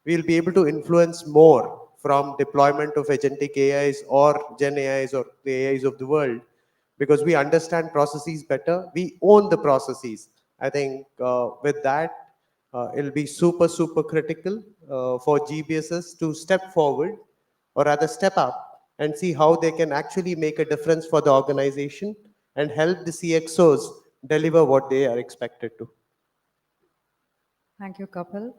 we'll be able to influence more from deployment of agentic AIs or Gen AIs or the AIs of the world, because we understand processes better. We own the processes. I think with that, it'll be super, super critical for GBSs to step forward, or rather step up and see how they can actually make a difference for the organization and help the CXOs deliver what they are expected to. Thank you, Kapil.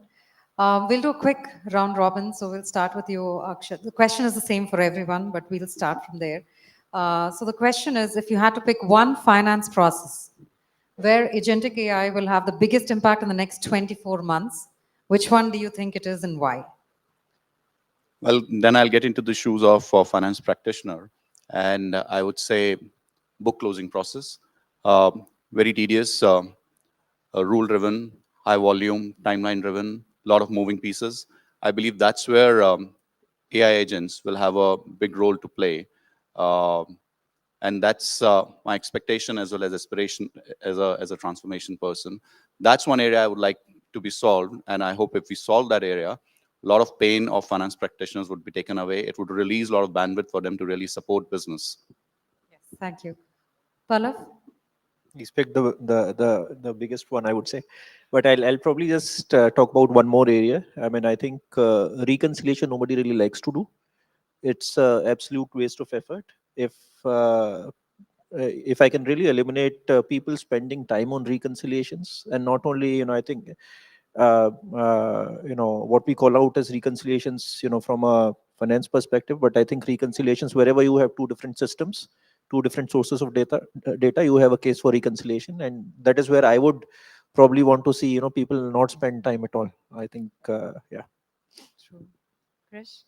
We'll do a quick round robin. So we'll start with you, Akshat. The question is the same for everyone, but we'll start from there. So the question is, if you had to pick one finance process where agentic AI will have the biggest impact in the next 24 months, which one do you think it is and why? Well, then I'll get into the shoes of a finance practitioner. And I would say book closing process, very tedious, rule-driven, high volume, timeline-driven, a lot of moving pieces. I believe that's where AI agents will have a big role to play. And that's my expectation as well as aspiration as a transformation person. That's one area I would like to be solved. And I hope if we solve that area, a lot of pain of finance practitioners would be taken away. It would release a lot of bandwidth for them to really support business. Yes, thank you. Pallav? He's picked the biggest one, I would say. But I'll probably just talk about one more area. I mean, I think reconciliation nobody really likes to do. It's an absolute waste of effort. If I can really eliminate people spending time on reconciliations, and not only, I think, what we call out as reconciliations, from a finance perspective, but I think reconciliations, wherever you have two different systems, two different sources of data, you have a case for reconciliation. And that is where I would probably want to see, people not spend time at all. I think, yeah. True. Krish?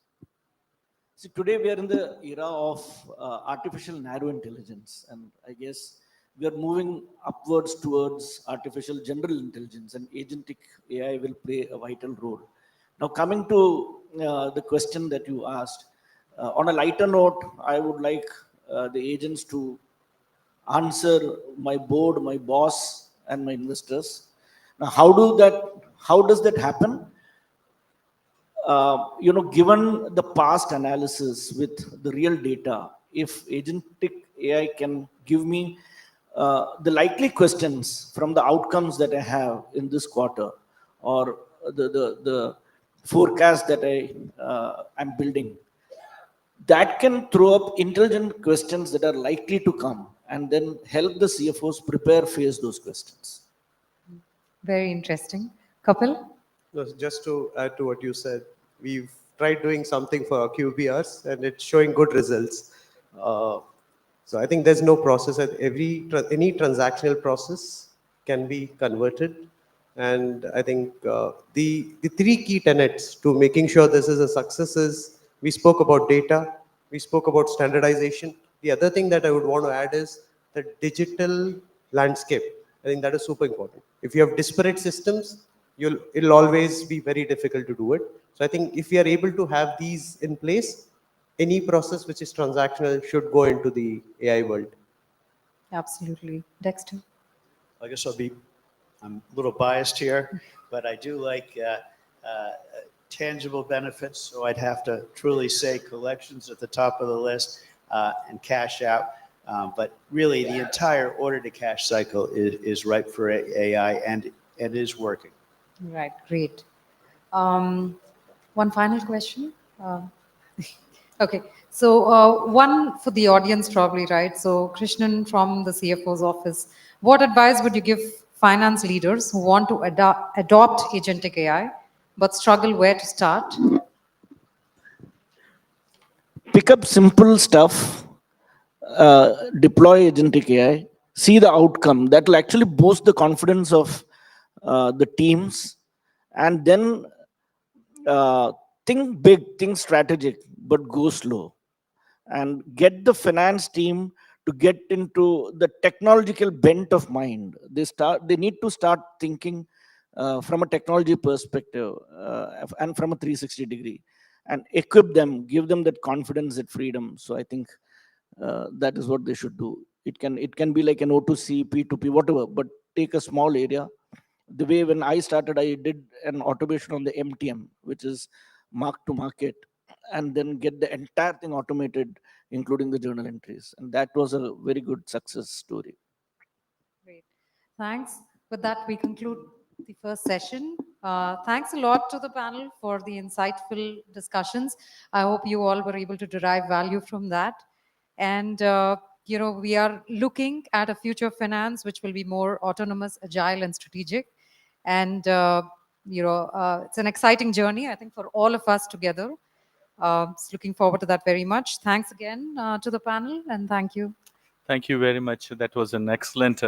See, today we are in the era of artificial narrow intelligence, and I guess we are moving upwards towards artificial general intelligence, and agentic AI will play a vital role. Now, coming to the question that you asked, on a lighter note, I would like the agents to answer my board, my boss, and my investors. Now, how does that happen? Given the past analysis with the real data, if agentic AI can give me the likely questions from the outcomes that I have in this quarter, or the forecast that I'm building, that can throw up intelligent questions that are likely to come, and then help the CFOs face those questions. Very interesting. Kapil? Just to add to what you said, we've tried doing something for our QBRs and it's showing good results. So I think there's no process that any transactional process can be converted. And I think the three key tenets to making sure this is a success is, we spoke about data, we spoke about standardization. The other thing that I would want to add is the digital landscape. I think that is super important. If you have disparate systems, it'll always be very difficult to do it. So I think if we are able to have these in place, any process which is transactional should go into the AI world. Absolutely. Dexter? I guess I'm a little biased here, but I do like tangible benefits. So I'd have to truly say collections at the top of the list and cash out. But really, the entire order to cash cycle is ripe for AI, and it is working. Right, great. One final question. Okay, so one for the audience probably, right? So Krishnan from the CFO's office, what advice would you give finance leaders who want to adopt agentic AI but struggle where to start? Pick up simple stuff, deploy agentic AI, see the outcome. That will actually boost the confidence of the teams, and then think big, think strategic, but go slow. And get the finance team to get into the technological bent of mind. They need to start thinking from a technology perspective and from a 360 degree, and equip them, give them that confidence, that freedom. So I think that is what they should do. It can be like an O2C, P2P, whatever, but take a small area The way when I started, I did an automation on the MTM, which is mark to market, and then get the entire thing automated, including the journal entries. And that was a very good success story. Great. Thanks. With that, we conclude the first session. Thanks a lot to the panel for the insightful discussions. I hope you all were able to derive value from that. And, we are looking at a future of finance which will be more autonomous, agile, and strategic. And, it's an exciting journey, I think, for all of us together. Looking forward to that very much. Thanks again to the panel, and thank you. Thank you very much. That was an excellent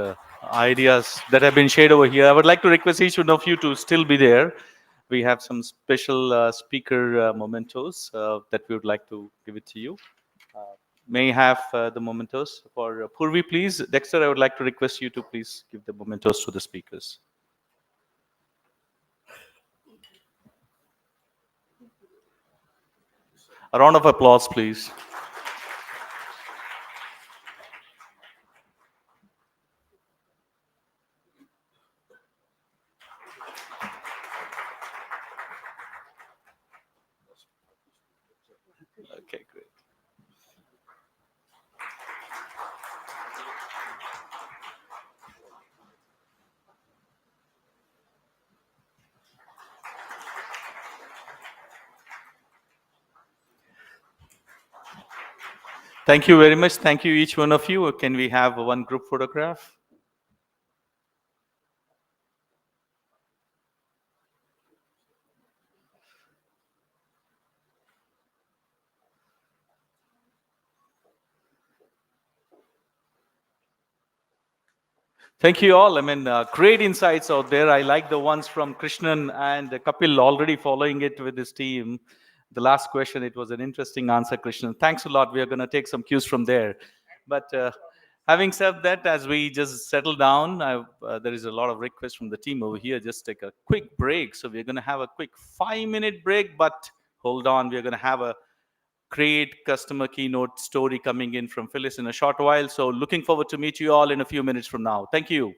ideas that have been shared over here. I would like to request each one of you to still be there. We have some special speaker mementos that we would like to give it to you. May I have the mementos for Purvi, please. Dexter, I would like to request you to please give the mementos to the speakers. A round of applause, please. Okay, great. Thank you very much. Thank you, each one of you. Can we have one group photograph? Thank you all. I mean, great insights out there. I like the ones from Krishnan and Kapil already following it with his team. The last question, it was an interesting answer, Krishnan. Thanks a lot. We are going to take some cues from there. But having said that, as we just settle down, there is a lot of requests from the team over here. Just take a quick break. So we're going to have a quick 5-minute break. But hold on, we're going to have a great customer keynote story coming in from Phyllis in a short while. So looking forward to meet you all in a few minutes from now. Thank you.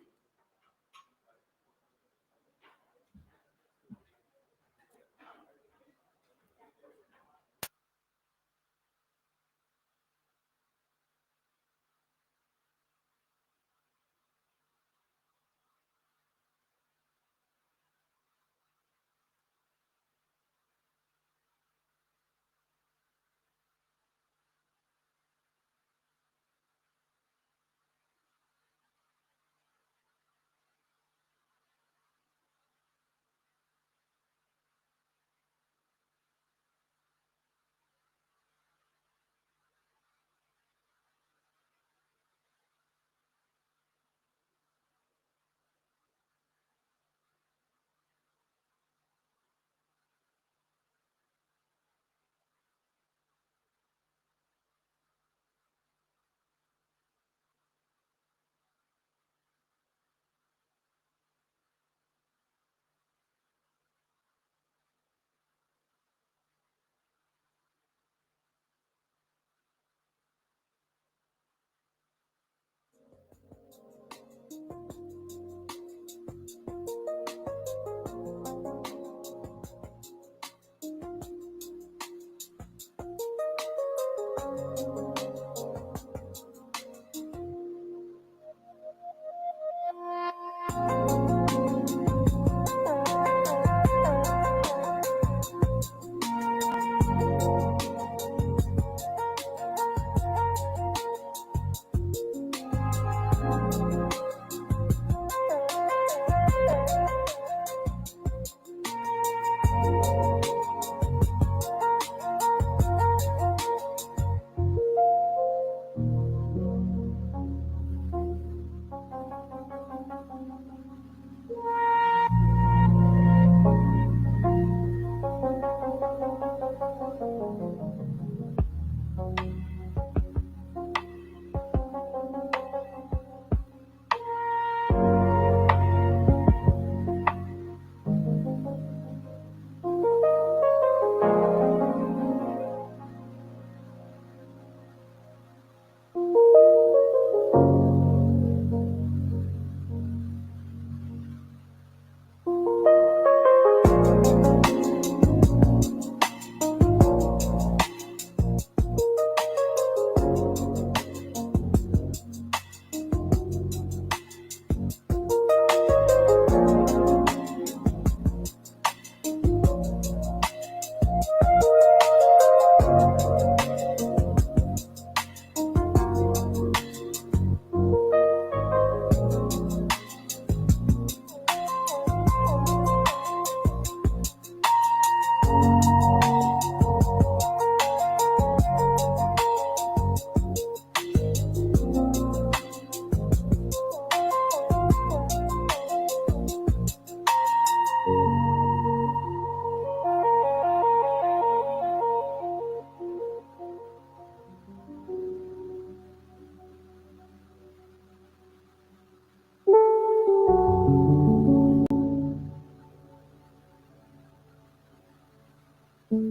Thank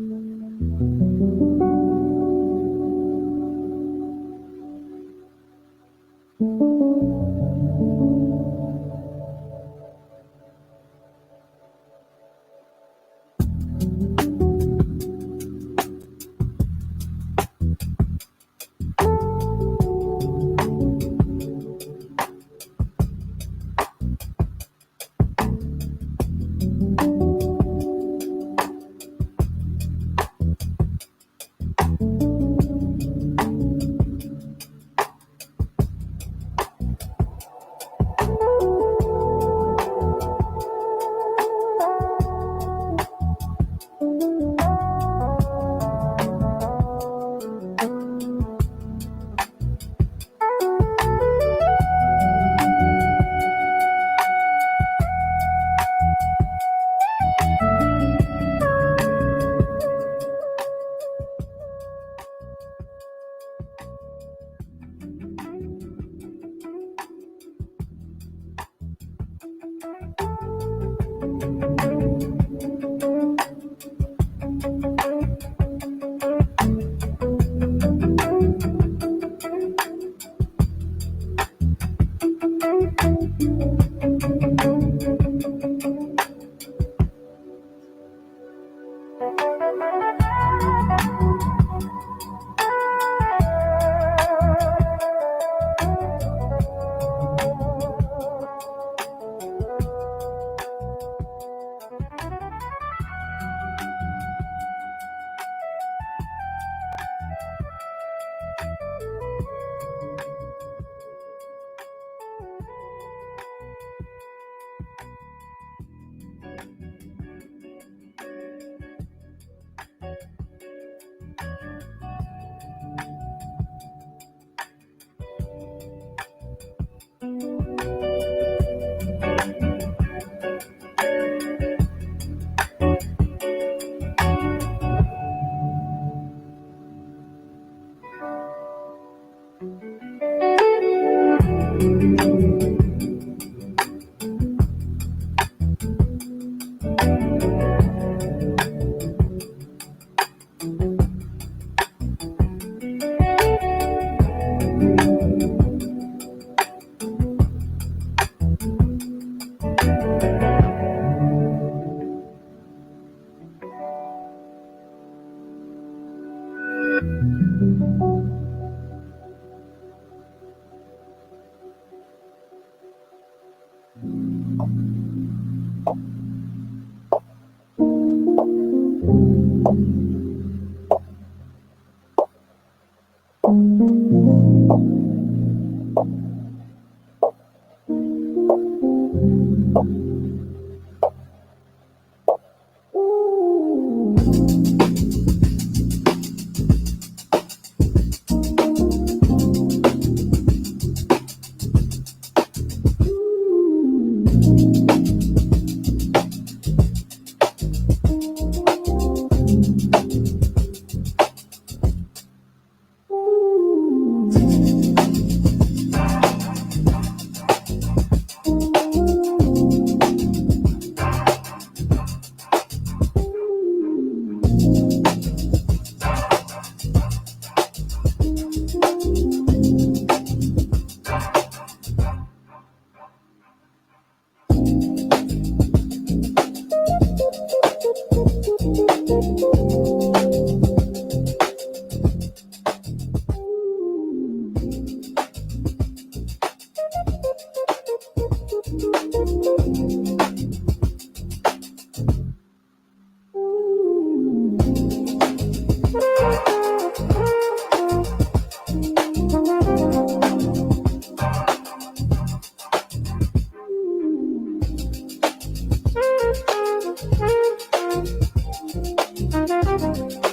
you.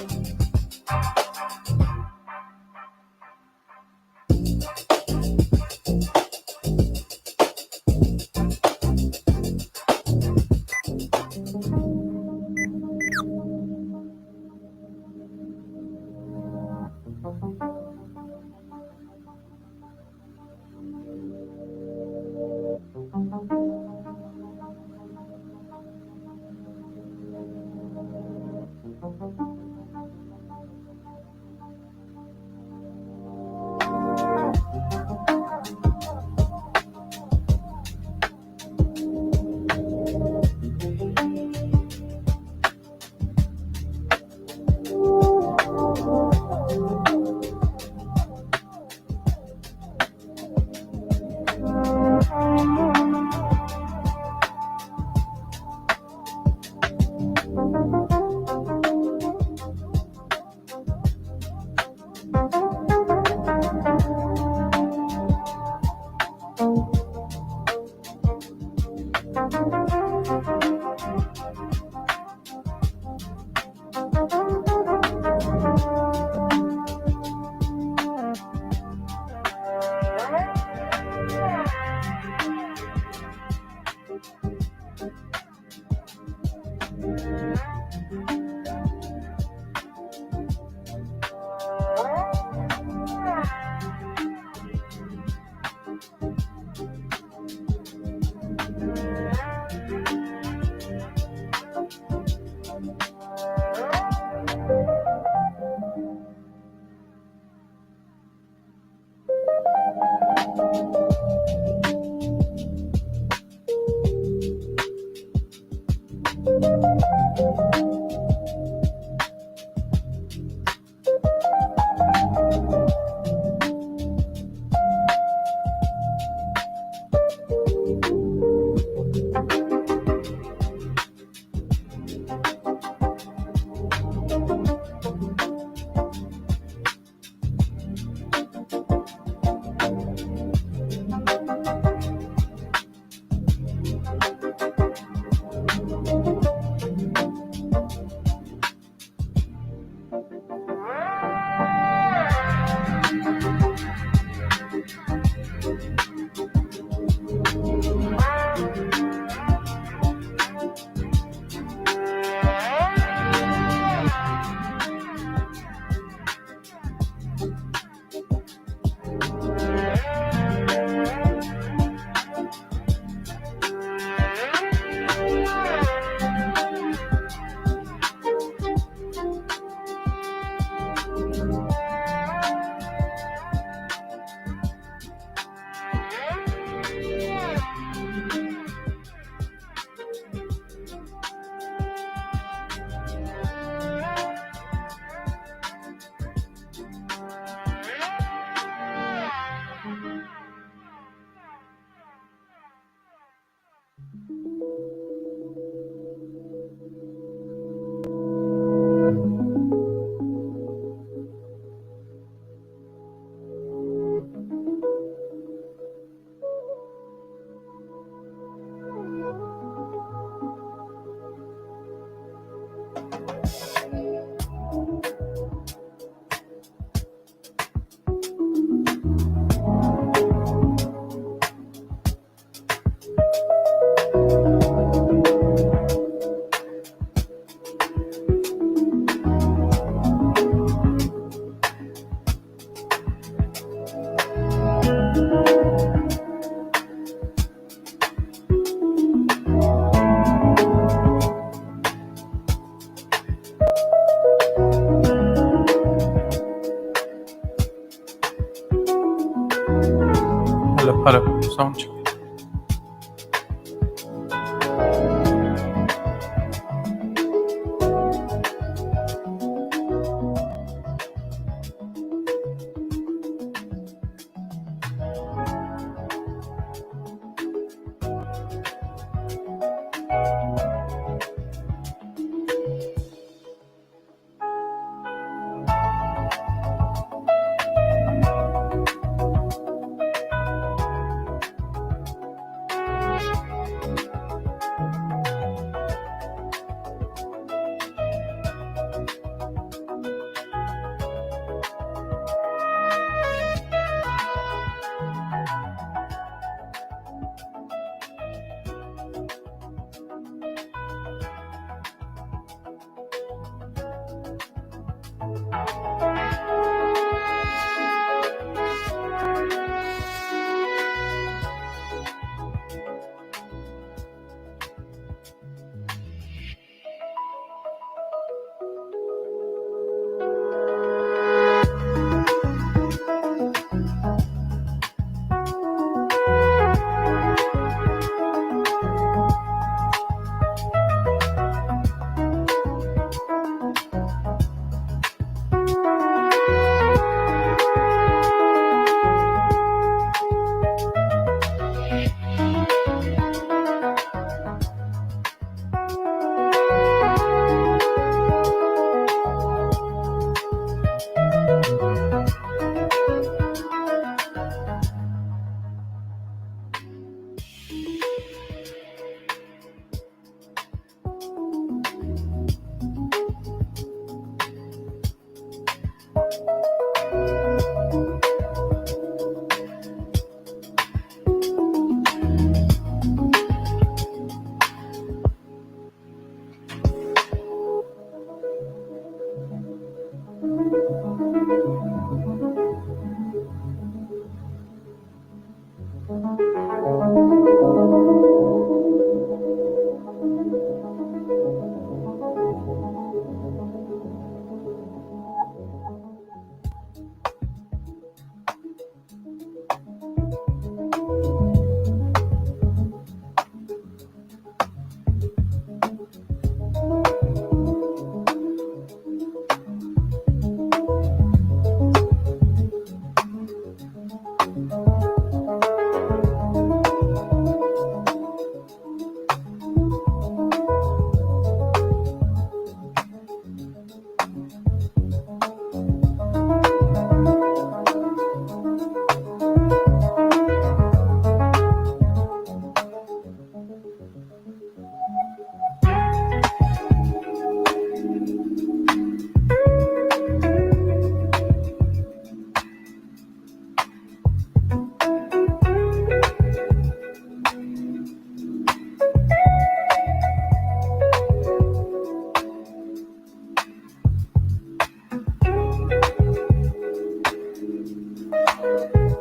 Hello, sound check.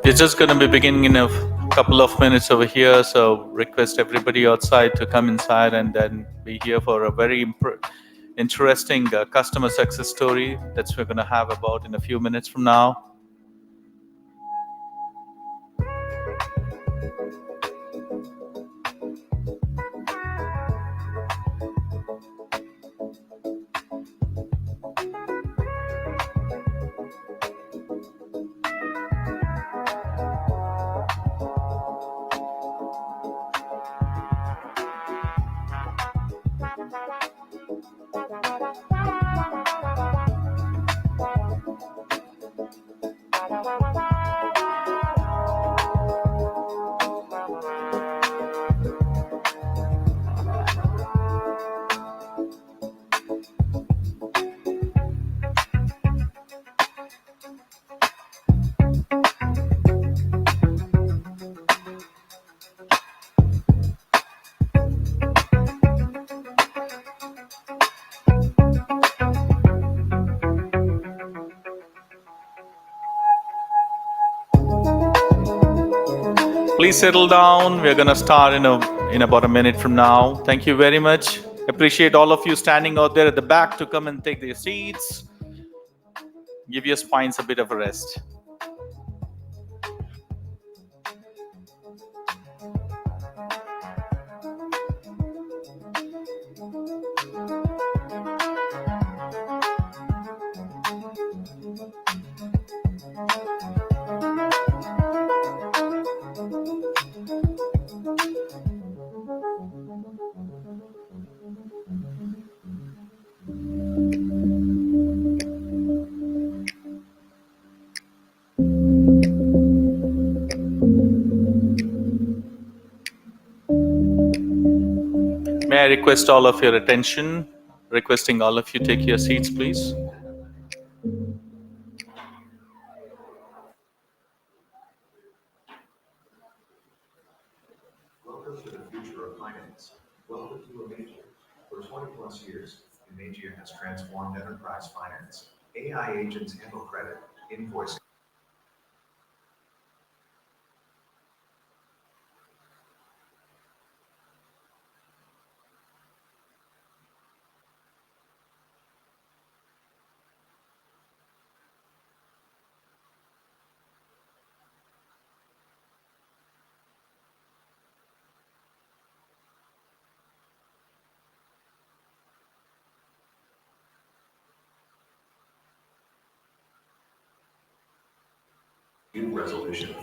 We're just going to be beginning in a couple of minutes over here, so request everybody outside to come inside and then be here for a very interesting customer success story that we're going to have about in a few minutes from now. Please settle down. We're going to start in about a minute from now. Thank you very much. Appreciate all of you standing out there at the back to come and take their seats. Give your spines a bit of a rest. I request all of your attention, requesting all of you take your seats, please. Welcome to the future of finance. Welcome to 𝗍𝗂𝗄. For 20 plus years, 𝗍𝗂𝗄 has transformed enterprise finance. AI agents handle credit, invoicing. Resolution.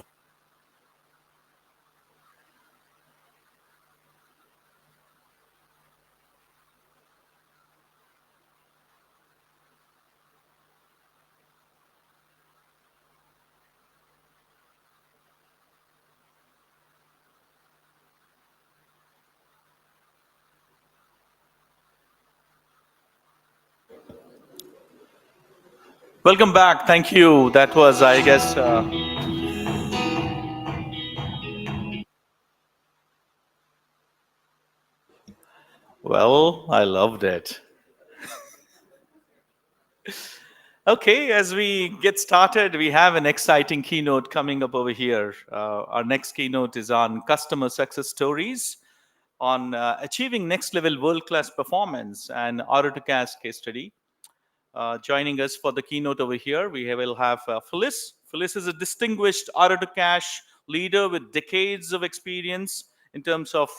Welcome back. Thank you. That was, I guess, well, I loved it. Okay, as we get started, we have an exciting keynote coming up over here. Our next keynote is on customer success stories, on achieving next level world-class performance, and order to cash case study. Joining us for the keynote over here, will have 𝗬𝗫. 𝗬𝗫 is a distinguished order to cash leader with decades of experience in terms of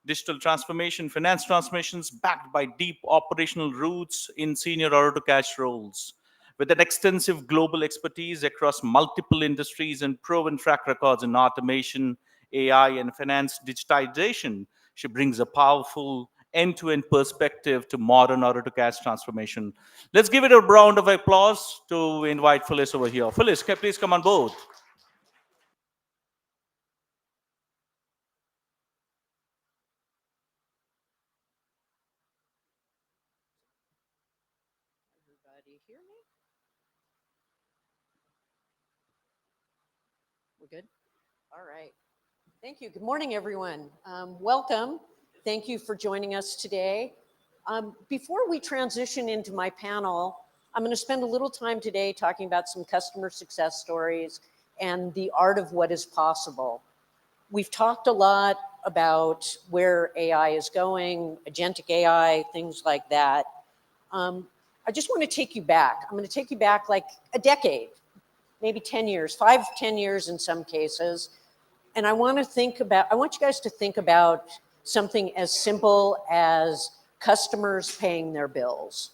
digital transformation, finance transformations, backed by deep operational roots in senior order to cash roles. With an extensive global expertise across multiple industries and proven track records in automation, AI, and finance digitization, she brings a powerful end-to-end perspective to modern order to cash transformation. Let's give it a round of applause to invite 𝗬𝗫 over here. 𝗬𝗫, please come on board. Everybody hear me? We're good? All right. Thank you. Good morning, everyone. Welcome. Thank you for joining us today. Before we transition into my panel, I'm going to spend a little time today talking about some customer success stories and the art of what is possible. We've talked a lot about where AI is going, agentic AI, things like that. I just want to take you back. I'm going to take you back like a decade, maybe 10 years, 5, 10 years in some cases. And I want you guys to think about something as simple as customers paying their bills.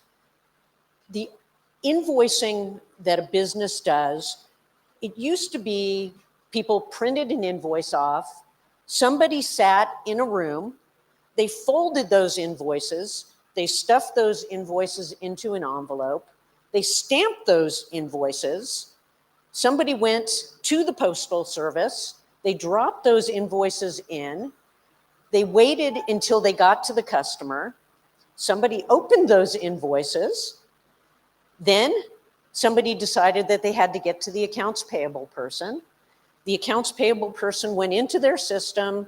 The invoicing that a business does, it used to be people printed an invoice off, somebody sat in a room, they folded those invoices, they stuffed those invoices into an envelope, they stamped those invoices, somebody went to the postal service, they dropped those invoices in, they waited until they got to the customer, somebody opened those invoices, then somebody decided that they had to get to the accounts payable person. The accounts payable person went into their system,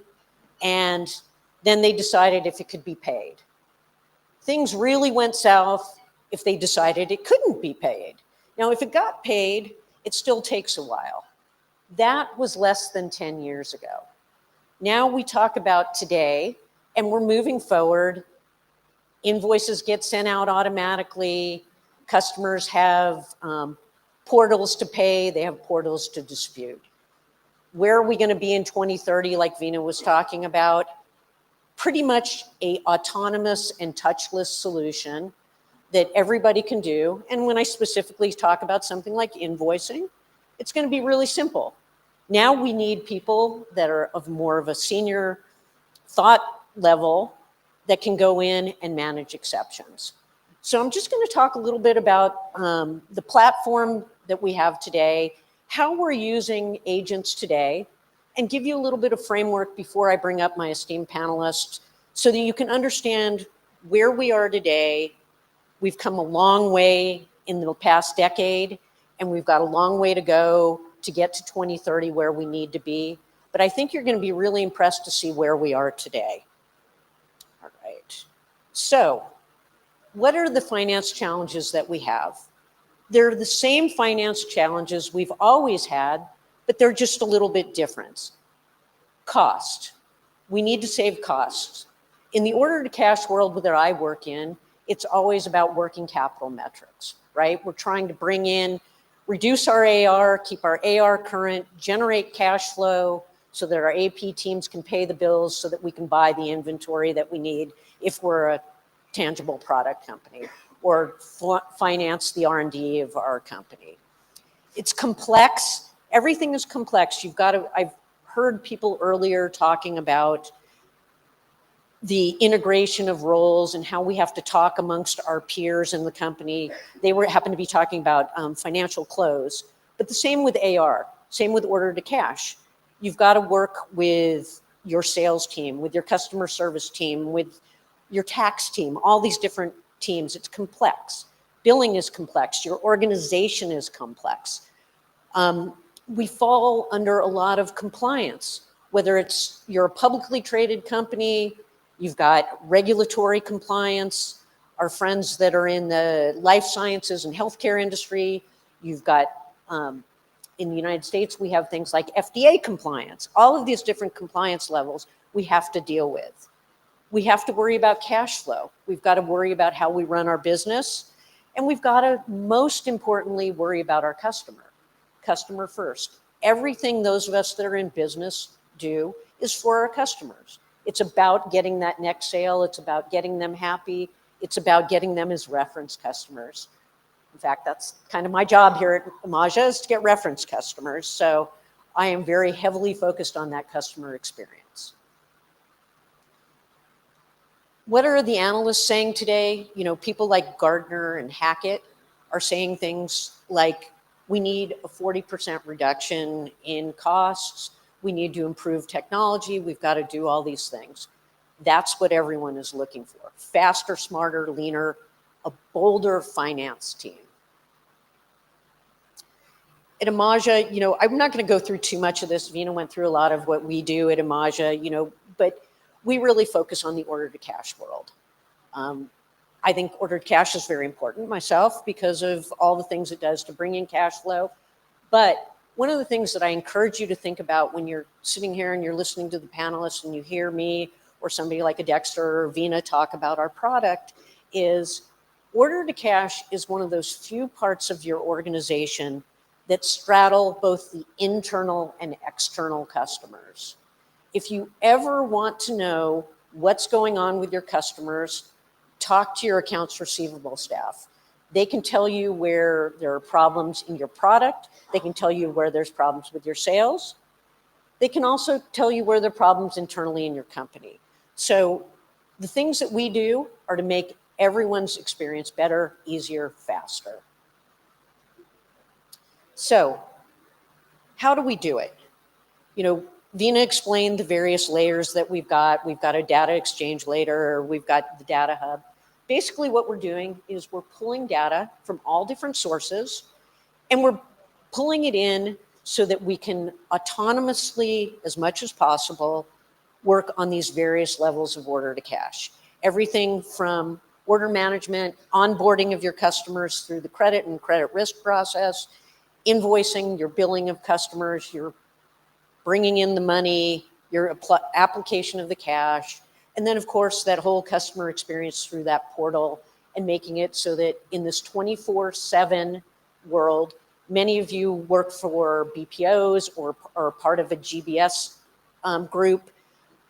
and then they decided if it could be paid. Things really went south if they decided it couldn't be paid. Now, if it got paid, it still takes a while. That was less than 10 years ago. Now we talk about today, and we're moving forward. Invoices get sent out automatically. Customers have portals to pay. They have portals to dispute. Where are we going to be in 2030, like Veena was talking about? Pretty much an autonomous and touchless solution that everybody can do. And when I specifically talk about something like invoicing, it's going to be really simple. Now we need people that are of more of a senior thought level that can go in and manage exceptions. So I'm just going to talk a little bit about the platform that we have today, how we're using agents today, and give you a little bit of framework before I bring up my esteemed panelists so that you can understand where we are today. We've come a long way in the past decade, and we've got a long way to go to get to 2030 where we need to be. But I think you're going to be really impressed to see where we are today. All right. So what are the finance challenges that we have? They're the same finance challenges we've always had, but they're just a little bit different. Cost. We need to save costs. In the order to cash world that I work in, it's always about working capital metrics, right? We're trying to bring in, reduce our AR, keep our AR current, generate cash flow so that our AP teams can pay the bills so that we can buy the inventory that we need if we're a tangible product company, or finance the R&D of our company. It's complex. Everything is complex. You've got to, I've heard people earlier talking about the integration of roles and how we have to talk amongst our peers in the company. They happen to be talking about financial close, but the same with AR, same with order to cash. You've got to work with your sales team, with your customer service team, with your tax team, all these different teams. It's complex. Billing is complex. Your organization is complex. We fall under a lot of compliance, whether it's you're a publicly traded company, you've got regulatory compliance, our friends that are in the life sciences and healthcare industry, you've got, in the United States, we have things like FDA compliance. All of these different compliance levels we have to deal with. We have to worry about cash flow. We've got to worry about how we run our business. And we've got to, most importantly, worry about our customer. Customer first. Everything those of us that are in business do is for our customers. It's about getting that next sale. It's about getting them happy. It's about getting them as reference customers. In fact, that's kind of my job here at 𝗓𝗄𝗏 is to get reference customers. So I am very heavily focused on that customer experience. What are the analysts saying today? You know, people like Gartner and Hackett are saying things like, we need a 40% reduction in costs. We need to improve technology. We've got to do all these things. That's what everyone is looking for. Faster, smarter, leaner, a bolder finance team. At 𝗓𝗏𝗄, you know, I'm not going to go through too much of this. Veena went through a lot of what we do at 𝗓𝗏𝗄, you know, but we really focus on the order to cash world. I think order to cash is very important myself because of all the things it does to bring in cash flow. But one of the things that I encourage you to think about when you're sitting here and you're listening to the panelists and you hear me or somebody like a Dexter or Veena talk about our product is order to cash is one of those few parts of your organization that straddle both the internal and external customers. If you ever want to know what's going on with your customers, talk to your accounts receivable staff. They can tell you where there are problems in your product. They can tell you where there's problems with your sales. They can also tell you where there are problems internally in your company. So the things that we do are to make everyone's experience better, easier, faster. So how do we do it? You know, Veena explained the various layers that we've got. We've got a data exchange layer, we've got the data hub. Basically what we're doing is we're pulling data from all different sources and we're pulling it in so that we can autonomously, as much as possible, work on these various levels of order to cash. Everything from order management, onboarding of your customers through the credit and credit risk process, invoicing, your billing of customers, your bringing in the money, your application of the cash, and then of course that whole customer experience through that portal and making it so that in this 24/7 world, many of you work for BPOs or are part of a GBS group,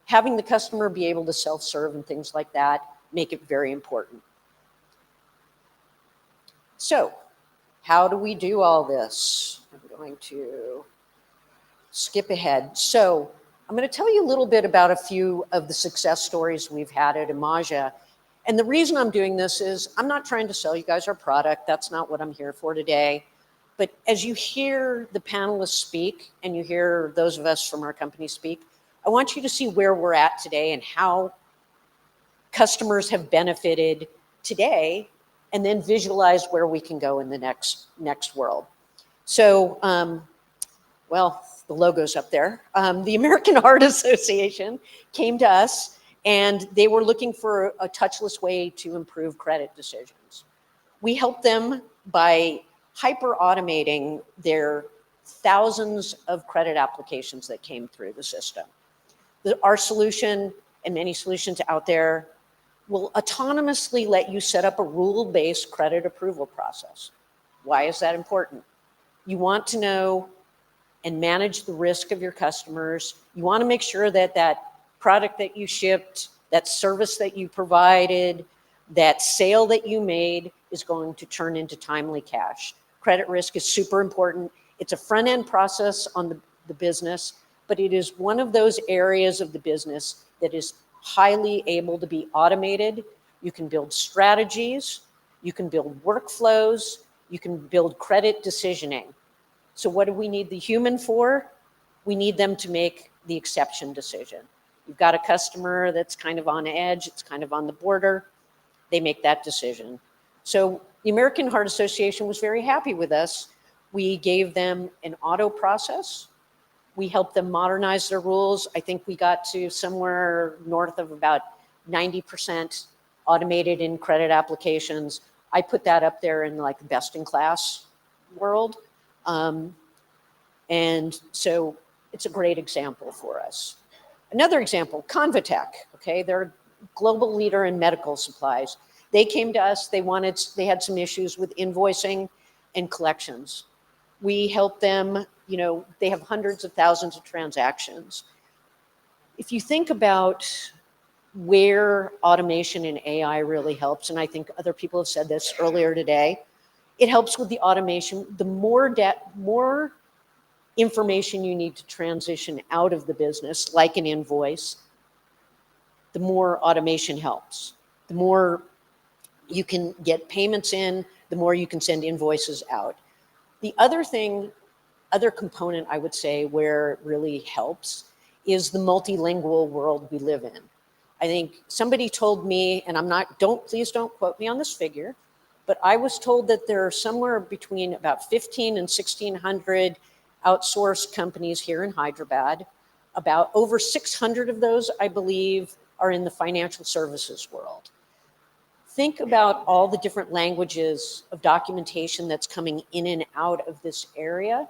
having the customer be able to self-serve and things like that make it very important. So how do we do all this? I'm going to skip ahead. So I'm going to tell you a little bit about a few of the success stories we've had at 𝗓𝗏𝗏. And the reason I'm doing this is I'm not trying to sell you guys our product. That's not what I'm here for today. But as you hear the panelists speak and you hear those of us from our company speak, I want you to see where we're at today and how customers have benefited today, and then visualize where we can go in the next world. So, well, the logo's up there. The American Heart Association came to us, and they were looking for a touchless way to improve credit decisions. We helped them by hyper-automating their thousands of credit applications that came through the system. Our solution, and many solutions out there, will autonomously let you set up a rule-based credit approval process. Why is that important? You want to know and manage the risk of your customers. You want to make sure that that product that you shipped, that service that you provided, that sale that you made is going to turn into timely cash. Credit risk is super important. It's a front-end process on the business, but it is one of those areas of the business that is highly able to be automated. You can build strategies, you can build workflows, you can build credit decisioning. So what do we need the human for? We need them to make the exception decision. You've got a customer that's kind of on edge, it's kind of on the border, they make that decision. So the American Heart Association was very happy with us. We gave them an auto process. We helped them modernize their rules. I think we got to somewhere north of about 90% automated in credit applications. I put that up there in like best in class world. And so it's a great example for us. Another example, Convatec, okay? They're a global leader in medical supplies. They came to us, they had some issues with invoicing and collections. We helped them, you know, they have hundreds of thousands of transactions. If you think about where automation and AI really helps, and I think other people have said this earlier today, it helps with the automation. The more information you need to transition out of the business, like an invoice, the more automation helps. The more you can get payments in, the more you can send invoices out. The other component I would say where it really helps is the multilingual world we live in. I think somebody told me, and please don't quote me on this figure, but I was told that there are somewhere between about 15 and 1,600 outsourced companies here in Hyderabad. About over 600 of those, I believe, are in the financial services world. Think about all the different languages of documentation that's coming in and out of this area.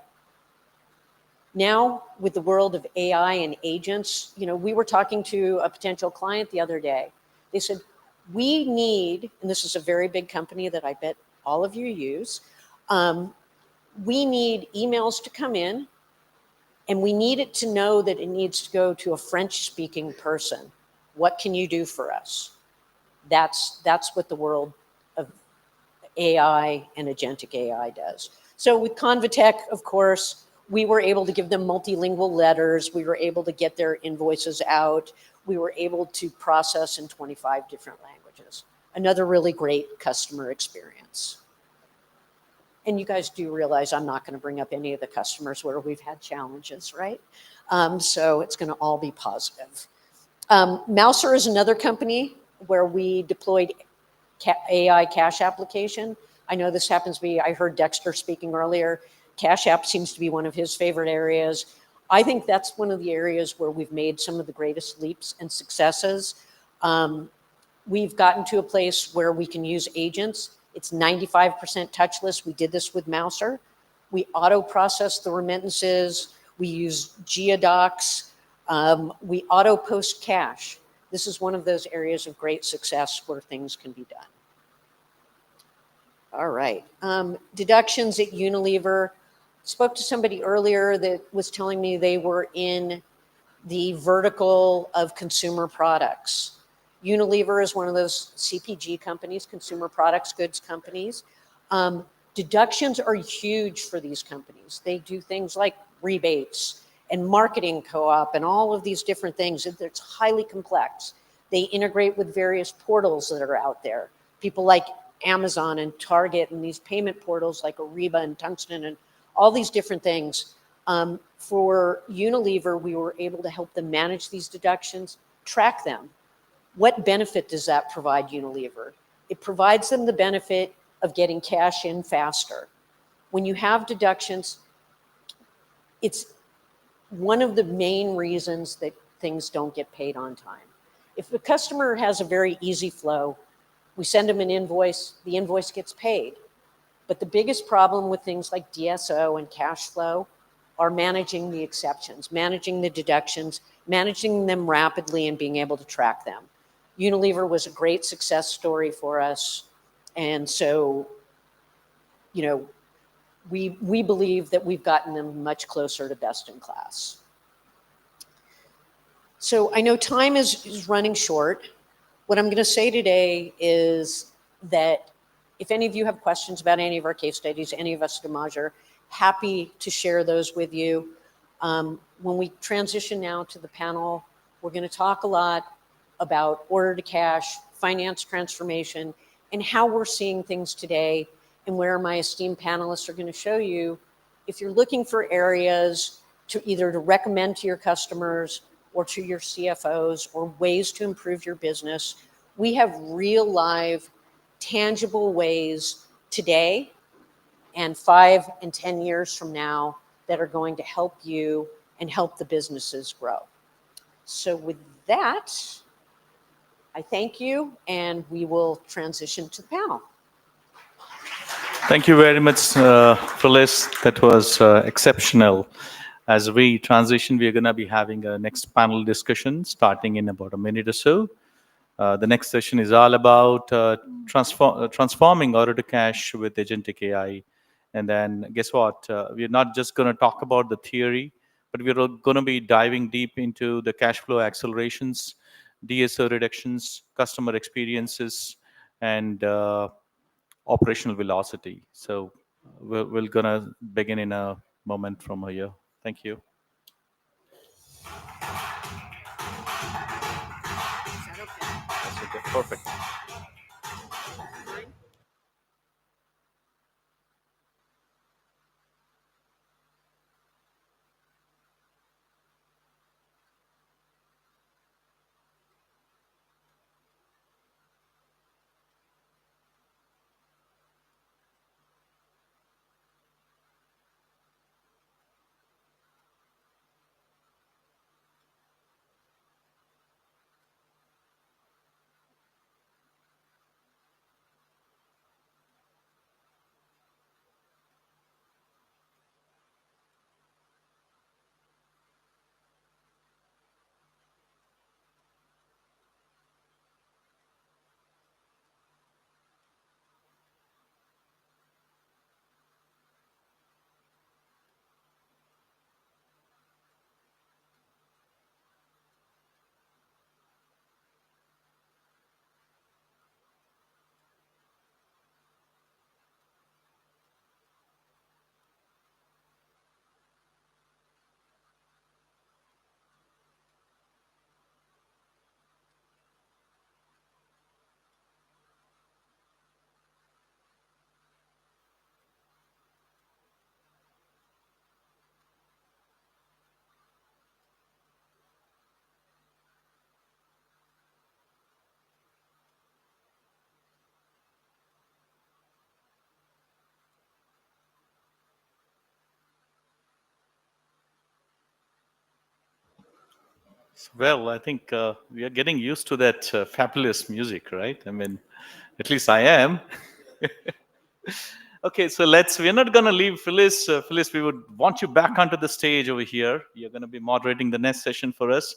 Now, with the world of AI and agents, you know, we were talking to a potential client the other day. They said, we need, and this is a very big company that I bet all of you use, we need emails to come in, and we need it to know that it needs to go to a French-speaking person. What can you do for us? That's what the world of AI and agentic AI does. So with Convatec, of course, we were able to give them multilingual letters. We were able to get their invoices out. We were able to process in 25 different languages. Another really great customer experience. And you guys do realize I'm not going to bring up any of the customers where we've had challenges, right? So it's going to all be positive. Mouser is another company where we deployed AI cash application. I know this happens to be, I heard Dexter speaking earlier, Cash App seems to be one of his favorite areas. I think that's one of the areas where we've made some of the greatest leaps and successes. We've gotten to a place where we can use agents. It's 95% touchless. We did this with Mouser. We auto-process the remittances. We use Geodocs. We auto-post cash. This is one of those areas of great success where things can be done. All right. Deductions at Unilever. Spoke to somebody earlier that was telling me they were in the vertical of consumer products. Unilever is one of those CPG companies, consumer products, goods companies. Deductions are huge for these companies. They do things like rebates and marketing co-op and all of these different things. It's highly complex. They integrate with various portals that are out there. People like Amazon and Target and these payment portals like Ariba and Tungsten and all these different things. For Unilever, we were able to help them manage these deductions, track them. What benefit does that provide Unilever? It provides them the benefit of getting cash in faster. When you have deductions, it's one of the main reasons that things don't get paid on time. If the customer has a very easy flow, we send them an invoice, the invoice gets paid. But the biggest problem with things like DSO and cash flow are managing the exceptions, managing the deductions, managing them rapidly and being able to track them. Unilever was a great success story for us. And so, you know, we believe that we've gotten them much closer to best in class. So I know time is running short. What I'm going to say today is that if any of you have questions about any of our case studies, any of us at 𝗪𝗏, happy to share those with you. When we transition now to the panel, we're going to talk a lot about order to cash, finance transformation, and how we're seeing things today, and where my esteemed panelists are going to show you, if you're looking for areas to either to recommend to your customers or to your CFOs or ways to improve your business, we have real live, tangible ways today and 5 and 10 years from now that are going to help you and help the businesses grow. So with that, I thank you, and we will transition to the panel. Thank you very much, Phyllis. That was exceptional. As we transition, we are going to be having a next panel discussion starting in about a minute or so. The next session is all about transforming order to cash with Agentic AI. And then guess what? We're not just going to talk about the theory, but we're going to be diving deep into the cash flow accelerations, DSO reductions, customer experiences, and operational velocity. So we're going to begin in a moment from here. Thank you. That's okay. Perfect. Well, I think we are getting used to that fabulous music, right? I mean, at least I am. Okay, so we're not going to leave Phyllis. Phyllis, we would want you back onto the stage over here. You're going to be moderating the next session for us.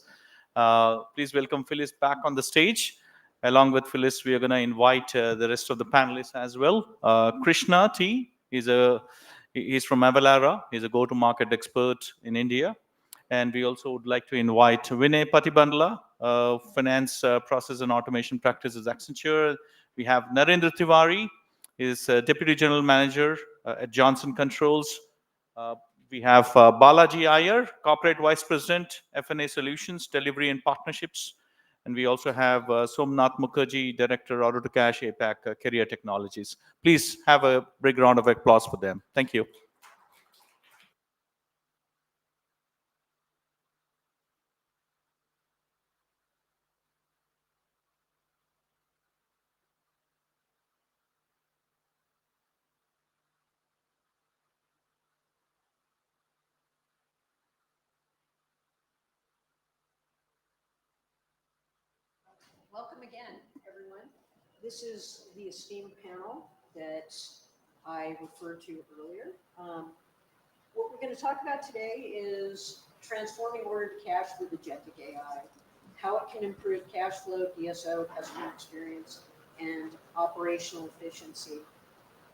Please welcome Phyllis back on the stage. Along with Phyllis, we are going to invite the rest of the panelists as well. Krishna T. He's from Avalara. He's a go-to-market expert in India. And we also would like to invite Vinay Patibandla, Finance Process and Automation Practices Accenture. We have Narendra Tiwari, is Deputy General Manager at Johnson Controls. We have Balaji Iyer, Corporate Vice President, F&A Solutions, Delivery and Partnerships. And we also have Somnath Mukherjee, Director, Order to Cash, APAC, Career Technologies. Please have a big round of applause for them. Thank you. Welcome again, everyone. This is the esteemed panel that I referred to earlier. What we're going to talk about today is transforming order to cash with Agentic AI, how it can improve cash flow, DSO, customer experience, and operational efficiency.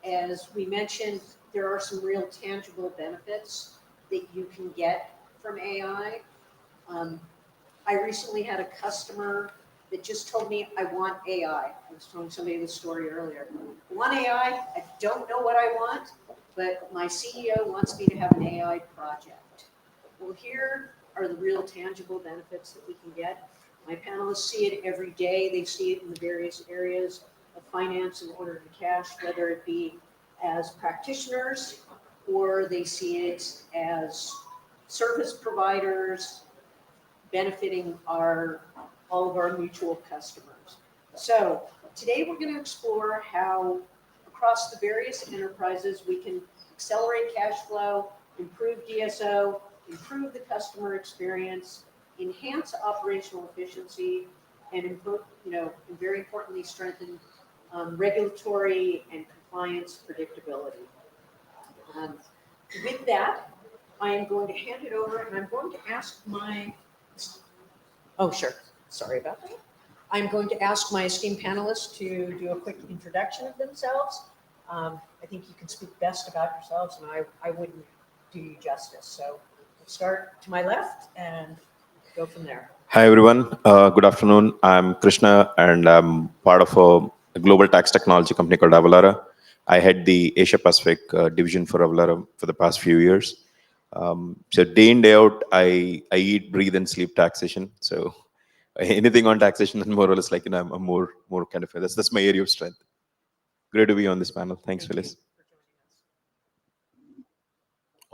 As we mentioned, there are some real tangible benefits that you can get from AI. I recently had a customer that just told me, I want AI. I was telling somebody this story earlier. I want AI, I don't know what I want, but my CEO wants me to have an AI project. Well, here are the real tangible benefits that we can get. My panelists see it every day. They see it in the various areas of finance and order to cash, whether it be as practitioners or they see it as service providers benefiting all of our mutual customers. So today we're going to explore how across the various enterprises we can accelerate cash flow, improve DSO, improve the customer experience, enhance operational efficiency, and improve, and very importantly, strengthen regulatory and compliance predictability. With that, I am going to hand it over and I'm going to ask sorry about that. I'm going to ask my esteemed panelists to do a quick introduction of themselves. I think you can speak best about yourselves and I wouldn't do you justice. So we'll start to my left and go from there. Hi, everyone. Good afternoon. I'm Krishna, and I'm part of a global tax technology company called 𝗬𝗓. I head the Asia Pacific division for 𝗬𝗓 for the past few years. So day in, day out, I eat, breathe, and sleep taxation. So anything on taxation, and more or less, like, I'm more kind of, that's my area of strength. Great to be on this panel. Thanks, Phyllis.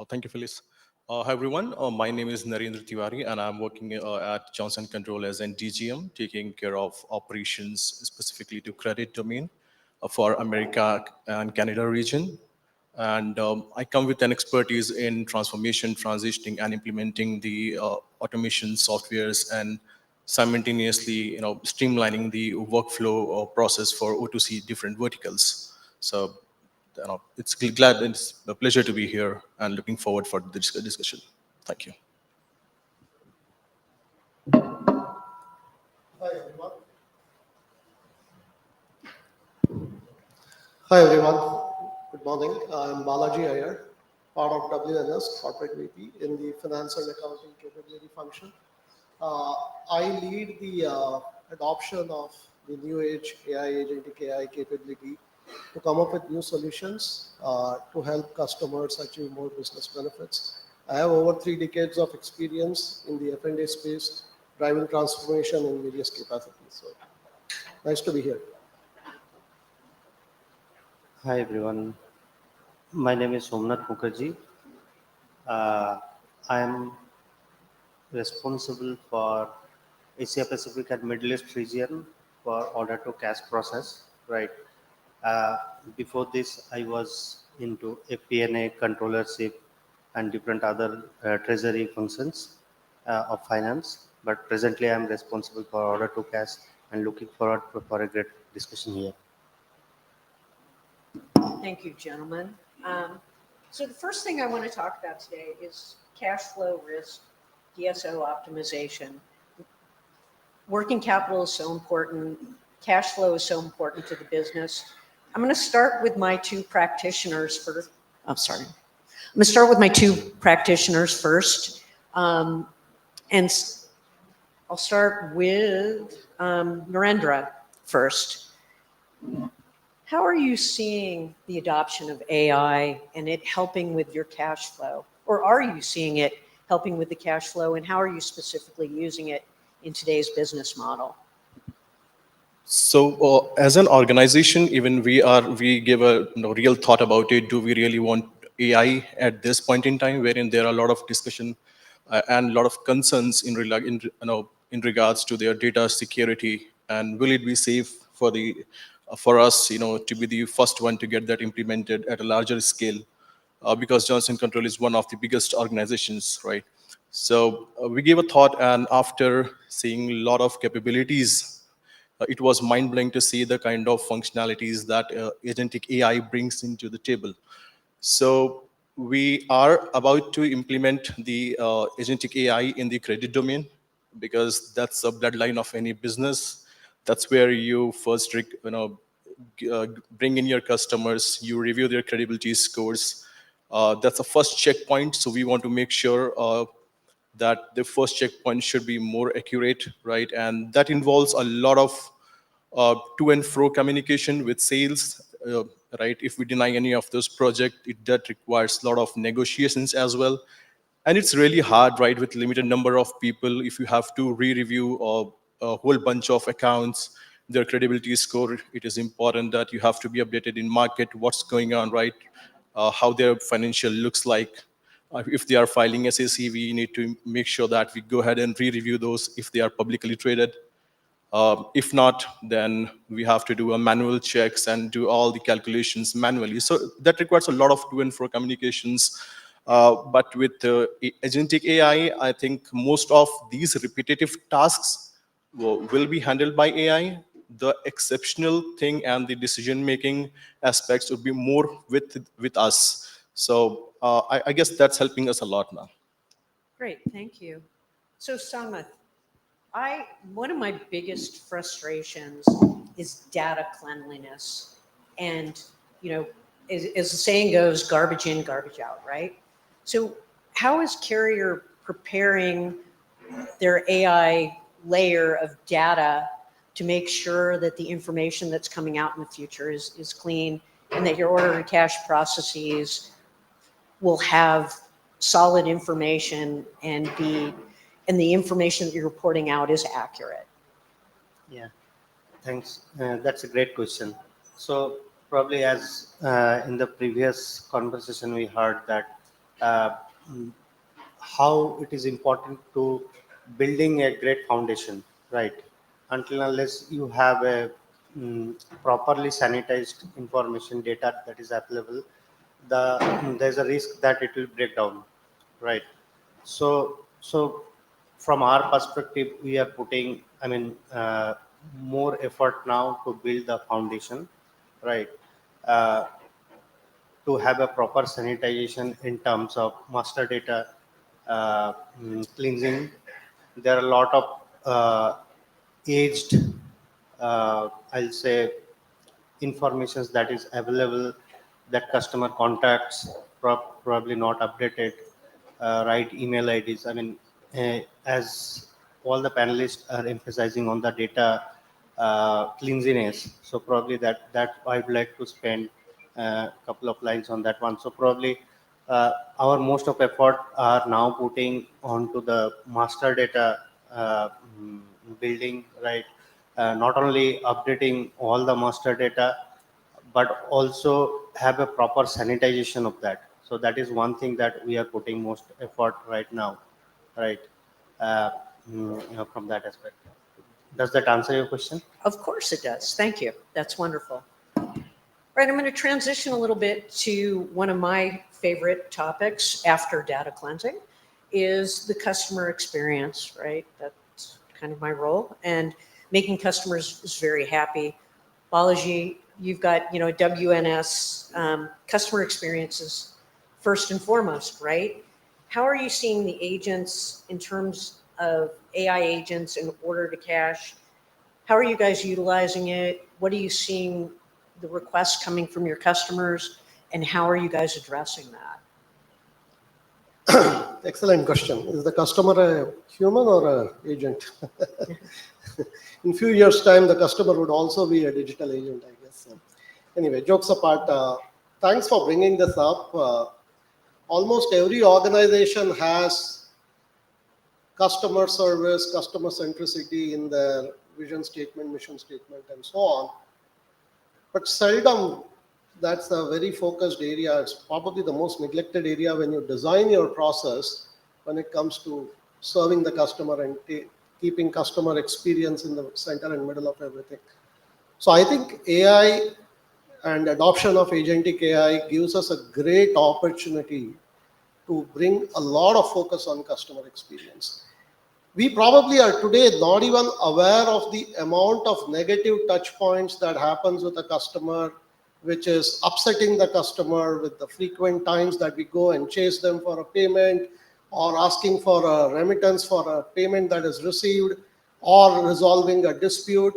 Thank you, Phyllis. Hi, everyone. My name is Narendra Tiwari, and I'm working at Johnson Control as an DGM, taking care of operations specifically to credit domain for America and Canada region. And I come with an expertise in transformation, transitioning, and implementing the automation softwares, and simultaneously, streamlining the workflow process for O2C different verticals. So it's a pleasure to be here and looking forward for the discussion. Thank you. Hi, everyone. Hi, everyone. Good morning. I'm Balaji Iyer, part of WNS, Corporate VP in the Finance and Accounting Capability function. I lead the adoption of the new age AI, Agentic AI capability to come up with new solutions to help customers achieve more business benefits. I have over 3 decades of experience in the F&A space, driving transformation in various capacities. So nice to be here. Hi, everyone. My name is Somnath Mukherjee. I am responsible for Asia Pacific and Middle East region for order to cash process, right? Before this, I was into FP&A, controllership, and different other treasury functions of finance. But presently, I am responsible for order to cash and looking forward for a great discussion here. Thank you, gentlemen. So the first thing I want to talk about today is cash flow risk, DSO optimization. Working capital is so important. Cash flow is so important to the business. I'm going to start with my 2 practitioners first. I'm sorry. I'm going to start with my 2 practitioners first. And I'll start with Narendra first. How are you seeing the adoption of AI and it helping with your cash flow? Or are you seeing it helping with the cash flow, and how are you specifically using it in today's business model? So as an organization, even we give a real thought about it. Do we really want AI at this point in time, wherein there are a lot of discussion and a lot of concerns in regards to their data security, and will it be safe for us, to be the first one to get that implemented at a larger scale, because Johnson Control is one of the biggest organizations, right? So we gave a thought, and after seeing a lot of capabilities it was mind-blowing to see the kind of functionalities that agentic AI brings into the table. So we are about to implement the agentic AI in the credit domain, because that's a bloodline of any business. That's where you first, bring in your customers, you review their credibility scores. That's the first checkpoint. So we want to make sure that the first checkpoint should be more accurate, right? And that involves a lot of to and fro communication with sales, right? If we deny any of those projects, that requires a lot of negotiations as well. And it's really hard, right, with limited number of people, if you have to re-review a whole bunch of accounts, their credibility score, it is important that you have to be updated in market, what's going on, right? How their financial looks like. If they are filing SAC, we need to make sure that we go ahead and re-review those if they are publicly traded. If not, then we have to do a manual checks and do all the calculations manually. So that requires a lot of to and fro communications. But with agentic AI, I think most of these repetitive tasks will be handled by AI. The exceptional thing and the decision-making aspects would be more with us. So I guess that's helping us a lot now. Great, thank you. So Samath, one of my biggest frustrations is data cleanliness. And, as the saying goes, garbage in, garbage out, right? So how is Carrier preparing their AI layer of data to make sure that the information that's coming out in the future is clean, and that your order to cash processes will have solid information and the information that you're reporting out is accurate? Yeah, thanks. That's a great question. So probably as in the previous conversation, we heard that how it is important to building a great foundation, right? Until unless you have a properly sanitized information data that is available, there's a risk that it will break down, right? So from our perspective, we are putting, more effort now to build the foundation, right? To have a proper sanitization in terms of master data cleansing. There are a lot of aged, I'll say, informations that is available, that customer contacts probably not updated, right email IDs. As all the panelists are emphasizing on the data cleanliness, so probably that I would like to spend a couple of lines on that one. So probably our most of effort are now putting onto the master data building, right? Not only updating all the master data, but also have a proper sanitization of that. So that is one thing that we are putting most effort right now, right? From that aspect. Does that answer your question? Of course it does. Thank you. That's wonderful. Right, I'm going to transition a little bit to one of my favorite topics after data cleansing is the customer experience, right? That's kind of my role, and making customers is very happy. Balaji, you've got, a WNS, customer experiences first and foremost, right? How are you seeing the agents in terms of AI agents in order to cash? How are you guys utilizing it? What are you seeing the requests coming from your customers, and how are you guys addressing that? Excellent question. Is the customer a human or an agent? In few years' time, the customer would also be a digital agent, I guess. So, anyway, jokes apart, thanks for bringing this up. Almost every organization has customer service, customer centricity in their vision statement, mission statement, and so on. But seldom that's a very focused area. It's probably the most neglected area when you design your process when it comes to serving the customer and keeping customer experience in the center and middle of everything. So I think AI and adoption of agentic AI gives us a great opportunity to bring a lot of focus on customer experience. We probably are today not even aware of the amount of negative touch points that happens with a customer, which is upsetting the customer with the frequent times that we go and chase them for a payment or asking for a remittance for a payment that is received or resolving a dispute.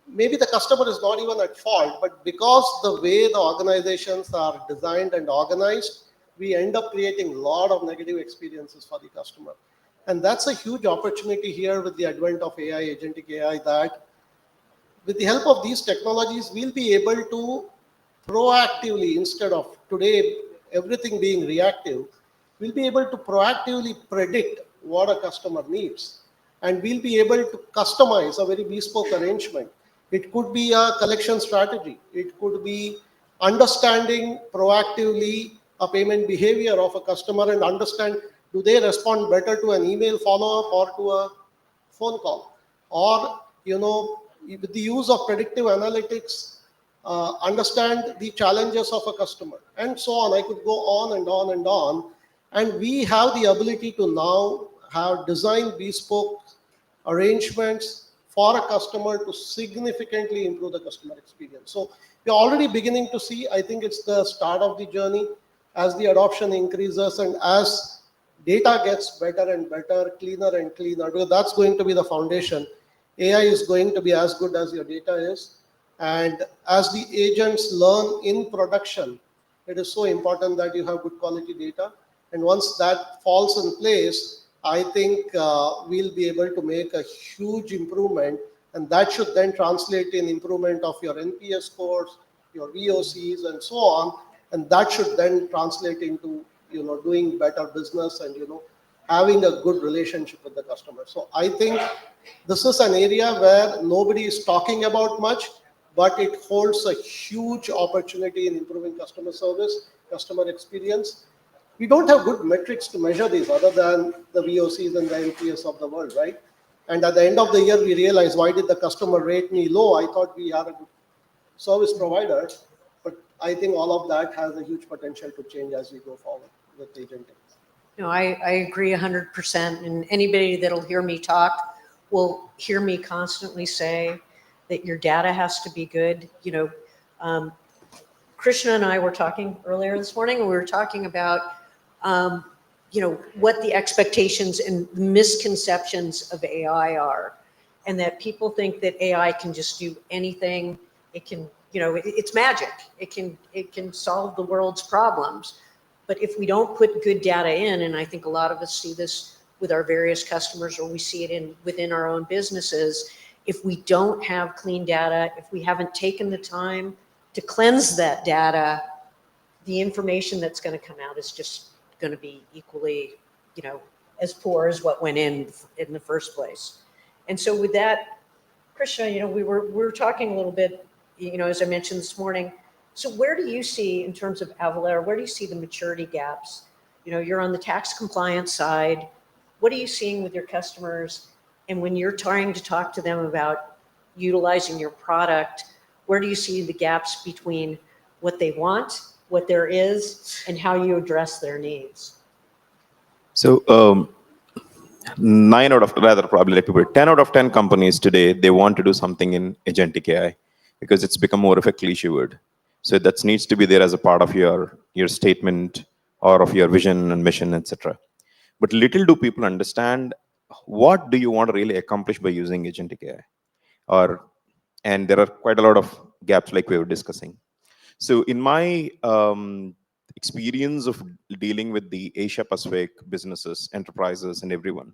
Maybe the customer is not even at fault, but because the way the organizations are designed and organized, we end up creating a lot of negative experiences for the customer. And that's a huge opportunity here with the advent of AI, agentic AI, that with the help of these technologies, we'll be able to proactively, instead of today everything being reactive, we'll be able to proactively predict what a customer needs. And we'll be able to customize a very bespoke arrangement. It could be a collection strategy. It could be understanding proactively a payment behavior of a customer and understand, do they respond better to an email follow-up or to a phone call? Or, with the use of predictive analytics, understand the challenges of a customer, and so on. I could go on and on and on. And we have the ability to now have design bespoke arrangements for a customer to significantly improve the customer experience. So we're already beginning to see, I think it's the start of the journey as the adoption increases and as data gets better and better, cleaner and cleaner, because that's going to be the foundation. AI is going to be as good as your data is. And as the agents learn in production, it is so important that you have good quality data. And once that falls in place, I think we'll be able to make a huge improvement, and that should then translate in improvement of your NPS scores, your VOCs, and so on. And that should then translate into doing better business and having a good relationship with the customer. So I think this is an area where nobody is talking about much, but it holds a huge opportunity in improving customer service, customer experience. We don't have good metrics to measure these other than the VOCs and the NPS of the world, right? And at the end of the year, we realize, why did the customer rate me low? I thought we are a good service provider, but I think all of that has a huge potential to change as we go forward with agentic. I agree 100%. And anybody that'll hear me talk will hear me constantly say that your data has to be good. Krishna and I were talking earlier this morning, and we were talking about what the expectations and misconceptions of AI are, and that people think that AI can just do anything. It can, it's magic. It can solve the world's problems. But if we don't put good data in, and I think a lot of us see this with our various customers, or we see it within our own businesses, if we don't have clean data, if we haven't taken the time to cleanse that data, the information that's going to come out is just going to be equally, as poor as what went in the first place. And so with that, Krishna, we were talking a little bit, as I mentioned this morning. So where do you see, in terms of Avalara, where do you see the maturity gaps? You're on the tax compliance side. What are you seeing with your customers? And when you're trying to talk to them about utilizing your product, where do you see the gaps between what they want, what there is, and how you address their needs? So 10 out of 10 companies today, they want to do something in agentic AI because it's become more of a cliche word. So that needs to be there as a part of your statement or of your vision and mission, etc. But little do people understand, what do you want to really accomplish by using agentic AI? And there are quite a lot of gaps like we were discussing. So in my experience of dealing with the Asia-Pacific businesses, enterprises, and everyone,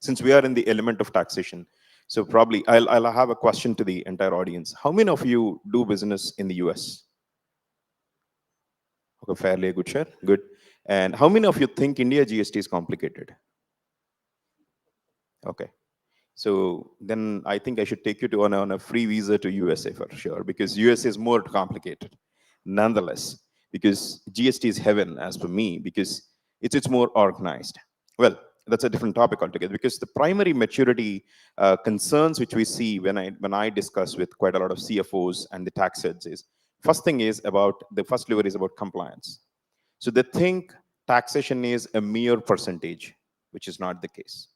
since we are in the element of taxation, so probably I'll have a question to the entire audience. How many of you do business in the US? Okay, fairly a good share. Good. And how many of you think India GST is complicated? Okay. So then I think I should take you on a free visa to USA for sure, because USA is more complicated. Nonetheless, because GST is heaven as per me, because it's more organized. Well, that's a different topic altogether, because the primary maturity concerns which we see when I discuss with quite a lot of CFOs and the tax heads is, the first lever is about compliance. So they think taxation is a mere percentage, which is not the case.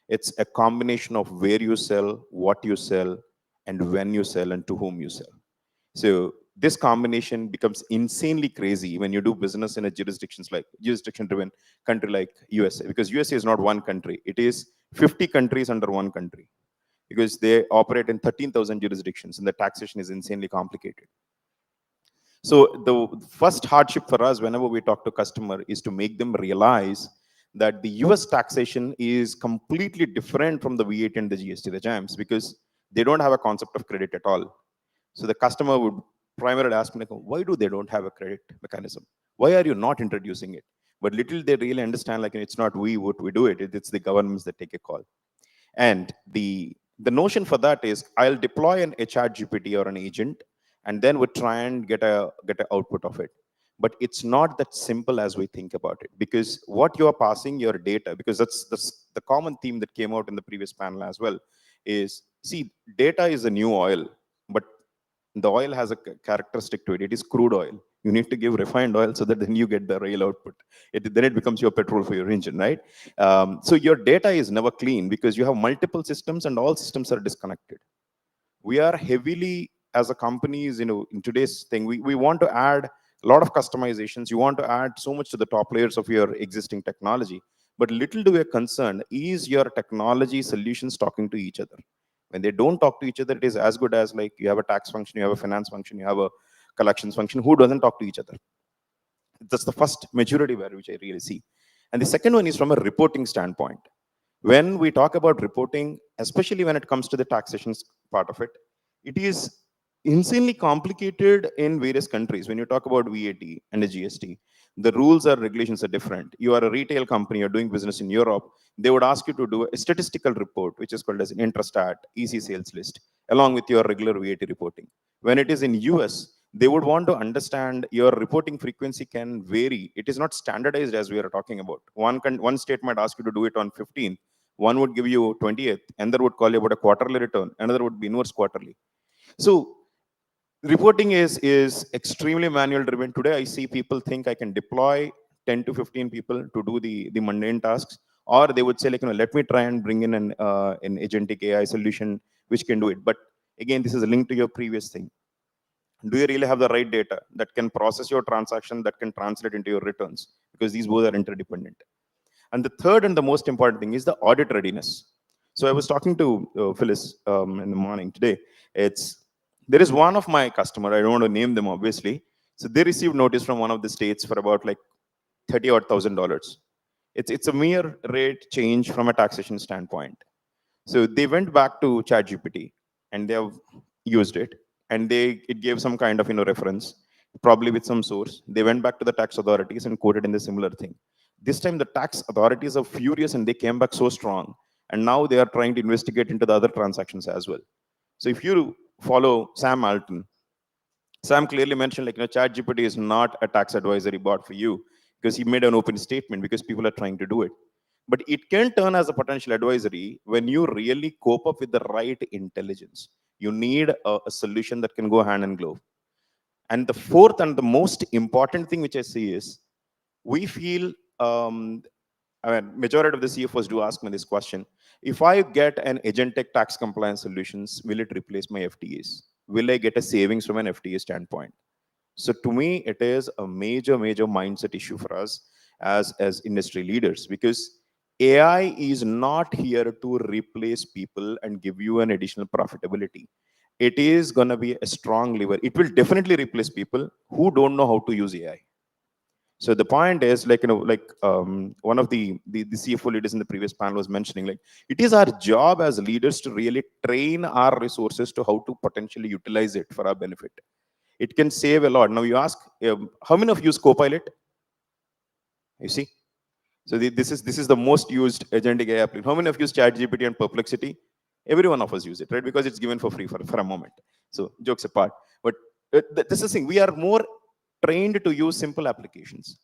It's a combination of where you sell, what you sell, and when you sell, and to whom you sell. So this combination becomes insanely crazy when you do business in a jurisdiction-driven country like USA, because USA is not one country. It is 50 countries under one country, because they operate in 13,000 jurisdictions, and the taxation is insanely complicated. So the first hardship for us whenever we talk to customer is to make them realize that the US taxation is completely different from the VAT and the GST, the JAMS, because they don't have a concept of credit at all. So the customer would primarily ask me, like, why do they don't have a credit mechanism? Why are you not introducing it? But little they really understand, like, it's not we do it, it's the governments that take a call. And the notion for that is I'll deploy an 𝗓-GPT or an agent, and then we try and get an output of it. But it's not that simple as we think about it, because what you are passing your data, because that's the common theme that came out in the previous panel as well, is, see, data is the new oil, but the oil has a characteristic to it. It is crude oil. You need to give refined oil so that then you get the real output. Then it becomes your petrol for your engine, right? So your data is never clean because you have multiple systems and all systems are disconnected. We are heavily, as a companies, in today's thing, we want to add a lot of customizations. You want to add so much to the top layers of your existing technology. But little do we are concerned, is your technology solutions talking to each other? When they don't talk to each other, it is as good as, like, you have a tax function, you have a finance function, you have a collections function. Who doesn't talk to each other? That's the first maturity barrier which I really see. And the second one is from a reporting standpoint. When we talk about reporting, especially when it comes to the taxation part of it, it is insanely complicated in various countries. When you talk about VAT and the GST, the rules or regulations are different. You are a retail company, you're doing business in Europe, they would ask you to do a statistical report, which is called as an intrastat, EC sales list, along with your regular VAT reporting. When it is in US, they would want to understand your reporting frequency can vary. It is not standardized as we are talking about. One state might ask you to do it on 15th, one would give you 20th, another would call you about a quarterly return, another would be inverse quarterly. So reporting is extremely manual driven. Today, I see people think I can deploy 10 to 15 people to do the mundane tasks, or they would say, like, let me try and bring in an agentic AI solution which can do it. But again, this is a link to your previous thing. Do you really have the right data that can process your transaction, that can translate into your returns? Because these both are interdependent. And the third and the most important thing is the audit readiness. So I was talking to Phyllis in the morning today. There is one of my customer, I don't want to name them obviously. So they received notice from one of the states for about like $30,000. It's a mere rate change from a taxation standpoint. So they went back to 𝗓-GPT and they have used it, and it gave some kind of reference, probably with some source. They went back to the tax authorities and quoted in the similar thing. This time the tax authorities are furious and they came back so strong, and now they are trying to investigate into the other transactions as well. So if you follow Sam Altman, Sam clearly mentioned, like, 𝗓-GPT is not a tax advisory bot for you, because he made an open statement because people are trying to do it. But it can turn as a potential advisory when you really cope up with the right intelligence. You need a solution that can go hand in glove. And the fourth and the most important thing which I see is, we feel, majority of the CFOs do ask me this question: if I get an agentic tax compliance solutions, will it replace my FTAs? Will I get a savings from an FTA standpoint? So to me, it is a major mindset issue for us as industry leaders, because AI is not here to replace people and give you an additional profitability. It is going to be a strong lever. It will definitely replace people who don't know how to use AI. So the point is, like, one of the CFO leaders in the previous panel was mentioning, like, it is our job as leaders to really train our resources to how to potentially utilize it for our benefit. It can save a lot. Now you ask, how many of you use Copilot? You see? So this is the most used agentic AI application. How many of you use 𝗓-GPT and Perplexity? Every one of us use it, right? Because it's given for free for a moment. So jokes apart. But this is the thing. We are more trained to use simple applications.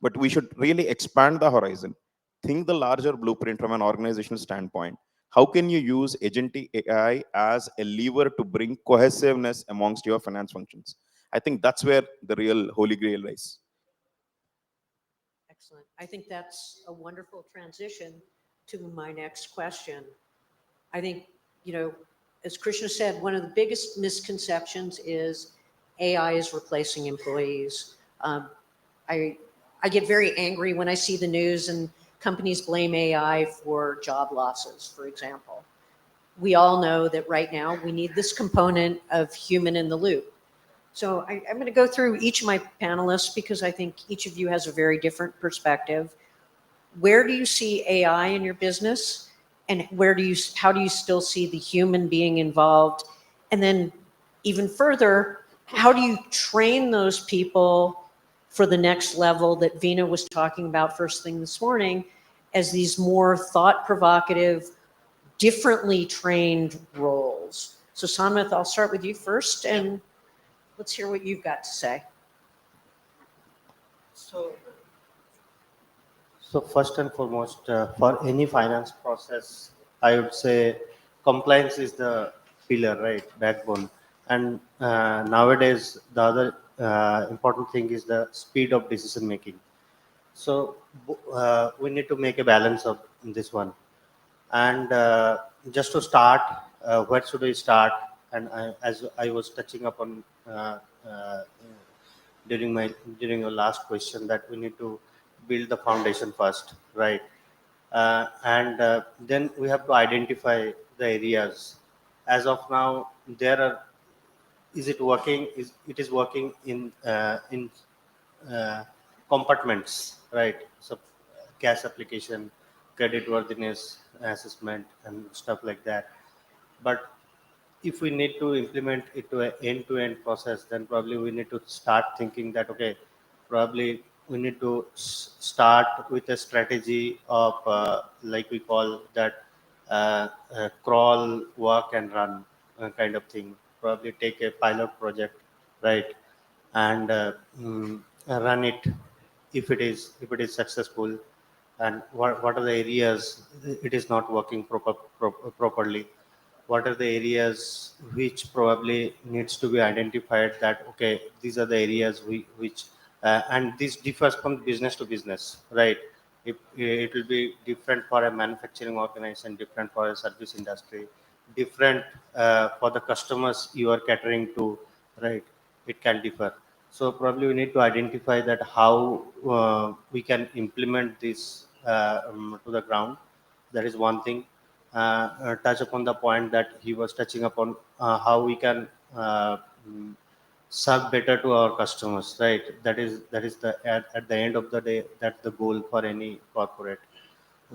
But we should really expand the horizon. Think the larger blueprint from an organizational standpoint. How can you use agentic AI as a lever to bring cohesiveness amongst your finance functions? I think that's where the real holy grail lies. Excellent. I think that's a wonderful transition to my next question. I think, you know, as Krishna said, one of the biggest misconceptions is AI is replacing employees. I get very angry when I see the news and companies blame AI for job losses, for example. We all know that right now we need this component of human in the loop. So I'm going to go through each of my panelists because I think each of you has a very different perspective. Where do you see AI in your business? And how do you still see the human being involved? And then even further, how do you train those people for the next level that Veena was talking about first thing this morning as these more thought provocative, differently trained roles? So Sanmit, I'll start with you first and let's hear what you've got to say. So first and foremost, for any finance process, I would say compliance is the pillar, right, backbone. And nowadays, the other important thing is the speed of decision making. So we need to make a balance of this one. And just to start, where should we start? And as I was touching upon during your last question, that we need to build the foundation first, right? Then we have to identify the areas. As of now, is it working? It is working in compartments, right? So cash application, credit worthiness assessment, and stuff like that. But if we need to implement it to an end-to-end process, then probably we need to start thinking that, okay, probably we need to start with a strategy of like we call that crawl, walk, and run kind of thing. Probably take a pilot project, right, and run it if it is successful, and what are the areas it is not working properly, what are the areas which probably needs to be identified, that okay, these are the areas which and this differs from business to business, right? It will be different for a manufacturing organization, different for a service industry, different for the customers you are catering to, right? It can differ. So probably we need to identify that how we can implement this to the ground. That is one thing. Touch upon the point that he was touching upon, how we can serve better to our customers, right? That is the at the end of the day, that's the goal for any corporate.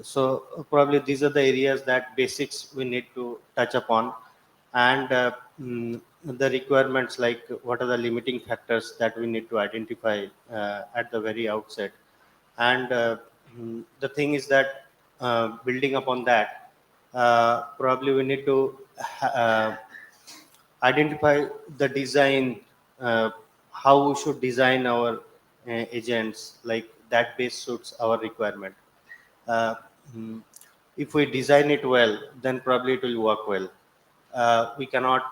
So probably these are the areas that basics we need to touch upon, and the requirements, like what are the limiting factors that we need to identify at the very outset. And the thing is that building upon that, probably we need to identify the design, how we should design our agents, like that base suits our requirement. Uh, mm, if we design it well, then probably it will work well. We cannot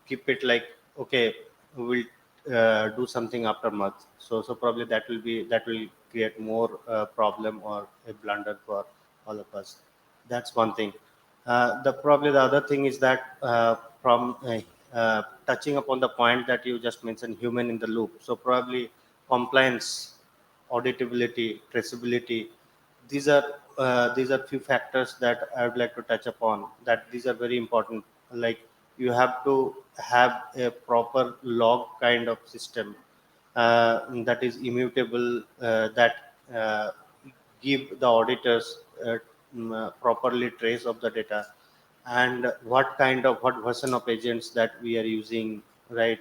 keep it like, okay, we will do something after month. So probably that will create more problem or a blunder for all of us. That's one thing. The other thing is that from touching upon the point that you just mentioned, human in the loop. So probably compliance, auditability, traceability, these are few factors that I would like to touch upon, that these are very important. Like, you have to have a proper log kind of system that is immutable, that give the auditors properly trace of the data, and what version of agents that we are using, right?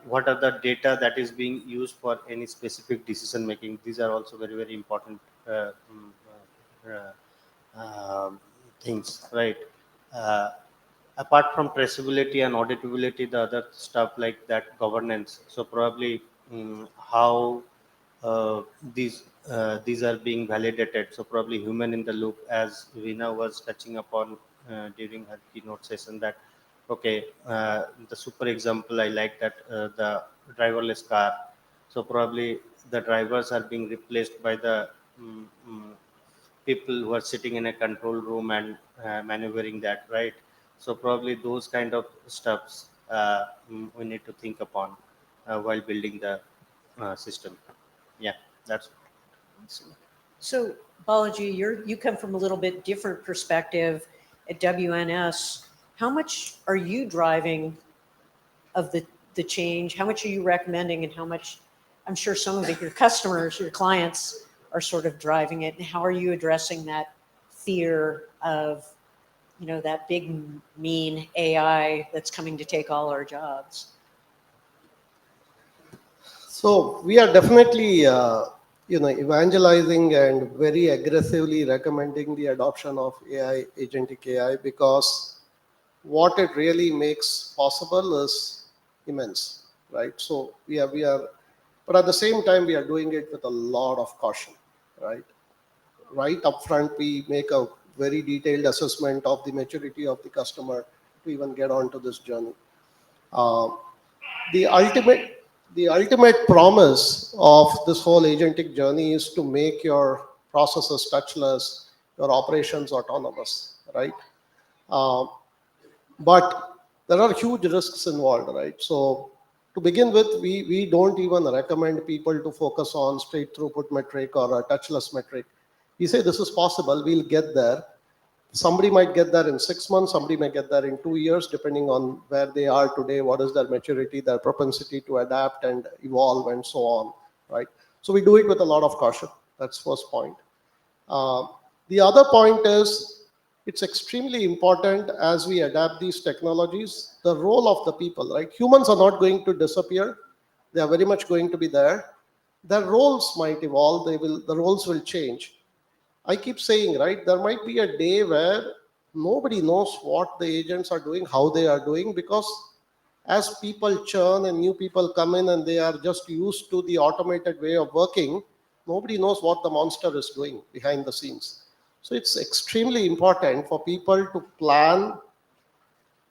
What are the data that is being used for any specific decision making. These are also very, very important things, right? Uh, Apart from traceability and auditability, the other stuff like that, governance. So probably how these are being validated. So probably human in the loop, as Veena was touching upon during her keynote session, that okay, the super example I like, that the driverless car. So probably the drivers are being replaced by the people who are sitting in a control room and maneuvering that, right? So probably those kind of stuffs we need to think upon while building the system. Yeah, that's. Awesome. So, Balaji, you come from a little bit different perspective at WNS. How much are you driving of the change? How much are you recommending, and how much, I'm sure some of your customers, your clients are sort of driving it, and how are you addressing that fear of, you know, that big mean AI that's coming to take all our jobs? So we are definitely, evangelizing and very aggressively recommending the adoption of AI, agentic AI, because what it really makes possible is immense, right? So we are, but at the same time, we are doing it with a lot of caution, right? Right up front, we make a very detailed assessment of the maturity of the customer to even get onto this journey. The ultimate promise of this whole agentic journey is to make your processes touchless, your operations autonomous, right? But there are huge risks involved, right? So to begin with, we don't even recommend people to focus on straight throughput metric or a touchless metric. We say this is possible, we'll get there. Somebody might get there in 6 months, somebody may get there in 2 years, depending on where they are today, what is their maturity, their propensity to adapt and evolve and so on, right? So we do it with a lot of caution. That's first point. The other point is, it's extremely important as we adapt these technologies, the role of the people, right? Humans are not going to disappear. They are very much going to be there. Their roles might evolve, the roles will change. I keep saying, right, there might be a day where nobody knows what the agents are doing, how they are doing, because as people churn and new people come in and they are just used to the automated way of working, nobody knows what the monster is doing behind the scenes. So it's extremely important for people to plan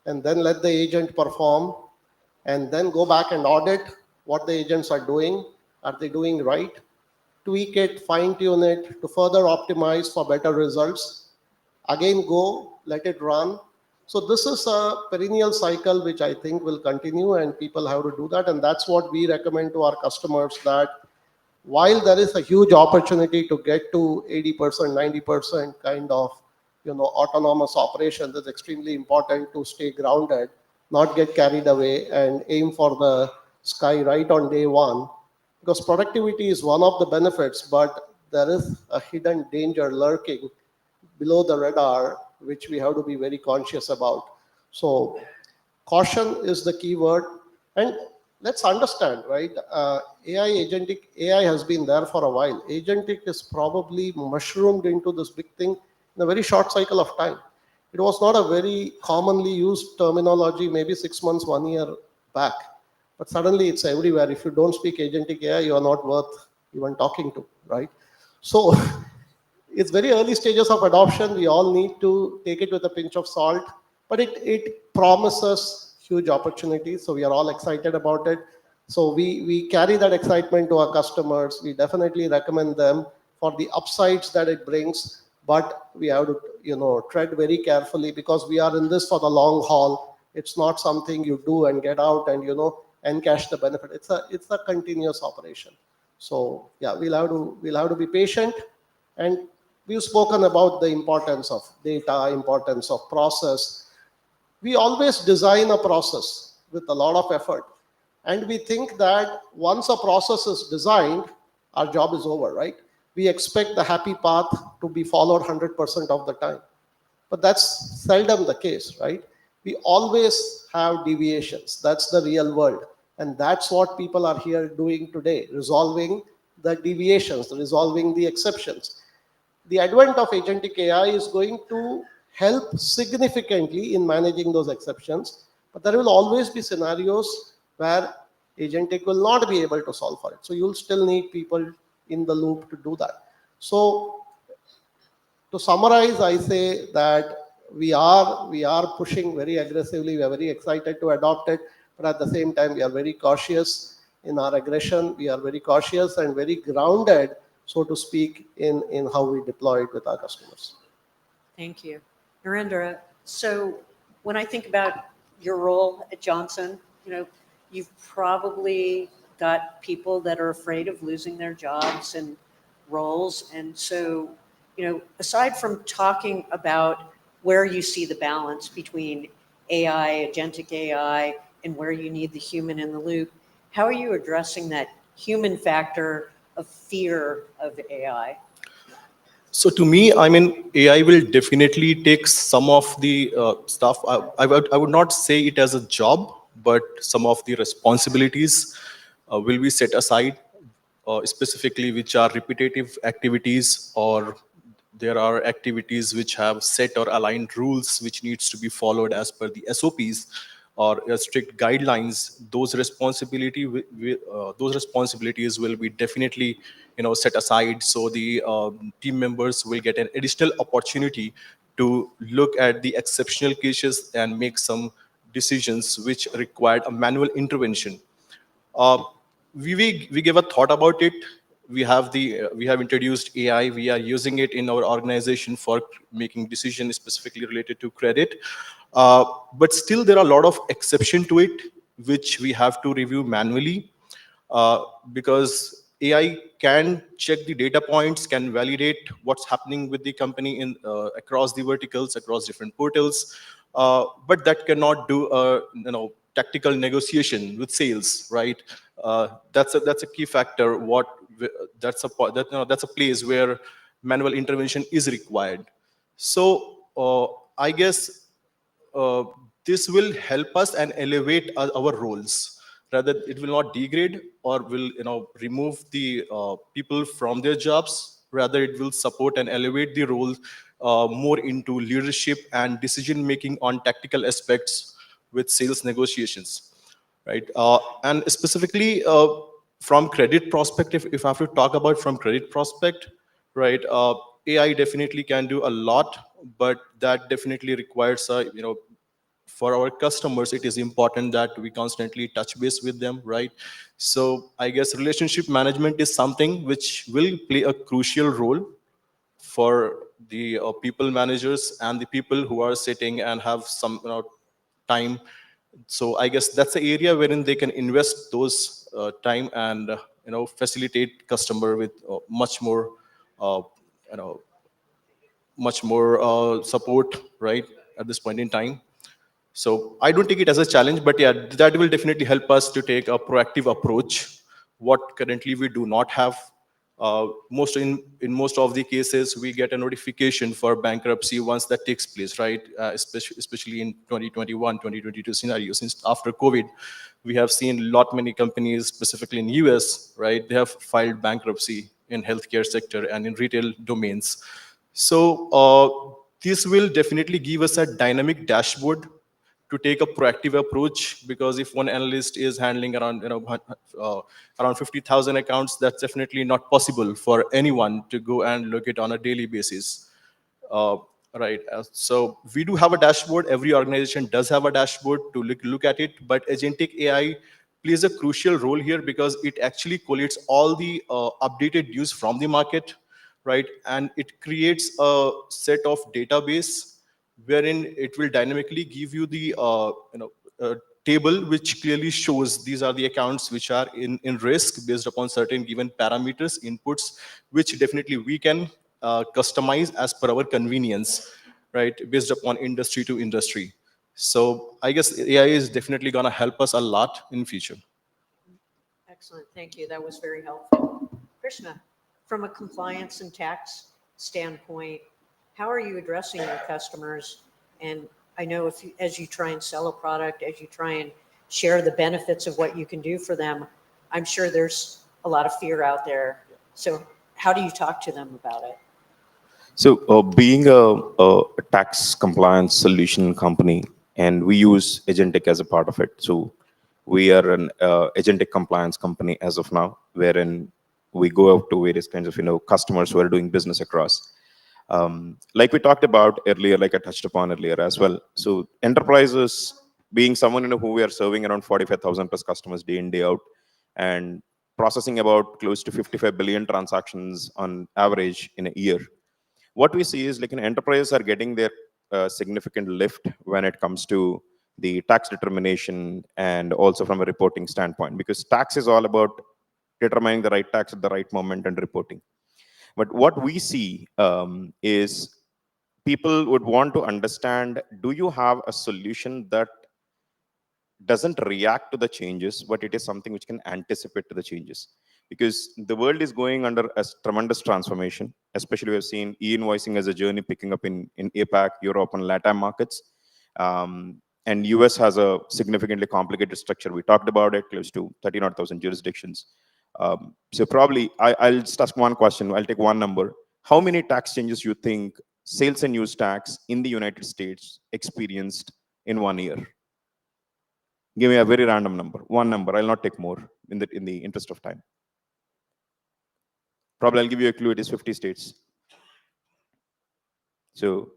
and then let the agent perform and then go back and audit what the agents are doing. Are they doing right? Tweak it, fine tune it to further optimize for better results. Again, go, let it run. So this is a perennial cycle which I think will continue, and people have to do that. And that's what we recommend to our customers, that while there is a huge opportunity to get to 80%, 90% kind of autonomous operations, it's extremely important to stay grounded, not get carried away, and aim for the sky right on day one. Because productivity is one of the benefits, but there is a hidden danger lurking below the radar, which we have to be very conscious about. So caution is the key word. And let's understand, right? Agentic AI has been there for a while. Agentic is probably mushroomed into this big thing in a very short cycle of time. It was not a very commonly used terminology, maybe 6 months, 1 year back. But suddenly it's everywhere. If you don't speak agentic AI, you are not worth even talking to, right? So it's very early stages of adoption. We all need to take it with a pinch of salt, but it promises huge opportunities. So we are all excited about it. So we carry that excitement to our customers. We definitely recommend them for the upsides that it brings, but we have to tread very carefully, because we are in this for the long haul. It's not something you do and get out and and cash the benefit. It's a continuous operation. So yeah, we'll have to be patient. And we've spoken about the importance of data, importance of process. We always design a process with a lot of effort. And we think that once a process is designed, our job is over, right? We expect the happy path to be followed 100% of the time. But that's seldom the case, right? We always have deviations. That's the real world. And that's what people are here doing today, resolving the deviations, resolving the exceptions. The advent of agentic AI is going to help significantly in managing those exceptions, but there will always be scenarios where agentic will not be able to solve for it. So you'll still need people in the loop to do that. So to summarize, I say that we are pushing very aggressively. We are very excited to adopt it, but at the same time, we are very cautious in our aggression. We are very cautious and very grounded, so to speak, in how we deploy it with our customers. Thank you. Narendra, so when I think about your role at Johnson, you've probably got people that are afraid of losing their jobs and roles. And so, aside from talking about where you see the balance between AI, agentic AI, and where you need the human in the loop, how are you addressing that human factor of fear of AI? So to me, I mean, AI will definitely take some of the stuff. I would not say it as a job, but some of the responsibilities will be set aside, specifically which are repetitive activities, or there are activities which have set or aligned rules which needs to be followed as per the SOPs or strict guidelines. Those responsibilities will be definitely set aside, so the team members will get an additional opportunity to look at the exceptional cases and make some decisions which required a manual intervention. We gave a thought about it. We have introduced AI. We are using it in our organization for making decisions specifically related to credit. But still, there are a lot of exception to it, which we have to review manually, because AI can check the data points, can validate what's happening with the company in across the verticals, across different portals, but that cannot do tactical negotiation with sales, right? That's a key factor. That's a place where manual intervention is required. So I guess this will help us and elevate our roles. Rather, it will not degrade or will remove the people from their jobs. Rather, it will support and elevate the role more into leadership and decision making on tactical aspects with sales negotiations, right? And specifically from credit perspective, if I have to talk about from credit prospect, right? AI definitely can do a lot, but that definitely requires for our customers, it is important that we constantly touch base with them, right? So I guess relationship management is something which will play a crucial role for the people managers and the people who are sitting and have some time. So I guess that's the area wherein they can invest those time and facilitate customer with much more support, right, at this point in time. So I don't take it as a challenge, but yeah, that will definitely help us to take a proactive approach, what currently we do not have. In most of the cases, we get a notification for bankruptcy once that takes place, right? Especially in 2021, 2022 scenario. Since after COVID, we have seen many companies, specifically in US, right? They have filed bankruptcy in healthcare sector and in retail domains. So this will definitely give us a dynamic dashboard to take a proactive approach, because if one analyst is handling around around 50,000 accounts, that's definitely not possible for anyone to go and look at on a daily basis, right? So we do have a dashboard. Every organization does have a dashboard to look at it, but agentic AI plays a crucial role here because it actually collates all the updated news from the market, right? And it creates a set of database wherein it will dynamically give you the table which clearly shows these are the accounts which are in risk based upon certain given parameters, inputs, which definitely we can customize as per our convenience, right, based upon industry to industry. So I guess AI is definitely going to help us a lot in future. Excellent, thank you. That was very helpful. Krishna, from a compliance and tax standpoint, how are you addressing your customers? And I know as you try and sell a product, as you try and share the benefits of what you can do for them, I'm sure there's a lot of fear out there. So how do you talk to them about it? So being a tax compliance solution company, and we use Agentic as a part of it. So we are an Agentic compliance company as of now, wherein we go out to various kinds of customers who are doing business across. Like we talked about earlier, like I touched upon earlier as well. So enterprises being someone who we are serving around 45,000 plus customers day in, day out. And processing about close to 55 billion transactions on average in a year. What we see is like enterprises are getting their significant lift when it comes to the tax determination and also from a reporting standpoint, because tax is all about determining the right tax at the right moment and reporting. But what we see is people would want to understand, do you have a solution that doesn't react to the changes, but it is something which can anticipate to the changes? Because the world is going under a tremendous transformation. Especially we have seen e-invoicing as a journey picking up in APAC, Europe, and LATAM markets. And US has a significantly complicated structure. We talked about it, close to 30,000 jurisdictions. So probably I'll just ask one question. I'll take one number. How many tax changes you think sales and use tax in the United States experienced in 1 year? Give me a very random number. One number. I'll not take more in the interest of time. Probably I'll give you a clue. It is 50 states. So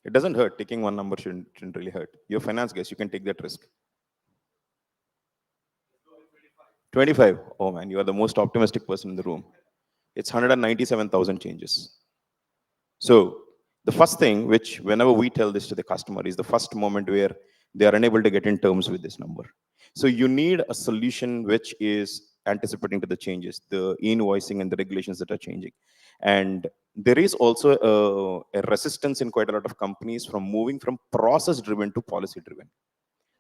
it doesn't hurt. Taking one number shouldn't really hurt. You're a finance guys. You can take that risk. 25. Oh man, you are the most optimistic person in the room. It's 197,000 changes. So the first thing, which whenever we tell this to the customer, is the first moment where they are unable to get in terms with this number. So you need a solution which is anticipating to the changes, the invoicing and the regulations that are changing. And there is also a resistance in quite a lot of companies from moving from process-driven to policy-driven.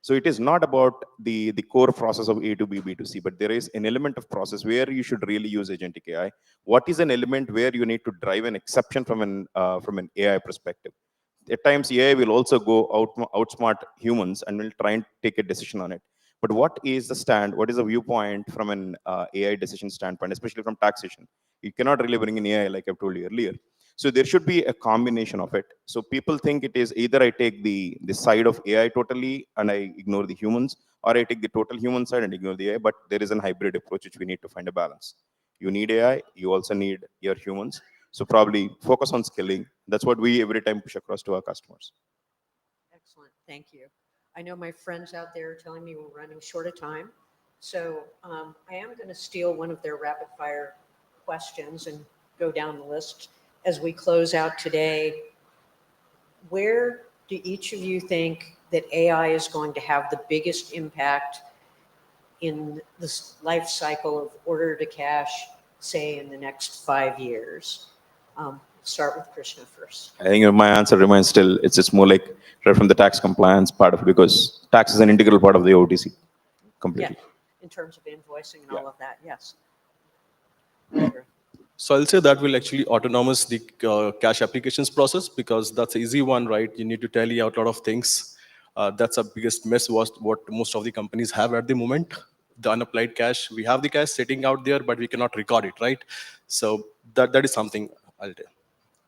So it is not about the core process of A to B, B to C, but there is an element of process where you should really use agentic AI. What is an element where you need to drive an exception from an AI perspective? At times, AI will also go outsmart humans and will try and take a decision on it. But what is the stand? What is the viewpoint from an AI decision standpoint, especially from taxation? You cannot really bring in AI like I've told you earlier. So there should be a combination of it. So people think it is either I take the side of AI totally and I ignore the humans, or I take the total human side and ignore the AI, but there is a hybrid approach which we need to find a balance. You need AI, you also need your humans. So probably focus on skilling. That's what we every time push across to our customers. Excellent, thank you. I know my friends out there are telling me we're running short of time. So I am going to steal one of their rapid fire questions and go down the list. As we close out today, where do each of you think that AI is going to have the biggest impact in this life cycle of order to cash, say in the next 5 years? Start with Krishna first. I think my answer remains still, it's just more like right from the tax compliance part of it, because tax is an integral part of the OTC completely. Yeah, in terms of invoicing and all of that, yes. So I'll say that will actually autonomous the cash applications process, because that's an easy one, right? You need to tally out a lot of things. That's the biggest mess what most of the companies have at the moment. The unapplied cash, we have the cash sitting out there, but we cannot record it, right? So that is something I'll tell.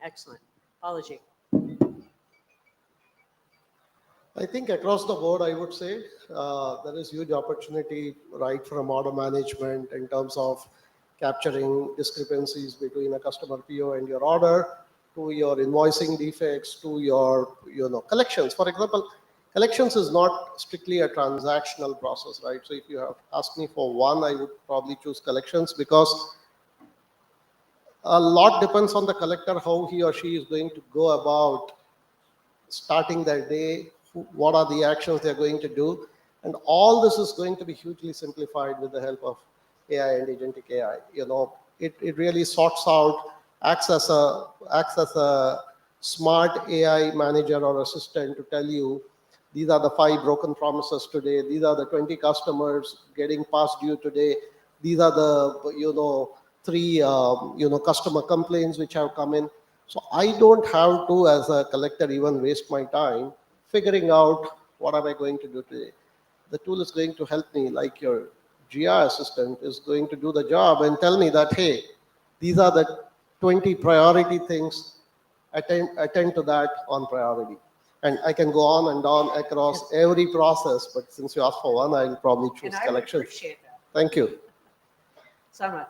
Excellent. Apology. I think across the board, I would say there is huge opportunity right from order management in terms of capturing discrepancies between a customer PO and your order, to your invoicing defects, to your collections. For example, collections is not strictly a transactional process, right? So if you have asked me for one, I would probably choose collections, because a lot depends on the collector, how he or she is going to go about starting their day, what are the actions they're going to do. And all this is going to be hugely simplified with the help of AI and agentic AI. It really sorts out, acts as a smart AI manager or assistant to tell you, these are the 5 broken promises today. These are the 20 customers getting past due today. These are the, 3, customer complaints which have come in. So I don't have to, as a collector, even waste my time figuring out what am I going to do today. The tool is going to help me, like your GI assistant is going to do the job and tell me that, hey, these are the 20 priority things, attend to that on priority. And I can go on and on across every process, but since you asked for one, I'll probably choose collections. I appreciate that. Thank you. Samrat.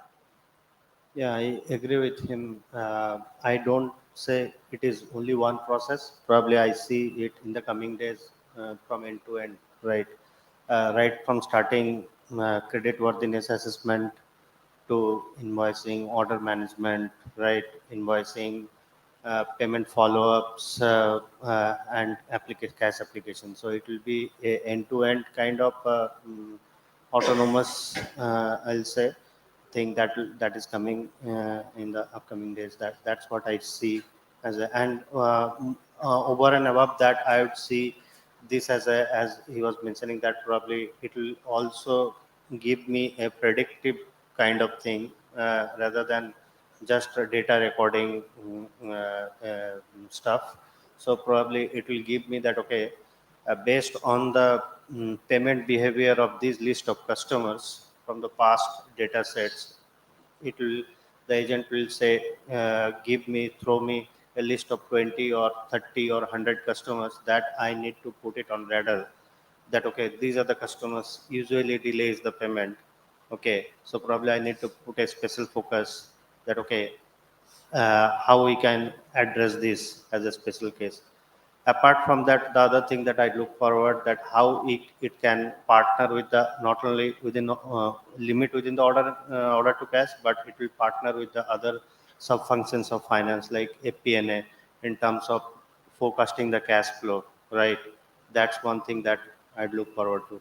Yeah, I agree with him. I don't say it is only one process. Probably I see it in the coming days from end to end, right? Right from starting credit worthiness assessment to invoicing, order management, right? Invoicing, payment follow-ups, and cash application. So it will be a end-to-end kind of autonomous, I'll say, thing that is coming in the upcoming days. That's what I see as a, and over and above that, I would see this as he was mentioning, that probably it will also give me a predictive kind of thing rather than just data recording stuff. So probably it will give me that, okay, based on the payment behavior of this list of customers from the past data sets, the agent will say, throw me a list of 20 or 30 or 100 customers that I need to put it on radar. That, okay, these are the customers usually delays the payment. Okay, so probably I need to put a special focus that, okay, how we can address this as a special case. Apart from that, the other thing that I look forward, that how it can partner with the, not only within limit within the order to cash, but it will partner with the other sub functions of finance like FP&A in terms of forecasting the cash flow, right? That's one thing that I'd look forward to.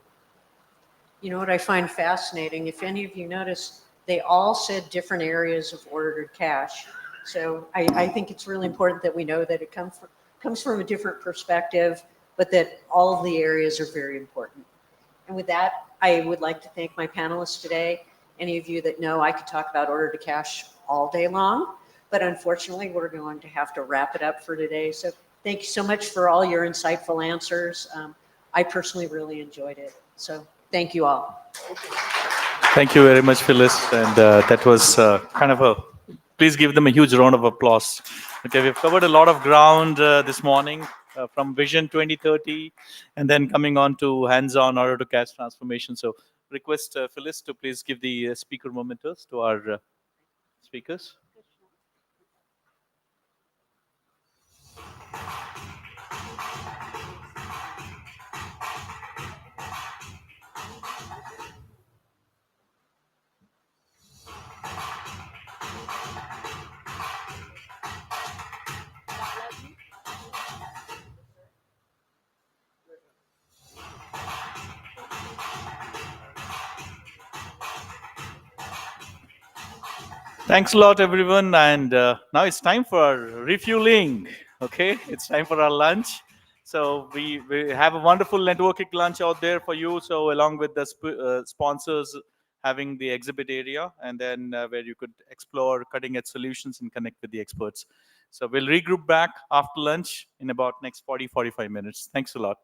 You know what I find fascinating, if any of you notice, they all said different areas of order to cash. So I think it's really important that we know that it comes from a different perspective, but that all of the areas are very important. And with that, I would like to thank my panelists today. Any of you that know, I could talk about order to cash all day long, but unfortunately we're going to have to wrap it up for today. So thank you so much for all your insightful answers. I personally really enjoyed it. So thank you all. Thank you very much, Phyllis. And that was kind of please give them a huge round of applause. Okay, we've covered a lot of ground this morning from Vision 2030 and then coming on to hands-on order to cash transformation. So request Phyllis to please give the speaker mementos to our speakers. Thanks a lot, everyone. And now it's time for our refueling. Okay, it's time for our lunch. So we have a wonderful networking lunch out there for you. So along with the sponsors having the exhibit area, and then where you could explore cutting edge solutions and connect with the experts. So we'll regroup back after lunch in about next 40-45 minutes. Thanks a lot.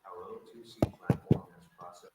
Our 𝗘𝗁 platform has processed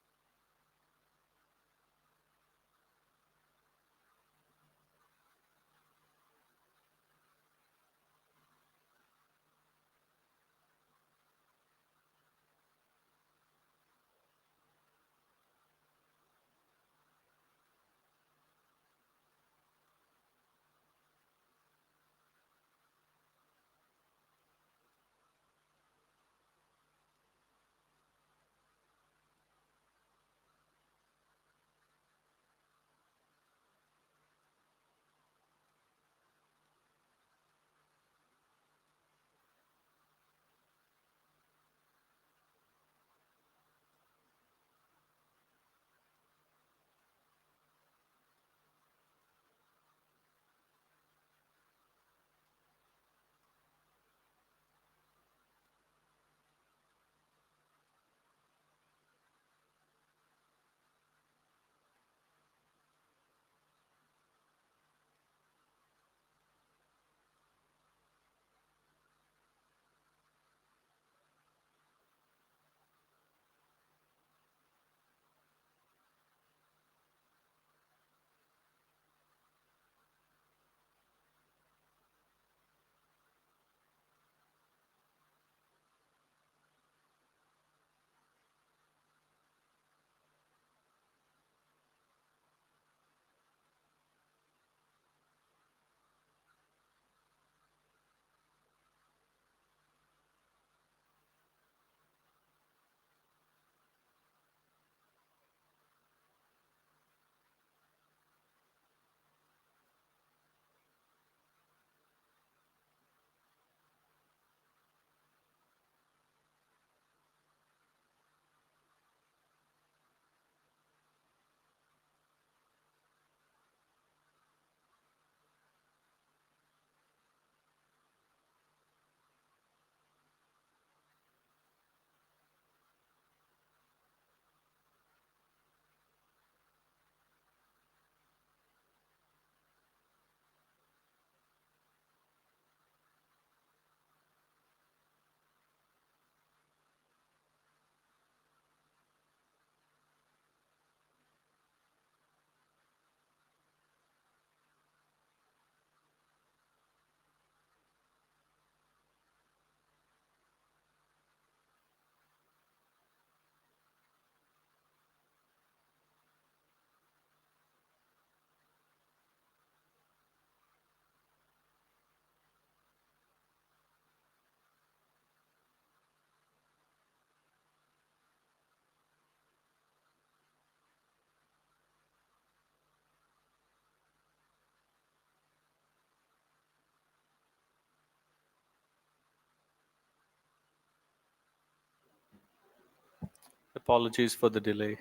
Apologies for the delay.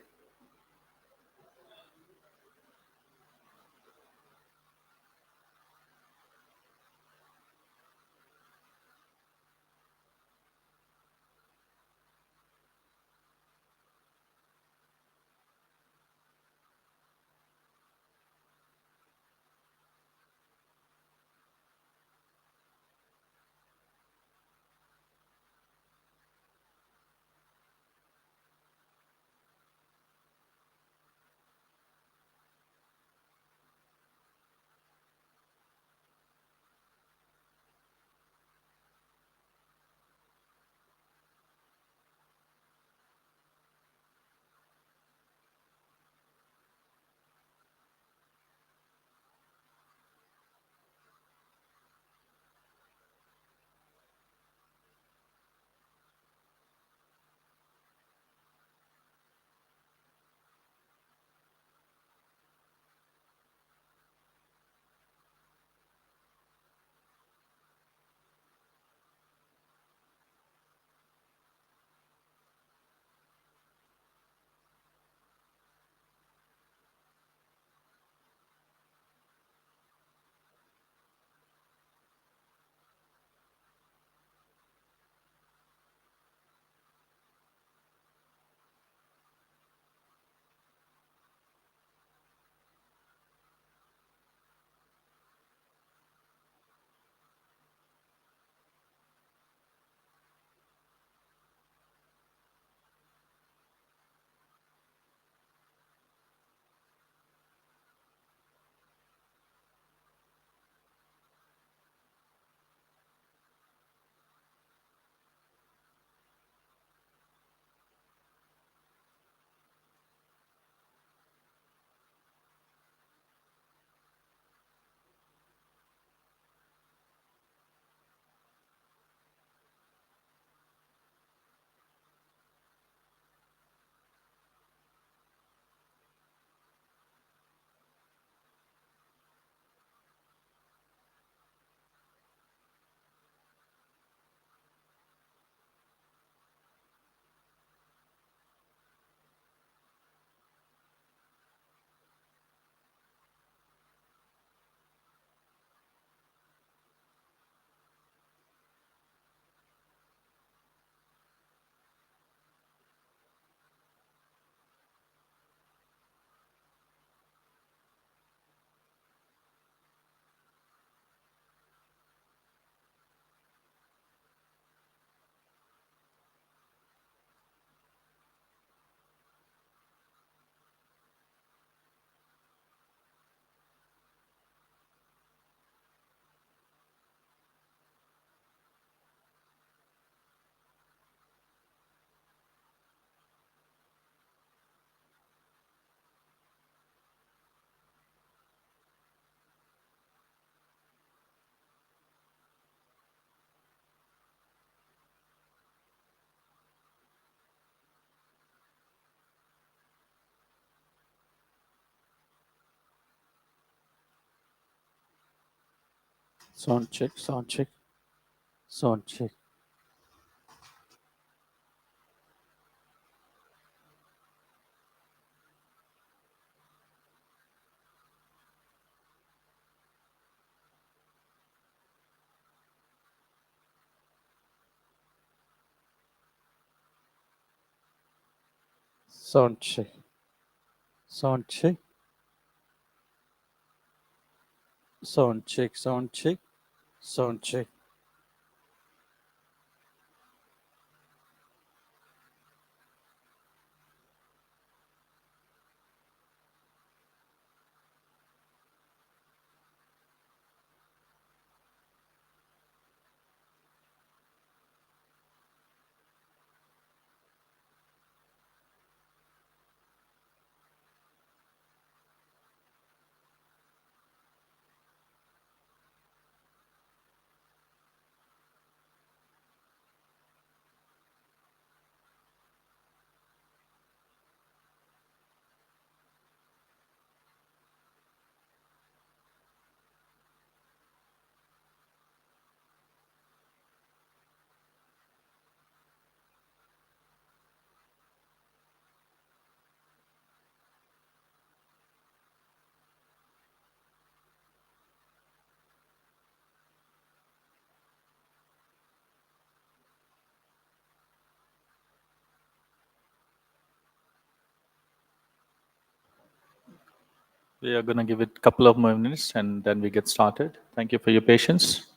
Sound check, sound check, sound check. Sound check, sound check, sound check, sound check, sound check. We are going to give it a couple of more minutes and then we get started. Thank you for your patience.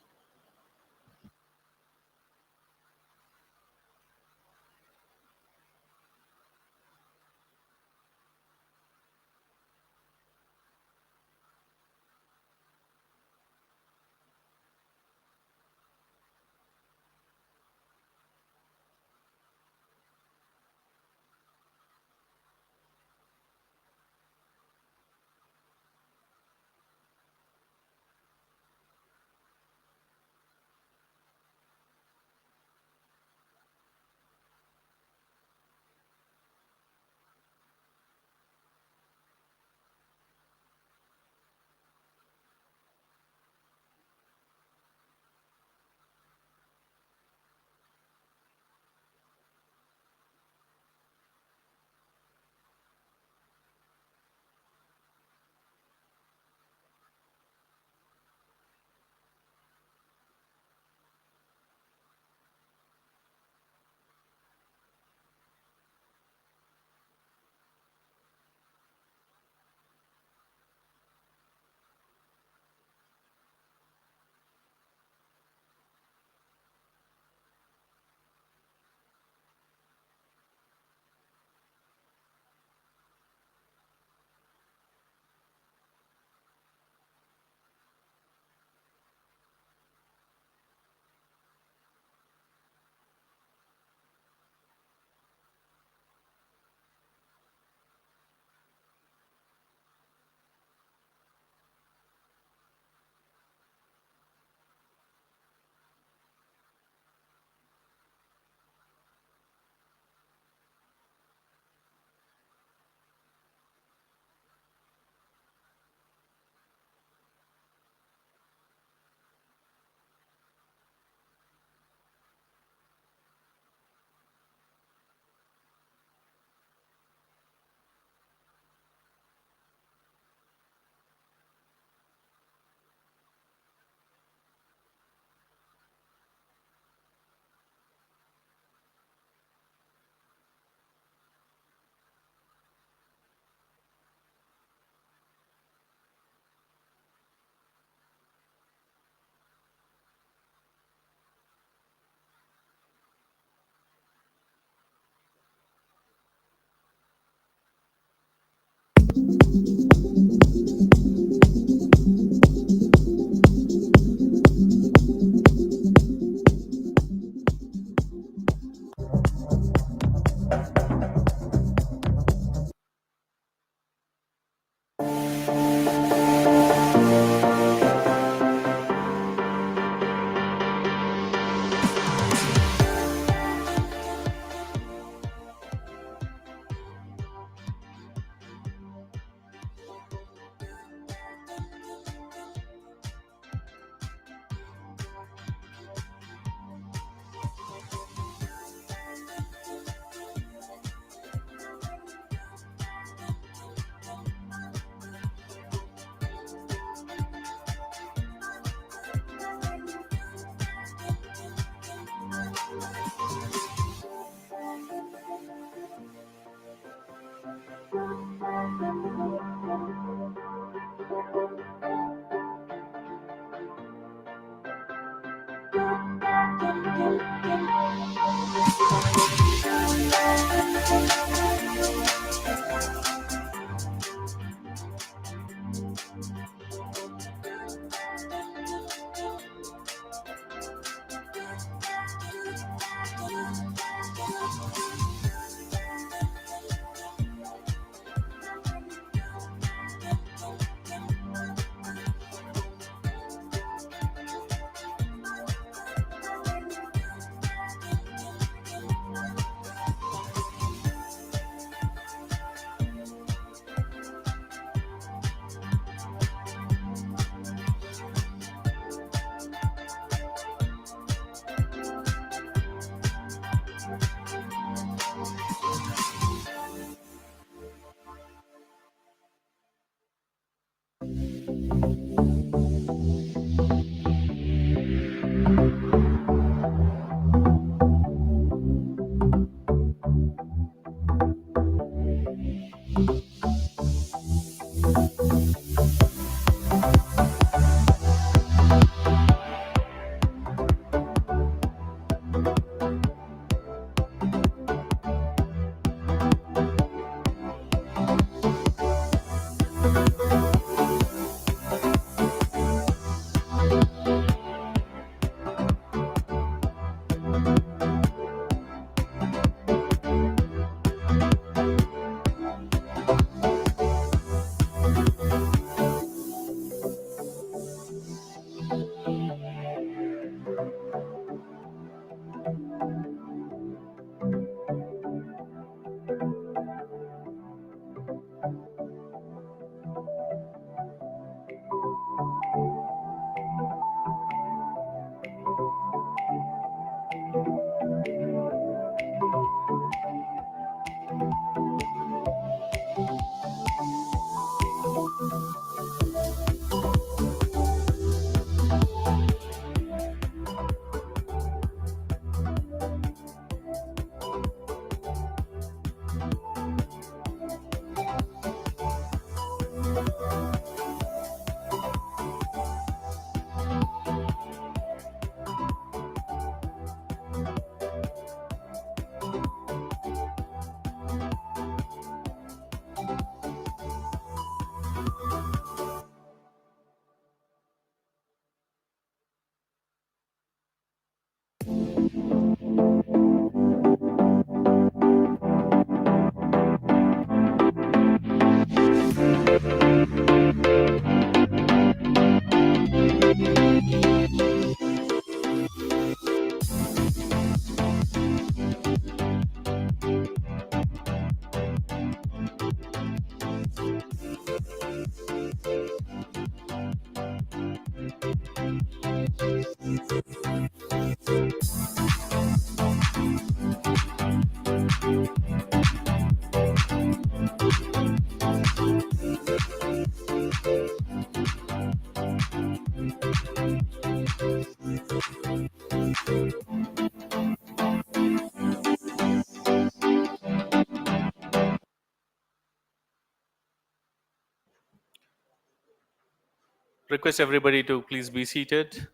Request everybody to please be seated.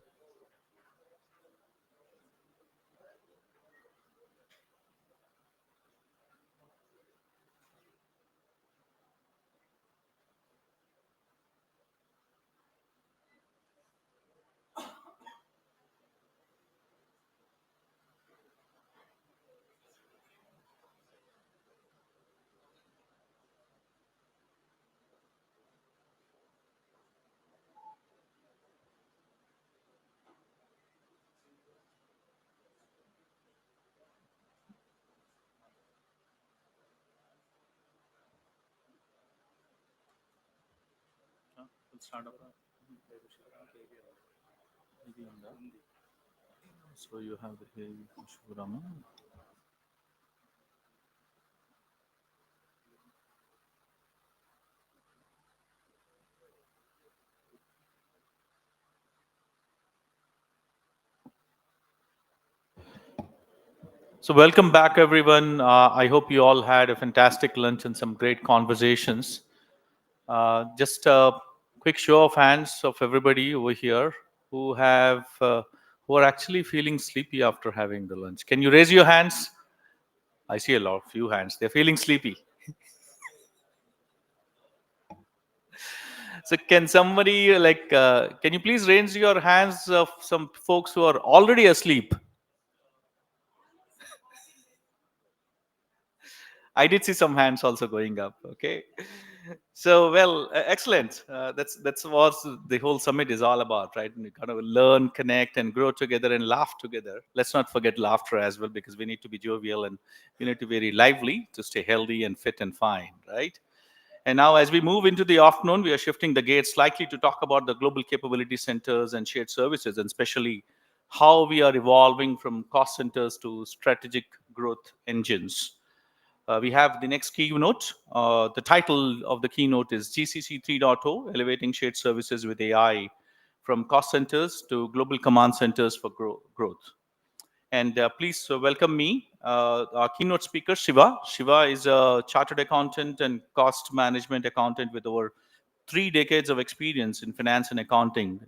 So you have the Shivurama. So welcome back, everyone. I hope you all had a fantastic lunch and some great conversations. Just a quick show of hands of everybody over here who are actually feeling sleepy after having the lunch. Can you raise your hands? I see a few hands. They're feeling sleepy. So can somebody can you please raise your hands of some folks who are already asleep? I did see some hands also going up. Okay. So, well, excellent. That's what the whole summit is all about, right? And we kind of learn, connect, and grow together and laugh together. Let's not forget laughter as well, because we need to be jovial and we need to be very lively to stay healthy and fit and fine, right? And now, as we move into the afternoon, we are shifting the gates slightly to talk about the global capability centers and shared services, and especially how we are evolving from cost centers to strategic growth engines. We have the next keynote. The title of the keynote is GCC 3.0, Elevating Shared Services with AI from Cost Centers to Global Command Centers for Growth. And please welcome me, our keynote speaker, Shiva. Shiva is a chartered accountant and cost management accountant with over 3 decades of experience in finance and accounting,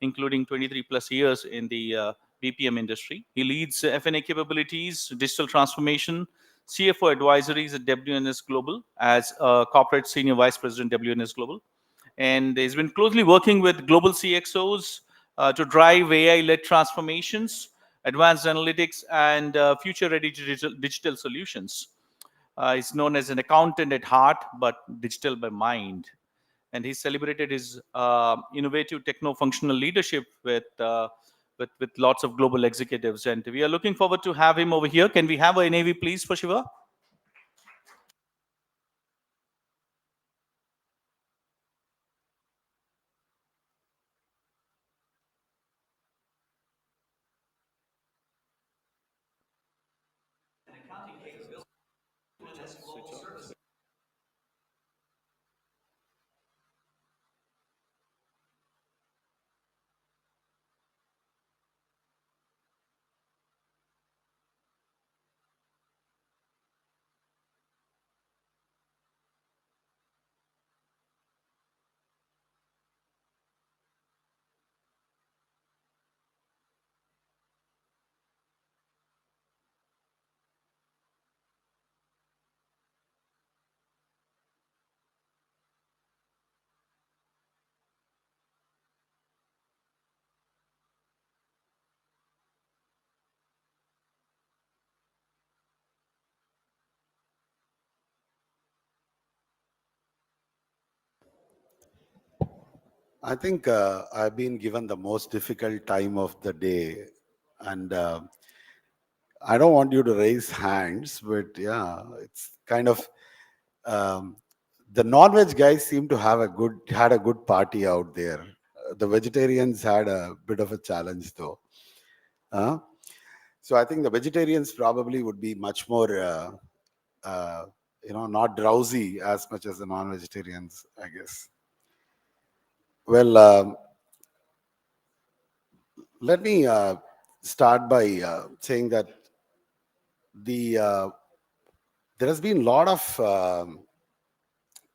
including 23 plus years in the BPM industry. He leads F&A capabilities, digital transformation, CFO advisories at WNS Global as a corporate senior vice president WNS Global. And he's been closely working with global CXOs to drive AI-led transformations, advanced analytics, and future-ready digital solutions. He's known as an accountant at heart, but digital by mind. And he celebrated his innovative techno-functional leadership with lots of global executives. And we are looking forward to have him over here. Can we have a NAV, please, for Shiva? I think I've been given the most difficult time of the day, and I don't want you to raise hands, but yeah, it's kind of the non-veg guys seem to have had a good party out there. The vegetarians had a bit of a challenge though. So I think the vegetarians probably would be much more, not drowsy as much as the non-vegetarians, I guess. Well, let me start by saying that there has been a lot of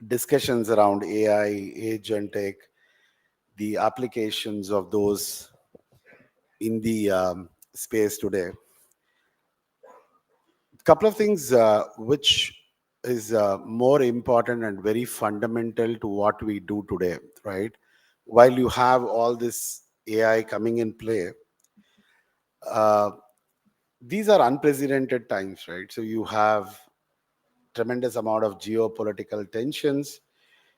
discussions around AI, Agentic, the applications of those in the space today. A couple of things which is more important and very fundamental to what we do today, right? While you have all this AI coming in play, these are unprecedented times, right? So you have tremendous amount of geopolitical tensions.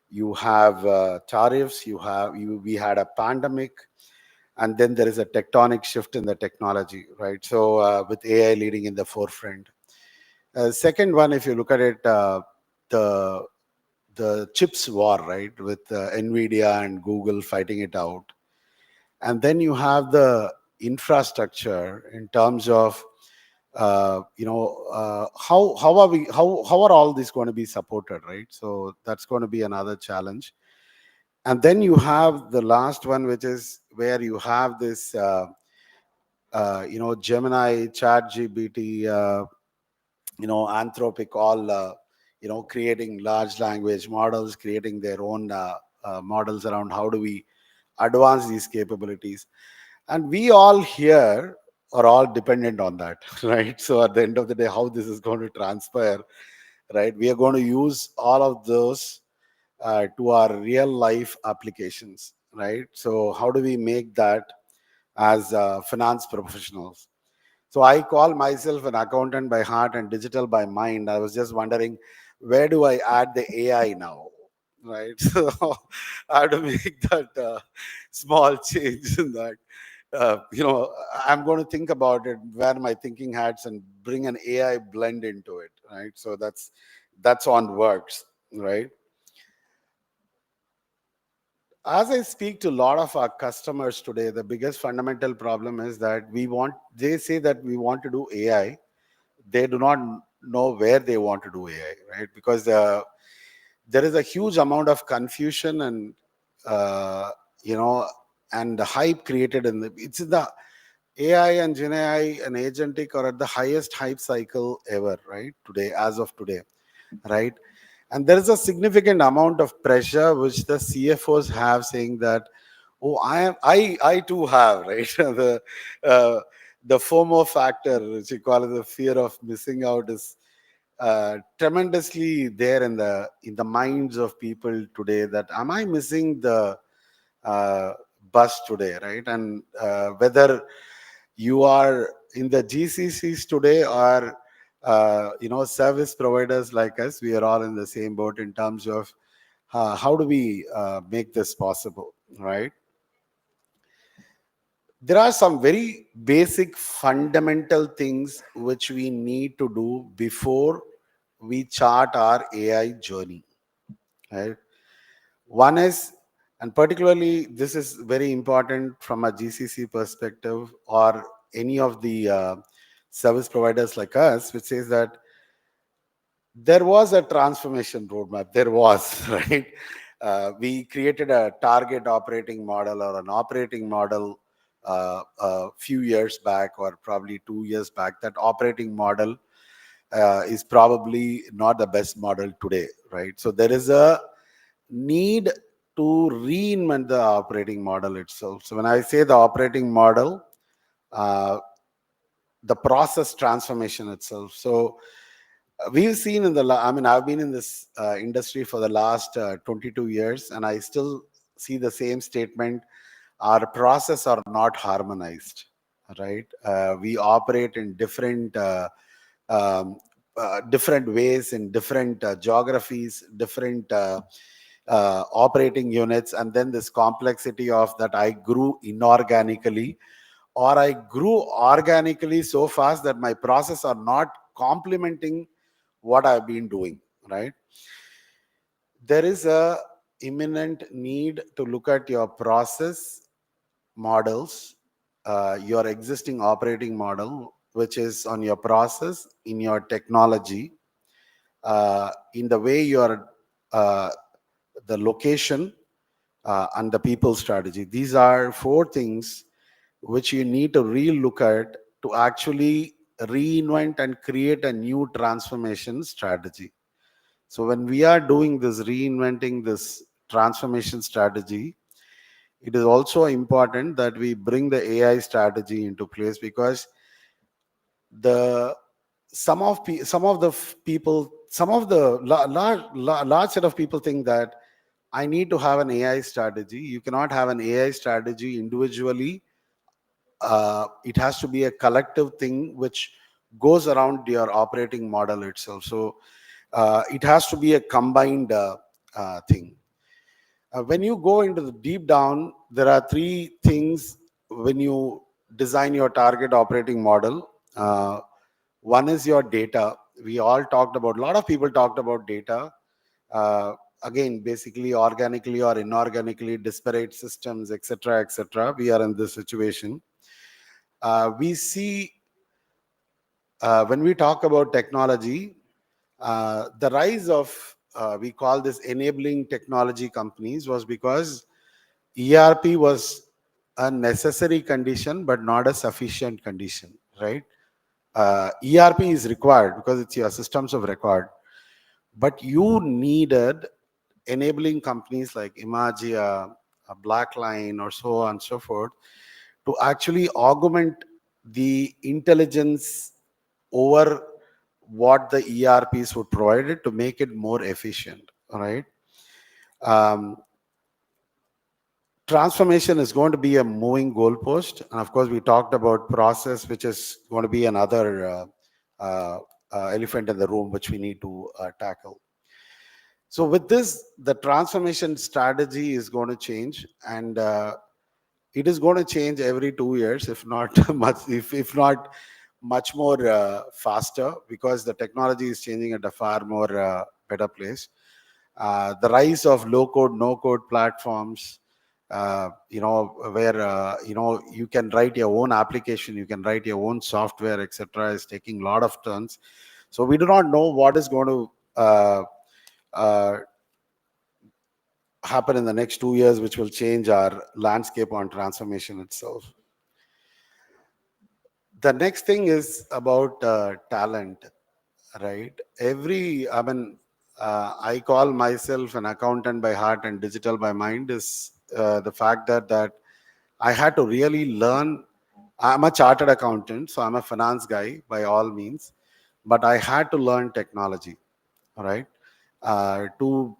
You have tariffs. We had a pandemic, and then there is a tectonic shift in the technology, right? So with AI leading in the forefront. Second one, if you look at it, the chips war, right, with NVIDIA and Google fighting it out, and then you have the infrastructure in terms of how are all these going to be supported, right? So that's going to be another challenge. And then you have the last one, which is where you have this Gemini, ChatGPT, Anthropic, all creating large language models, creating their own models around how do we advance these capabilities. And we all here are all dependent on that, right? So at the end of the day, how this is going to transpire, right? We are going to use all of those to our real life applications, right? So how do we make that as finance professionals? So I call myself an accountant by heart and digital by mind. I was just wondering, where do I add the AI now? Right? So I have to make that small change in that. I'm going to think about it, wear my thinking hats and bring an AI blend into it, right? So that's on works, right? As I speak to a lot of our customers today, the biggest fundamental problem is that they say that we want to do AI. They do not know where they want to do AI, right? Because there is a huge amount of confusion and, and the hype created it's the AI and Gen AI and agentic are at the highest hype cycle ever, right? Today, as of today, right? And there is a significant amount of pressure which the CFOs have, saying that, oh, I too have, right? The FOMO factor, which you call it the fear of missing out, is tremendously there in the minds of people today. That am I missing the bus today, right? And whether you are in the GCCs today or service providers like us, we are all in the same boat in terms of how do we make this possible, right? There are some very basic fundamental things which we need to do before we chart our AI journey, right? One is, and particularly this is very important from a GCC perspective or any of the service providers like us, which says that there was a transformation roadmap. There was, right? We created a target operating model or an operating model a few years back, or probably 2 years back. That operating model is probably not the best model today, right? So there is a need to reinvent the operating model itself. So when I say the operating model, the process transformation itself. So we've seen I've been in this industry for the last 22 years, and I still see the same statement. Our process are not harmonized, right? We operate in different different ways in different geographies, different operating units, and then this complexity of that I grew inorganically or I grew organically so fast that my process are not complementing what I've been doing, right? There is a imminent need to look at your process models, your existing operating model, which is on your process, in your technology, in the way your the location and the people strategy. These are 4 things which you need to re-look at to actually reinvent and create a new transformation strategy. So when we are doing this, reinventing this transformation strategy, it is also important that we bring the AI strategy into place, because some of the large set of people think that I need to have an AI strategy. You cannot have an AI strategy individually. It has to be a collective thing which goes around your operating model itself. So it has to be a combined thing. When you go into the deep down, there are 3 things when you design your target operating model. One is your data. We all talked about, a lot of people talked about data. Again, basically organically or inorganically, disparate systems, etc., etc. We are in this situation. We see when we talk about technology, the rise of we call this enabling technology companies was because ERP was a necessary condition but not a sufficient condition, right? ERP is required because it's your systems of record, but you needed enabling companies like Imagia, Blackline, or so on and so forth to actually augment the intelligence over what the ERPs would provide it to make it more efficient, right? transformation is going to be a moving goalpost. And of course, we talked about process, which is going to be another elephant in the room, which we need to tackle. So with this, the transformation strategy is going to change, and it is going to change every 2 years, if not much, if not much more faster, because the technology is changing at a far more better place. The rise of low-code, no-code platforms, where you can write your own application, you can write your own software, etc., is taking a lot of turns. So we do not know what is going to happen in the next 2 years, which will change our landscape on transformation itself. The next thing is about talent, right? I call myself an accountant by heart and digital by mind, is the fact that I had to really learn. I'm a chartered accountant, so I'm a finance guy by all means, but I had to learn technology, right? To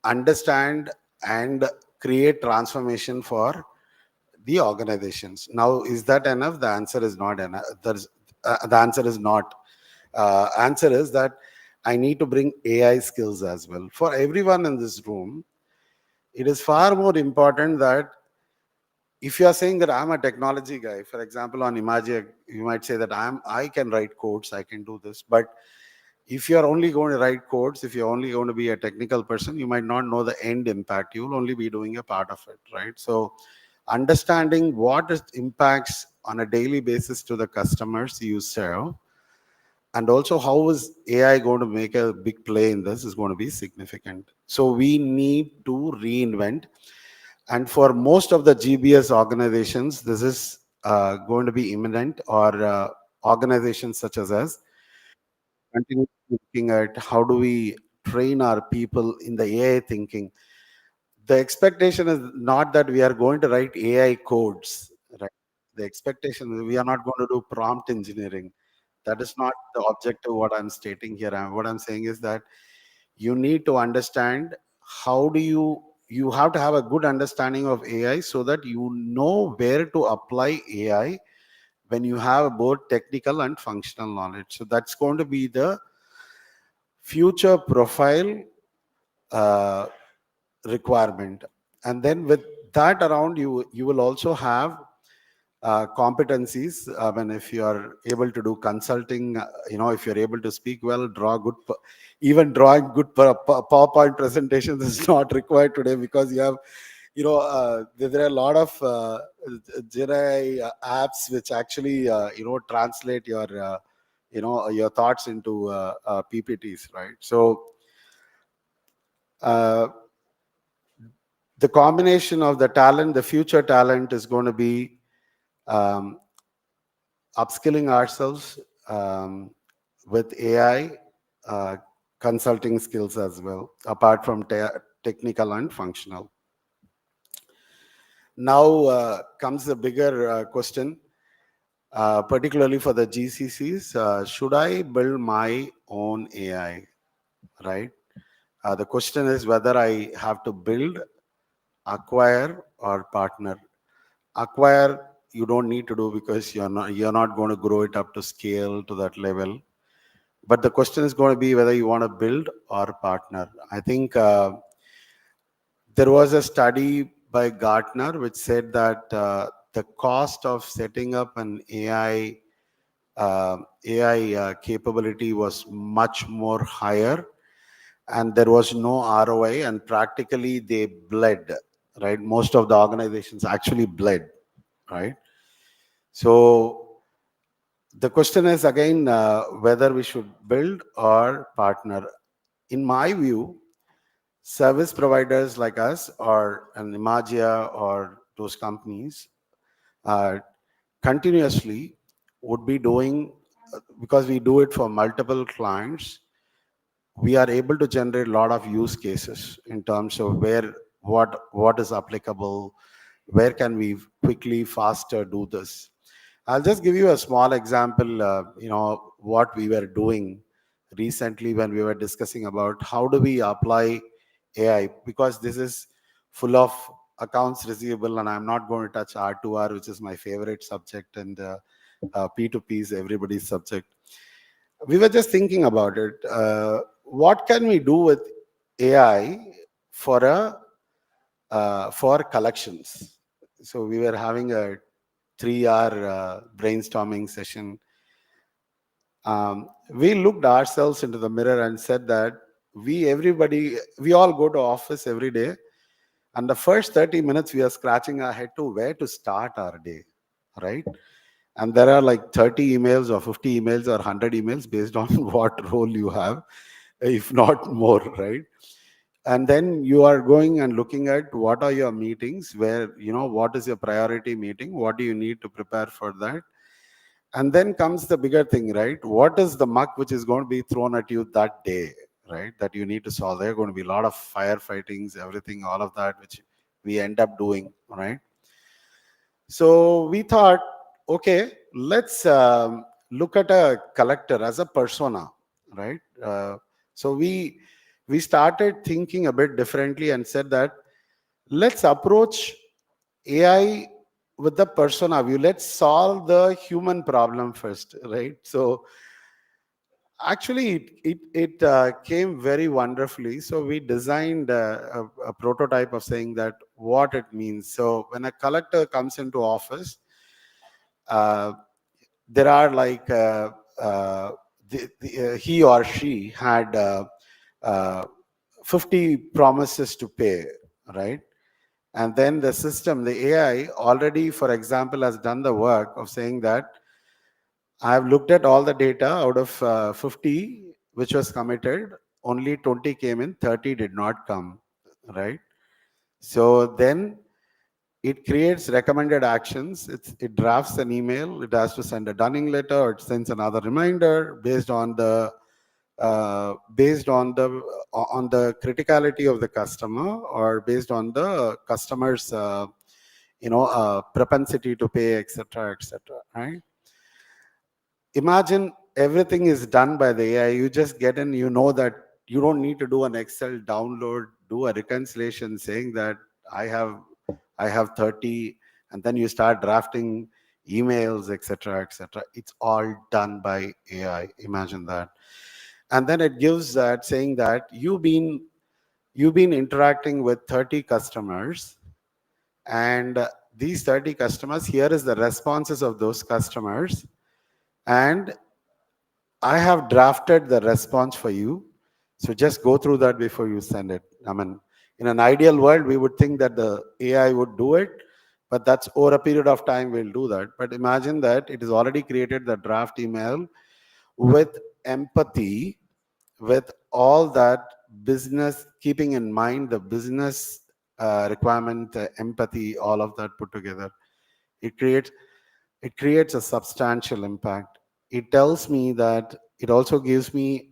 understand and create transformation for the organizations. Now, is that enough? The answer is not enough. The answer is not. Answer is that I need to bring AI skills as well. For everyone in this room, it is far more important that if you are saying that I'm a technology guy, for example, on Imagia, you might say that I can write codes, I can do this. But if you're only going to write codes, if you're only going to be a technical person, you might not know the end impact. You will only be doing a part of it, right? So understanding what it impacts on a daily basis to the customers you serve, and also how is AI going to make a big play in this, is going to be significant. So we need to reinvent. And for most of the GBS organizations, this is going to be imminent, or organizations such as us continue looking at how do we train our people in the AI thinking. The expectation is not that we are going to write AI codes, right? The expectation is we are not going to do prompt engineering. That is not the objective what I'm stating here. What I'm saying is that you need to understand how do you have to have a good understanding of AI so that you know where to apply AI when you have both technical and functional knowledge. So that's going to be the future profile requirement. And then with that around, you will also have competencies. If you are able to do consulting, if you're able to speak well, draw good, even drawing good PowerPoint presentations is not required today, because you have, there are a lot of GenAI apps which actually, translate your, your thoughts into PPTs, right? So the combination of the talent, the future talent, is going to be upskilling ourselves with AI, consulting skills as well, apart from technical and functional. Now comes the bigger question, particularly for the GCCs. Should I build my own AI, right? The question is whether I have to build, acquire, or partner. Acquire, you don't need to do, because you're not going to grow it up to scale to that level. But the question is going to be whether you want to build or partner. I think there was a study by Gartner which said that the cost of setting up an AI capability was much more higher, and there was no ROI, and practically they bled, right? Most of the organizations actually bled, right? So the question is again whether we should build or partner. In my view, service providers like us, or an Imagia, or those companies continuously would be doing, because we do it for multiple clients, we are able to generate a lot of use cases in terms of what is applicable, where can we quickly, faster do this. I'll just give you a small example, what we were doing recently when we were discussing about how do we apply AI, because this is full of accounts receivable, and I'm not going to touch R2R, which is my favorite subject, and P2P is everybody's subject. We were just thinking about it. What can we do with AI for collections? So we were having a 3-hour brainstorming session. We looked ourselves into the mirror and said that we all go to office every day, and the first 30 minutes we are scratching our head to where to start our day, right? And there are like 30 emails or 50 emails or 100 emails based on what role you have, if not more, right? And then you are going and looking at what are your meetings, where, what is your priority meeting, what do you need to prepare for that? And then comes the bigger thing, right? What is the muck which is going to be thrown at you that day, right? That you need to solve. There are going to be a lot of firefightings, everything, all of that, which we end up doing, right? So we thought, okay, let's look at a collector as a persona, right? So we started thinking a bit differently and said that let's approach AI with the persona view. Let's solve the human problem first, right? So actually, it came very wonderfully. So we designed a prototype of saying that what it means. So when a collector comes into office, there are like he or she had 50 promises to pay, right? And then the system, the AI already, for example, has done the work of saying that I have looked at all the data out of 50 which was committed, only 20 came in, 30 did not come, right? So then it creates recommended actions. It drafts an email. It has to send a dunning letter, or it sends another reminder based on the criticality of the customer, or based on the customer's propensity to pay, etc., right? Imagine everything is done by the AI. You just get in, you know that you don't need to do an Excel download, do a reconciliation saying that I have 30, and then you start drafting emails, etc., It's all done by AI. Imagine that. And then it gives that saying that you've been interacting with 30 customers, and these 30 customers, here is the responses of those customers, and I have drafted the response for you. So just go through that before you send it. I mean, in an ideal world, we would think that the AI would do it, but that's over a period of time we'll do that. But imagine that it has already created the draft email with empathy, with all that business, keeping in mind the business requirement, the empathy, all of that put together. It creates a substantial impact. It tells me that, it also gives me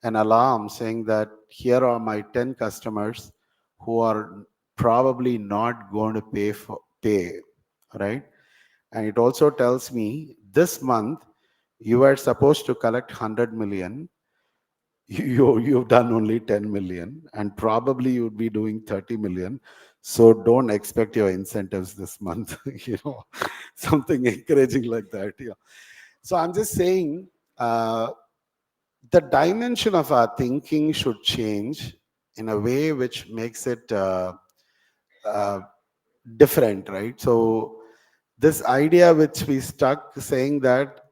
an alarm saying that here are my 10 customers who are probably not going to pay, right? And it also tells me this month you were supposed to collect 100 million. You've done only 10 million, and probably you'd be doing 30 million. So don't expect your incentives this month, something encouraging like that. Yeah. So I'm just saying, the dimension of our thinking should change in a way which makes it different, right? So this idea which we stuck saying that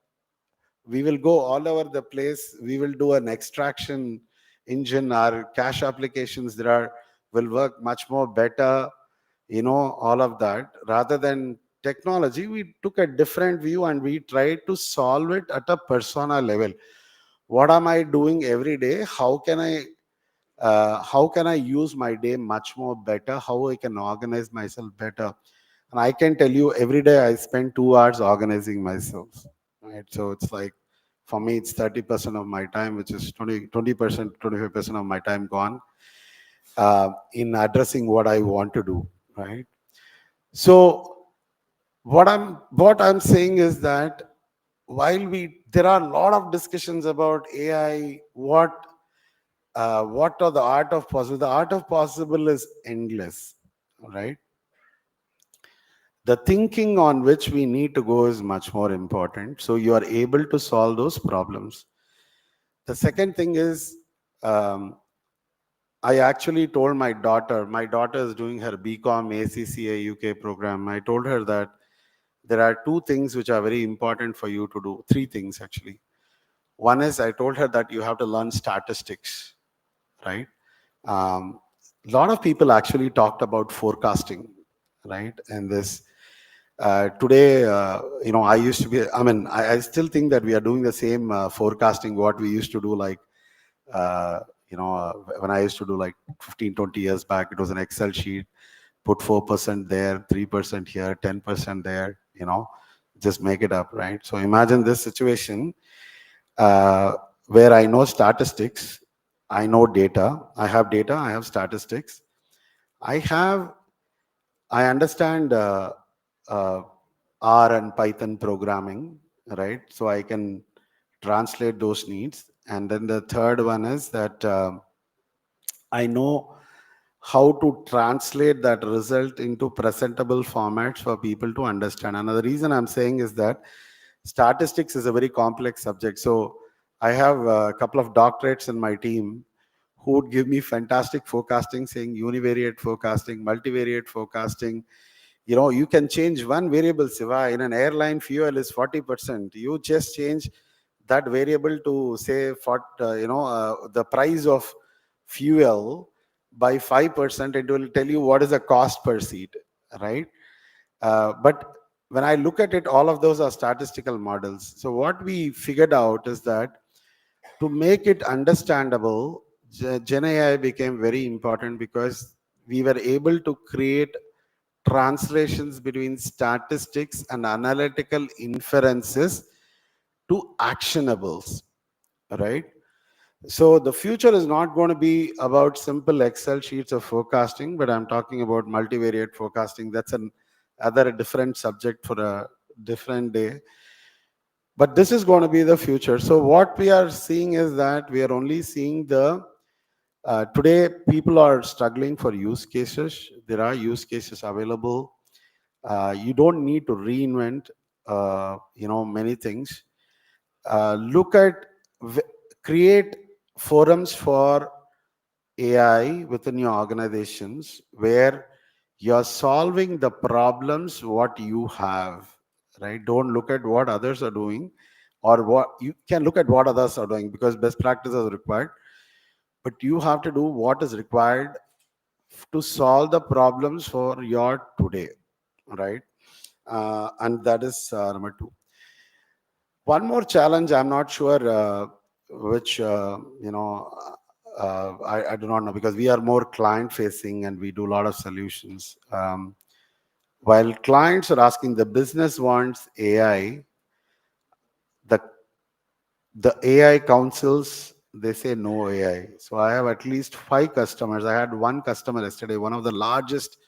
we will go all over the place, we will do an extraction engine, our cash applications will work much more better, all of that. Rather than technology, we took a different view and we tried to solve it at a persona level. What am I doing every day? How can I use my day much more better? How I can organize myself better? And I can tell you, every day I spend 2 hours organizing myself, right? So it's like, for me, it's 30% of my time, which is 20%, 25% of my time gone in addressing what I want to do, right? So what I'm saying is that while there are a lot of discussions about AI, what are the art of possible? The art of possible is endless, right? The thinking on which we need to go is much more important. So you are able to solve those problems. The second thing is, I actually told my daughter is doing her BCom ACCA UK program. I told her that there are two things which are very important for you to do. Three things actually. One is, I told her that you have to learn statistics, right? A lot of people actually talked about forecasting, right? And this today, I used to be, I still think that we are doing the same forecasting what we used to do, like, when I used to do like 15, 20 years back, it was an Excel sheet, put 4% there, 3% here, 10% there, just make it up, right? So imagine this situation where I know statistics, I know data, I have statistics, I understand R and Python programming, right? So I can translate those needs. And then the third one is that I know how to translate that result into presentable formats for people to understand. And the reason I'm saying is that statistics is a very complex subject. So I have a couple of doctorates in my team who would give me fantastic forecasting, saying univariate forecasting, multivariate forecasting. You can change one variable, Siva. In an airline, fuel is 40%. You just change that variable to say, the price of fuel by 5%, it will tell you what is the cost per seat, right? But when I look at it, all of those are statistical models. So what we figured out is that to make it understandable, Gen AI became very important because we were able to create translations between statistics and analytical inferences to actionables, right? So the future is not going to be about simple Excel sheets of forecasting, but I'm talking about multivariate forecasting. That's another different subject for a different day. But this is going to be the future. So what we are seeing is that we are only seeing today people are struggling for use cases. There are use cases available. You don't need to reinvent, many things. Create forums for AI within your organizations where you're solving the problems what you have, right? Don't look at what others are doing, or what you can look at what others are doing because best practices are required, but you have to do what is required to solve the problems for your today, right? And that is number two. One more challenge, I'm not sure which, I do not know, because we are more client facing and we do a lot of solutions. While clients are asking, the business wants AI, the AI councils, they say no AI. So I have at least 5 customers. I had one customer yesterday, one of the largest,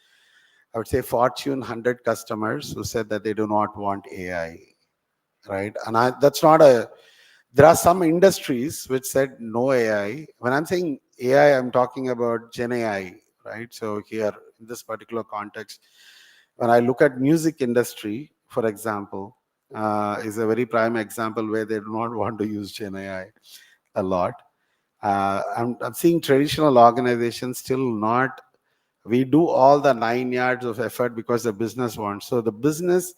I would say Fortune 100 customers, who said that they do not want AI, right? And that's not there are some industries which said no AI. When I'm saying AI, I'm talking about Gen AI, right? So here, in this particular context, when I look at music industry, for example, is a very prime example where they do not want to use Gen AI a lot. I'm seeing traditional organizations still not. We do all the 9 yards of effort because the business wants. So the business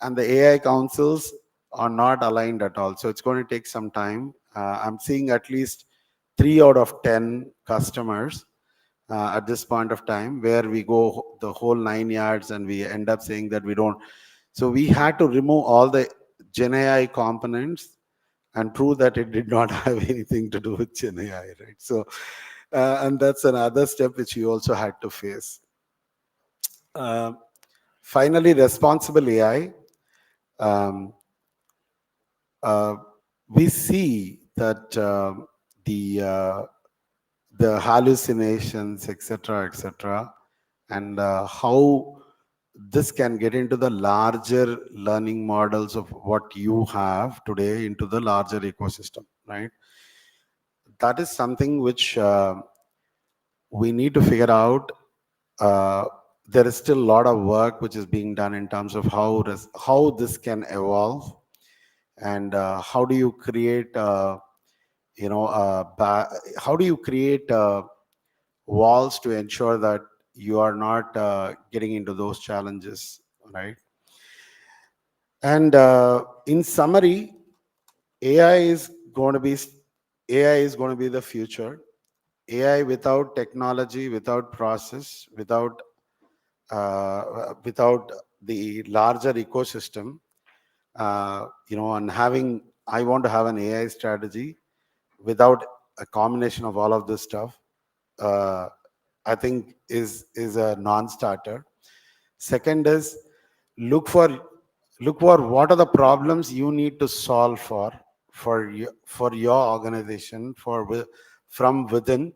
and the AI councils are not aligned at all. So it's going to take some time. I'm seeing at least 3 out of 10 customers at this point of time where we go the whole 9 yards and we end up saying that we don't. So we had to remove all the Gen AI components and prove that it did not have anything to do with Gen AI, right? So, and that's another step which you also had to face. Finally, responsible AI. We see that the hallucinations, etc., and how this can get into the larger learning models of what you have today into the larger ecosystem, right? That is something which we need to figure out. there is still a lot of work which is being done in terms of how this can evolve, and how do you create how do you create walls to ensure that you are not getting into those challenges, right? And in summary, AI is going to be the future. AI without technology, without process, without the larger ecosystem, and I want to have an AI strategy without a combination of all of this stuff, I think is a non-starter. Second is look for what are the problems you need to solve for your organization from within.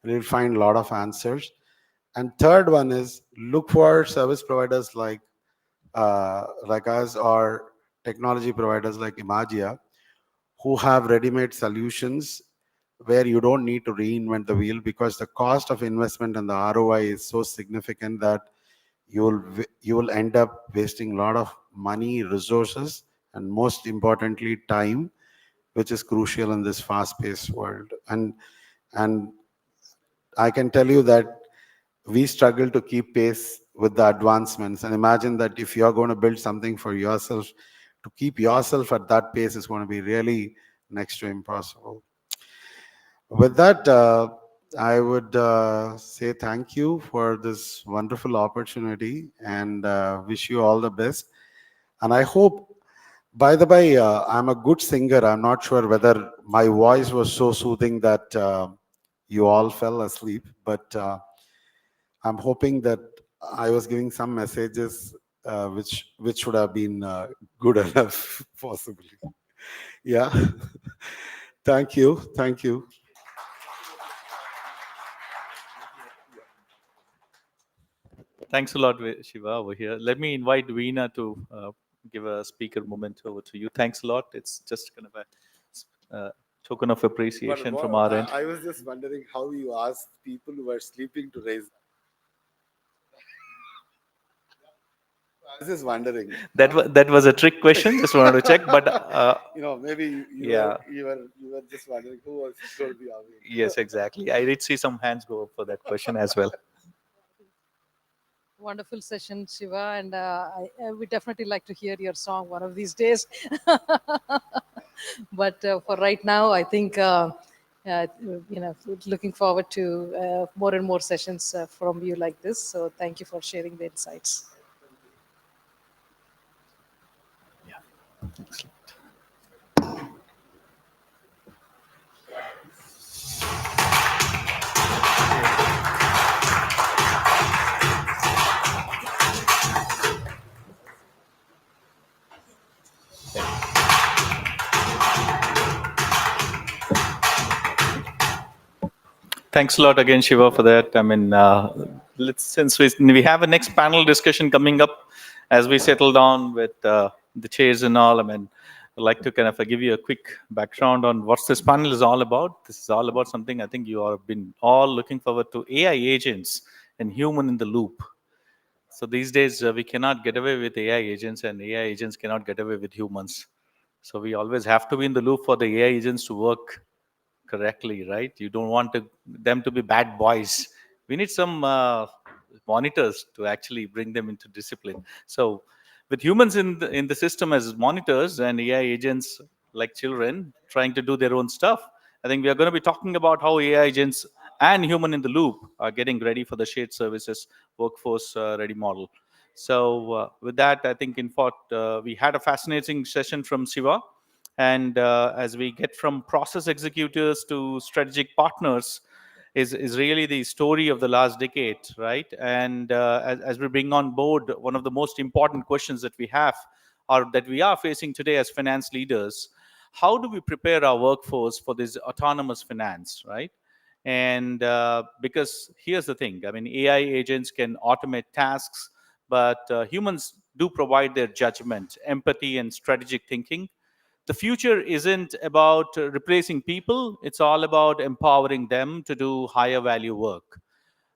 You'll find a lot of answers. And third one is look for service providers like us, or technology providers like Imagia, who have ready-made solutions where you don't need to reinvent the wheel, because the cost of investment and the ROI is so significant that you will end up wasting a lot of money, resources, and most importantly, time, which is crucial in this fast-paced world. And I can tell you that we struggle to keep pace with the advancements. And imagine that if you're going to build something for yourself, to keep yourself at that pace is going to be really next to impossible. With that, I would say thank you for this wonderful opportunity, and wish you all the best. And I hope, by the way, I'm a good singer. I'm not sure whether my voice was so soothing that you all fell asleep, but I'm hoping that I was giving some messages which would have been good enough, possibly. Yeah. Thank you. Thank you. Thanks a lot, Shiva, over here. Let me invite Veena to give a speaker moment over to you. Thanks a lot. It's just kind of a token of appreciation from our end. I was just wondering how you asked people who were sleeping to raise. I was just wondering. That was a trick question. Just wanted to check, but maybe you were just wondering who was going to be awake. Yes, exactly. I did see some hands go up for that question as well. Wonderful session, Shiva, and I would definitely like to hear your song one of these days. But for right now, I think looking forward to more and more sessions from you like this. So thank you for sharing the insights. Yeah, excellent. Thanks a lot again, Shiva, for that. I mean, since we have a next panel discussion coming up as we settle down with the chairs and all, I mean, I'd like to kind of give you a quick background on what this panel is all about. This is all about something I think you have been all looking forward to: AI agents and human in the loop. So these days, we cannot get away with AI agents, and AI agents cannot get away with humans. So we always have to be in the loop for the AI agents to work correctly, right? You don't want them to be bad boys. We need some monitors to actually bring them into discipline. So with humans in the system as monitors and AI agents like children trying to do their own stuff, I think we are going to be talking about how AI agents and human in the loop are getting ready for the shared services workforce ready model. So with that, I think in fact, we had a fascinating session from Shiva. And as we get from process executors to strategic partners is really the story of the last decade, right? And as we bring on board, one of the most important questions that we have, or that we are facing today as finance leaders, how do we prepare our workforce for this autonomous finance, right? And because here's the thing, I mean, AI agents can automate tasks, but humans do provide their judgment, empathy, and strategic thinking. The future isn't about replacing people. It's all about empowering them to do higher value work.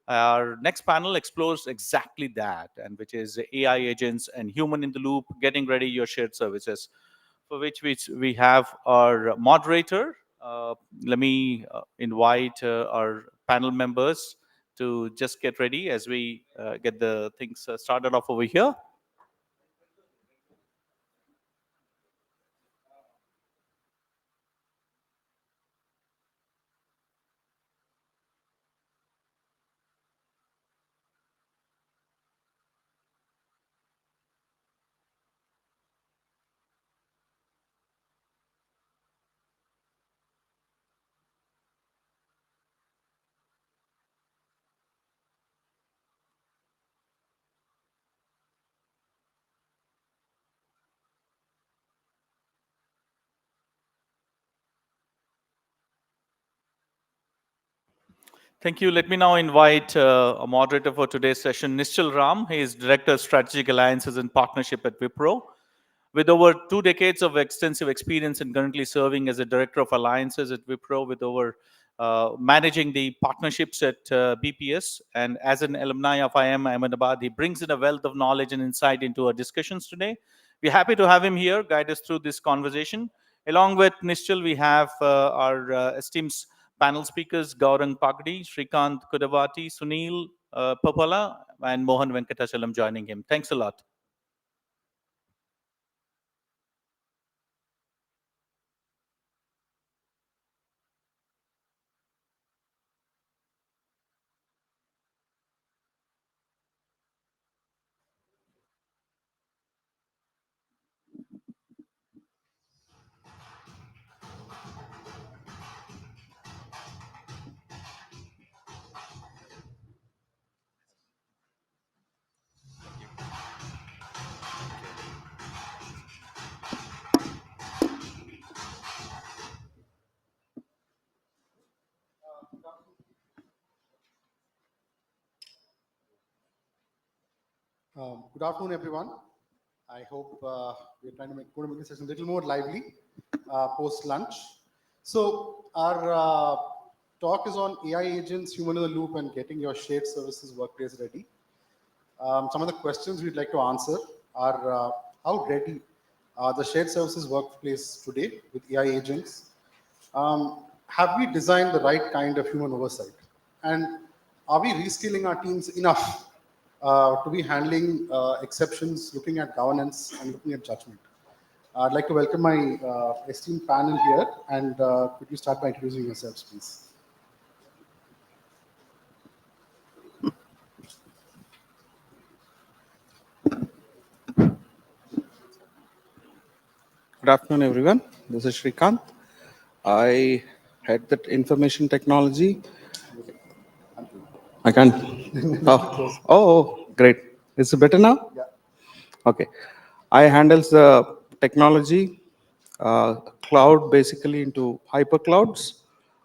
Our next panel explores exactly that, and which is AI agents and human in the loop, getting ready your shared services, for which we have our moderator. Let me invite our panel members to just get ready as we get the things started off over here. Thank you. Let me now invite a moderator for today's session, Nischal Ram. He is Director of Strategic Alliances and Partnership at Wipro. With over 2 decades of extensive experience and currently serving as a Director of Alliances at Wipro, with over managing the partnerships at BPS, and as an alumni of IIM Ahmedabad, he brings in a wealth of knowledge and insight into our discussions today. We're happy to have him here, guide us through this conversation. Along with Nischal, we have our esteemed panel speakers, 𝗂𝗏𝗃𝗃, Srikanth Kudavati, Sunil Papala, and Mohan Venkatachalam joining him. Thanks a lot. Good afternoon, everyone. I hope we're trying to make this session a little more lively post-lunch. So our talk is on AI agents, human in the loop, and getting your shared services workplace ready. Some of the questions we'd like to answer are how ready are the shared services workplace today with AI agents? Have we designed the right kind of human oversight? And are we reskilling our teams enough to be handling exceptions, looking at governance, and looking at judgment? I'd like to welcome my esteemed panel here, and could you start by introducing yourselves, please? Good afternoon, everyone. This is Srikanth. I head that information technology. I can't. Oh, great. Is it better now? Yeah. Okay. I handles the technology, cloud basically into hyperclouds.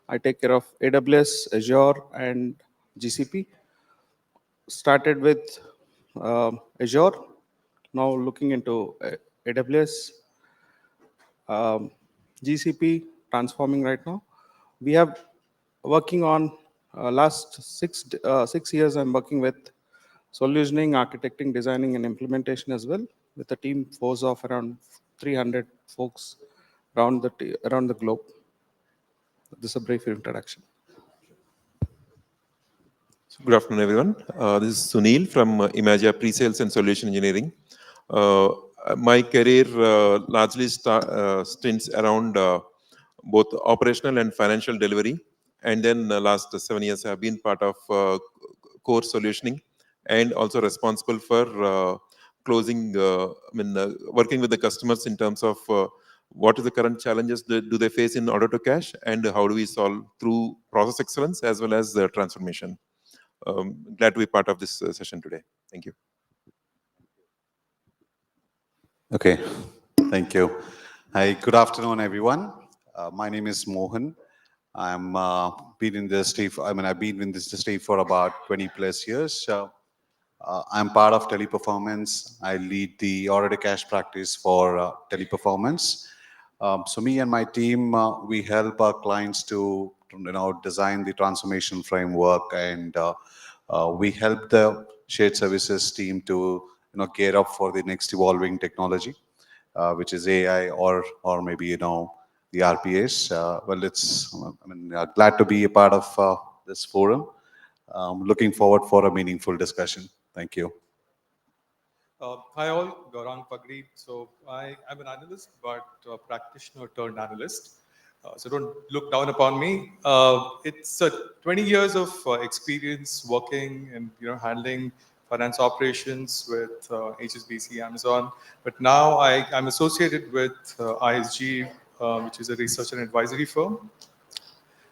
I take care of AWS, Azure, and GCP. Started with Azure, now looking into AWS, GCP, transforming right now. We have working on last 6 years. I'm working with solutioning, architecting, designing, and implementation as well, with a team force of around 300 folks around the globe. This is a brief introduction. Good afternoon, everyone. This is Sunil from Imagia Pre-Sales and Solution Engineering. My career largely stints around both operational and financial delivery. And then last 7 years, I have been part of core solutioning and also responsible for closing, working with the customers in terms of what are the current challenges do they face in order to cash, and how do we solve through process excellence as well as the transformation. Glad to be part of this session today. Thank you. Okay, thank you. Hi, good afternoon, everyone. My name is Mohan. I've been in this industry for about 20 plus years. I'm part of 𝗘𝗵𝗋. I lead the order to cash practice for 𝗘𝗵𝗋. So me and my team, we help our clients to design the transformation framework and We help the shared services team to gear up for the next evolving technology, which is AI or maybe the RPAs. Well, glad to be a part of this forum. Looking forward for a meaningful discussion. Thank you. Hi all, Gaurang Pagri. So I am an analyst, but a practitioner turned analyst. So don't look down upon me. It's 20 years of experience working and handling finance operations with HSBC, Amazon. But now I'm associated with ISG, which is a research and advisory firm.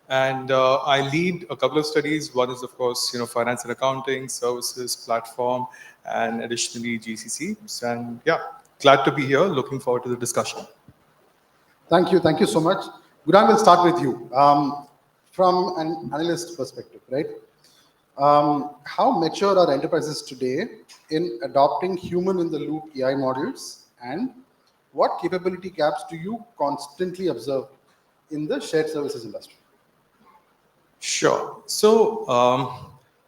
And I lead a couple of studies. One is, of course, finance and accounting, services, platform, and additionally GCC. And yeah, glad to be here. Looking forward to the discussion. Thank you so much. Gaurang, we'll start with you. From an analyst perspective, right? How mature are enterprises today in adopting human-in-the-loop AI models, and what capability gaps do you constantly observe in the shared services industry? Sure. So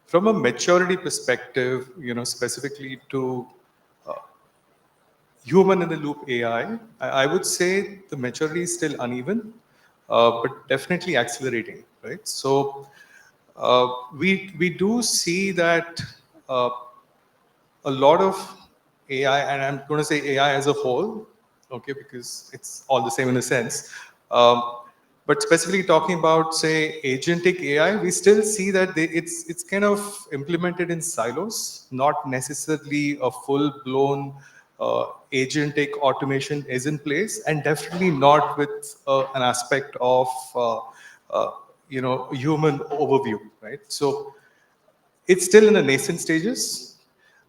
from a maturity perspective, specifically to human-in-the-loop AI, I would say the maturity is still uneven, but definitely accelerating, right? So we do see that a lot of AI, and I'm going to say AI as a whole, okay, because it's all the same in a sense. But specifically talking about, say, agentic AI, we still see that it's kind of implemented in silos, not necessarily a full-blown agentic automation is in place, and definitely not with an aspect of human overview, right? So it's still in the nascent stages.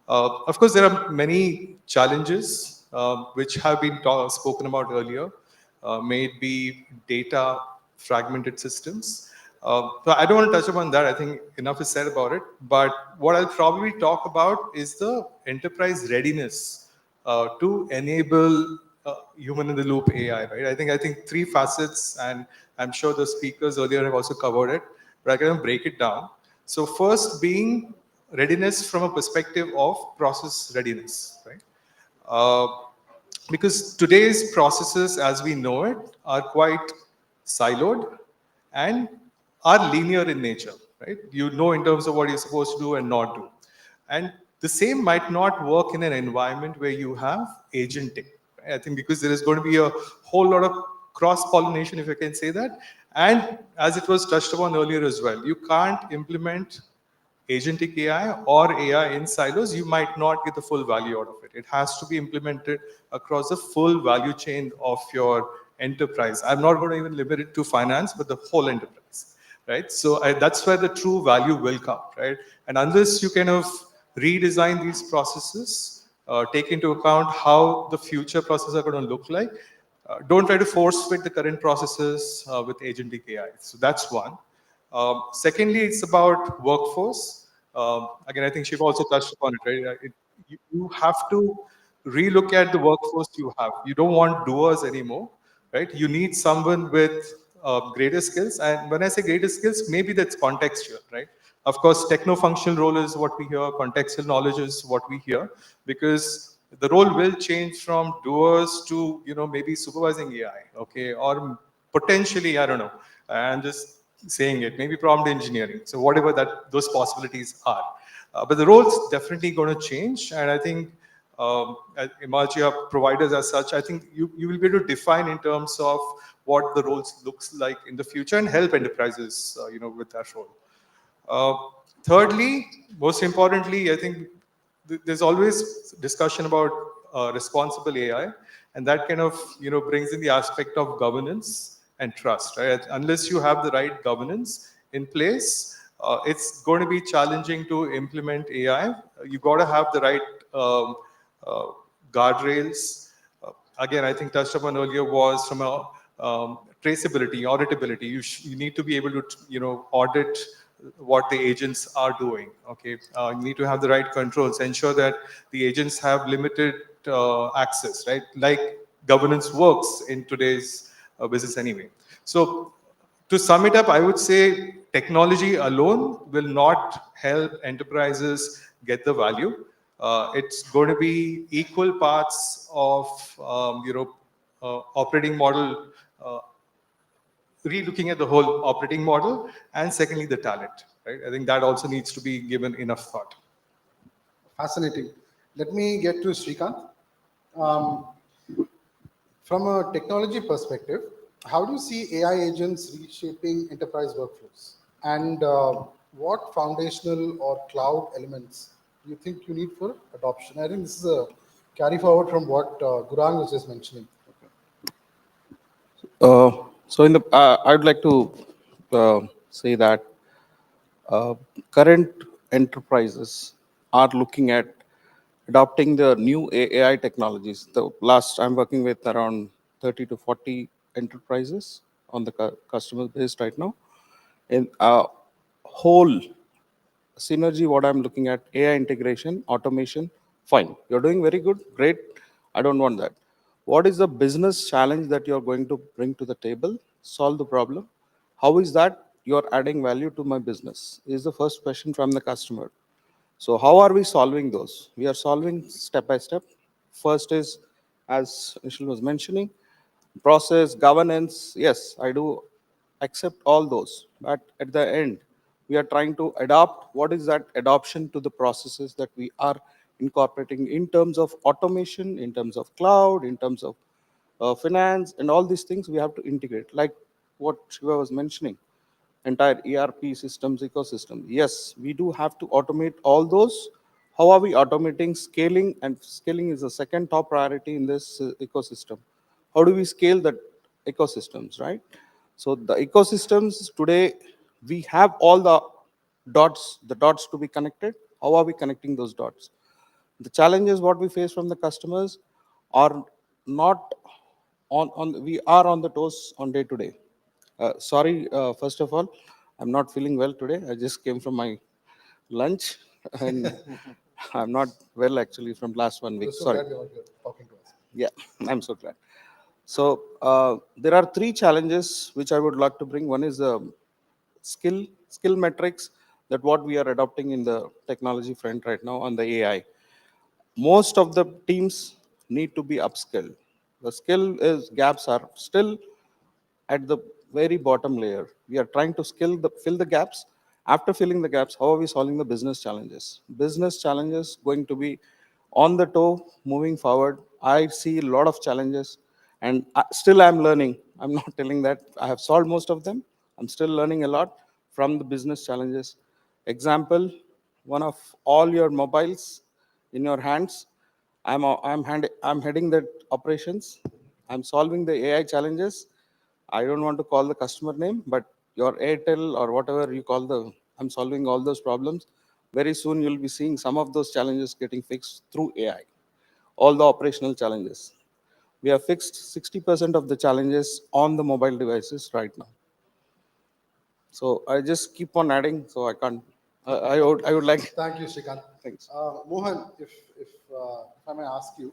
Of course, there are many challenges which have been spoken about earlier. May it be data fragmented systems. So I don't want to touch upon that. I think enough is said about it. But what I'll probably talk about is the enterprise readiness to enable human-in-the-loop AI, right? I think three facets, and I'm sure the speakers earlier have also covered it, but I can break it down. So first being readiness from a perspective of process readiness, right? Because today's processes, as we know it, are quite siloed and are linear in nature, right? You know in terms of what you're supposed to do and not do. And the same might not work in an environment where you have agentic. Right? I think because there is going to be a whole lot of cross-pollination, if I can say that. And as it was touched upon earlier as well, you can't implement agentic AI or AI in silos, you might not get the full value out of it. It has to be implemented across the full value chain of your enterprise. I'm not going to even limit it to finance, but the whole enterprise, right? So that's where the true value will come, right? And unless you kind of redesign these processes, take into account how the future processes are going to look like, don't try to force fit the current processes with agentic AI. So that's one. Secondly, it's about workforce. Again, I think Shiva also touched upon it, right? You have to relook at the workforce you have. You don't want doers anymore, right? You need someone with greater skills. And when I say greater skills, maybe that's contextual, right? Of course, techno-functional role is what we hear. Contextual knowledge is what we hear, because the role will change from doers to, maybe supervising AI, okay? Or potentially, I don't know. I'm just saying it, maybe prompt engineering. So whatever those possibilities are. But the role's definitely going to change. And I think Emerging providers as such, I think you will be able to define in terms of what the roles looks like in the future and help enterprises, with that role. Thirdly, most importantly, I think there's always discussion about responsible AI, and that kind of, brings in the aspect of governance and trust, right? Unless you have the right governance in place, it's going to be challenging to implement AI. You got to have the right guardrails. Again, I think touched upon earlier was from a traceability, auditability. You need to be able to, audit what the agents are doing. Okay, you need to have the right controls, ensure that the agents have limited access, right? Like governance works in today's business anyway. So To sum it up, I would say technology alone will not help enterprises get the value. It's going to be equal parts of operating model, re-looking at the whole operating model, and secondly the talent. Right? I think that also needs to be given enough thought. Fascinating. Let me get to Srikanth. From a technology perspective, how do you see AI agents reshaping enterprise workflows? And what foundational or cloud elements do you think you need for adoption? I think this is a carry forward from what Gurang was just mentioning. So I would like to say that current enterprises are looking at adopting the new AI technologies. I'm working with around 30 to 40 enterprises on the customer base right now. In whole synergy, what I'm looking at, AI integration, automation, fine. You're doing very good, great. I don't want that. What is the business challenge that you're going to bring to the table? Solve the problem. How is that you're adding value to my business? Is the first question from the customer. So how are we solving those? We are solving step by step. First is, as Nishal was mentioning, process, governance. Yes, I do accept all those. But at the end, we are trying to adopt what is that adoption to the processes that we are incorporating in terms of automation, in terms of cloud, in terms of finance, and all these things we have to integrate. Like what Shiva was mentioning, entire ERP systems, ecosystem. Yes, we do have to automate all those. How are we automating scaling? And scaling is the second top priority in this ecosystem. How do we scale the ecosystems, right? So the ecosystems today, we have all the dots to be connected. How are we connecting those dots? The challenges what we face from the customers are not we are on the toes on day to day. Sorry, first of all, I'm not feeling well today. I just came from my lunch and I'm not well actually from last 1 week. We're so Sorry. glad you're here talking to us. Yeah, I'm so glad. So there are three challenges which I would like to bring. One is skill metrics, that what we are adopting in the technology front right now on the AI. Most of the teams need to be upskilled. The gaps are still at the very bottom layer. We are trying to fill the gaps. After filling the gaps, how are we solving the business challenges? Business challenges going to be on the toe moving forward. I see a lot of challenges and still I'm learning. I'm not telling that I have solved most of them. I'm still learning a lot from the business challenges. Example, one of all your mobiles in your hands, I'm heading that operations. I'm solving the AI challenges. I don't want to call the customer name, but your Airtel or whatever you call I'm solving all those problems. Very soon you'll be seeing some of those challenges getting fixed through AI. All the operational challenges. We have fixed 60% of the challenges on the mobile devices right now. So I just keep on adding, so I can't. I would like. Thank you, Srikanth. Thanks. Mohan, if I may ask you,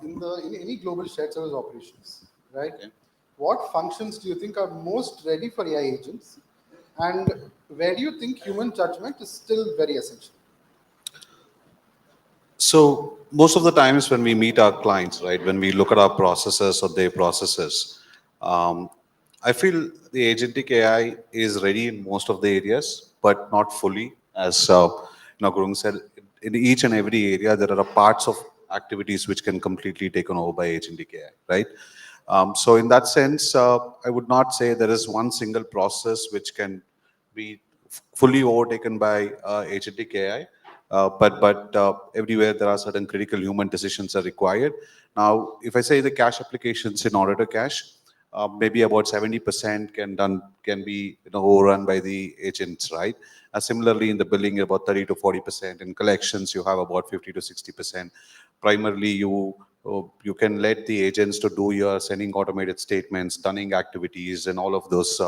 in any global shared service operations, right? Okay. What functions do you think are most ready for AI agents, and where do you think human judgment is still very essential? So most of the times when we meet our clients, right, when we look at our processes or their processes, I feel the agentic AI is ready in most of the areas, but not fully. As Gurung said, in each and every area, there are parts of activities which can completely taken over by agentic AI, right? So in that sense, I would not say there is one single process which can be fully overtaken by agentic AI. But everywhere there are certain critical human decisions are required. Now, if I say the cash applications in order to cash, maybe about 70% can be overrun by the agents, right? Similarly, in the billing, about 30 to 40%. In collections, you have about 50 to 60%. Primarily, you can let the agents to do your sending automated statements, dunning activities, and all of those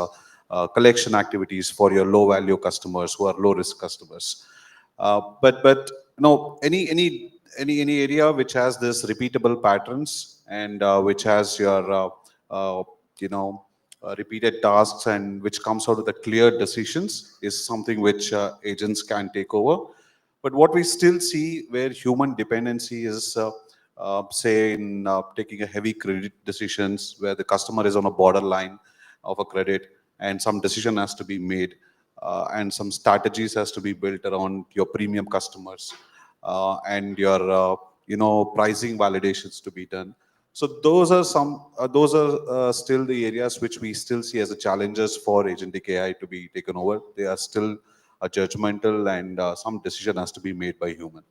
collection activities for your low value customers who are low risk customers. But any area which has this repeatable patterns and which has your repeated tasks and which comes out of the clear decisions is something which agents can take over. But what we still see where human dependency is, say in taking a heavy credit decisions where the customer is on a borderline of a credit and some decision has to be made and some strategies has to be built around your premium customers and your pricing validations to be done. So those are still the areas which we still see as the challenges for agentic AI to be taken over. They are still judgmental and some decision has to be made by human.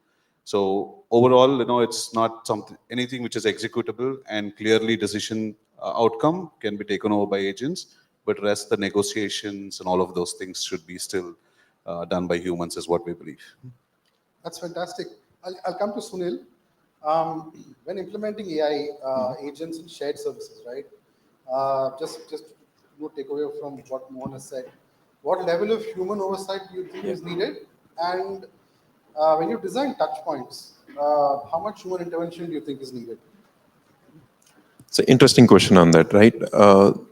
So overall, it's not anything which is executable and clearly decision outcome can be taken over by agents, but rest the negotiations and all of those things should be still done by humans is what we believe. That's fantastic. I'll come to Sunil. When implementing AI agents in shared services, right? Just take away from what Mohan has said. What level of human oversight do you think is needed? And when you design touch points, how much human intervention do you think is needed? It's an interesting question on that, right?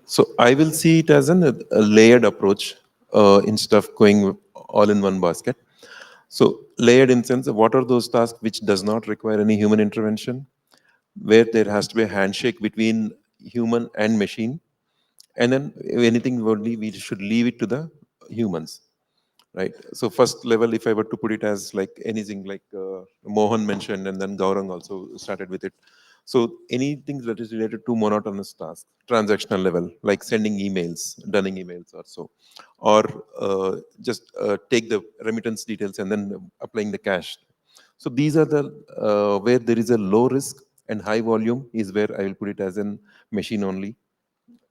So I will see it as a layered approach instead of going all in one basket. So layered in sense of what are those tasks which does not require any human intervention, where there has to be a handshake between human and machine, and then anything only we should leave it to the humans, right? So first level, if I were to put it as like anything like Mohan mentioned, and then Gaurang also started with it. So anything that is related to monotonous tasks, transactional level, like sending emails, dunning emails or so, or just take the remittance details and then applying the cash. So these are the where there is a low risk and high volume is where I will put it as in machine only.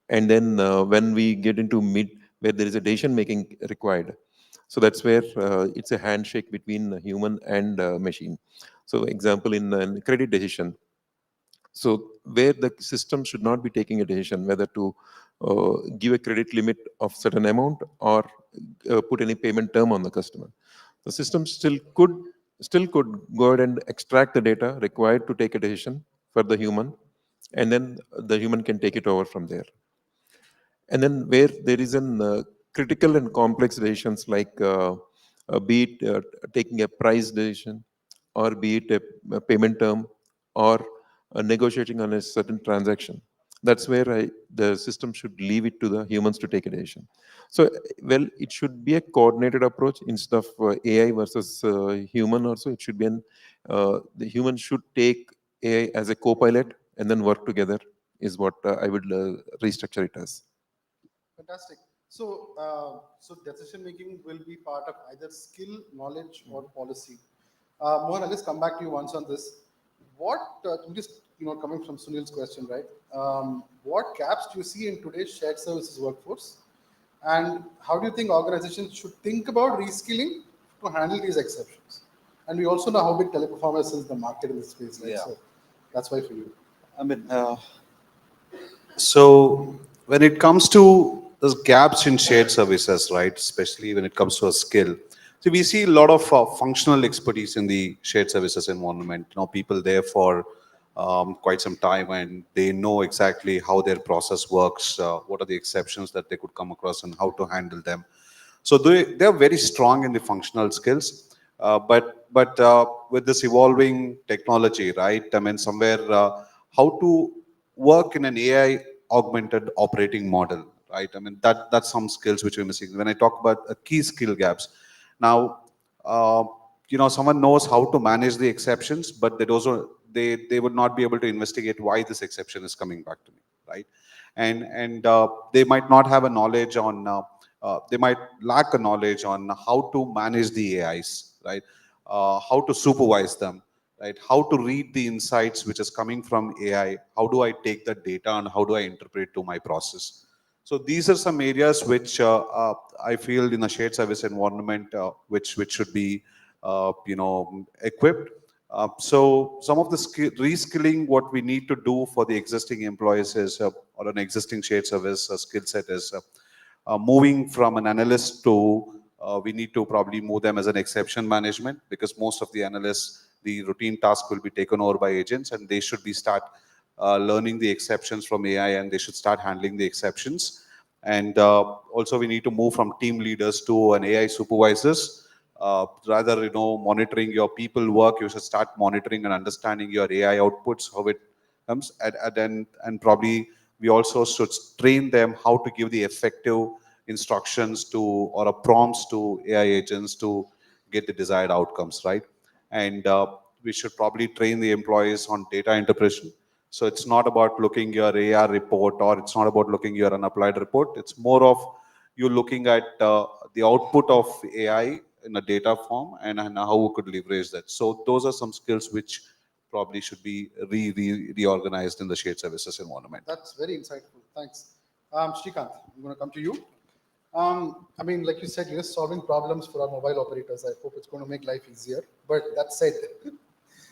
And then when we get into mid, where there is a decision making required, so that's where it's a handshake between human and machine. So example in credit decision. So where the system should not be taking a decision whether to give a credit limit of certain amount or put any payment term on the customer. The system still could go ahead and extract the data required to take a decision for the human, and then the human can take it over from there. And then where there is an critical and complex decisions like be it taking a price decision, or be it a payment term, or negotiating on a certain transaction. That's where the system should leave it to the humans to take a decision. So, well, it should be a coordinated approach instead of AI versus human also. It should be the human should take AI as a co-pilot and then work together is what I would restructure it as. Fantastic. So, decision making will be part of either skill, knowledge, or policy. Mohan, I'll just come back to you once on this. What just coming from Sunil's question, right? What gaps do you see in today's shared services workforce, and how do you think organizations should think about reskilling to handle these exceptions? And we also know how big teleperformance is in the market in this space, right? Yeah. So that's why for you. I mean, so when it comes to those gaps in shared services, right, especially when it comes to a skill, so we see a lot of functional expertise in the shared services environment. People there for quite some time, and they know exactly how their process works, what are the exceptions that they could come across, and how to handle them. So they are very strong in the functional skills. But with this evolving technology, right? I mean, somewhere how to work in an AI augmented operating model, right? I mean, that's some skills which we're missing. When I talk about key skill gaps, now, someone knows how to manage the exceptions, but they would not be able to investigate why this exception is coming back to me, right? And they might not have a knowledge on, they might lack a knowledge on how to manage the AIs, right? How to supervise them, right? How to read the insights which is coming from AI. How do I take that data and how do I interpret to my process? So these are some areas which I feel in a shared service environment which should be equipped. So some of the reskilling what we need to do for the existing employees is, or an existing shared service skill set is moving from an analyst to we need to probably move them as an exception management, because most of the analysts, the routine task will be taken over by agents, and they should be learning the exceptions from AI, and they should start handling the exceptions. And also we need to move from team leaders to an AI supervisors. Rather, monitoring your people work, you should start monitoring and understanding your AI outputs, how it comes, and probably we also should train them how to give the effective instructions to or prompts to AI agents to get the desired outcomes, right? And we should probably train the employees on data interpretation. So it's not about looking your AR report, or it's not about looking your unapplied report. It's more of you looking at the output of AI in a data form and how we could leverage that. So those are some skills which probably should be reorganized in the shared services environment. That's very insightful. Thanks. Srikanth, I'm going to come to you. I mean, like you said, you're solving problems for our mobile operators. I hope it's going to make life easier. But that said,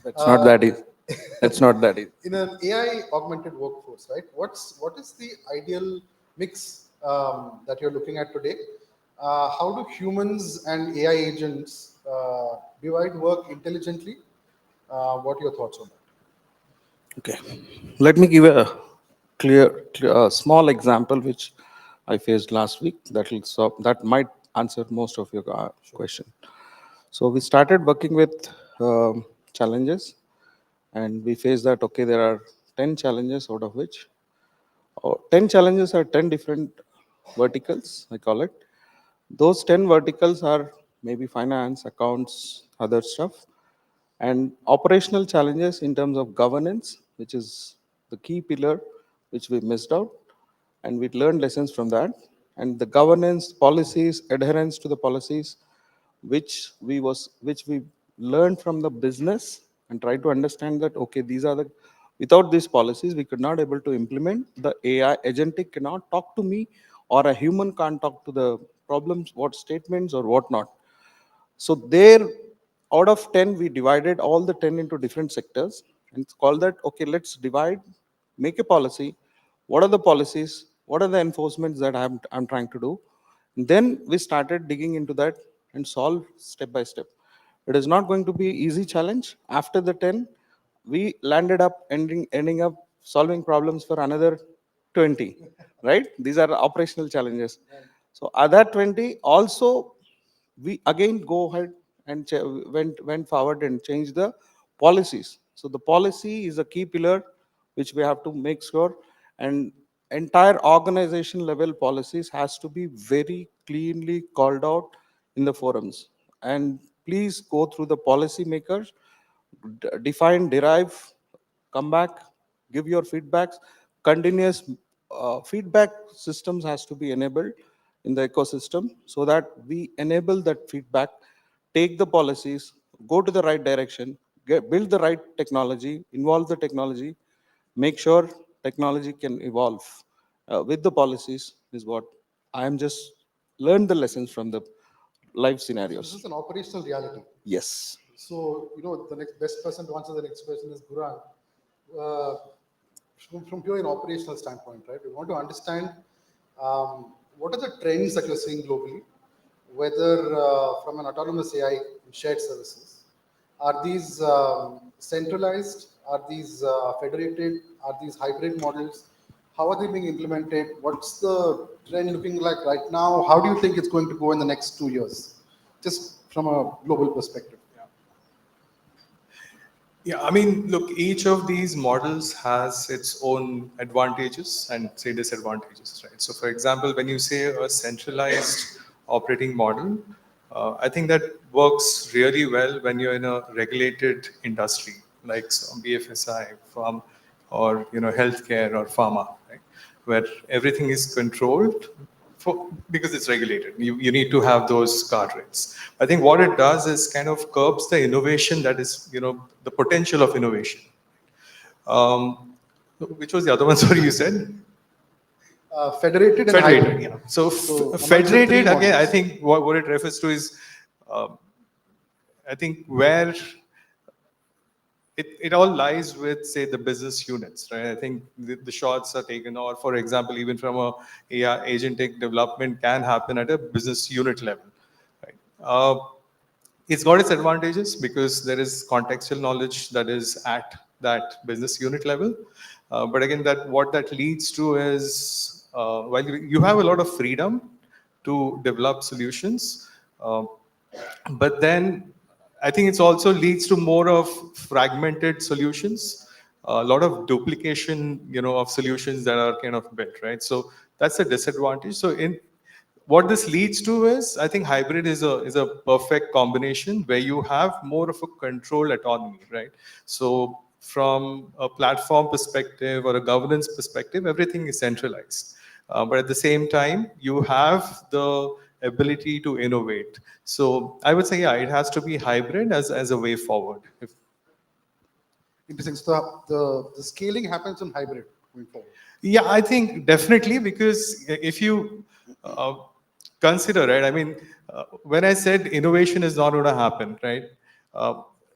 that's not that easy. That's not that easy. In an AI augmented workforce, right? What is the ideal mix that you're looking at today? How do humans and AI agents divide work intelligently? What are your thoughts on that? Okay, let me give a clear small example which I faced last week that might answer most of your question. So we started working with challenges, and we faced that, okay, there are 10 challenges, out of which 10 challenges are 10 different verticals, I call it. Those 10 verticals are maybe finance, accounts, other stuff, and operational challenges in terms of governance, which is the key pillar which we missed out, and we learned lessons from that. And the governance, policies, adherence to the policies, which we learned from the business and tried to understand that, okay, these are without these policies, we could not able to implement. The AI agentic cannot talk to me, or a human can't talk to the problems, what statements or whatnot. So there, out of 10, we divided all the 10 into different sectors, and it's called that, okay, let's divide, make a policy. What are the policies? What are the enforcements that I'm trying to do? And then we started digging into that and solve step by step. It is not going to be an easy challenge. After the 10, we landed up ending up solving problems for another 20, right? These are operational challenges. So other 20 also, we again go ahead and went forward and changed the policies. So the policy is a key pillar which we have to make sure, and entire organization level policies has to be very cleanly called out in the forums. And please go through the policy makers, define, derive, come back, give your feedbacks. Continuous feedback systems has to be enabled in the ecosystem so that we enable that feedback, take the policies, go to the right direction, build the right technology, involve the technology, make sure technology can evolve with the policies is what I am just learned the lessons from the live scenarios. So this is an operational reality. Yes. So, the next best person to answer the next question is Gurran. From pure an operational standpoint, right? We want to understand what are the trends that you're seeing globally, whether from an autonomous AI in shared services. Are these centralized? Are these federated? Are these hybrid models? How are they being implemented? What's the trend looking like right now? How do you think it's going to go in the next 2 years? Just from a global perspective. Yeah, I mean, look, each of these models has its own advantages and say disadvantages, right? So for example, when you say a centralized operating model, I think that works really well when you're in a regulated industry, like some BFSI, farm, or healthcare or pharma, right? Where everything is controlled because it's regulated. You need to have those guardrails. I think what it does is kind of curbs the innovation that is, the potential of innovation. Which was the other one? Sorry, you said? Federated and federated, hybrid. yeah. So federated, again, I think what it refers to is, I think where it all lies with, say, the business units, right? I think the shots are taken, or for example, even from a AI agentic development can happen at a business unit level, right? It's got its advantages because there is contextual knowledge that is at that business unit level. But again, what that leads to is while you have a lot of freedom to develop solutions, but then I think it also leads to more of fragmented solutions, a lot of duplication, of solutions that are kind of built, right? So that's a disadvantage. So what this leads to is, I think hybrid is a perfect combination where you have more of a control autonomy, right? So from a platform perspective or a governance perspective, everything is centralized. But at the same time, you have the ability to innovate. So I would say, yeah, it has to be hybrid as a way forward. Interesting. So the scaling happens in hybrid going forward. Yeah, I think definitely, because if you consider, right, I mean, when I said innovation is not going to happen, right,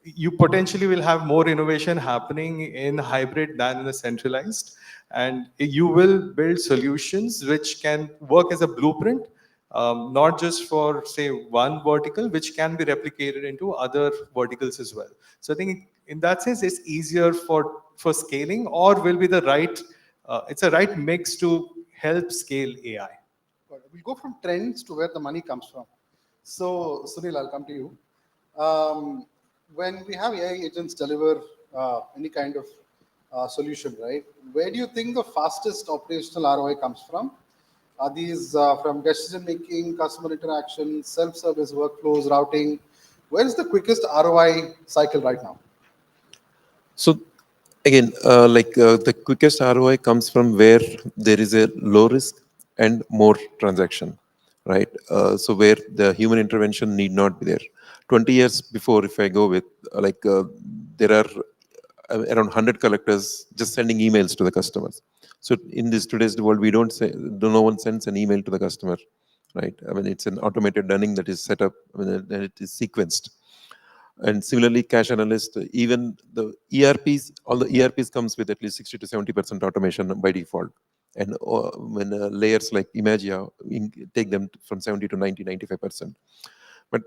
you potentially will have more innovation happening in hybrid than in the centralized. And you will build solutions which can work as a blueprint, not just for, say, one vertical, which can be replicated into other verticals as well. So I think in that sense, it's easier for scaling, or will be the right, it's a right mix to help scale AI. We'll go from trends to where the money comes from. So Sunil, I'll come to you. When we have AI agents deliver any kind of solution, right? Where do you think the fastest operational ROI comes from? Are these from decision making, customer interaction, self-service workflows, routing? Where is the quickest ROI cycle right now? So again, the quickest ROI comes from where there is a low risk and more transaction, right? So where the human intervention need not be there. 20 years before, if I go with, there are around 100 collectors just sending emails to the customers. So in today's world, we don't say, no one sends an email to the customer, right? I mean, it's an automated running that is set up, and it is sequenced. And similarly, cash analyst, even the ERPs, all the ERPs comes with at least 60 to 70% automation by default. And when layers like Imagia, take them from 70 to 90, 95%. But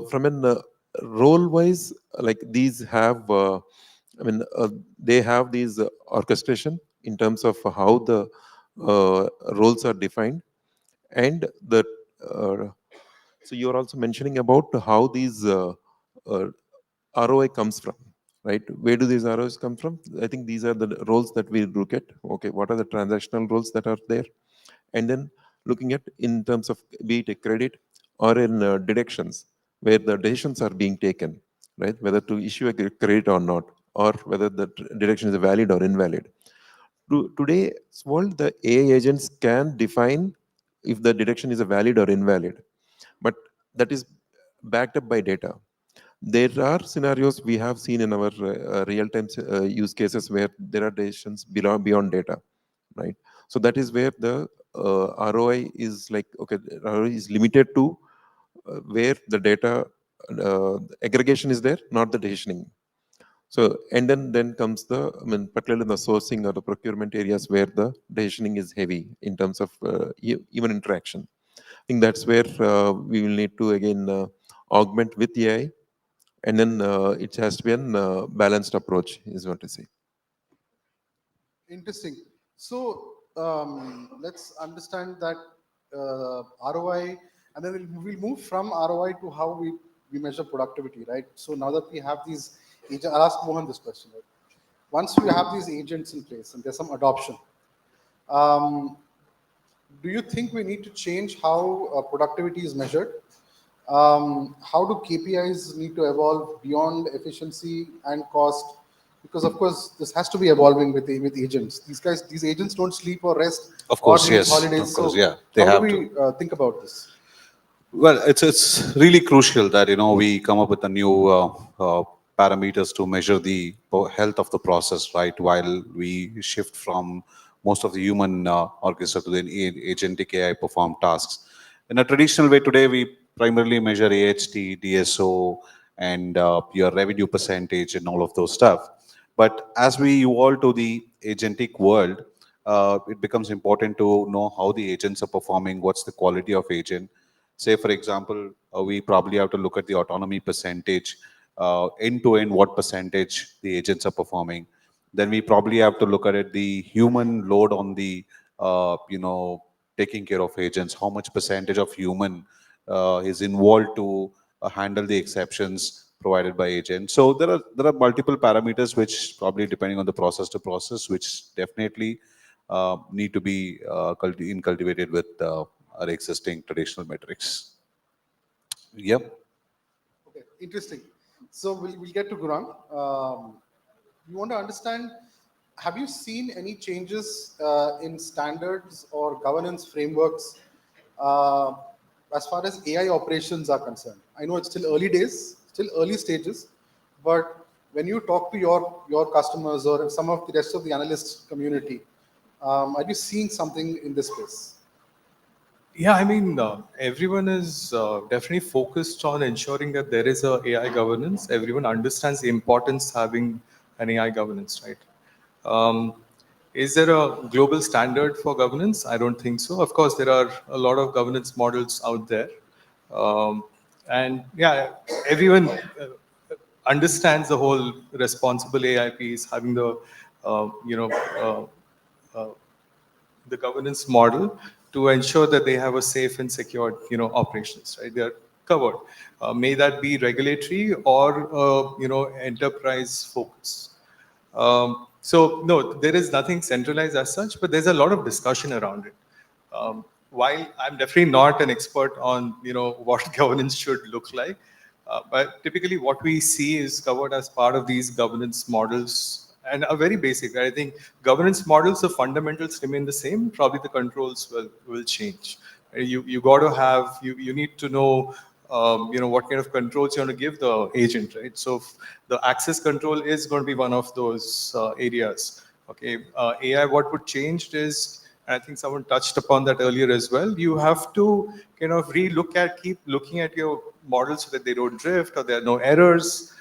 from a role-wise, like these have, they have these orchestration in terms of how the roles are defined. And the so you're also mentioning about how these ROI comes from, right? Where do these ROIs come from? I think these are the roles that we look at. Okay, what are the transactional roles that are there? And then looking at in terms of be it a credit or in deductions, where the decisions are being taken, right? Whether to issue a credit or not, or whether the deduction is valid or invalid. Today's world, the AI agents can define if the deduction is a valid or invalid, but that is backed up by data. There are scenarios we have seen in our real-time use cases where there are decisions beyond data, right? So that is where the ROI is like, okay, ROI is limited to where the data aggregation is there, not the decisioning. So, and then comes the, particularly in the sourcing or the procurement areas where the decisioning is heavy in terms of human interaction. I think that's where we will need to again augment with AI, and then it has to be a balanced approach, is what I say. Interesting. So let's understand that ROI, and then we'll move from ROI to how we measure productivity, right? So now that we have these agents, I'll ask Mohan this question. Right? Once we have these agents in place and there's some adoption, do you think we need to change how productivity is measured? How do KPIs need to evolve beyond efficiency and cost? Because of course, this has to be evolving with agents. These agents don't sleep or rest. Of course, or yes. holidays. Of course, so yeah. They how have do we think about this? Well, it's really crucial that we come up with a new parameters to measure the health of the process, right? While we shift from most of the human orchestra to the agentic AI perform tasks. In a traditional way today, we primarily measure AHT, DSO, and your revenue percentage and all of those stuff. But as we evolve to the agentic world, it becomes important to know how the agents are performing, what's the quality of agent. Say, for example, we probably have to look at the autonomy percentage, end-to-end what percentage the agents are performing. Then we probably have to look at it, the human load on the taking care of agents, how much percentage of human is involved to handle the exceptions provided by agents. So there are multiple parameters which probably depending on the process to process, which definitely need to be cultivated with our existing traditional metrics. Yep. Okay, interesting. So we'll get to Gurang. You want to understand, have you seen any changes in standards or governance frameworks as far as AI operations are concerned? I know it's still early days, still early stages, but when you talk to your customers or some of the rest of the analyst community, are you seeing something in this space? Yeah, I mean, everyone is definitely focused on ensuring that there is a AI governance. Everyone understands the importance having an AI governance, right? Is there a global standard for governance? I don't think so. Of course, there are a lot of governance models out there. And yeah, everyone understands the whole responsible AI piece, having the, the governance model to ensure that they have a safe and secure, operations, right? They are covered. May that be regulatory or, enterprise focus. So no, there is nothing centralized as such, but there's a lot of discussion around it. While I'm definitely not an expert on, what governance should look like, but typically what we see is covered as part of these governance models and are very basic. Right? I think governance models, the fundamentals remain the same. Probably the controls will change. You got to have, you need to know, what kind of controls you want to give the agent, right? So the access control is going to be one of those areas. Okay, AI, what would change is, and I think someone touched upon that earlier as well, you have to kind of keep looking at your models so that they don't drift or there are no errors,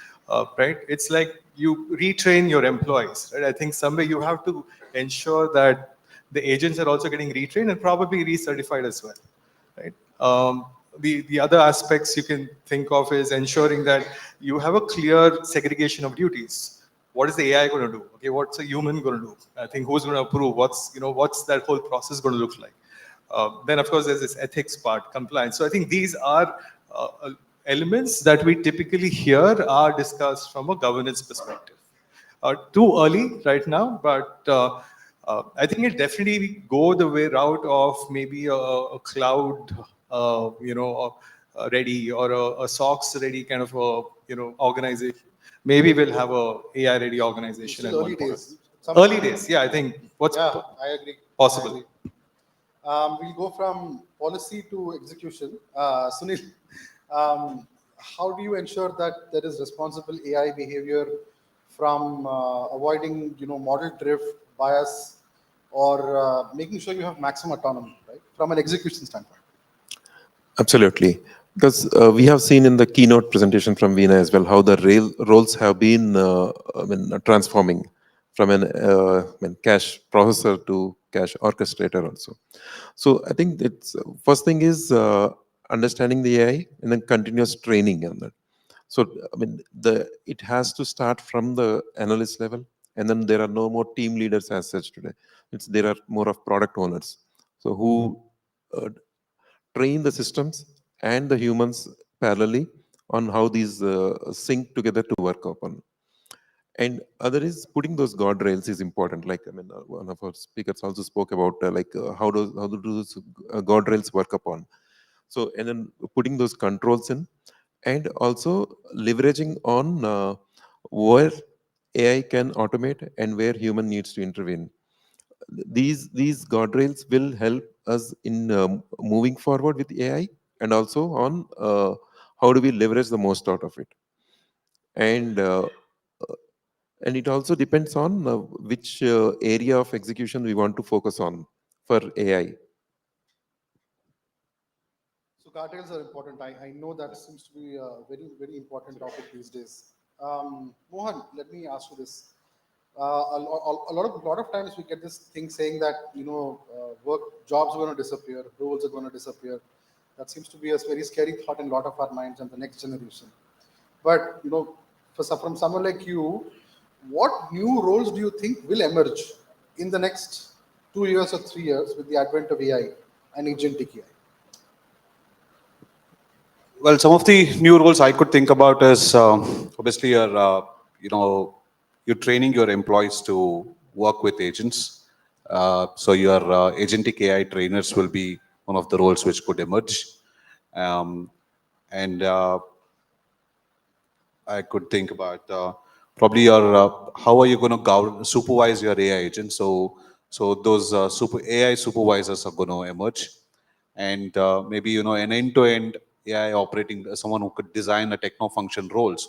right? It's like you retrain your employees, right? I think somewhere you have to ensure that the agents are also getting retrained and probably recertified as well, right? The other aspects you can think of is ensuring that you have a clear segregation of duties. What is the AI going to do? Okay, what's a human going to do? I think who's going to approve? What's that whole process going to look like? Then of course there's this ethics part, compliance. So I think these are elements that we typically hear are discussed from a governance perspective. Too early right now, but I think it definitely go the route of maybe a cloud, ready or a SOX ready kind of a organization. Maybe we'll have a AI ready organization. Early days. Early days, yeah. I think I agree. possible. I agree. We'll go from policy to execution. Sunil, how do you ensure that there is responsible AI behavior from avoiding, model drift, bias, or making sure you have maximum autonomy, right? From an execution standpoint. Absolutely. Because we have seen in the keynote presentation from Veena as well how the roles have been transforming from an cache processor to cache orchestrator also. So I think it's first thing is understanding the AI and then continuous training on that. So I mean, it has to start from the analyst level, and then there are no more team leaders as such today. There are more of product owners. So who train the systems and the humans parallelly on how these sync together to work upon. And other is putting those guardrails is important. Like one of our speakers also spoke about how do those guardrails work upon. So and then putting those controls in, and also leveraging on where AI can automate and where human needs to intervene. These guardrails will help us in moving forward with AI, and also on how do we leverage the most out of it. And it also depends on which area of execution we want to focus on for AI. So guardrails are important. I know that seems to be a very, very important topic these days. Mohan, let me ask you this. A lot of times we get this thing saying that jobs are going to disappear, roles are going to disappear. That seems to be a very scary thought in a lot of our minds and the next generation. But from someone like you, what new roles do you think will emerge in the next 2 years or 3 years with the advent of AI and Agentic AI? Well, some of the new roles I could think about is obviously you're training your employees to work with agents. So your agentic AI trainers will be one of the roles which could emerge. And I could think about probably your how are you going to supervise your AI agents? So those AI supervisors are going to emerge, and maybe an end-to-end AI operating someone who could design a techno function roles,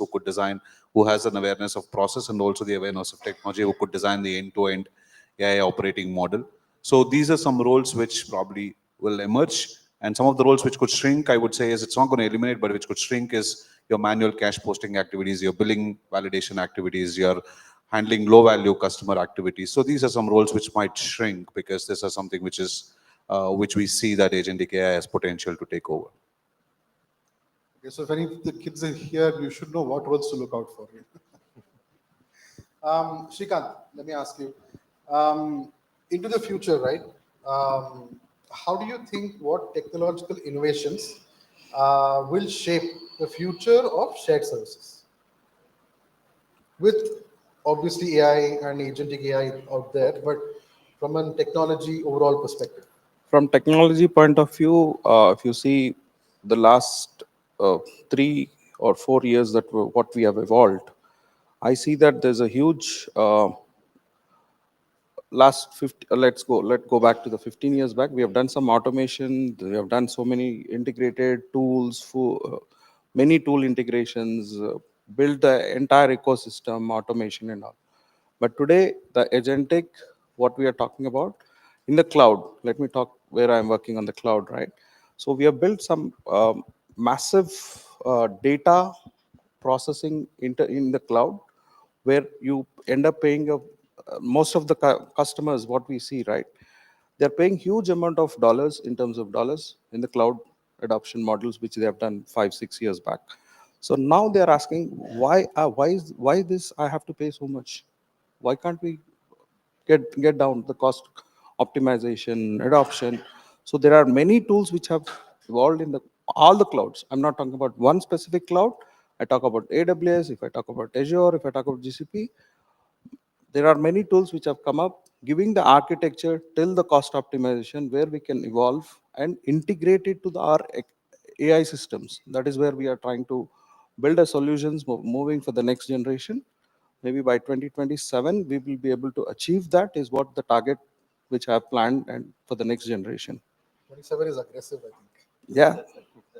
who has an awareness of process and also the awareness of technology, who could design the end-to-end AI operating model. So these are some roles which probably will emerge. And some of the roles which could shrink, I would say, is it's not going to eliminate, but which could shrink is your manual cash posting activities, your billing validation activities, your handling low value customer activities. So these are some roles which might shrink because this is something which is which we see that agentic AI has potential to take over. Okay, so if any of the kids are here, you should know what roles to look out for. Srikanth, let me ask you, into the future, right? How do you think what technological innovations will shape the future of shared services? With obviously AI and agentic AI out there, but from a technology overall perspective. From technology point of view, if you see the last 3 or 4 years what we have evolved, I see that there's a huge last 50. Let's go back to the 15 years back. We have done some automation. We have done so many integrated tools for many tool integrations, build the entire ecosystem, automation and all. But today, the agentic, what we are talking about in the cloud, let me talk where I'm working on the cloud, right? So we have built some massive data processing in the cloud, where you end up paying most of the customers, what we see, right? They're paying huge amount of dollars in terms of dollars in the cloud adoption models, which they have done 5-6 years back. So now they're asking, why this I have to pay so much? Why can't we get down the cost optimization, adoption? So there are many tools which have evolved in all the clouds. I'm not talking about one specific cloud. I talk about AWS, if I talk about Azure, if I talk about GCP, there are many tools which have come up, giving the architecture till the cost optimization, where we can evolve and integrate it to our AI systems. That is where we are trying to build a solutions moving for the next generation. Maybe by 2027, we will be able to achieve that, is what the target which I have planned and for the next generation. 27 is aggressive, I think. Yeah,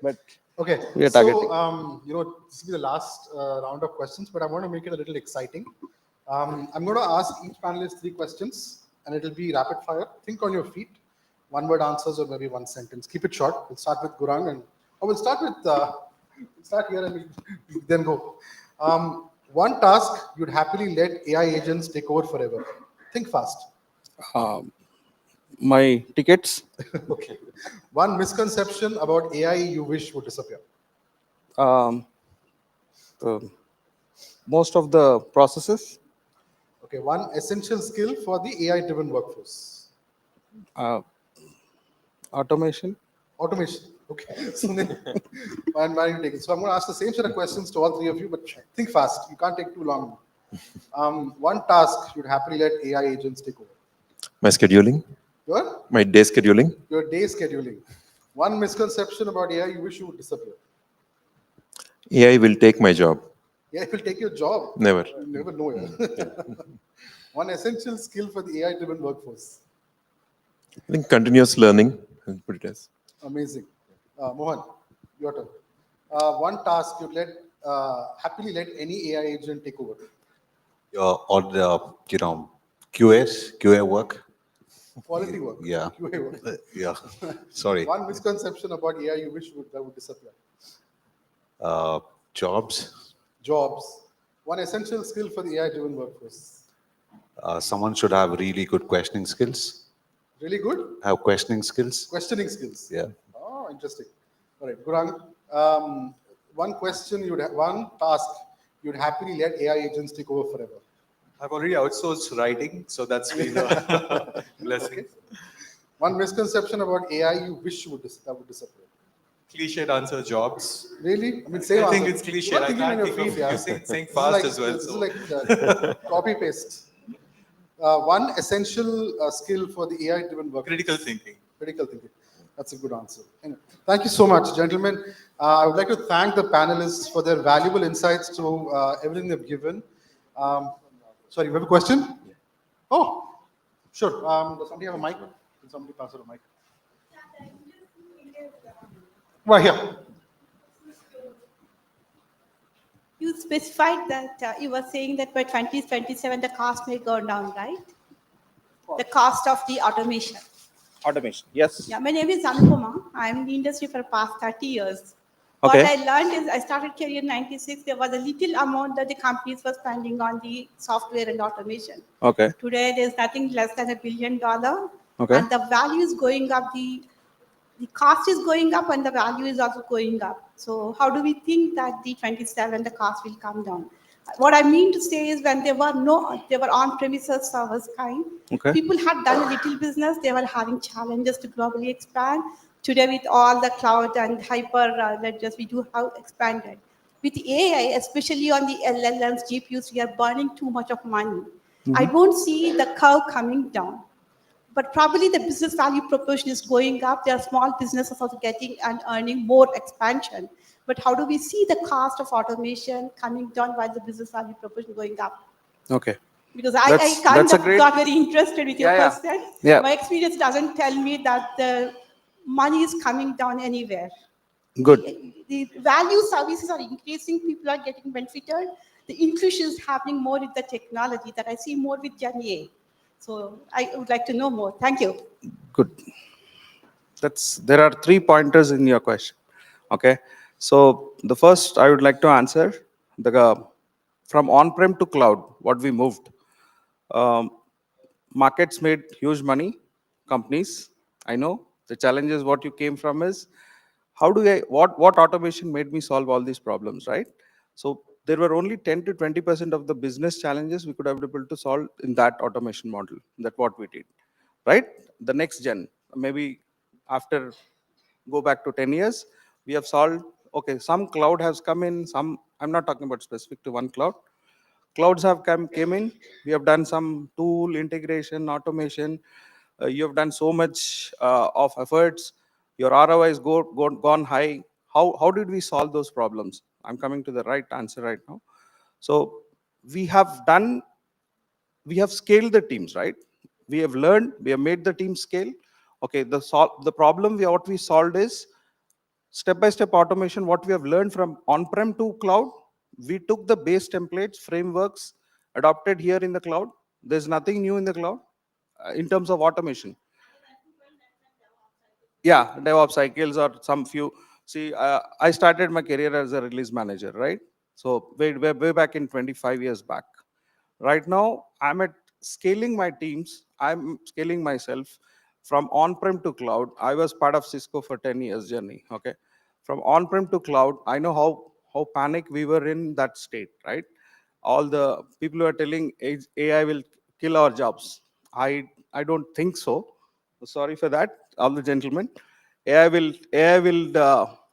but okay. We are targeting. So, this will be the last round of questions, but I want to make it a little exciting. I'm going to ask each panelist 3 questions, and it will be rapid fire. Think on your feet. 1-word answers or maybe 1 sentence. Keep it short. We'll start with Gurang, and we'll start with start here and we'll then go. One task you'd happily let AI agents take over forever. Think fast. My tickets. Okay. One misconception about AI you wish would disappear. Most of the processes. Okay. One essential skill for the AI-driven workforce. Automation. Automation. Okay. So I'm going to ask the same set of questions to all 3 of you, but think fast. You can't take too long. One task you'd happily let AI agents take over. My scheduling. Your? My day scheduling. Your day scheduling. One misconception about AI you wish you would disappear. AI will take my job. AI will take your job. Never. You never know. Yeah? One essential skill for the AI-driven workforce. I think continuous learning. I'll put it as. Amazing. Mohan, your turn. One task you'd happily let any AI agent take over. On the QA work. Quality work. Yeah. QA work. Yeah. Sorry. One misconception about AI you wish would disappear. Jobs. Jobs. One essential skill for the AI-driven workforce. Someone should have really good questioning skills. Really good? Have questioning skills. Questioning skills. Yeah. Oh, interesting. All right, Gurang. One task you'd happily let AI agents take over forever. I've already outsourced writing, so that's been a blessing. One misconception about AI you wish that would disappear. Cliched answer, jobs. Really? I mean, same I think answer. it's cliche. You're I thinking on can't your think feet, of yeah. saying fast as well. This is So. like copy paste. One essential skill for the AI-driven work. Critical thinking. Critical thinking. That's a good answer. Anyway, thank you so much, gentlemen. I would like to thank the panelists for their valuable insights to everything they've given. Sorry, you have a question? Oh, sure. Does somebody have a mic? Can somebody pass it a mic? Right here. You specified that you were saying that by 2027 the cost may go down, right? The cost of the automation. Automation, yes. Yeah, my name is Anupama. I'm in the industry for the past 30 years. Okay. What I learned is I started career in 96. There was a little amount that the companies were spending on the software and automation. Okay. Today, there's nothing less than $1 billion. Okay. And the value is going up. The cost is going up and the value is also going up. So how do we think that the 27, the cost will come down? What I mean to say is when there were on-premises servers kind, Okay. people had done a little business, they were having challenges to globally expand. Today with all the cloud and hyper ledgers, we do have expanded. With AI, especially on the LLMs, GPUs, we are burning too much of money. I don't see the curve coming down. But probably the business value proportion is going up. There are small businesses also getting and earning more expansion. But how do we see the cost of automation coming down while the business value proportion going up? Okay. Because I kind of got very interested with your question. Yeah. My experience doesn't tell me that the money is coming down anywhere. Good. The value services are increasing. People are getting benefited. The inclusion is happening more with the technology that I see more with Gen AI. So I would like to know more. Thank you. Good. There are 3 pointers in your question. Okay. So the first I would like to answer from on-prem to cloud, what we moved. Markets made huge money, companies. I know the challenges what you came from is what automation made me solve all these problems, right? So there were only 10 to 20% of the business challenges we could have been able to solve in that automation model. That's what we did, right? The next gen, maybe after go back to 10 years, we have solved, okay, some cloud has come in, some, I'm not talking about specific to one cloud. Clouds have came in, we have done some tool integration, automation. You have done so much of efforts. Your ROI is gone high. How did we solve those problems? I'm coming to the right answer right now. So we have scaled the teams, right? We have learned, we have made the team scale. Okay, the problem what we solved is step-by-step automation. What we have learned from on-prem to cloud, we took the base templates, frameworks, adopted here in the cloud. There's nothing new in the cloud in terms of automation. Yeah, DevOps cycles or some few. See, I started my career as a release manager, right? So way back in 25 years back. Right now, I'm at scaling my teams. I'm scaling myself from on-prem to cloud. I was part of Cisco for 10 years journey, okay? From on-prem to cloud, I know how panic we were in that state, right? All the people who are telling AI will kill our jobs. I don't think so. Sorry for that, all the gentlemen. AI will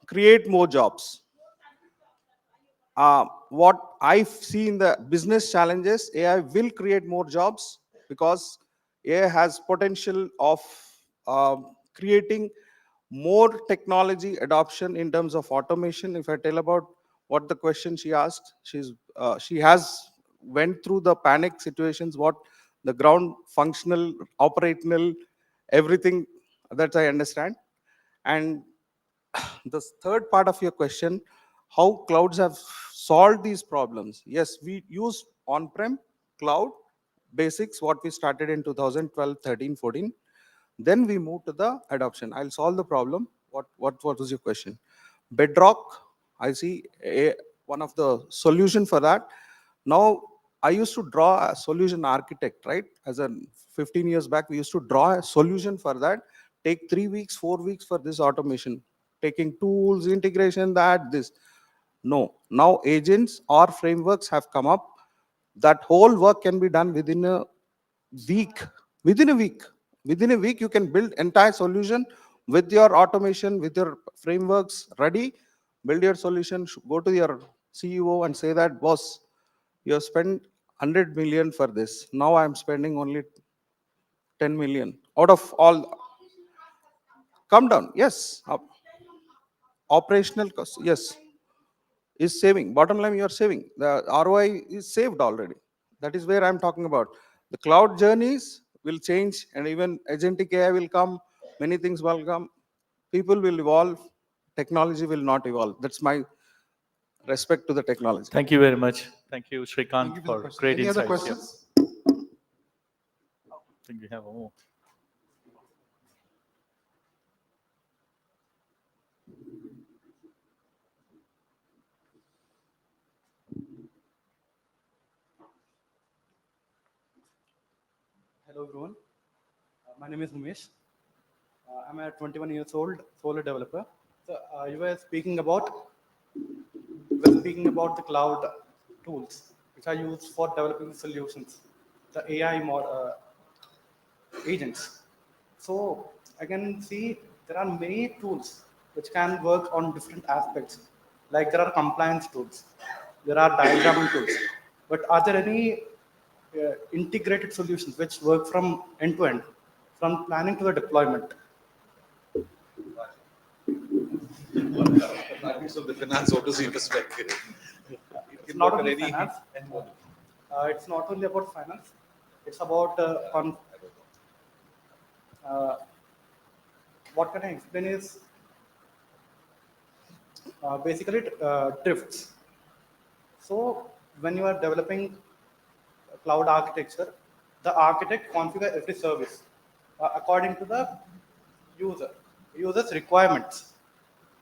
create more jobs. What I see in the business challenges, AI will create more jobs because AI has potential of creating more technology adoption in terms of automation. If I tell about what the question she asked, she has went through the panic situations, what the ground functional, operational, everything that I understand. And the third part of your question, how clouds have solved these problems. Yes, we use on-prem cloud basics, what we started in 2012, 13, 14. Then we moved to the adoption. I'll solve the problem. What was your question? Bedrock, I see one of the solution for that. Now, I used to draw a solution architect, right? As a 15 years back, we used to draw a solution for that. Take 3 weeks, 4 weeks for this automation. Taking tools, integration, this. No, now agents or frameworks have come up. That whole work can be done within a week. Within a week. Within a week, you can build entire solution with your automation, with your frameworks ready. Build your solution, go to your CEO and say that, boss, you have spent 100 million for this. Now I'm spending only 10 million. Out of all, come down. Yes. Operational cost. Yes. Is saving. Bottom line, you are saving. The ROI is saved already. That is where I'm talking about. The cloud journeys will change, and even agentic AI will come. Many things will come. People will evolve. Technology will not evolve. That's my respect to the technology. Thank you very much. Thank you, Srikanth, Thank you for the for question. great Any insights. other questions? Yeah. I think we have more. Hello everyone, my name is Umesh. I'm a 21 years old solar developer. So you were speaking about the cloud tools which are used for developing solutions, the AI agents. So I can see there are many tools which can work on different aspects. Like there are compliance tools, there are diagramming tools. But are there any integrated solutions which work from end to end, from planning to the deployment? So the finance obviously perspective. It's not only finance. It's not only about finance. It's about what can I explain is basically drifts. So when you are developing a cloud architecture, the architect configures every service according to the user's requirements.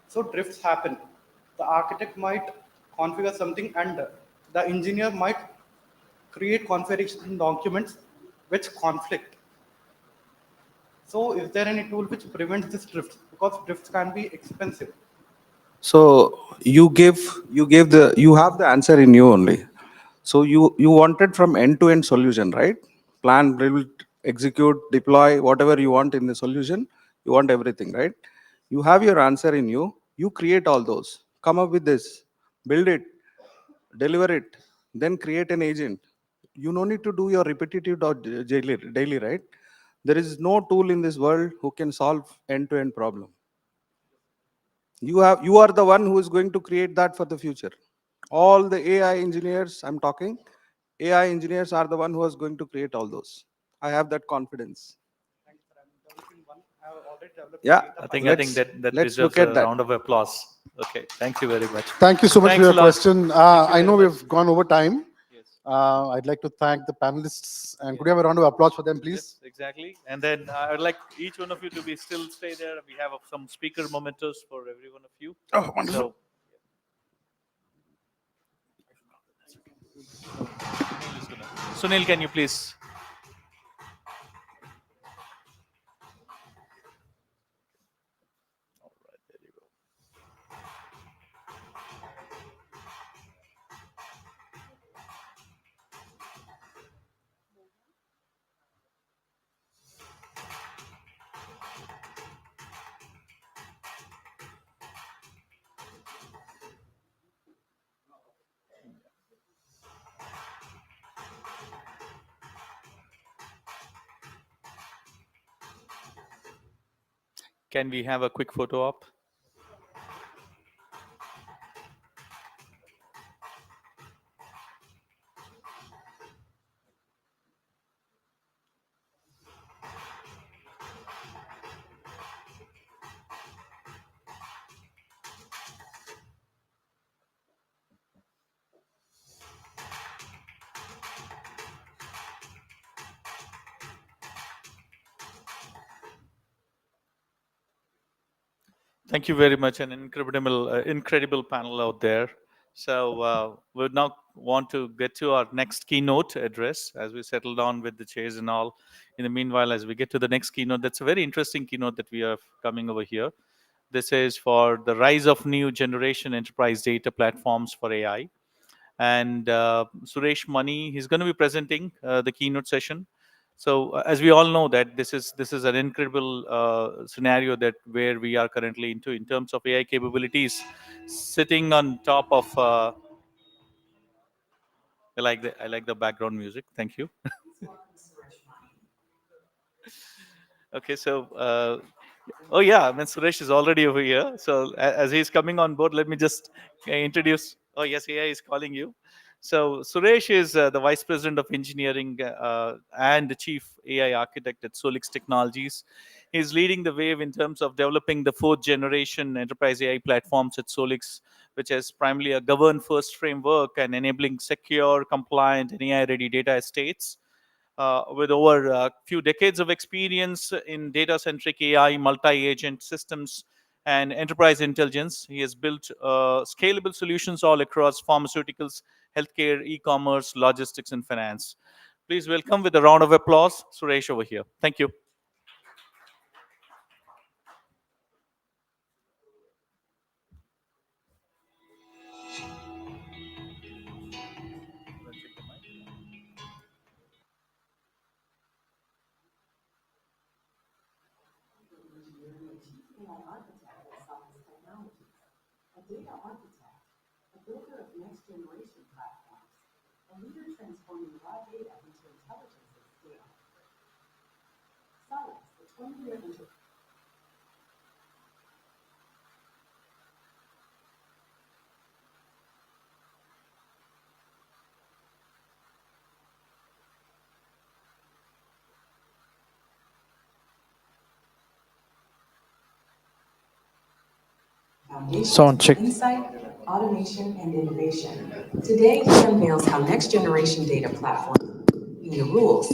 So drifts happen. The architect might configure something and the engineer might create configuration documents which conflict. So is there any tool which prevents this drift? Because drifts can be expensive. So you have the answer in you only. So you wanted from end to end solution, right? Plan, build, execute, deploy, whatever you want in the solution. You want everything, right? You have your answer in you. You create all those. Come up with this, build it, deliver it, then create an agent. You no need to do your repetitive daily, right? There is no tool in this world who can solve end to end problem. You are the one who is going to create that for the future. All the AI engineers, I'm talking, AI engineers are the one who is going to create all those. I have that confidence. Yeah, I think that let's deserves look at a that. round of applause. Okay, thank you very much. Thank you so much Thanks for your a lot. question. Thank you I very know much. we've gone over time. I'd like to thank the panelists, and could you have a round of applause for them, please? Yes, exactly. And then I would like each one of you to be still stay there. We have some speaker mementos for every one of you. Oh, wonderful. Sunil, can you please? Can we have a quick photo op? Thank you very much. An incredible panel out there. So we now want to get to our next keynote address as we settle down with the chairs and all. In the meanwhile, as we get to the next keynote, that's a very interesting keynote that we have coming over here. This is for the rise of new generation enterprise data platforms for AI. and 𝗬-𝗛𝗂𝗏. He's going to be presenting the keynote session. So as we all know that this is an incredible scenario that where we are currently into in terms of AI capabilities, sitting on top of. I like the background music. Thank you. Okay, so oh yeah, I mean Suresh is already over here. So as he's coming on board, let me just introduce. Oh yes, AI is calling you. So Suresh is the Vice President of Engineering and the Chief AI Architect at Solix Technologies. He's leading the wave in terms of developing the 4th generation enterprise AI platforms at Solix, which is primarily a governed first framework and enabling secure, compliant, and AI-ready data estates. With over a few decades of experience in data-centric AI, multi-agent systems, and enterprise intelligence, he has built scalable solutions all across pharmaceuticals, healthcare, e-commerce, logistics, and finance. Please welcome with a round of applause, Suresh over here. Thank you. A data architect, a builder of next generation platforms, a leader transforming raw data into intelligence at scale. Solix, the 20-year enterprise. Sound check. Insight, automation, and innovation. Today, he unveils how next-generation data platforms the rules,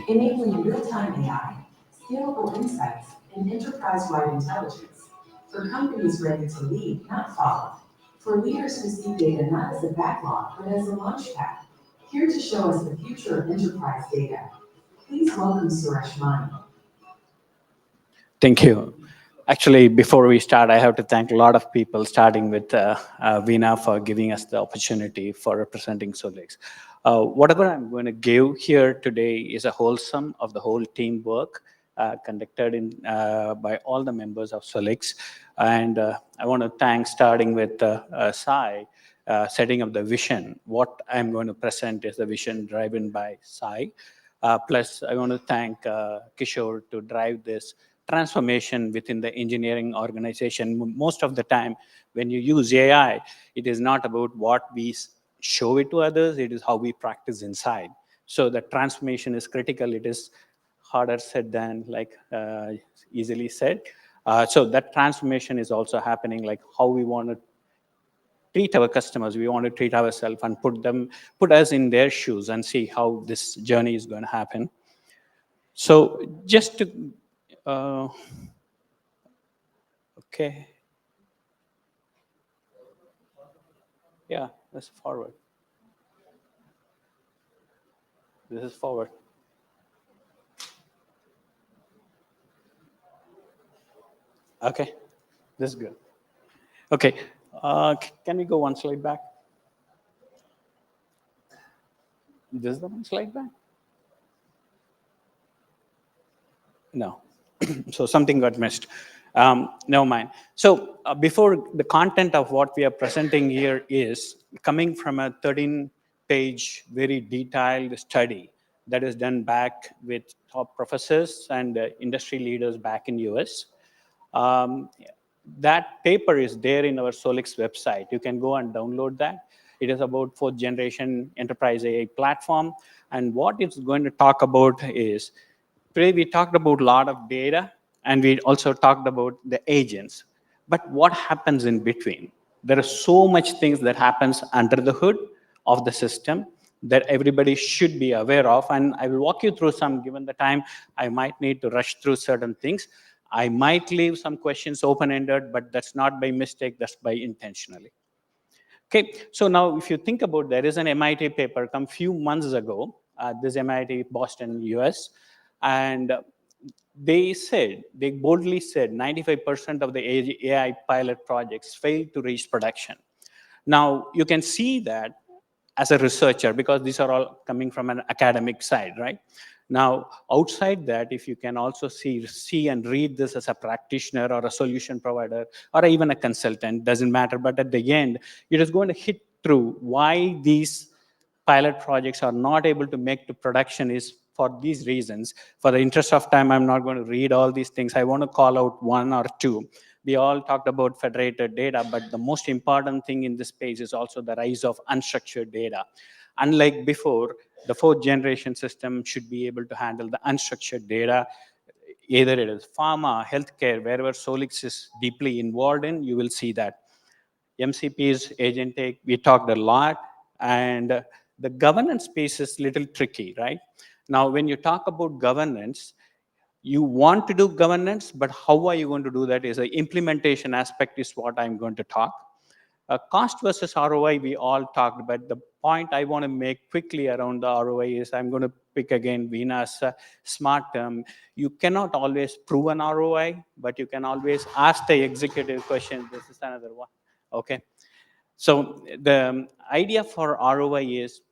enabling real-time AI, scalable insights, and enterprise-wide intelligence for companies ready to lead, not follow. For leaders who see data not as a backlog, but as a launchpad. Here to show us the future of enterprise data. Please welcome 𝗬-𝗛𝗏𝗏. Thank you. Actually, before we start, I have to thank a lot of people, starting with Veena for giving us the opportunity for representing Solix. Whatever I'm going to give here today is a wholesome of the whole teamwork conducted by all the members of Solix. And I want to thank, starting with Sai, setting up the vision. What I'm going to present is the vision driven by Sai. Plus, I want to thank Kishore to drive this transformation within the engineering organization. Most of the time, when you use AI, it is not about what we show it to others, it is how we practice inside. So the transformation is critical. It is harder said than easily said. So that transformation is also happening, like how we want to treat our customers, we want to treat ourselves and put us in their shoes and see how this journey is going to happen. So just to okay. Yeah, that's forward. This is forward. Okay, this is good. Okay, can we go one slide back? This is the one slide back? No. So something got missed. Never mind. So before the content of what we are presenting here is coming from a 13-page, very detailed study that is done back with top professors and industry leaders back in US. That paper is there in our Solix website. You can go and download that. It is about 4th generation enterprise AI platform. And what it's going to talk about is, today we talked about a lot of data, and we also talked about the agents. But what happens in between? There are so much things that happens under the hood of the system that everybody should be aware of. And I will walk you through some. Given the time, I might need to rush through certain things. I might leave some questions open-ended, but that's not by mistake, that's by intentionally. Okay, so now if you think about, there is an MIT paper come few months ago, this MIT Boston, US, and they boldly said 95% of the AI pilot projects failed to reach production. Now, you can see that as a researcher, because these are all coming from an academic side, right? Now, outside that, if you can also see and read this as a practitioner or a solution provider or even a consultant, doesn't matter. But at the end, it is going to hit through why these pilot projects are not able to make to production is for these reasons. For the interest of time, I'm not going to read all these things. I want to call out one or two. We all talked about federated data, but the most important thing in this space is also the rise of unstructured data. Unlike before, the fourth generation system should be able to handle the unstructured data. Either it is pharma, healthcare, wherever Solix is deeply involved in, you will see that. MCP's Agentic, we talked a lot, and the governance space is a little tricky, right? Now, when you talk about governance, you want to do governance, but how are you going to do that is the implementation aspect is what I'm going to talk. Cost versus ROI, we all talked, but the point I want to make quickly around the ROI is I'm going to pick again Vena's smart term. You cannot always prove an ROI, but you can always ask the executive question. This is another one. Okay. So the idea for ROI is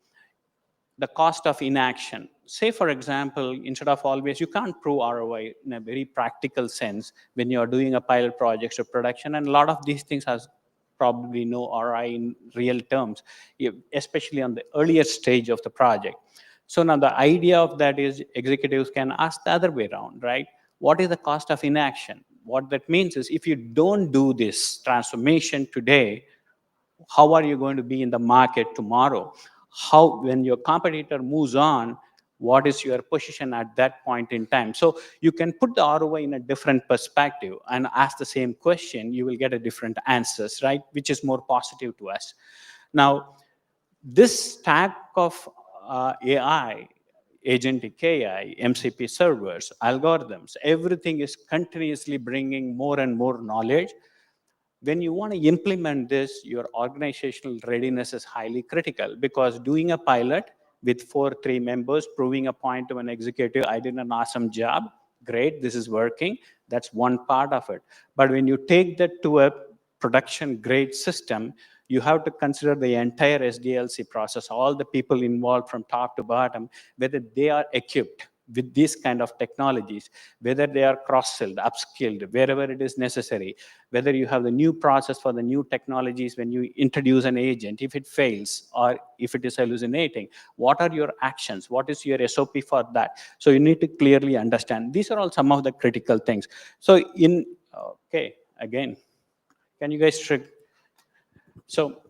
the cost of inaction. Say, for example, instead of always, you can't prove ROI in a very practical sense when you're doing a pilot project or production, and a lot of these things has probably no ROI in real terms, especially on the earlier stage of the project. So now the idea of that is executives can ask the other way around, right? What is the cost of inaction? What that means is if you don't do this transformation today, how are you going to be in the market tomorrow? How, when your competitor moves on, what is your position at that point in time? So you can put the ROI in a different perspective and ask the same question, you will get a different answers, right? Which is more positive to us. Now, this stack of AI, Agentic AI, MCP servers, algorithms, everything is continuously bringing more and more knowledge. When you want to implement this, your organizational readiness is highly critical, because doing a pilot with 3 members, proving a point to an executive, I did an awesome job, great, this is working, that's one part of it. But when you take that to a production grade system, you have to consider the entire SDLC process, all the people involved from top to bottom, whether they are equipped with these kind of technologies, whether they are cross-skilled, upskilled, wherever it is necessary, whether you have the new process for the new technologies when you introduce an agent, if it fails or if it is hallucinating, what are your actions? What is your SOP for that? So you need to clearly understand. These are all some of the critical things. So okay, again, can you guys trick? So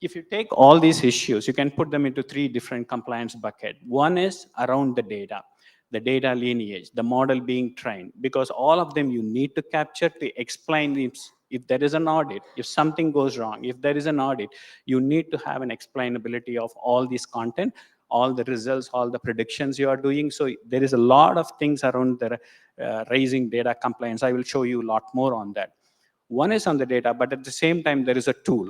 if you take all these issues, you can put them into 3 different compliance buckets. One is around the data lineage, the model being trained, because all of them you need to capture to explain if there is an audit, if something goes wrong, if there is an audit, you need to have an explainability of all this content, all the results, all the predictions you are doing. So there is a lot of things around the raising data compliance. I will show you a lot more on that. One is on the data, but at the same time, there is a tool.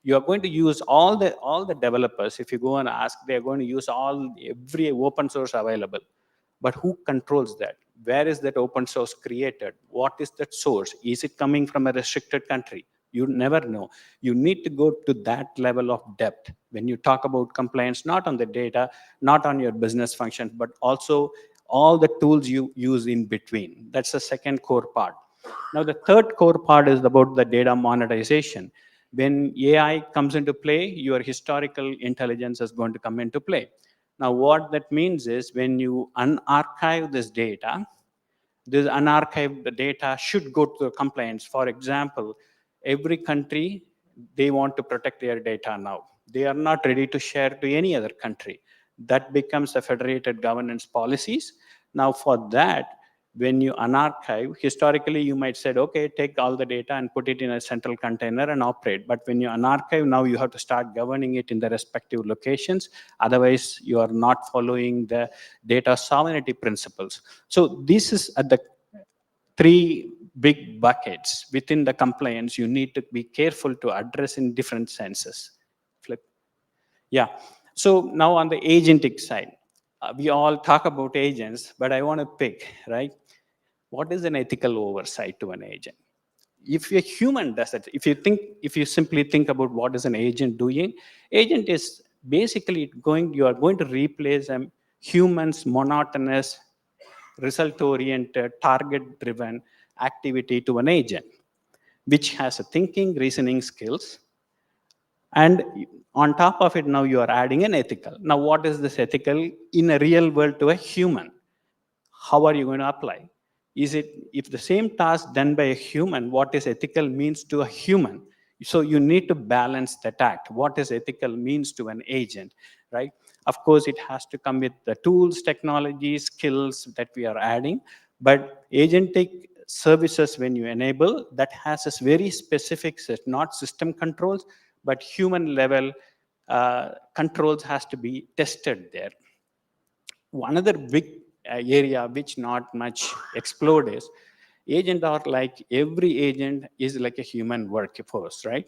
You are going to use all the developers. If you go and ask, they are going to use every open source available. But who controls that? Where is that open source created? What is that source? Is it coming from a restricted country? You never know. You need to go to that level of depth when you talk about compliance, not on the data, not on your business functions, but also all the tools you use in between. That's the second core part. Now, the third core part is about the data monetization. When AI comes into play, your historical intelligence is going to come into play. Now, what that means is when you unarchive this unarchived data should go to the compliance. For example, every country, they want to protect their data now. They are not ready to share to any other country. That becomes the federated governance policies. Now, for that, when you unarchive, historically, you might say, okay, take all the data and put it in a central container and operate. But when you unarchive, now you have to start governing it in the respective locations. Otherwise, you are not following the data sovereignty principles. So this is at the 3 big buckets within the compliance you need to be careful to address in different senses. Flip. Yeah. So now on the agentic side, we all talk about agents, but I want to pick, right? What is an ethical oversight to an agent? if a human does it, if you simply think about what is an agent doing, agent is basically you are going to replace a human's monotonous, result-oriented, target-driven activity to an agent, which has a thinking, reasoning skills. And on top of it, now you are adding an ethical. Now, what is this ethical in a real world to a human? How are you going to apply? Is it, if the same task done by a human, what is ethical means to a human? So you need to balance that act. What is ethical means to an agent, right? Of course, it has to come with the tools, technologies, skills that we are adding. But agentic services, when you enable, that has a very specific set, not system controls, but human level controls has to be tested there. One other big area which not much explode is agent are like, every agent is like a human workforce, right?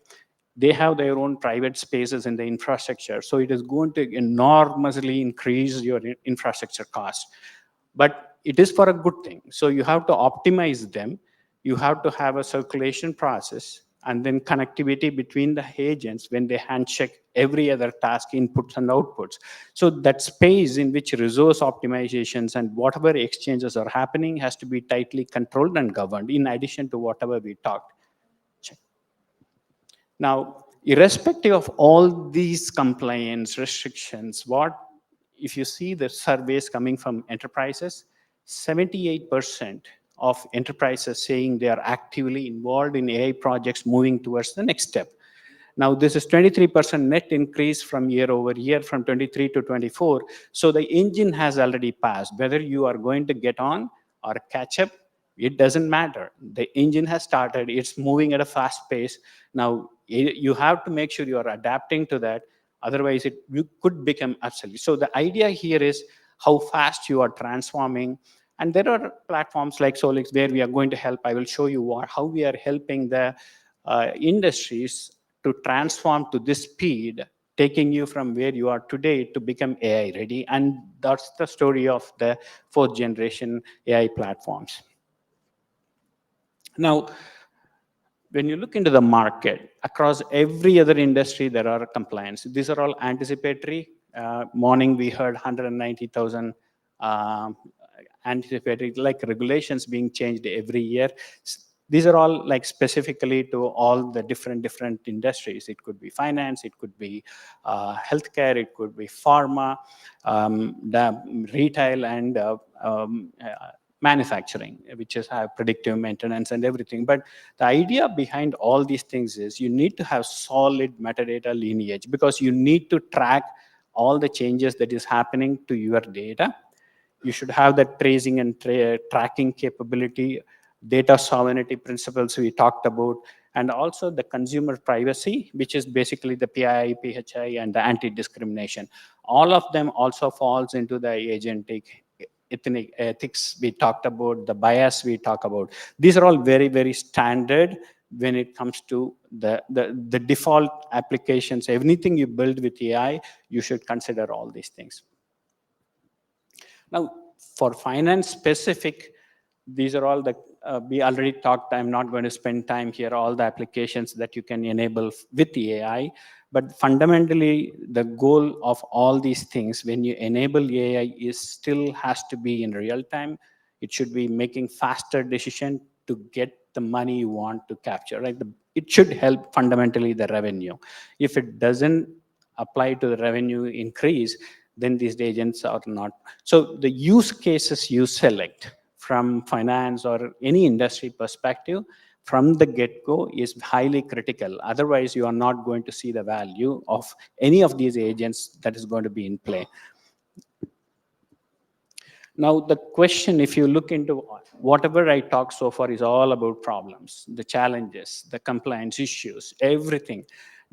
They have their own private spaces in the infrastructure. So it is going to enormously increase your infrastructure cost. But it is for a good thing. So you have to optimize them. You have to have a circulation process and then connectivity between the agents when they handshake every other task inputs and outputs. So that space in which resource optimizations and whatever exchanges are happening has to be tightly controlled and governed, in addition to whatever we talked. Check. Now, irrespective of all these compliance restrictions, if you see the surveys coming from enterprises, 78% of enterprises saying they are actively involved in AI projects moving towards the next step. Now, this is 23% net increase from year over year, from 23 to 24. So the engine has already passed. Whether you are going to get on or catch up, it doesn't matter. The engine has started. It's moving at a fast pace. Now, you have to make sure you are adapting to that. Otherwise, you could become obsolete. So the idea here is how fast you are transforming. And there are platforms like Solix where we are going to help. I will show you how we are helping the industries to transform to this speed, taking you from where you are today to become AI ready. And that's the story of the 4th generation AI platforms. Now, when you look into the market, across every other industry, there are compliance. These are all anticipatory. Morning, we heard 190,000 anticipatory, like regulations being changed every year. These are all like specifically to all the different industries. It could be finance, it could be healthcare, it could be pharma, the retail, and manufacturing, which is have predictive maintenance and everything. But the idea behind all these things is you need to have solid metadata lineage, because you need to track all the changes that is happening to your data. You should have that tracing and tracking capability, data sovereignty principles we talked about, and also the consumer privacy, which is basically the PII, PHI, and the anti-discrimination. All of them also falls into the agentic ethics we talked about, the bias we talk about. These are all very, very standard when it comes to the default applications. Anything you build with AI, you should consider all these things. Now, for finance specific, these are all the, we already talked, I'm not going to spend time here, all the applications that you can enable with the AI. But fundamentally, the goal of all these things, when you enable AI, is still has to be in real time. It should be making faster decision to get the money you want to capture, right? It should help fundamentally the revenue. If it doesn't apply to the revenue increase, then these agents are not. So the use cases you select from finance or any industry perspective from the get-go is highly critical. Otherwise, you are not going to see the value of any of these agents that is going to be in play. Now, the question, if you look into whatever I talked so far, is all about problems, the challenges, the compliance issues, everything.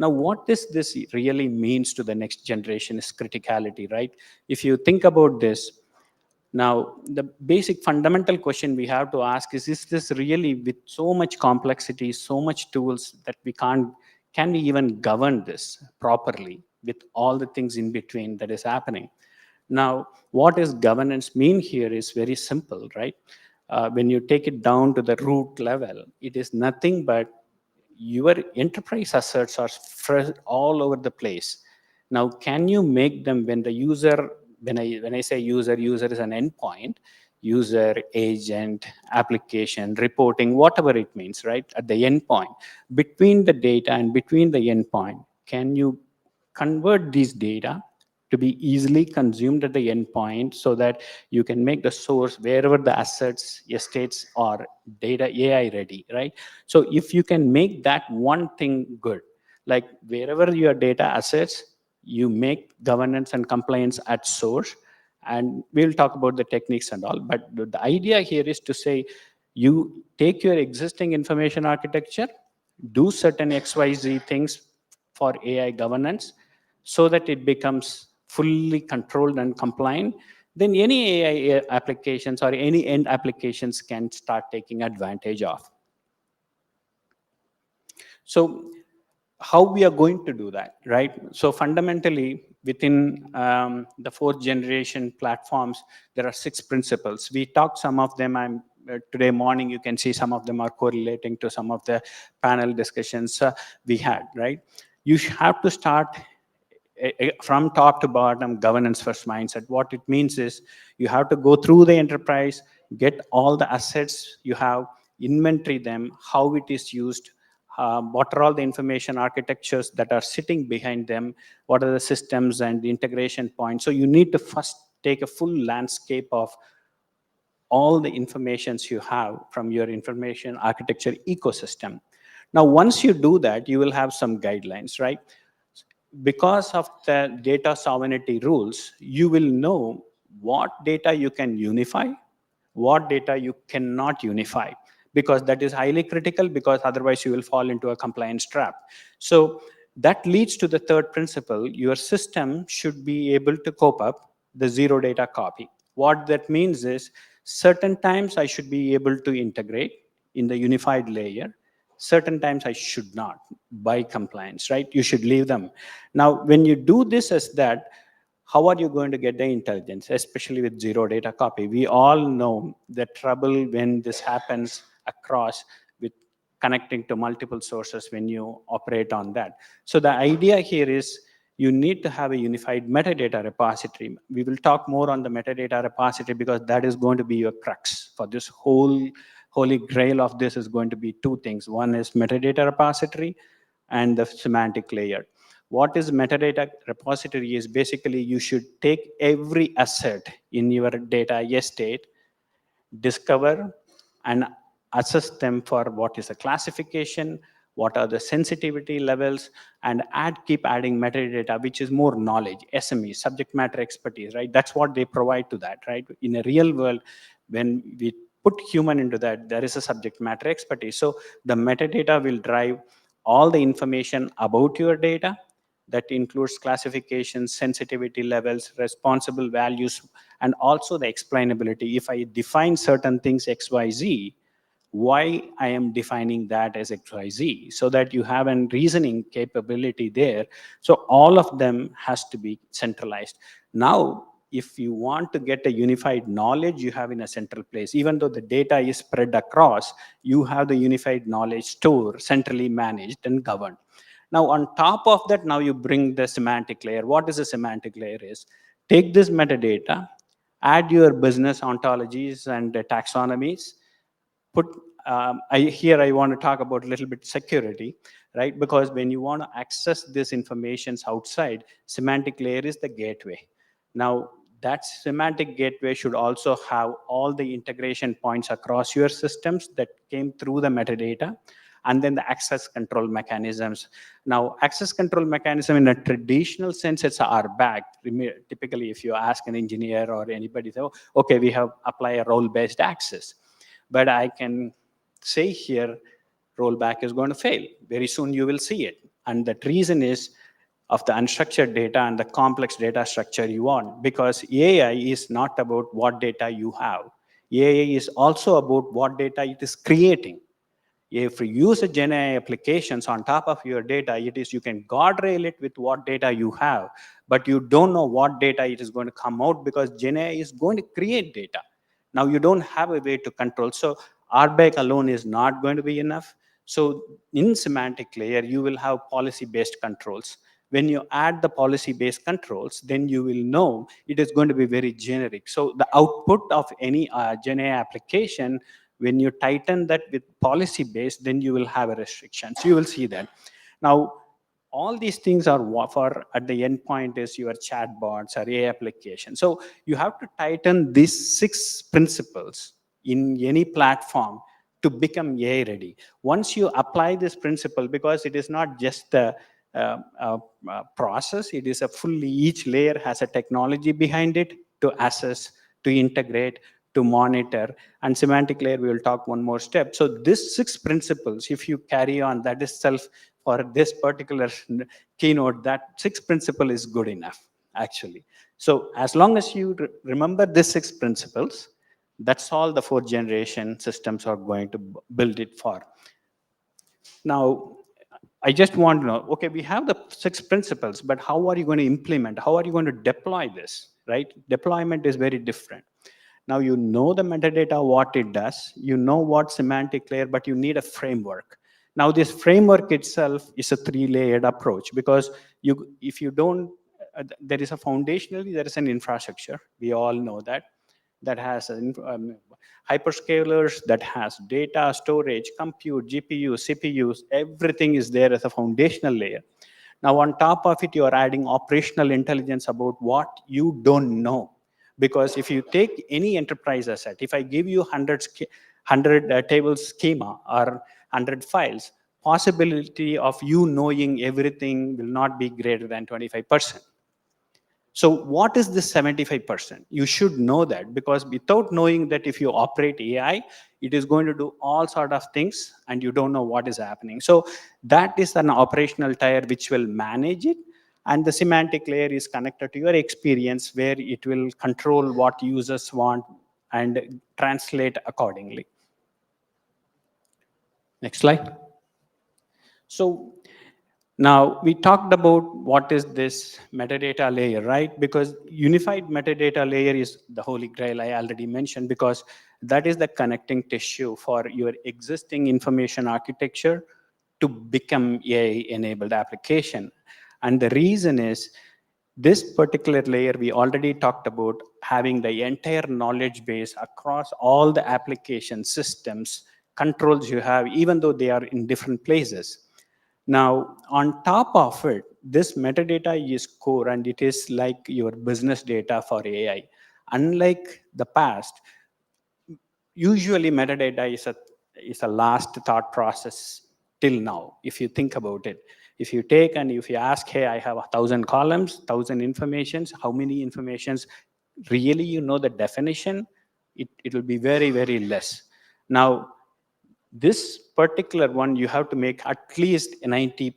Now, what does this really means to the next generation is criticality, right? If you think about this, now, the basic fundamental question we have to ask is this really, with so much complexity, so much tools, that can we even govern this properly with all the things in between that is happening? Now, what does governance mean here is very simple, right? when you take it down to the root level, it is nothing but your enterprise assets are spread all over the place. Now, can you make them when the user, when I say user is an endpoint, user, agent, application, reporting, whatever it means, right? At the endpoint, between the data and between the endpoint, can you convert these data to be easily consumed at the endpoint so that you can make the source wherever the assets, estates, or data AI ready, right? So if you can make that one thing good, like wherever your data assets, you make governance and compliance at source, and we'll talk about the techniques and all, but the idea here is to say, you take your existing information architecture, do certain XYZ things for AI governance, so that it becomes fully controlled and compliant, then any AI applications or any end applications can start taking advantage of. So how we are going to do that, right? So fundamentally, within the fourth generation platforms, there are 6 principles. We talked some of them. Today morning, you can see some of them are correlating to some of the panel discussions we had, right? You have to start from top to bottom, governance first mindset. What it means is you have to go through the enterprise, get all the assets you have, inventory them, how it is used, what are all the information architectures that are sitting behind them, what are the systems and the integration points. So you need to first take a full landscape of all the informations you have from your information architecture ecosystem. Now, once you do that, you will have some guidelines, right? Because of the data sovereignty rules, you will know what data you can unify, what data you cannot unify, because that is highly critical, because otherwise you will fall into a compliance trap. So that leads to the third principle. Your system should be able to cope up the zero data copy. What that means is certain times I should be able to integrate in the unified layer. Certain times I should not by compliance, right? You should leave them. Now, when you do this as that, how are you going to get the intelligence, especially with zero data copy? We all know the trouble when this happens across with connecting to multiple sources when you operate on that. So the idea here is you need to have a unified metadata repository. We will talk more on the metadata repository because that is going to be your crux for this whole holy grail of this is going to be 2 things. One is metadata repository and the semantic layer. What is metadata repository is basically you should take every asset in your data estate, discover and assess them for what is a classification, what are the sensitivity levels, and keep adding metadata, which is more knowledge, SME, subject matter expertise, right? That's what they provide to that, right? In a real world, when we put human into that, there is a subject matter expertise. So the metadata will drive all the information about your data. That includes classifications, sensitivity levels, responsible values, and also the explainability. If I define certain things XYZ, why I am defining that as XYZ, so that you have a reasoning capability there. So all of them has to be centralized. Now, if you want to get a unified knowledge you have in a central place, even though the data is spread across, you have the unified knowledge store centrally managed and governed. Now, on top of that, now you bring the semantic layer. What is a semantic layer is, take this metadata, add your business ontologies and taxonomies, here I want to talk about a little bit security, right? Because when you want to access this information outside, semantic layer is the gateway. Now, that semantic gateway should also have all the integration points across your systems that came through the metadata, and then the access control mechanisms. Now, access control mechanism in a traditional sense, it's RBAC. Typically, if you ask an engineer or anybody, say, okay, we have apply a role-based access. But I can say here, rollback is going to fail. Very soon you will see it. And that reason is of the unstructured data and the complex data structure you want, because AI is not about what data you have. AI is also about what data it is creating. If you use a GenAI applications on top of your data, it is you can guardrail it with what data you have, but you don't know what data it is going to come out, because GenAI is going to create data. Now you don't have a way to control. So 𝗟𝗏𝗃 alone is not going to be enough. So in semantic layer, you will have policy-based controls. When you add the policy-based controls, then you will know it is going to be very generic. So the output of any Gen AI application, when you tighten that with policy-based, then you will have a restriction. So you will see that. Now, all these things are for at the end point is your chatbots or AI application. So you have to tighten these 6 principles in any platform to become AI ready. Once you apply this principle, because it is not just a process, it is a fully, each layer has a technology behind it to assess, to integrate, to monitor, and semantic layer, we will talk one more step. So this 6 principles, if you carry on that itself for this particular keynote, that 6 principle is good enough, actually. So as long as you remember these 6 principles, that's all the 4th generation systems are going to build it for. Now, I just want to know, okay, we have the 6 principles, but how are you going to implement? How are you going to deploy this, right? Deployment is very different. Now you know the metadata, what it does, you know what semantic layer, but you need a framework. Now this framework itself is a 3-layered approach, because if you don't, there is a foundationally, there is an infrastructure. We all know that has hyperscalers, that has data, storage, compute, GPU, CPUs, everything is there as a foundational layer. Now on top of it, you are adding operational intelligence about what you don't know. Because if you take any enterprise asset, if I give you 100 table schema or 100 files, possibility of you knowing everything will not be greater than 25%. So what is this 75%? You should know that, because without knowing that, if you operate AI, it is going to do all sort of things and you don't know what is happening. So that is an operational tier which will manage it. And the semantic layer is connected to your experience, where it will control what users want and translate accordingly. Next slide. So now we talked about what is this metadata layer, right? Because unified metadata layer is the holy grail, I already mentioned, because that is the connecting tissue for your existing information architecture to become AI-enabled application. And the reason is, this particular layer, we already talked about having the entire knowledge base across all the application systems, controls you have, even though they are in different places. Now, on top of it, this metadata is core, and it is like your business data for AI. Unlike the past, usually metadata is a last thought process till now, if you think about it. If you take and if you ask, hey, I have 1,000 columns, 1,000 informations, how many informations really you know the definition? It will be very, very less. Now, this particular one, you have to make at least 90%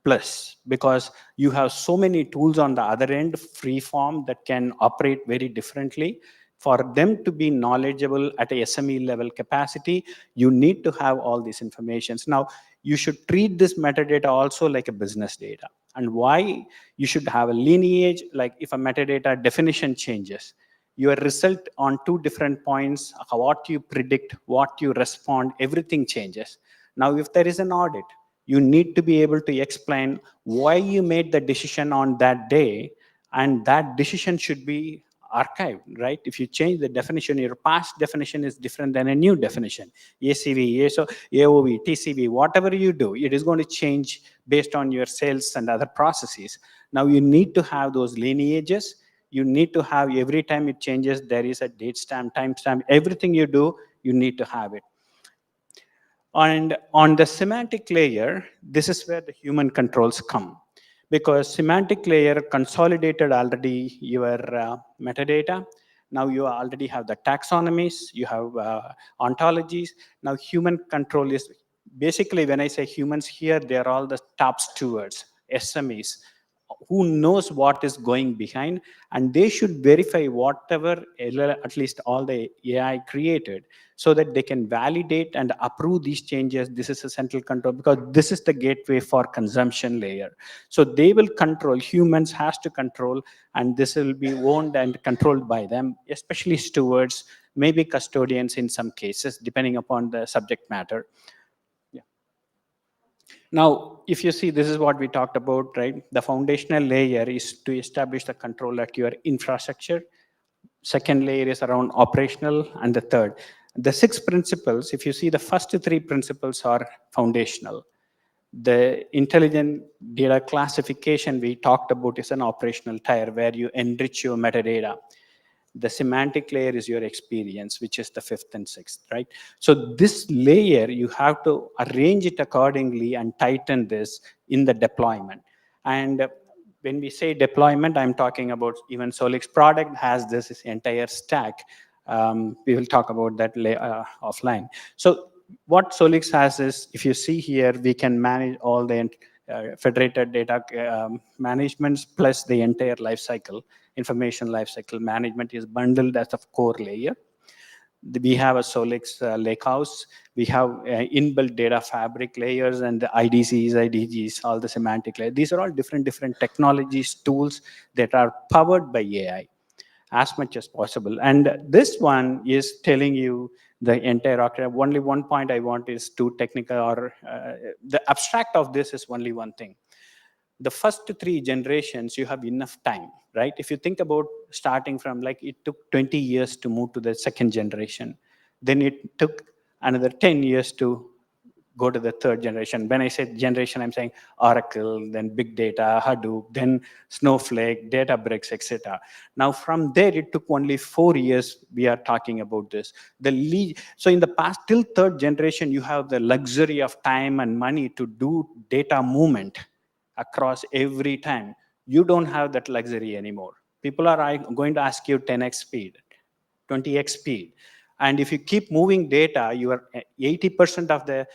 plus, because you have so many tools on the other end, free form, that can operate very differently. For them to be knowledgeable at a SME level capacity, you need to have all these informations. Now, you should treat this metadata also like a business data. And why? You should have a lineage, like if a metadata definition changes, your result on 2 different points, what you predict, what you respond, everything changes. Now, if there is an audit, you need to be able to explain why you made the decision on that day, and that decision should be archived, right? If you change the definition, your past definition is different than a new definition. ACV, AOV, TCV, whatever you do, it is going to change based on your sales and other processes. Now, you need to have those lineages. You need to have, every time it changes, there is a date stamp, time stamp, everything you do, you need to have it. And on the semantic layer, this is where the human controls come. Because semantic layer consolidated already your metadata. Now you already have the taxonomies, you have ontologies. Now human control is, basically when I say humans here, they're all the top stewards, SMEs, who knows what is going behind, and they should verify whatever, at least all the AI created, so that they can validate and approve these changes. This is a central control, because this is the gateway for consumption layer. So they will control, humans has to control, and this will be owned and controlled by them, especially stewards, maybe custodians in some cases, depending upon the subject matter. Yeah. Now, if you see, this is what we talked about, right? The foundational layer is to establish the control at your infrastructure. Second layer is around operational, and the third. The 6 principles, if you see, the first 3 principles are foundational. The intelligent data classification we talked about is an operational tier where you enrich your metadata. The semantic layer is your experience, which is the 5th and 6th, right? So this layer, you have to arrange it accordingly and tighten this in the deployment. And when we say deployment, I'm talking about even Solix product has this entire stack. We will talk about that offline. So what Solix has is, if you see here, we can manage all the federated data managements plus the entire lifecycle. Information lifecycle management is bundled as a core layer. We have a Solix lakehouse. We have inbuilt data fabric layers and the IDCs, IDGs, all the semantic layers. These are all different technologies, tools that are powered by AI as much as possible. And this one is telling you the entire architecture. Only one point I want is too technical, or the abstract of this is only one thing. The first 3 generations, you have enough time, right? If you think about starting from, like, it took 20 years to move to the 2nd generation. Then it took another 10 years to go to the 3rd generation. When I say generation, I'm saying Oracle, then big data, Hadoop, then Snowflake, Databricks, etc. Now from there, it took only 4 years. We are talking about this. So in the past, till 3rd generation, you have the luxury of time and money to do data movement across every time. You don't have that luxury anymore. People are going to ask you 10x speed, 20x speed. And if you keep moving data, you are 80% of the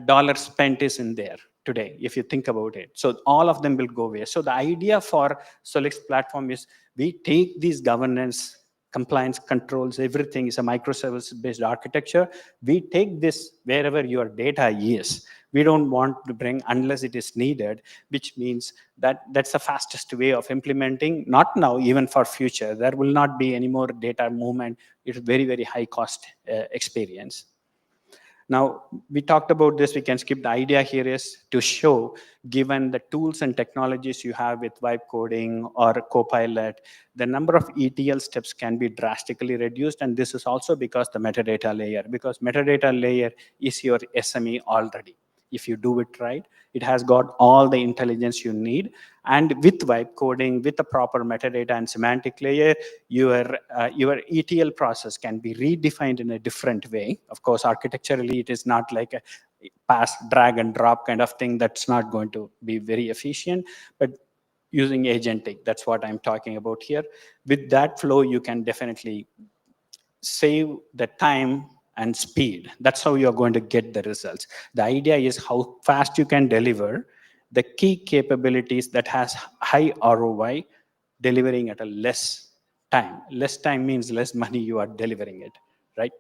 dollar spent is in there today, if you think about it. So all of them will go away. So the idea for Solix platform is we take these governance, compliance controls, everything is a microservice-based architecture. We take this wherever your data is. We don't want to bring unless it is needed, which means that that's the fastest way of implementing, not now, even for future. There will not be any more data movement. It's very, very high cost experience. Now, we talked about this. We can skip. The idea here is to show, given the tools and technologies you have with vibe coding or Copilot, the number of ETL steps can be drastically reduced. And this is also because the metadata layer, because metadata layer is your SME already. If you do it right, it has got all the intelligence you need. And with vibe coding, with the proper metadata and semantic layer, your ETL process can be redefined in a different way. Of course, architecturally, it is not like a pass, drag, and drop kind of thing. That's not going to be very efficient. But using agentic, that's what I'm talking about here. With that flow, you can definitely save the time and speed. That's how you're going to get the results. The idea is how fast you can deliver the key capabilities that has high ROI, delivering at a less time. Less time means less money you are delivering it, right?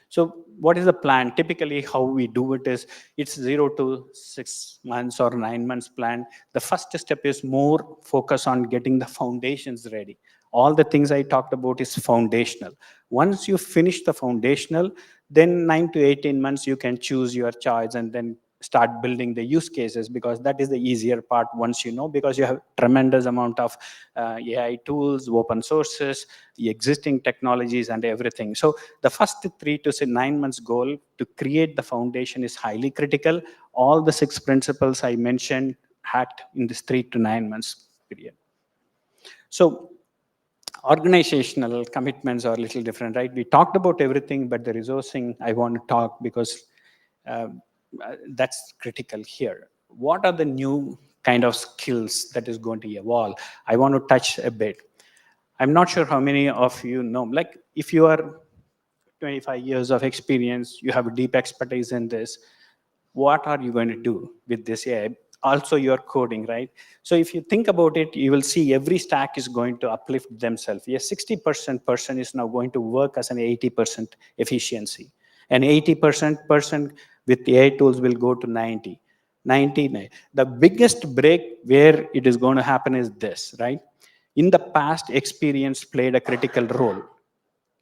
So what is the plan? Typically, how we do it is it's 0 to 6 months or 9 months plan. The first step is more focus on getting the foundations ready. All the things I talked about is foundational. Once you finish the foundational, then 9 to 18 months, you can choose your choice and then start building the use cases, because that is the easier part once you know, because you have tremendous amount of AI tools, open sources, the existing technologies and everything. So the first 3 to 9 months goal to create the foundation is highly critical. All the 6 principles I mentioned hacked in this 3 to 9 months period. So organizational commitments are a little different, right? We talked about everything, but the resourcing I want to talk because that's critical here. What are the new kind of skills that is going to evolve? I want to touch a bit. I'm not sure how many of you know, like if you are 25 years of experience, you have a deep expertise in this, what are you going to do with this AI? Also you're coding, right? So if you think about it, you will see every stack is going to uplift themselves. A 60% person is now going to work as an 80% efficiency. And 80% person with AI tools will go to 90. The biggest break where it is going to happen is this, right? In the past, experience played a critical role.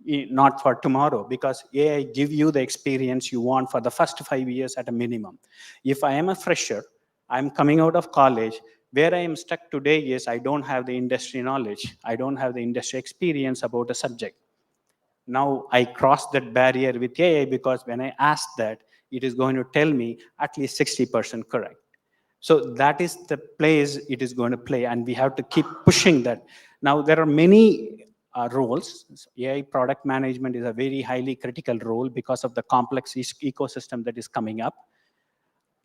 not for tomorrow, because AI give you the experience you want for the first 5 years at a minimum. If I am a fresher, I'm coming out of college, where I am stuck today is I don't have the industry knowledge. I don't have the industry experience about a subject. Now I cross that barrier with AI, because when I ask that, it is going to tell me at least 60% correct. So that is the place it is going to play, and we have to keep pushing that. Now there are many roles. AI product management is a very highly critical role because of the complex ecosystem that is coming up.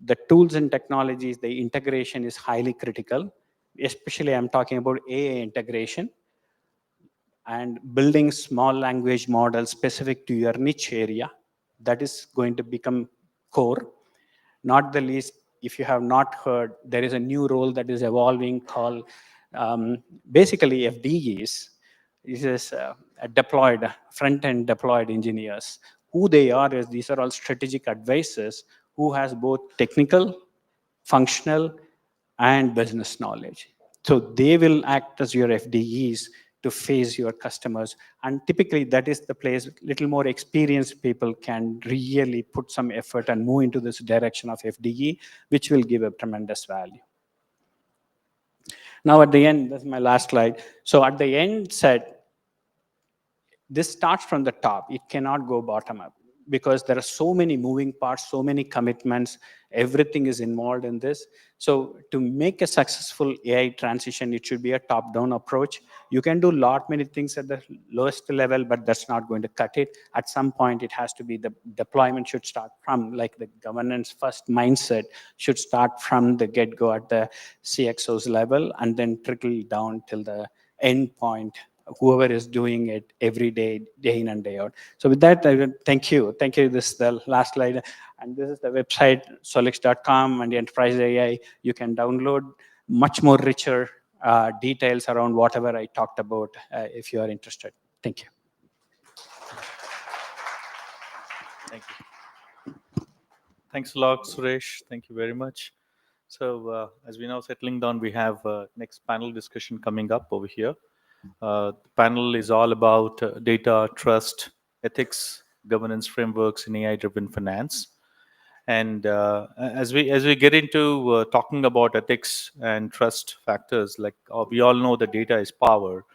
The tools and technologies, the integration is highly critical. Especially I'm talking about AI integration and building small language models specific to your niche area. That is going to become core. Not the least, if you have not heard, there is a new role that is evolving called basically FDEs. This is deployed, front-end deployed engineers. Who they are is these are all strategic advisors who has both technical, functional, and business knowledge. So they will act as your FDEs to face your customers. And typically that is the place little more experienced people can really put some effort and move into this direction of FDE, which will give a tremendous value. Now at the end, this is my last slide. So at the end said, this starts from the top. It cannot go bottom up, because there are so many moving parts, so many commitments, everything is involved in this. So to make a successful AI transition, it should be a top-down approach. You can do many things at the lowest level, but that's not going to cut it. At some point, it has to be the deployment should start from, like the governance first mindset should start from the get-go at the CXO's level, and then trickle down till the end point, whoever is doing it every day, day in and day out. So with that, I will thank you. Thank you. This is the last slide. And this is the website, solix.com, and the enterprise AI. You can download much more richer details around whatever I talked about if you are interested. Thank you. Thank you. Thanks a lot, Suresh. Thank you very much. So as we're now settling down, we have next panel discussion coming up over here. The panel is all about data, trust, ethics, governance frameworks in AI-driven finance. And as we get into talking about ethics and trust factors, like we all know that data is power,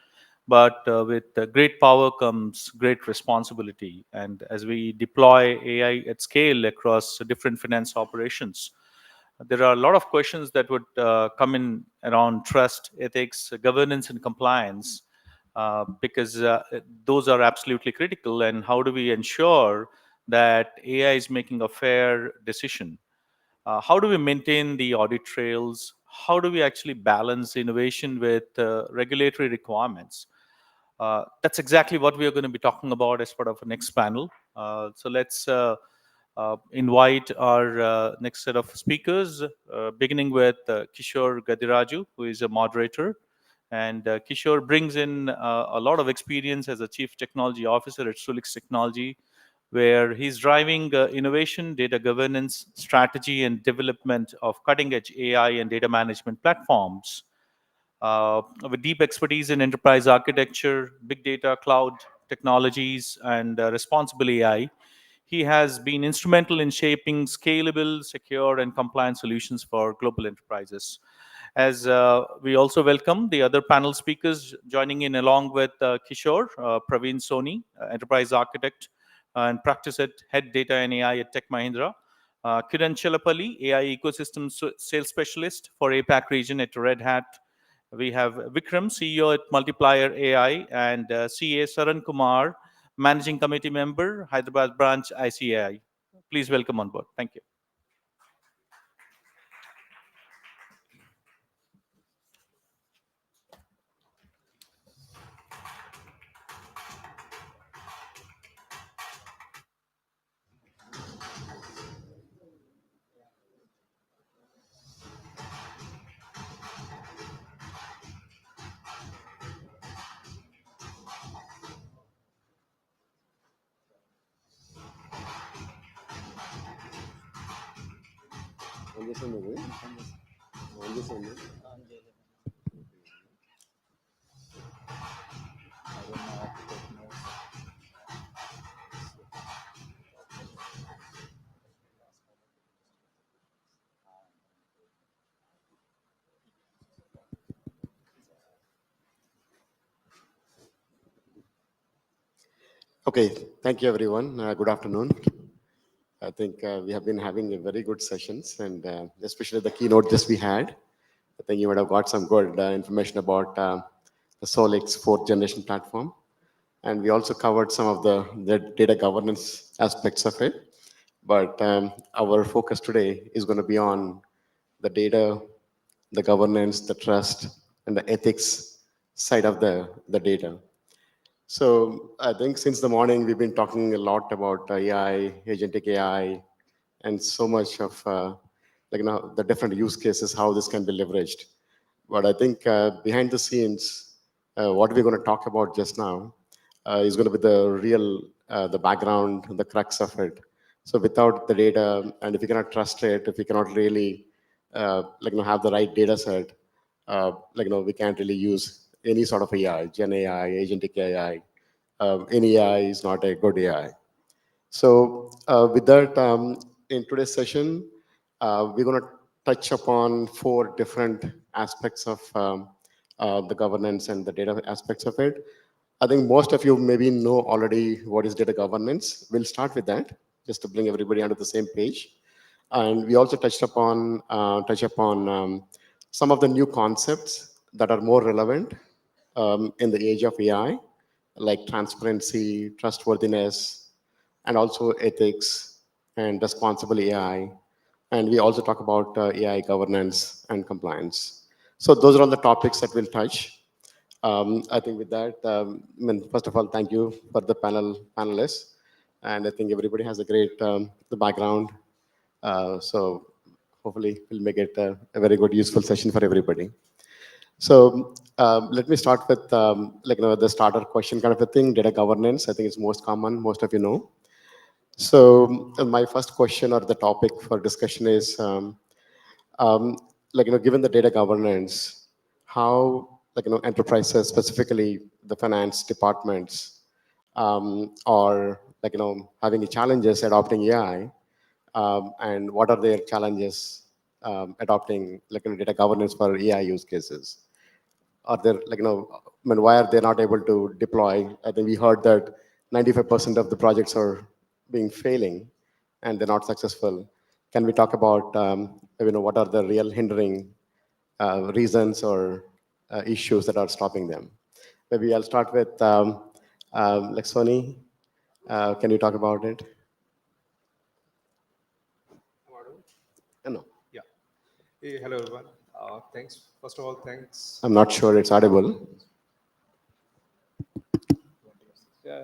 but with great power comes great responsibility. And as we deploy AI at scale across different finance operations, there are a lot of questions that would come in around trust, ethics, governance, and compliance, because those are absolutely critical. And how do we ensure that AI is making a fair decision? How do we maintain the audit trails? How do we actually balance innovation with regulatory requirements? That's exactly what we are going to be talking about as part of the next panel. So let's invite our next set of speakers, beginning with Kishore Gadiraju, who is a moderator. And Kishore brings in a lot of experience as a Chief Technology Officer at Solix Technology, where he's driving innovation, data governance, strategy, and development of cutting-edge AI and data management platforms. With deep expertise in enterprise architecture, big data, cloud technologies, and responsible AI, he has been instrumental in shaping scalable, secure, and compliant solutions for global enterprises. As we also welcome the other panel speakers joining in along with Kishore, Praveen Soni, enterprise architect and practice at head data and AI at Tech Mahindra, Kiran Chelapalli, AI ecosystem sales specialist for APAC region at Red Hat. We have Vikram, CEO at Multiplier AI, and CA Saran Kumar, Managing Committee Member, Hyderabad Branch ICAI. Please welcome on board. Thank you. Okay, thank you everyone. Good afternoon. I think we have been having a very good sessions, and especially the keynote just we had. I think you would have got some good information about the Solix fourth generation platform. And we also covered some of the data governance aspects of it. But our focus today is going to be on the data, the governance, the trust, and the ethics side of the data. So I think since the morning, we've been talking a lot about AI, agentic AI, and so much of the different use cases, how this can be leveraged. But I think behind the scenes, what we're going to talk about just now is going to be the real, the background, the crux of it. So without the data, and if you cannot trust it, if you cannot really have the right data set, we can't really use any sort of AI, Gen AI, agentic AI. Any AI is not a good AI. So with that, in today's session, we're going to touch upon 4 different aspects of the governance and the data aspects of it. I think most of you maybe know already what is data governance. We'll start with that, just to bring everybody onto the same page. And we also touch upon some of the new concepts that are more relevant in the age of AI, like transparency, trustworthiness, and also ethics and responsible AI. And we also talk about AI governance and compliance. So those are all the topics that we'll touch. I think with that, first of all, thank you for the panelists. And I think everybody has a great the background. So hopefully we'll make it a very good, useful session for everybody. So let me start with the starter question kind of a thing, data governance. I think it's most common, most of you know. So my first question or the topic for discussion is, given the data governance, how enterprises, specifically the finance departments, are having challenges adopting AI, and what are their challenges adopting data governance for AI use cases? Are there why are they not able to deploy? I think we heard that 95% of the projects are failing and they're not successful. Can we talk about what are the real hindering reasons or issues that are stopping them? Maybe I'll start with Sony. Can you talk about it? No. Yeah. Hey, hello everyone. Thanks. First of all, thanks. I'm not sure it's audible. Yeah.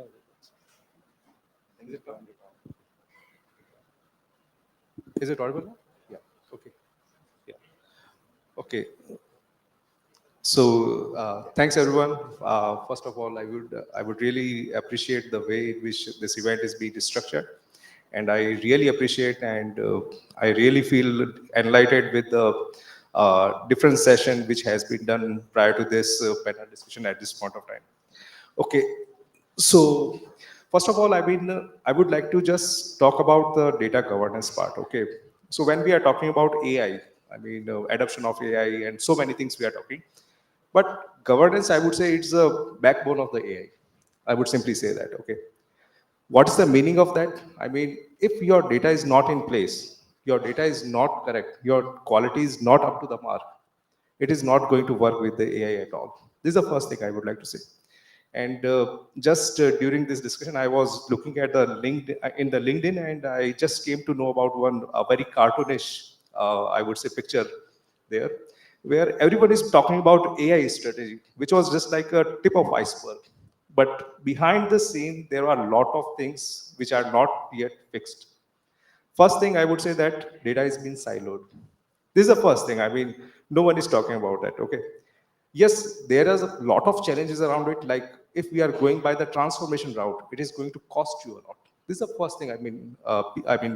Is it audible now? Yeah. Okay. Yeah. Okay. So thanks everyone. First of all, I would really appreciate the way in which this event is being structured, and I really appreciate and I really feel enlightened with the different session which has been done prior to this panel discussion at this point of time. Okay. So first of all, I would like to just talk about the data governance part. Okay. So when we are talking about AI, adoption of AI and so many things we are talking. But governance, I would say it's the backbone of the AI. I would simply say that, okay. What is the meaning of that? If your data is not in place, your data is not correct, your quality is not up to the mark, it is not going to work with the AI at all. This is the first thing I would like to say. And just during this discussion, I was looking at the LinkedIn, and I just came to know about a very cartoonish, I would say, picture there, where everybody is talking about AI strategy, which was just like a tip of iceberg. But behind the scene, there are a lot of things which are not yet fixed. First thing I would say that data is being siloed. This is the first thing. No one is talking about that. Okay. Yes, there is a lot of challenges around it. Like if we are going by the transformation route, it is going to cost you a lot. This is the first thing.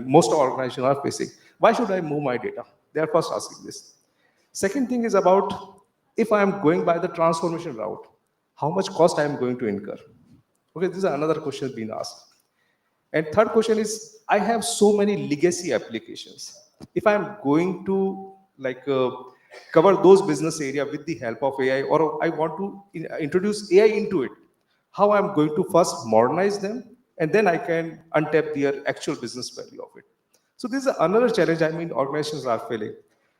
Most organizations are facing. Why should I move my data? They are first asking this. Second thing is about if I am going by the transformation route, how much cost I am going to incur? Okay, this is another question being asked. And third question is, I have so many legacy applications. If I am going to cover those business area with the help of AI, or I want to introduce AI into it, how I'm going to first modernize them and then I can untap their actual business value of it. So this is another challenge, I mean, organizations are facing.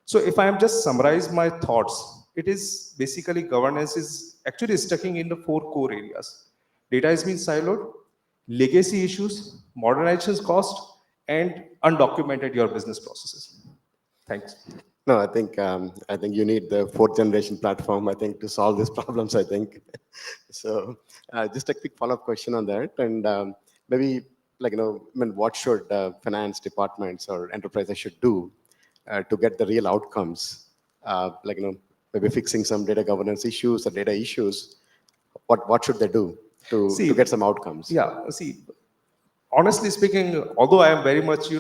So if I am just summarize my thoughts, it is basically governance is actually sticking in the 4 core areas. Data has been siloed, legacy issues, modernization cost, and undocumented your business processes. Thanks. No, I think you need the 4th generation platform, I think, to solve these problems, I think. So just a quick follow-up question on that. And maybe, like, I mean, what should finance departments or enterprises should do to get the real outcomes? Like, maybe fixing some data governance issues or data issues. What should they do to get some outcomes? Yeah, see, honestly speaking, although I am very much,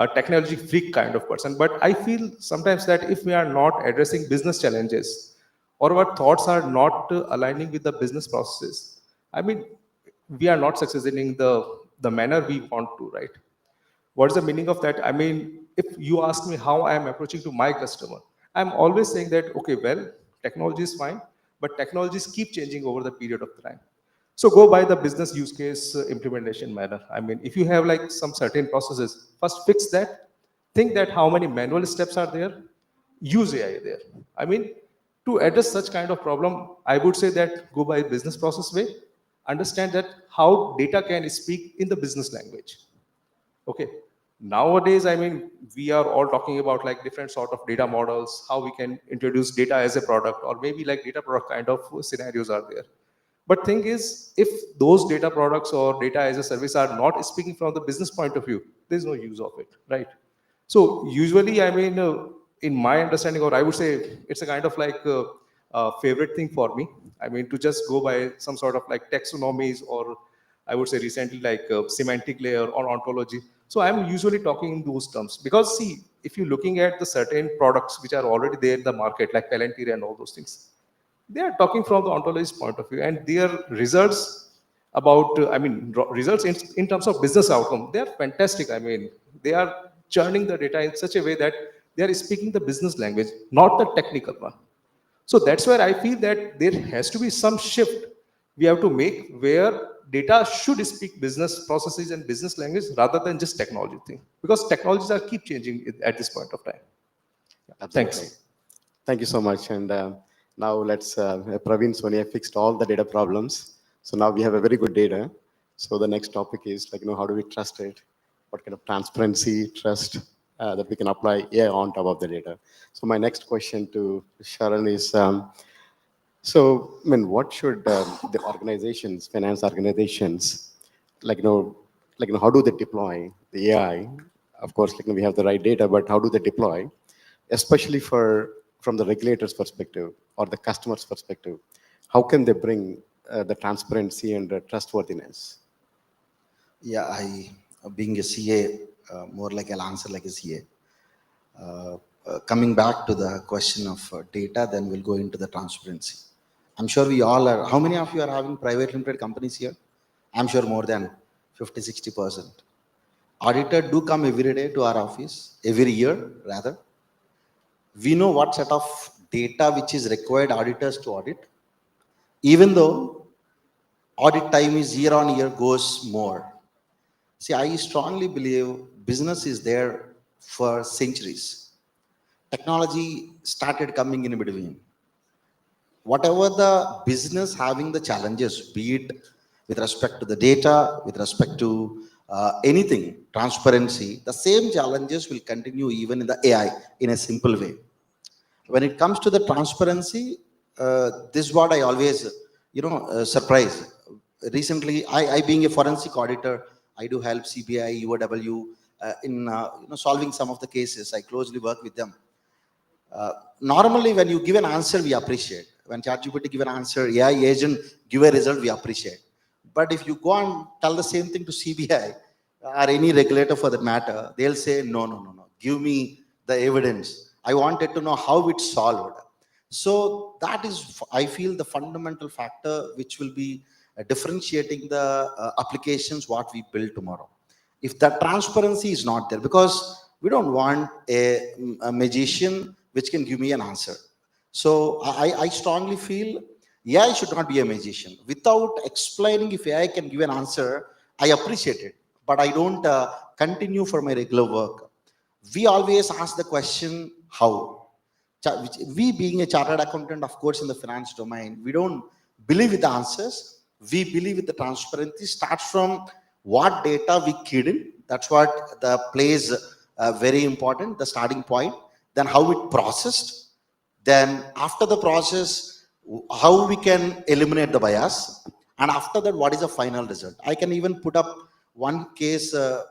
a technology freak kind of person, but I feel sometimes that if we are not addressing business challenges or our thoughts are not aligning with the business processes, I mean, we are not succeeding in the manner we want to, right? What is the meaning of that? I mean, if you ask me how I am approaching to my customer, I'm always saying that, okay, well, technology is fine, but technologies keep changing over the period of time. So go by the business use case implementation manner. I mean, if you have like some certain processes, first fix that, think that how many manual steps are there, use AI there. I mean, to address such kind of problem, I would say that go by business process way, understand that how data can speak in the business language. Okay. Nowadays, I mean, we are all talking about like different sort of data models, how we can introduce data as a product, or maybe like data product kind of scenarios are there. But thing is, if those data products or data as a service are not speaking from the business point of view, there's no use of it, right? So usually, I mean, in my understanding, or I would say it's a kind of like a favorite thing for me. I mean, to just go by some sort of like taxonomies, or I would say recently like semantic layer or ontology. So I'm usually talking in those terms because see, if you're looking at the certain products which are already there in the market, like Palantir and all those things, they are talking from the ontologist point of view, and their results about, results in terms of business outcome, they are fantastic. I mean, they are churning the data in such a way that they are speaking the business language, not the technical one. So that's where I feel that there has to be some shift we have to make where data should speak business processes and business language rather than just technology thing, because technologies are keep changing at this point of time. Yeah. Thanks. Thank you so much. And now let's, Praveen Sonia fixed all the data problems. So now we have a very good data. So the next topic is like, how do we trust it? What kind of transparency, trust that we can apply AI on top of the data? So my next question to Sharon is, so, I mean, what should the organizations, finance organizations, how do they deploy the AI? Of course, we have the right data, but how do they deploy, especially from the regulator's perspective or the customer's perspective? How can they bring the transparency and the trustworthiness? Yeah, being a CA, more like I'll answer like a CA. Coming back to the question of data, then we'll go into the transparency. I'm sure we all are. How many of you are having private limited companies here? I'm sure more than 50-60%. Auditors do come every day to our office, every year rather. We know what set of data which is required auditors to audit, even though audit time is year on year goes more. See, I strongly believe business is there for centuries. Technology started coming in between. Whatever the business having the challenges, be it with respect to the data, with respect to anything, transparency, the same challenges will continue even in the AI in a simple way. When it comes to the transparency, this is what I always, surprise. Recently, I being a forensic auditor, I do help CBI, 𝗬-𝗎 in solving some of the cases. I closely work with them. Normally, when you give an answer, we appreciate. When ChatGPT give an answer, AI agent give a result, we appreciate. But if you go and tell the same thing to CBI or any regulator for that matter, they'll say, no. Give me the evidence. I wanted to know how it's solved. So that is, I feel, the fundamental factor which will be differentiating the applications what we build tomorrow. If that transparency is not there, because we don't want a magician which can give me an answer. So I strongly feel AI should not be a magician. Without explaining if AI can give an answer, I appreciate it, but I don't continue for my regular work. We always ask the question, how? We being a chartered accountant, of course, in the finance domain, we don't believe with the answers. We believe with the transparency. Starts from what data we keyed in. That's what the plays very important, the starting point. Then how it processed. Then after the process, how we can eliminate the bias. And after that, what is the final result? I can even put up one case of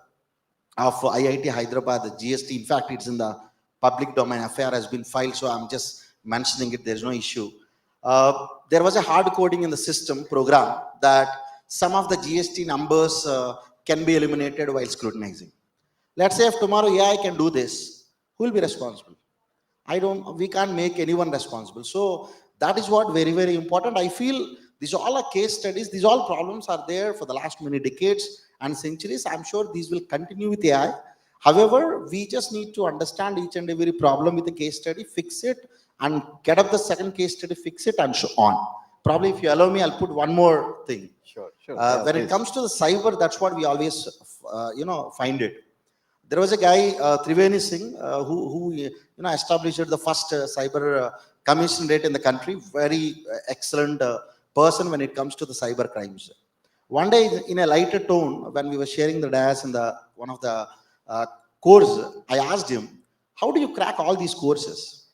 IIT Hyderabad, the GST. In fact, it's in the public domain. FIR has been filed, so I'm just mentioning it. There's no issue. There was a hard coding in the system program that some of the GST numbers can be eliminated while scrutinizing. Let's say if tomorrow AI can do this, who will be responsible? We can't make anyone responsible. So that is what very, very important. I feel these all are case studies. These all problems are there for the last many decades and centuries. I'm sure these will continue with AI. However, we just need to understand each and every problem with the case study, fix it, and get up the second case study, fix it, and so on. Probably, if you allow me, I'll put one more thing. Sure. When it comes to the cyber, that's what we always, find it. There was a guy, 𝗘𝗵𝗂𝗁, who established the first cyber commission rate in the country. Very excellent person when it comes to the cyber crimes. One day, in a lighter tone, when we were sharing the dais in one of the course, I asked him, how do you crack all these courses?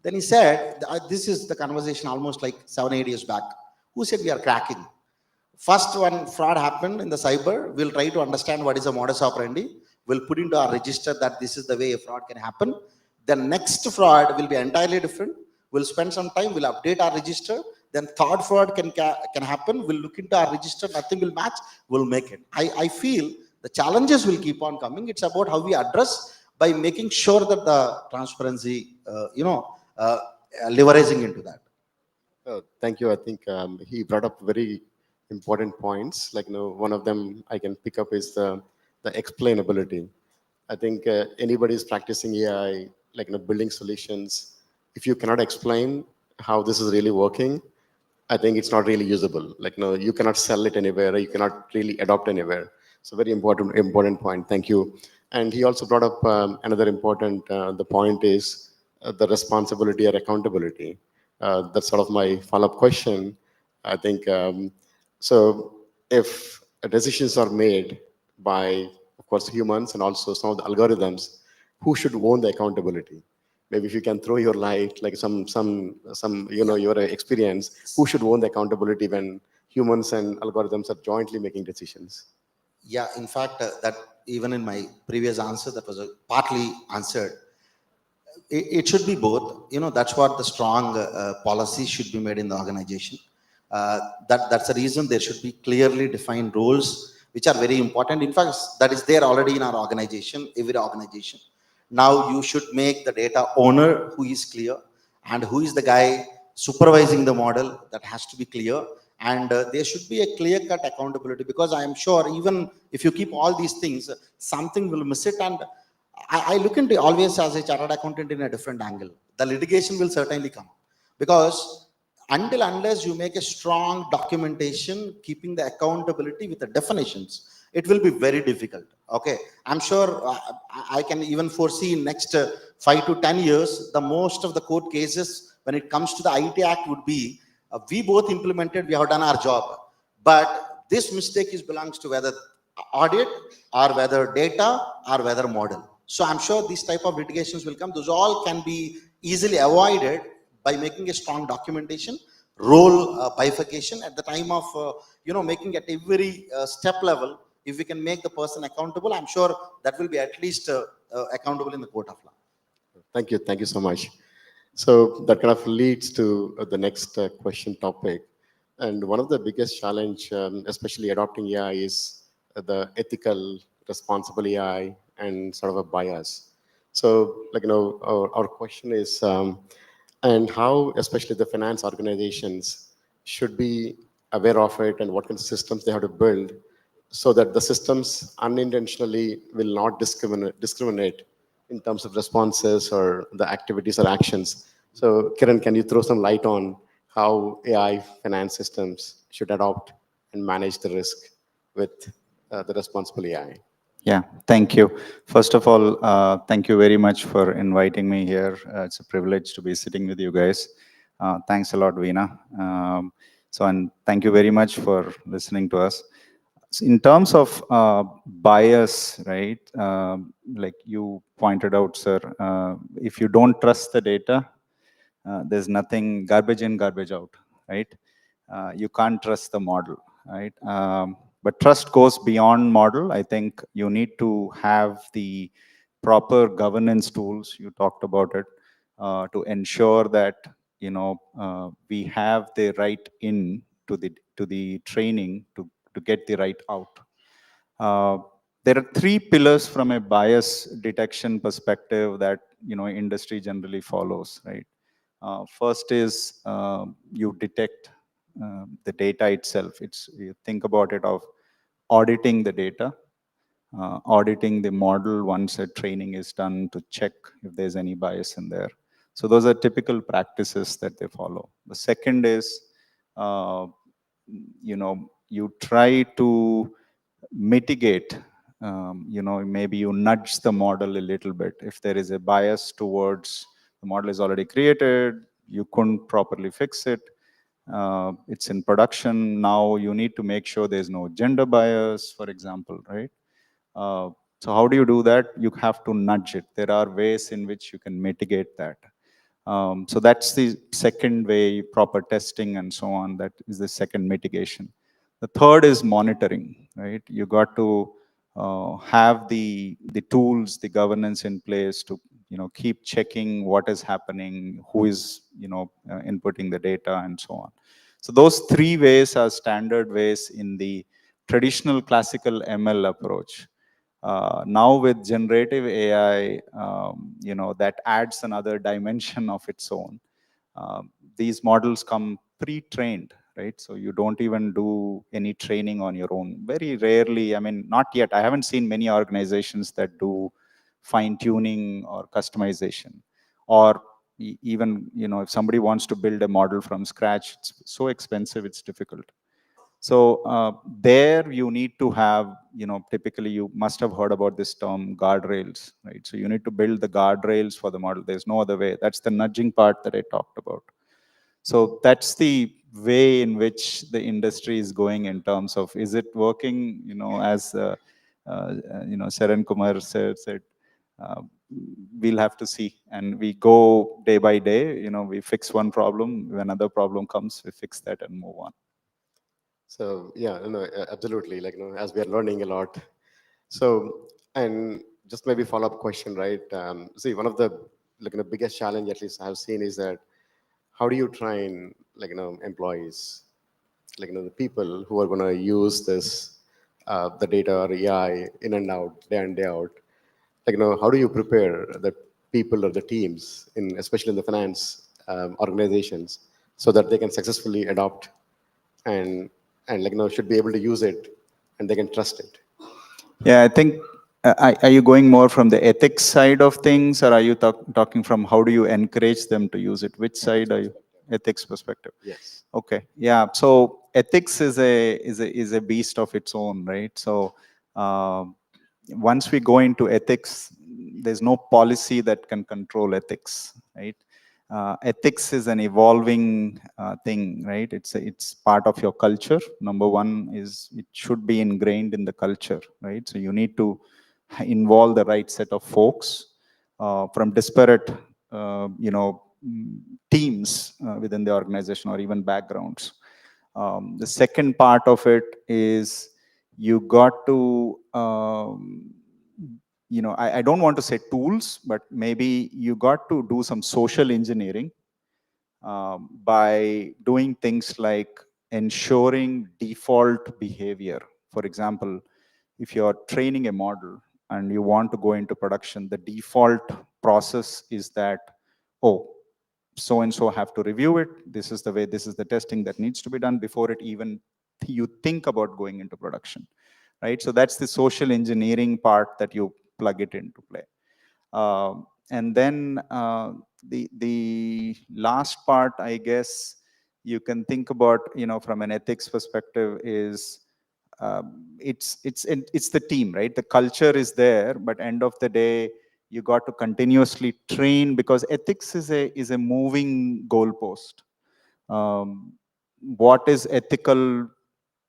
Then he said, this is the conversation almost like 7-8 years back. Who said we are cracking? First one fraud happened in the cyber. We'll try to understand what is a modus operandi. We'll put into our register that this is the way a fraud can happen. The next fraud will be entirely different. We'll spend some time, we'll update our register. Then third fraud can happen. We'll look into our register, nothing will match, we'll make it. I feel the challenges will keep on coming. It's about how we address by making sure that the transparency, leveraging into that. Thank you. I think he brought up very important points. Like, one of them I can pick up is the explainability. I think anybody is practicing AI, building solutions. If you cannot explain how this is really working, I think it's not really usable. You cannot sell it anywhere, or you cannot really adopt anywhere. So very important point. Thank you. And he also brought up another important, the point is the responsibility or accountability. That's sort of my follow-up question. I think, so if decisions are made by, of course, humans and also some of the algorithms, who should own the accountability? Maybe if you can throw your light, like some your experience, who should own the accountability when humans and algorithms are jointly making decisions? Yeah, in fact, that even in my previous answer, that was partly answered. It should be both. That's what the strong policy should be made in the organization. That's the reason there should be clearly defined roles, which are very important. In fact, that is there already in our organization, every organization. Now you should make the data owner who is clear, and who is the guy supervising the model, that has to be clear. And there should be a clear-cut accountability, because I am sure even if you keep all these things, something will miss it. And I look into always as a chartered accountant in a different angle. The litigation will certainly come, because unless you make a strong documentation, keeping the accountability with the definitions, it will be very difficult. Okay, I'm sure I can even foresee in next 5 to 10 years, the most of the court cases when it comes to the IT Act would be, we both implemented, we have done our job, but this mistake belongs to whether audit or whether data or whether model. So I'm sure these type of litigations will come. Those all can be easily avoided by making a strong documentation, role bifurcation at the time of, making at every step level. If we can make the person accountable, I'm sure that will be at least accountable in the court of law. Thank you. Thank you so much. So that kind of leads to the next question topic. And one of the biggest challenge, especially adopting AI, is the ethical, responsible AI and sort of a bias. So, our question is, and how, especially the finance organizations, should be aware of it, and what kind of systems they have to build, so that the systems unintentionally will not discriminate in terms of responses or the activities or actions. So, Kiran, can you throw some light on how AI finance systems should adopt and manage the risk with the responsible AI? Yeah, thank you. First of all, thank you very much for inviting me here. It's a privilege to be sitting with you guys. Thanks a lot, Veena. And thank you very much for listening to us. So in terms of bias, right, like you pointed out, sir, if you don't trust the data, there's nothing, garbage in, garbage out, right? You can't trust the model, right? But trust goes beyond model. I think you need to have the proper governance tools, you talked about it, to ensure that, you know, we have the right in to the training to get the right out. There are three pillars from a bias detection perspective that, you know, industry generally follows, right? First is you detect the data itself. You think about it of auditing the data, auditing the model once a training is done to check if there's any bias in there. So those are typical practices that they follow. The second is, you know, you try to mitigate, you know, maybe you nudge the model a little bit. If there is a bias towards the model is already created, you couldn't properly fix it, it's in production, now you need to make sure there's no gender bias, for example, right? So how do you do that? You have to nudge it. There are ways in which you can mitigate that. So that's the second way, proper testing and so on. That is the second mitigation. The third is monitoring, right? You got to have the tools, the governance in place to, you know, keep checking what is happening, who is, you know, inputting the data and so on. So those three ways are standard ways in the traditional classical ML approach. Now with generative AI, you know, that adds another dimension of its own. These models come pre-trained, right? So you don't even do any training on your own. Very rarely, I mean, not yet. I haven't seen many organizations that do fine-tuning or customization. Or even, you know, if somebody wants to build a model from scratch, it's so expensive, it's difficult. So there you need to have, you know, typically you must have heard about this term guardrails, right? So you need to build the guardrails for the model. There's no other way. That's the nudging part that I talked about. So that's the way in which the industry is going in terms of, is it working, you know, as, you know, Sharan Kumar said, we'll have to see. And we go day by day, you know, we fix one problem, when another problem comes, we fix that and move on. So yeah, no, absolutely. Like, you know, as we are learning a lot. So, and just maybe follow-up question, right? See, one of the, like, you know, biggest challenge, at least I've seen, is that how do you train, like, you know, employees, like, you know, the people who are going to use this, the data or AI in and out, day in, day out. Like, you know, how do you prepare the people or the teams, in especially in the finance organizations, so that they can successfully adopt and like, you know, should be able to use it and they can trust it? Yeah, I think, are you going more from the ethics side of things, or are you talking from how do you encourage them to use it? Which side are you? Ethics perspective. Yes. Okay. Yeah. So ethics is a beast of its own, right? So once we go into ethics, there's no policy that can control ethics, right? Ethics is an evolving thing, right? It's part of your culture. Number one is it should be ingrained in the culture, right? So you need to involve the right set of folks from disparate, you know, teams within the organization or even backgrounds. The second part of it is you got to, you know, I don't want to say tools, but maybe you got to do some social engineering by doing things like ensuring default behavior. For example, if you're training a model and you want to go into production, the default process is that, oh, so-and-so have to review it. This is the way, this is the testing that needs to be done before it even you think about going into production, right? So that's the social engineering part that you plug it into play. And then the last part, I guess, you can think about, you know, from an ethics perspective is it's the team, right? The culture is there, but end of the day, you got to continuously train, because ethics is a moving goalpost. What is ethical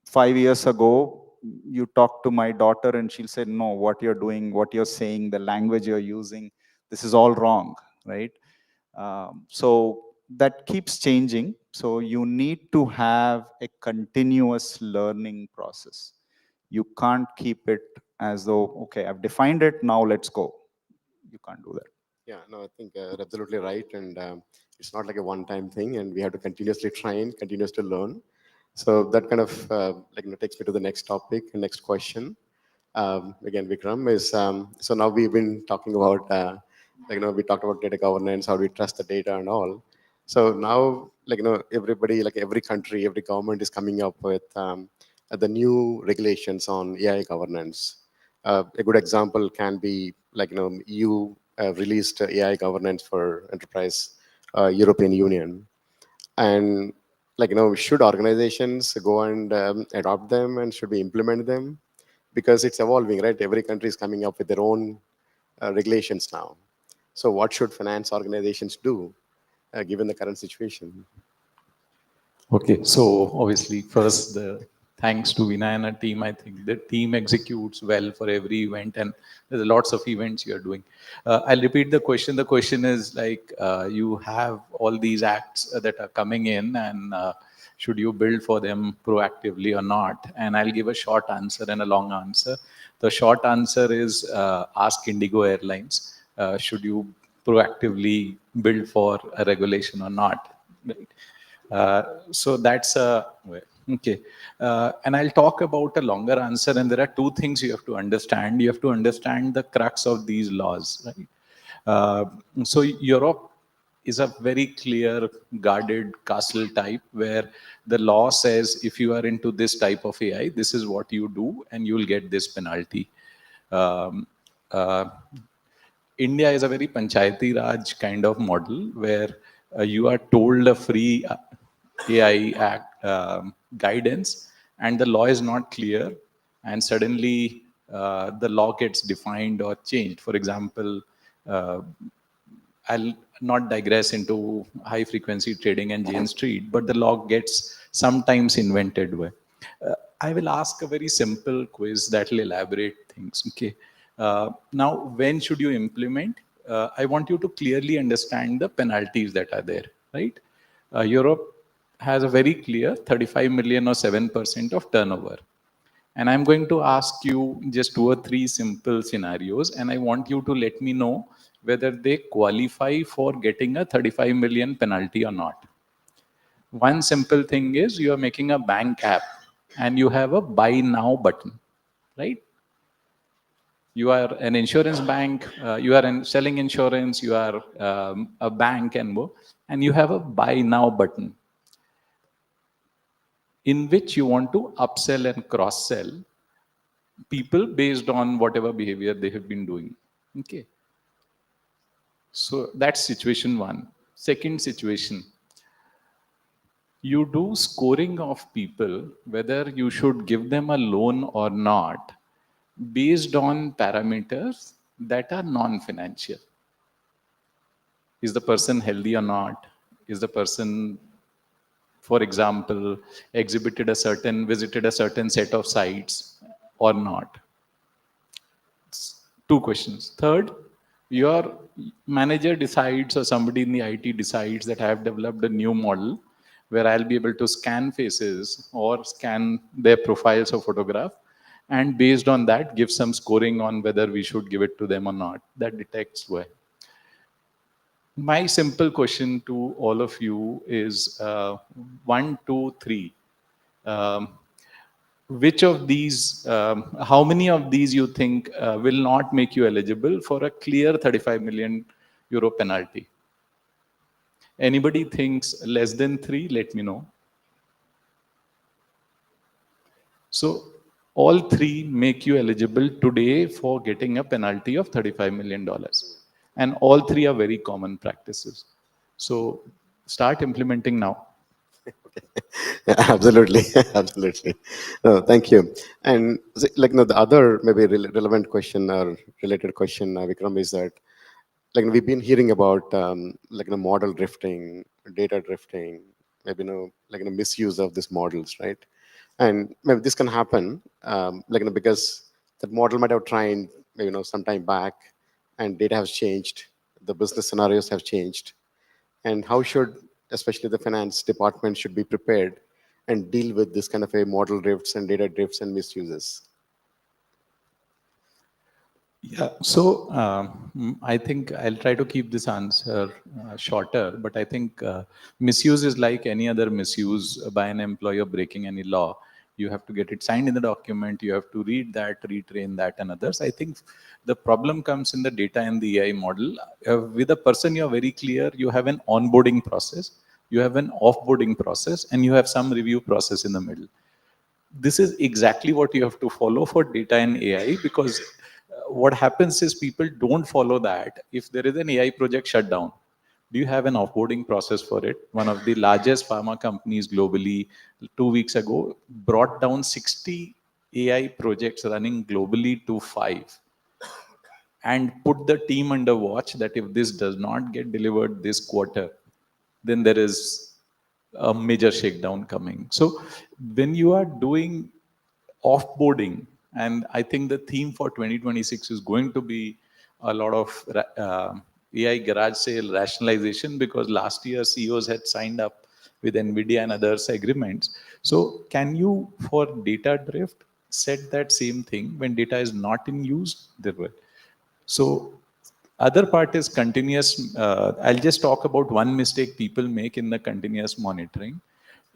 5 years ago? You talk to my daughter and she'll say, no, what you're doing, what you're saying, the language you're using, this is all wrong, right? So that keeps changing. So you need to have a continuous learning process. You can't keep it as though, okay, I've defined it, now let's go. You can't do that. Yeah, no, I think you're absolutely right. And it's not like a one-time thing, and we have to continuously train, continuously learn. So that kind of takes me to the next topic and next question. Again, Vikram, is so now we've been talking about we talked about data governance, how do we trust the data and all. So now everybody, like every country, every government is coming up with the new regulations on AI governance. A good example can be EU released AI governance for enterprise, European Union, and should organizations go and adopt them, and should we implement them? Because it's evolving, right? Every country is coming up with their own regulations now. So what should finance organizations do given the current situation? Okay, so obviously first, thanks to Vinay and our team. I think the team executes well for every event, and there's lots of events you are doing. I'll repeat the question. The question is you have all these acts that are coming in, and should you build for them proactively or not? And I'll give a short answer and a long answer. The short answer is ask Indigo Airlines. Should you proactively build for a regulation or not? Right? So that's okay. And I'll talk about a longer answer. And there are two things you have to understand. You have to understand the crux of these laws. Right? So Europe is a very clear guarded castle type, where the law says if you are into this type of AI, this is what you do, and you will get this penalty. India is a very Panchayati Raj kind of model, where you are told a free AI act guidance, and the law is not clear, and suddenly the law gets defined or changed. For example, I'll not digress into high frequency trading and Jane Street, but the law gets sometimes invented. I will ask a very simple quiz that will elaborate things. Okay. Now, when should you implement? I want you to clearly understand the penalties that are there, right? Europe has a very clear 35 million or 7% of turnover. And I'm going to ask you just 2 or 3 simple scenarios, and I want you to let me know whether they qualify for getting a 35 million penalty or not. One simple thing is you are making a bank app and you have a buy now button, right? You are an insurance bank, you are selling insurance, you are a bank and you have a buy now button in which you want to upsell and cross-sell people based on whatever behavior they have been doing. Okay. So that's situation one. Second situation, you do scoring of people, whether you should give them a loan or not, based on parameters that are non-financial. Is the person healthy or not? Is the person, for example, visited a certain set of sites or not? 2 questions. Third, your manager decides, or somebody in the IT decides, that I have developed a new model where I'll be able to scan faces or scan their profiles or photograph, and based on that give some scoring on whether we should give it to them or not. That detects where. My simple question to all of you is 1, 2, 3. Which of these, how many of these you think will not make you eligible for a clear 35 million euro penalty? Anybody thinks less than 3? Let me know. So all 3 make you eligible today for getting a penalty of $35 million. And all 3 are very common practices. So start implementing now. Yeah, absolutely, absolutely. No, thank you. And the other maybe relevant question or related question, Vikram, is that we've been hearing about model drifting, data drifting, maybe misuse of these models, right? And maybe this can happen, because that model might have trained, some time back, and data has changed, the business scenarios have changed, and how should especially the finance department should be prepared and deal with this kind of a model drifts and data drifts and misuses? Yeah, so I think I'll try to keep this answer shorter, but I think misuse is like any other misuse by an employer breaking any law. You have to get it signed in the document, you have to read that, retrain that and others. I think the problem comes in the data and the AI model. With a person, you're very clear, you have an onboarding process, you have an offboarding process, and you have some review process in the middle. This is exactly what you have to follow for data and AI, because what happens is people don't follow that. If there is an AI project shut down, do you have an offboarding process for it? One of the largest pharma companies globally 2 weeks ago brought down 60 AI projects running globally to 5 and put the team under watch that if this does not get delivered this quarter, then there is a major shakedown coming. So when you are doing offboarding, and I think the theme for 2026 is going to be a lot of AI garage sale rationalization, because last year CEOs had signed up with NVIDIA and others agreements. So can you, for data drift, set that same thing when data is not in use? So other part is continuous. I'll just talk about one mistake people make in the continuous monitoring.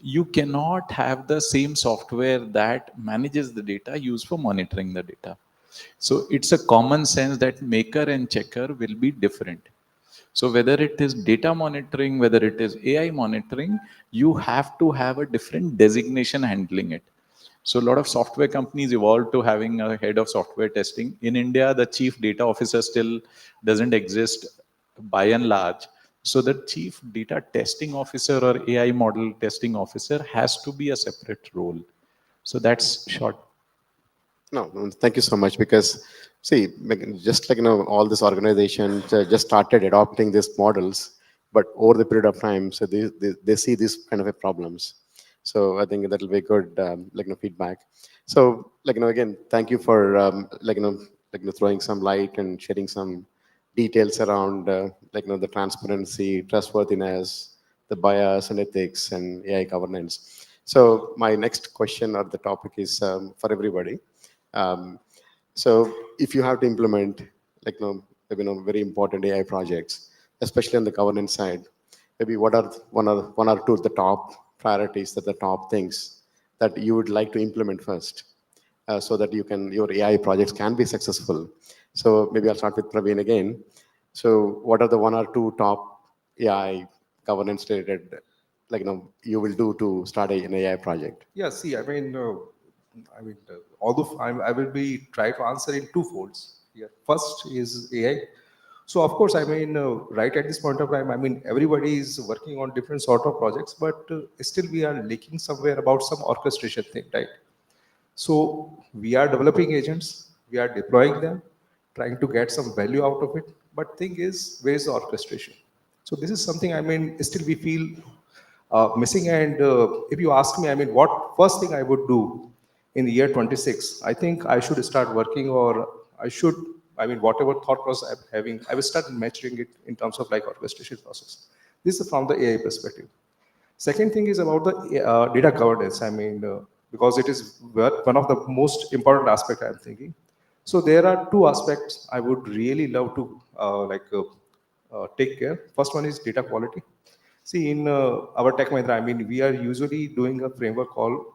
You cannot have the same software that manages the data used for monitoring the data. So it's a common sense that maker and checker will be different. So whether it is data monitoring, whether it is AI monitoring, you have to have a different designation handling it. So a lot of software companies evolved to having a head of software testing. In India, the chief data officer still doesn't exist by and large. So the chief data testing officer or AI model testing officer has to be a separate role. So that's short. No, thank you so much, because see, just all these organizations just started adopting these models, but over the period of time, so they see these kind of problems. So I think that will be good, feedback. So again, thank you for throwing some light and shedding some details around the transparency, trustworthiness, the bias and ethics, and AI governance. So my next question or the topic is for everybody. So if you have to implement very important AI projects, especially on the governance side, maybe what are one or two of the top priorities, that the top things that you would like to implement first, so that your AI projects can be successful? So maybe I'll start with Praveen again. So what are the one or two top AI governance related you will do to start an AI project? Yeah, see, although I will be try to answer in two folds. Yeah, first is AI. So of course, right at this point of time, everybody is working on different sort of projects, but still we are lacking somewhere about some orchestration thing, right? So we are developing agents, we are deploying them, trying to get some value out of it. But thing is, where is the orchestration? So this is something still we feel missing. And if you ask me, what first thing I would do in the year 26, I think I should start working, or I should, whatever thought process I'm having, I will start maturing it in terms of like orchestration process. This is from the AI perspective. Second thing is about the data governance. Because it is one of the most important aspect I'm thinking. So there are two aspects I would really love to take care. First one is data quality. See, in our Tech Mahindra, we are usually doing a framework called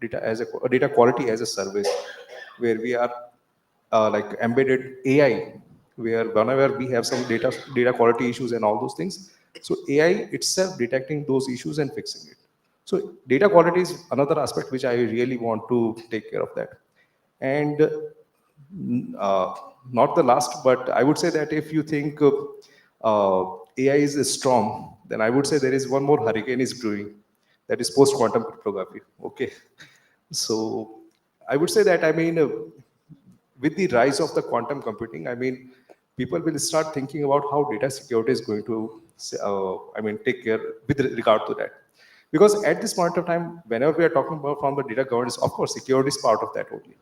data quality as a service, where we are like embedded AI, where whenever we have some data quality issues and all those things, so AI itself detecting those issues and fixing it. So data quality is another aspect which I really want to take care of that. And not the last, but I would say that if you think AI is a storm, then I would say there is one more hurricane is brewing. that is post-quantum cryptography. Okay, so I would say that, I mean, with the rise of the quantum computing, I mean, people will start thinking about how data security is going to, take care with regard to that. Because at this point of time, whenever we are talking about from the data governance, of course, security is part of that only.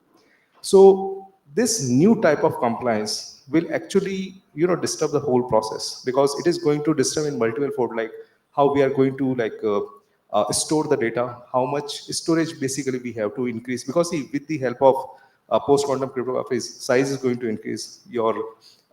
So this new type of compliance will actually, disturb the whole process, because it is going to disturb in multiple folds, like how we are going to store the data, how much storage basically we have to increase. Because see, with the help of post-quantum cryptography, size is going to increase, your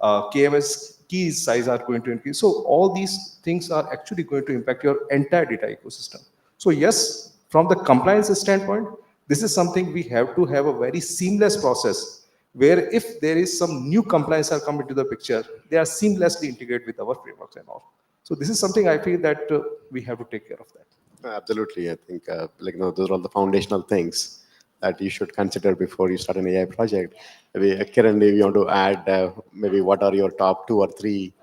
KMS keys size are going to increase. So all these things are actually going to impact your entire data ecosystem. So yes, from the compliance standpoint, this is something we have to have a very seamless process, where if there is some new compliance are come into the picture, they are seamlessly integrated with our frameworks and all. So this is something I feel that we have to take care of that. Absolutely. I think those are all the foundational things that you should consider before you start an AI project. Maybe Kiran, if you want to add, maybe what are your top 2 or 3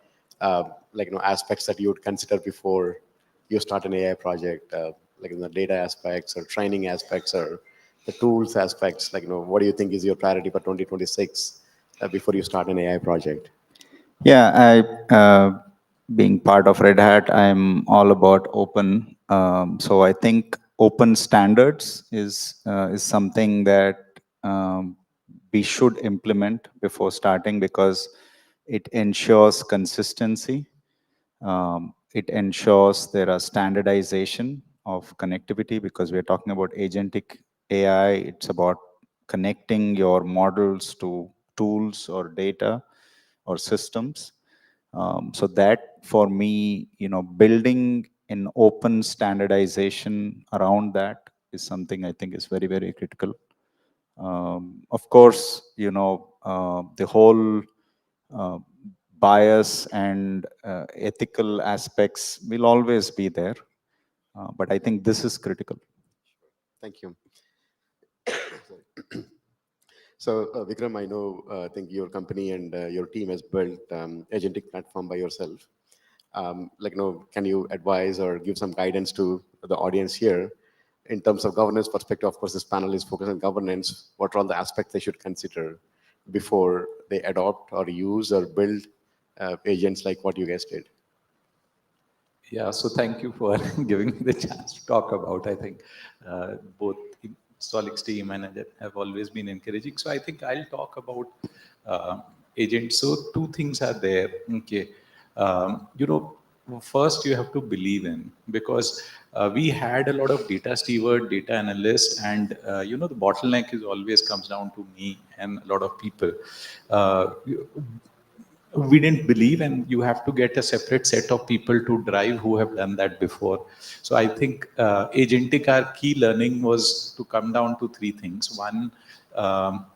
aspects that you would consider before you start an AI project, like in the data aspects or training aspects or the tools aspects, what do you think is your priority for 2026 before you start an AI project? Yeah, being part of Red Hat, I'm all about open. So I think open standards is something that we should implement before starting, because it ensures consistency. It ensures there are standardization of connectivity, because we're talking about agentic AI. It's about connecting your models to tools or data or systems. So that, for me, building an open standardization around that is something I think is very, very critical. Of course, the whole bias and ethical aspects will always be there, but I think this is critical. Thank you. So Vikram, I know, I think your company and your team has built agentic platform by yourself. Can you advise or give some guidance to the audience here in terms of governance perspective? Of course, this panel is focused on governance. What are all the aspects they should consider before they adopt or use or build agents like what you guys did? Yeah, so thank you for giving me the chance to talk about. I think both Solix team and I have always been encouraging. So I think I'll talk about agents. So 2 things are there. Okay, first you have to believe in, because we had a lot of data steward, data analyst, and the bottleneck is always comes down to me and a lot of people. We didn't believe, and you have to get a separate set of people to drive who have done that before. So I think agentic, our key learning was to come down to 3 things. One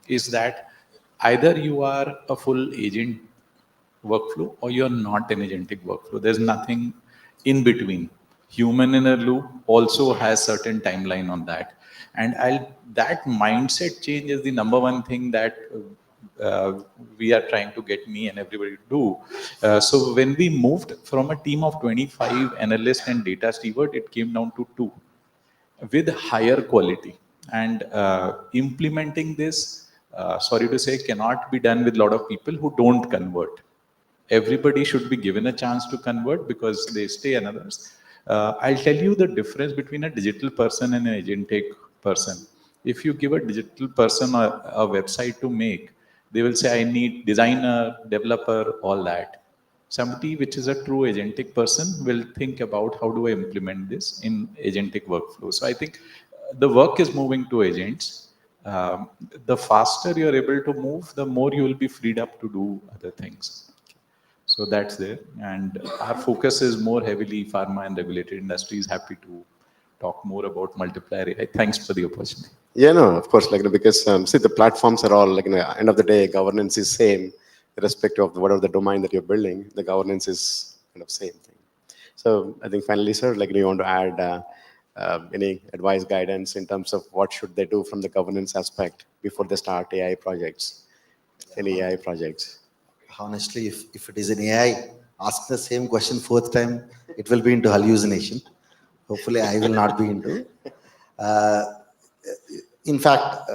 is that either you are a full agent workflow or you're not an agentic workflow. There's nothing in between. Human in a loop also has certain timeline on that. And that mindset change is the number 1 thing that we are trying to get me and everybody to do. So when we moved from a team of 25 analysts and data steward, it came down to 2 with higher quality. And implementing this, sorry to say, cannot be done with a lot of people who don't convert. Everybody should be given a chance to convert because they stay and others. I'll tell you the difference between a digital person and an agentic person. If you give a digital person a website to make, they will say, I need designer, developer, all that. Somebody which is a true agentic person will think about how do I implement this in agentic workflow. So I think the work is moving to agents. The faster you're able to move, the more you will be freed up to do other things. So that's there. And our focus is more heavily pharma and regulated industries. Happy to talk more about multiplier AI. Thanks for the opportunity. Yeah, no, of course, because see, the platforms are all end of the day, governance is same, irrespective of whatever the domain that you're building. The governance is kind of same thing. So I think finally, sir, you want to add any advice, guidance in terms of what should they do from the governance aspect before they start AI projects, any AI projects? Honestly, if it is an AI, ask the same question 4th time, it will be into hallucination. Hopefully, I will not be into. In fact,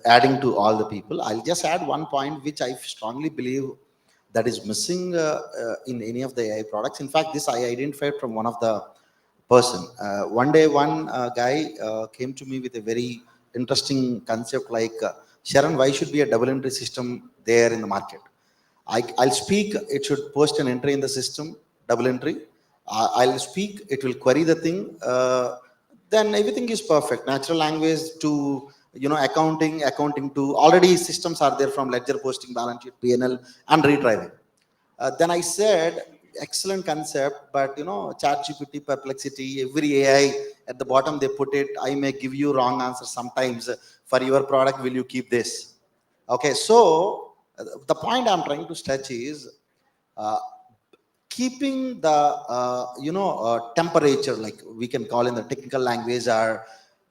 adding to all the people, I'll just add one point which I strongly believe that is missing in any of the AI products. In fact, this I identified from one of the person. One day, one guy came to me with a very interesting concept like, Sharon, why should be a double entry system there in the market? I'll speak, it should post an entry in the system, double entry. I'll speak, it will query the thing. Then everything is perfect. Natural language to accounting to already systems are there from ledger posting, balance sheet, P&L, and retrieving. Then I said, excellent concept, but 𝗓𝗓, Perplexity, every AI at the bottom they put it. I may give you wrong answers sometimes. For your product, will you keep this? Okay, so the point I'm trying to stretch is keeping the temperature, like we can call in the technical language, or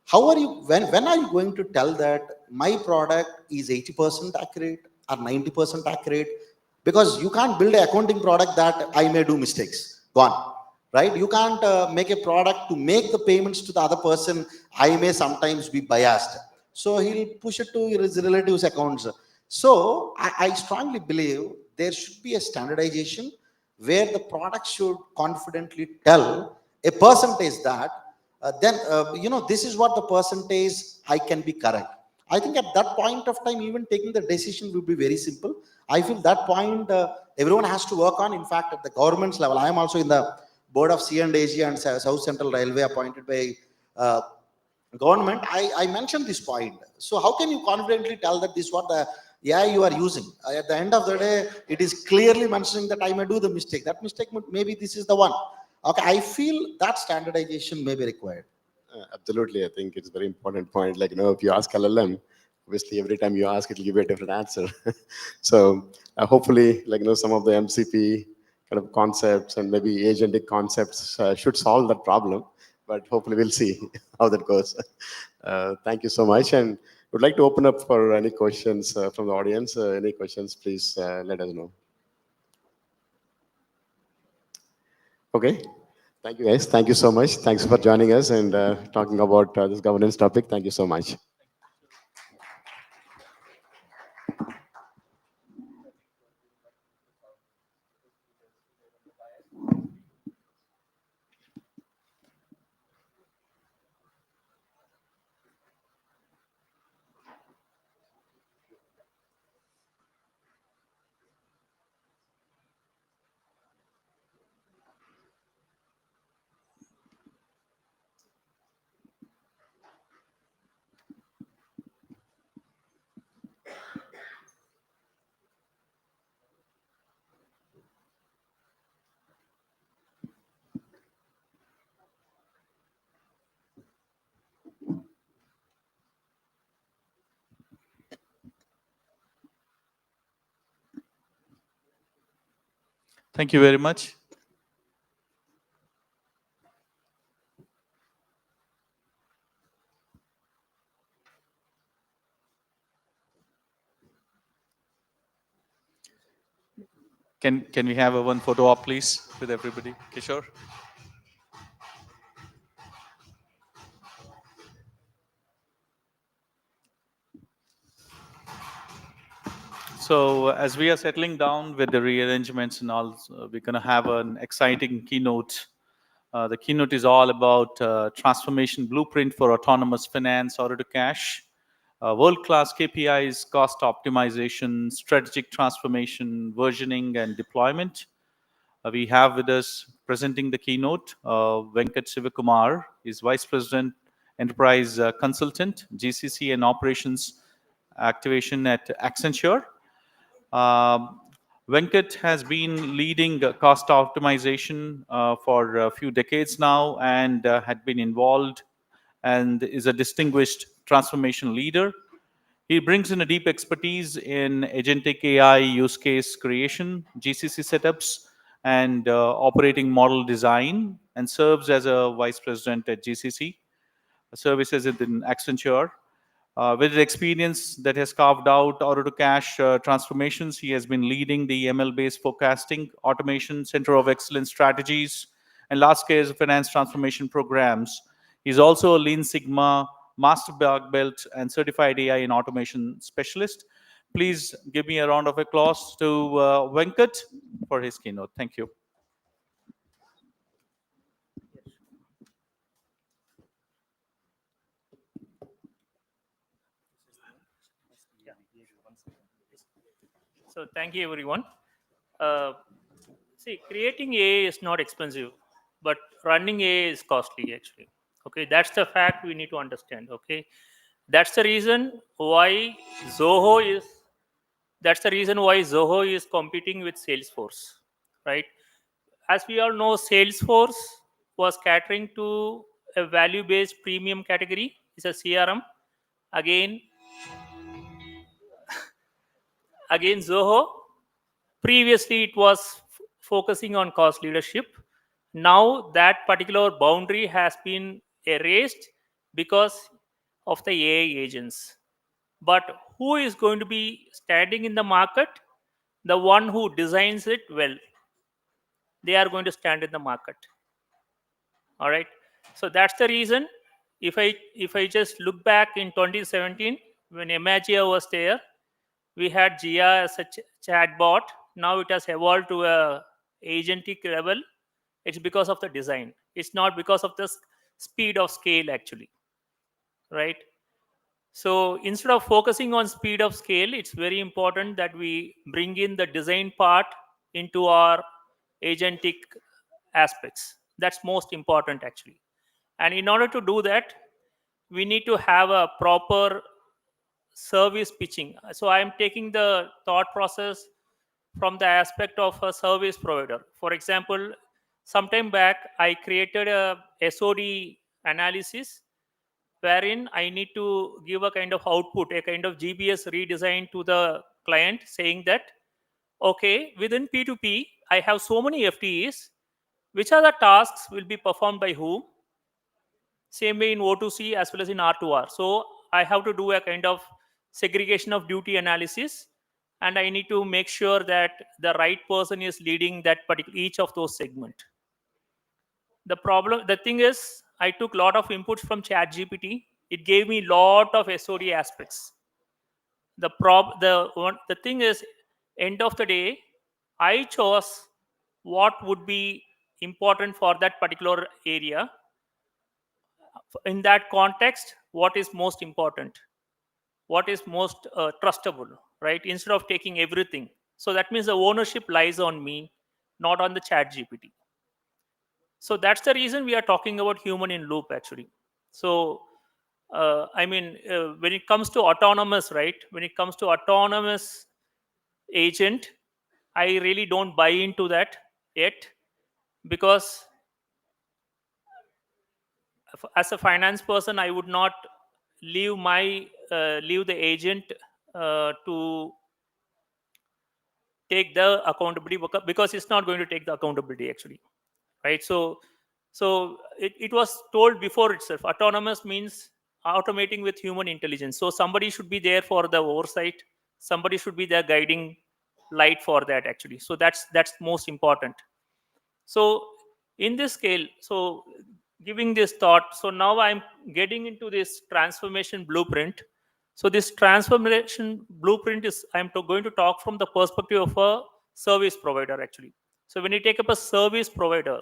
how are you, when are you going to tell that my product is 80% accurate or 90% accurate? Because you can't build an accounting product that I may do mistakes. Gone, right? You can't make a product to make the payments to the other person. I may sometimes be biased. So he'll push it to his relatives' accounts. So I strongly believe there should be a standardization where the product should confidently tell a percentage that this is what the percentage I can be correct. I think at that point of time, even taking the decision would be very simple. I feel that point everyone has to work on. In fact, at the government's level, I am also in the board of C&AG and South Central Railway appointed by government. I mentioned this point. So how can you confidently tell that this is what the AI you are using? At the end of the day, it is clearly mentioning that I may do the mistake. That mistake, maybe this is the one. Okay, I feel that standardization may be required. Absolutely, I think it's a very important point. Like, if you ask LLM, obviously every time you ask, it will give you a different answer. So hopefully, some of the MCP kind of concepts and maybe agentic concepts should solve that problem. But hopefully we'll see how that goes. Thank you so much. And would like to open up for any questions from the audience. Any questions, please let us know. Okay. Thank you, guys. Thank you so much. Thanks for joining us and talking about this governance topic. Thank you so much. Thank you very much. Can we have one photo op, please, with everybody? Kishore? So as we are settling down with the rearrangements and all, we're going to have an exciting keynote. The keynote is all about transformation blueprint for autonomous finance, order to cash, world-class KPIs, cost optimization, strategic transformation, versioning, and deployment. We have with us presenting the keynote, Venkat Sivakumar is Vice President, Enterprise Consultant, GCC and Operations Activation at Accenture. Venkat has been leading cost optimization for a few decades now and had been involved and is a distinguished transformation leader. He brings in a deep expertise in agentic AI use case creation, GCC setups, and operating model design, and serves as a vice president at GCC, services in Accenture. With his experience that has carved out order-to-cash transformations, he has been leading the ML-based forecasting, automation, center of excellence strategies, and large-scale finance transformation programs. He's also a Lean Sigma Master Black Belt and Certified AI and Automation Specialist. Please give me a round of applause to Venkat for his keynote. Thank you. So thank you, everyone. See, creating AI is not expensive, but running AI is costly, actually. Okay, that's the fact we need to understand. Okay, that's the reason why Zoho is. That's the reason why Zoho is competing with Salesforce, right? As we all know, Salesforce was catering to a value-based premium category. It's a CRM. Again, Zoho. Previously, it was focusing on cost leadership. Now that particular boundary has been erased because of the AI agents. But who is going to be standing in the market? The one who designs it well. They are going to stand in the market. All right. So that's the reason. If I just look back in 2017, when Imagia was there, we had Jia as a chatbot. Now it has evolved to a agentic level. It's because of the design. It's not because of the speed of scale, actually. Right? So instead of focusing on speed of scale, it's very important that we bring in the design part into our agentic aspects. That's most important, actually. And in order to do that, we need to have a proper service pitching. So I'm taking the thought process from the aspect of a service provider. For example, sometime back, I created a SOD analysis wherein I need to give a kind of output, a kind of GBS redesign to the client saying that, okay, within P2P, I have so many FTEs. Which are the tasks will be performed by whom? Same way in O2C as well as in R2R. So I have to do a kind of segregation of duty analysis, and I need to make sure that the right person is leading that particular each of those segment. The thing is, I took a lot of inputs from ChatGPT. It gave me a lot of SOD aspects. The thing is, end of the day, I chose what would be important for that particular area. In that context, what is most important? What is most trustable, right? Instead of taking everything. So that means the ownership lies on me, not on the ChatGPT. So that's the reason we are talking about human in loop, actually. So when it comes to autonomous, right? When it comes to autonomous agent, I really don't buy into that yet, because as a finance person, I would not leave the agent to take the accountability, because it's not going to take the accountability, actually, right? So it was told before itself. Autonomous means automating with human intelligence. So somebody should be there for the oversight. Somebody should be the guiding light for that, actually. So that's most important. So in this scale, so giving this thought, so now I'm getting into this transformation blueprint. So this transformation blueprint is, I'm going to talk from the perspective of a service provider, actually. So when you take up a service provider,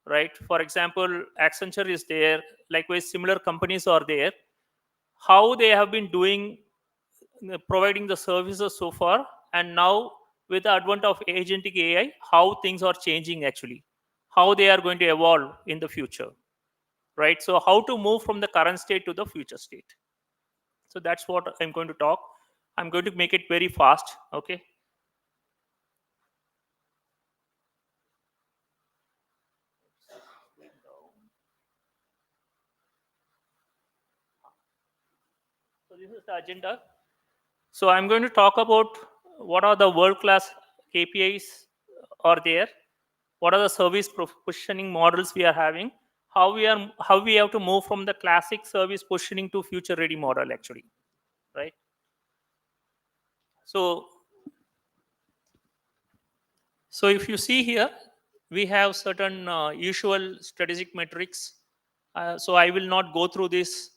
right? For example, Accenture is there. Likewise, similar companies are there. How they have been doing, providing the services so far, and now with the advent of agentic AI, how things are changing, actually, how they are going to evolve in the future, right? So how to move from the current state to the future state. So that's what I'm going to talk. I'm going to make it very fast, okay? So this is the agenda. So I'm going to talk about what are the world-class KPIs are there, what are the service positioning models we are having, how we have to move from the classic service positioning to future-ready model, actually, right? So if you see here, we have certain usual strategic metrics. So I will not go through this.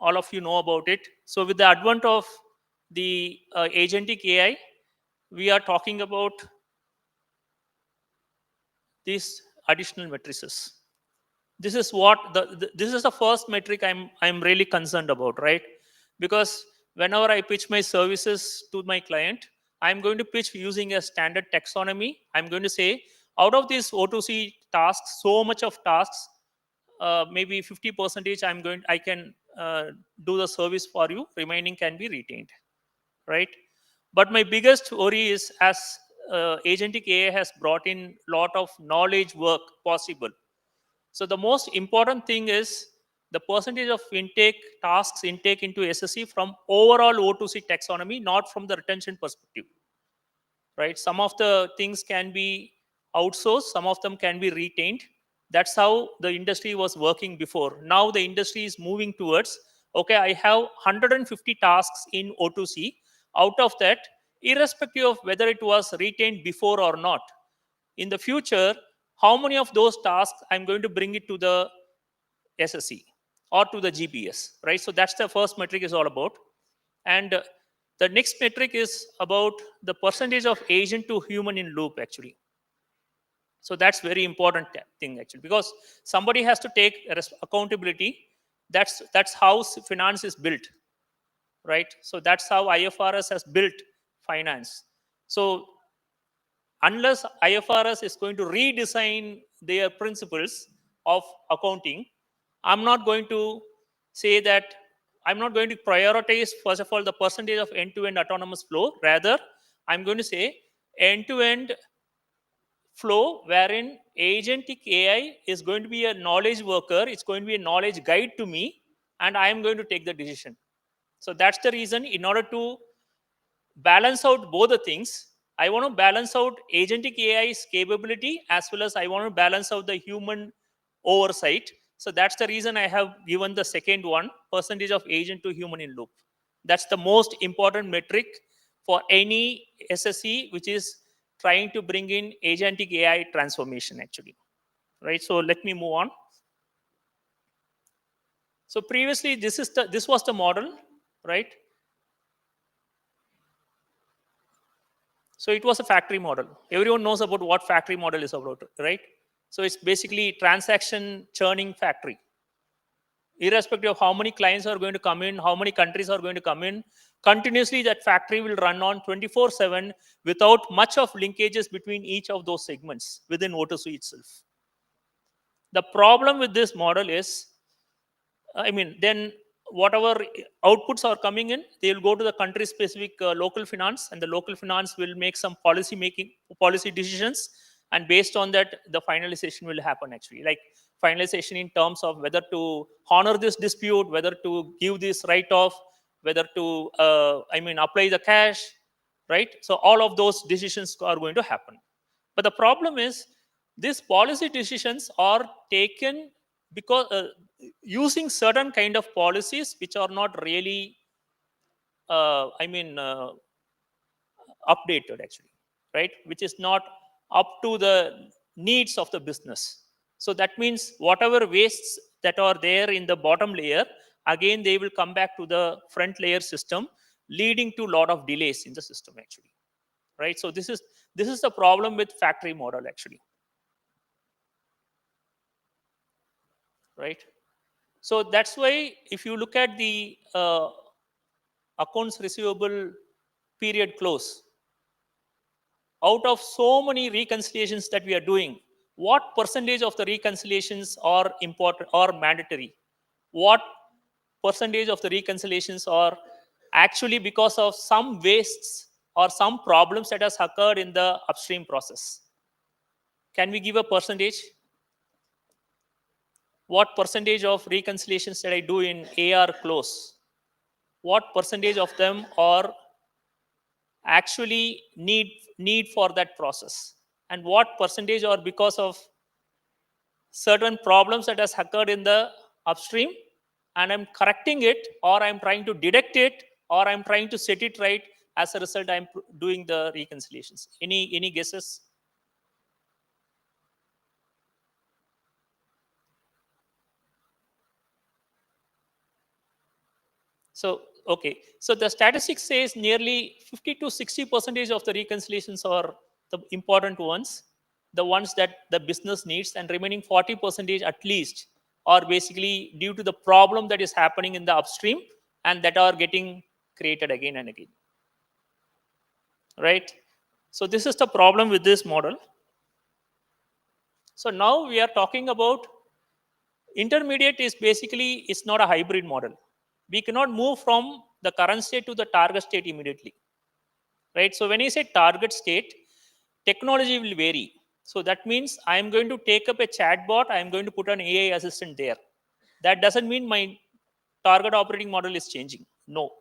All of you know about it. So with the advent of the agentic AI, we are talking about these additional matrices. This is what this is the first metric I'm really concerned about, right? Because whenever I pitch my services to my client, I'm going to pitch using a standard taxonomy. I'm going to say, out of these O2C tasks, so much of tasks, maybe 50% I can do the service for you. Remaining can be retained, right? But my biggest worry is, as agentic AI has brought in lot of knowledge work possible. So the most important thing is the percentage of tasks intake into SSE from overall O2C taxonomy, not from the retention perspective, right? Some of the things can be outsourced, some of them can be retained. That's how the industry was working before. Now the industry is moving towards, okay, I have 150 tasks in O2C. Out of that, irrespective of whether it was retained before or not, in the future, how many of those tasks I'm going to bring it to the SSE or to the GPS, right? So that's the first metric is all about. And the next metric is about the percentage of agent to human in loop, actually. So that's very important thing, actually, because somebody has to take accountability. That's how finance is built, right? So that's how IFRS has built finance. So unless IFRS is going to redesign their principles of accounting, I'm not going to say that I'm not going to prioritize, first of all, the percentage of end-to-end autonomous flow. Rather, I'm going to say end-to-end flow wherein agentic AI is going to be a knowledge worker, it's going to be a knowledge guide to me, and I am going to take the decision. So that's the reason, in order to balance out both the things, I want to balance out agentic AI's capability as well as I want to balance out the human oversight. So that's the reason I have given the second one, percentage of agent to human in loop. That's the most important metric for any SSE which is trying to bring in agentic AI transformation, actually. Right? So let me move on. So previously, this was the model, right? So it was a factory model. Everyone knows about what factory model is about, right? So it's basically transaction churning factory. Irrespective of how many clients are going to come in, how many countries are going to come in, continuously that factory will run on 24/7 without much of linkages between each of those segments within O2C itself. The problem with this model is, then whatever outputs are coming in, they will go to the country specific local finance, and the local finance will make some policy decisions, and based on that the finalization will happen, actually, like finalization in terms of whether to honor this dispute, whether to give this write-off, whether to apply the cash, right? So all of those decisions are going to happen. But the problem is, these policy decisions are taken because using certain kind of policies which are not really updated, actually, right? Which is not up to the needs of the business. So that means whatever wastes that are there in the bottom layer, again they will come back to the front layer system, leading to a lot of delays in the system, actually, right? So this is the problem with factory model, actually, right? So that's why if you look at the accounts receivable period close, out of so many reconciliations that we are doing, what percentage of the reconciliations are important or mandatory? What percentage of the reconciliations are actually because of some wastes or some problems that has occurred in the upstream process? Can we give a percentage? What percentage of reconciliations that I do in AR close, what percentage of them are actually need for that process, and what percentage are because of certain problems that has occurred in the upstream and I'm correcting it, or I'm trying to detect it, or I'm trying to set it right, as a result I'm doing the reconciliations? Any guesses? So, okay. So the statistics says nearly 50 to 60% of the reconciliations are the important ones, the ones that the business needs, and remaining 40% at least are basically due to the problem that is happening in the upstream and that are getting created again and again. Right? So this is the problem with this model. So now we are talking about intermediate is basically, it's not a hybrid model. We cannot move from the current state to the target state immediately. Right? So when I say target state, technology will vary. So that means I am going to take up a chatbot, I am going to put an AI assistant there. That doesn't mean my target operating model is changing. No,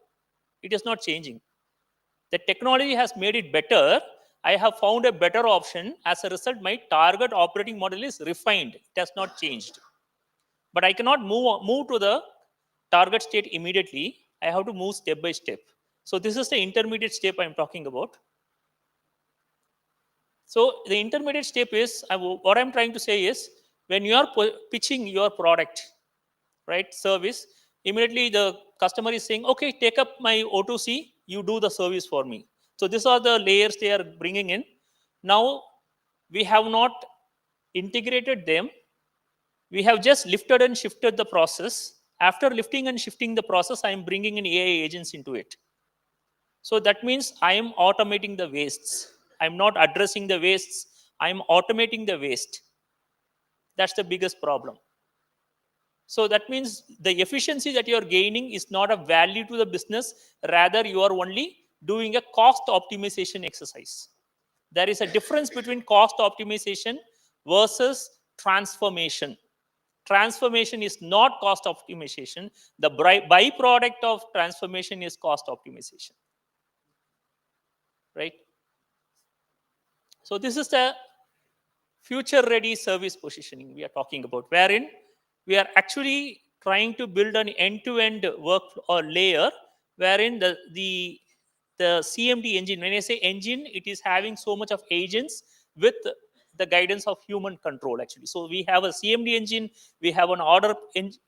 it is not changing. The technology has made it better. I have found a better option. As a result, my target operating model is refined. It has not changed. But I cannot move to the target state immediately. I have to move step by step. So this is the intermediate step I'm talking about. So the intermediate step is, what I'm trying to say is, when you are pitching your product, right, service, immediately the customer is saying, okay, take up my O2C, you do the service for me. So these are the layers they are bringing in. Now, we have not integrated them. We have just lifted and shifted the process. After lifting and shifting the process, I am bringing in AI agents into it. So that means I am automating the wastes. I'm not addressing the wastes. I'm automating the waste. That's the biggest problem. So that means the efficiency that you're gaining is not a value to the business. Rather, you are only doing a cost optimization exercise. There is a difference between cost optimization versus transformation. Transformation is not cost optimization. The byproduct of transformation is cost optimization. Right? So this is the future-ready service positioning we are talking about, wherein we are actually trying to build an end-to-end work or layer, wherein the CMD engine, when I say engine, it is having so much of agents with the guidance of human control, actually. So we have a CMD engine, we have an order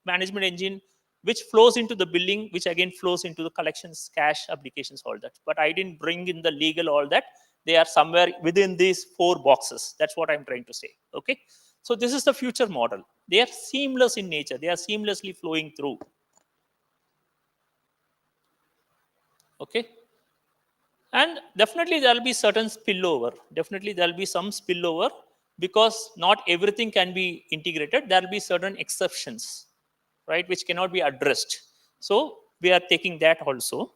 management engine, which flows into the billing, which again flows into the collections, cash, applications, all that. But I didn't bring in the legal, all that. They are somewhere within these 4 boxes. That's what I'm trying to say. Okay. So this is the future model. They are seamless in nature. They are seamlessly flowing through. Okay. And definitely there will be certain spillover. Definitely there will be some spillover, because not everything can be integrated. There will be certain exceptions, right, which cannot be addressed. So we are taking that also.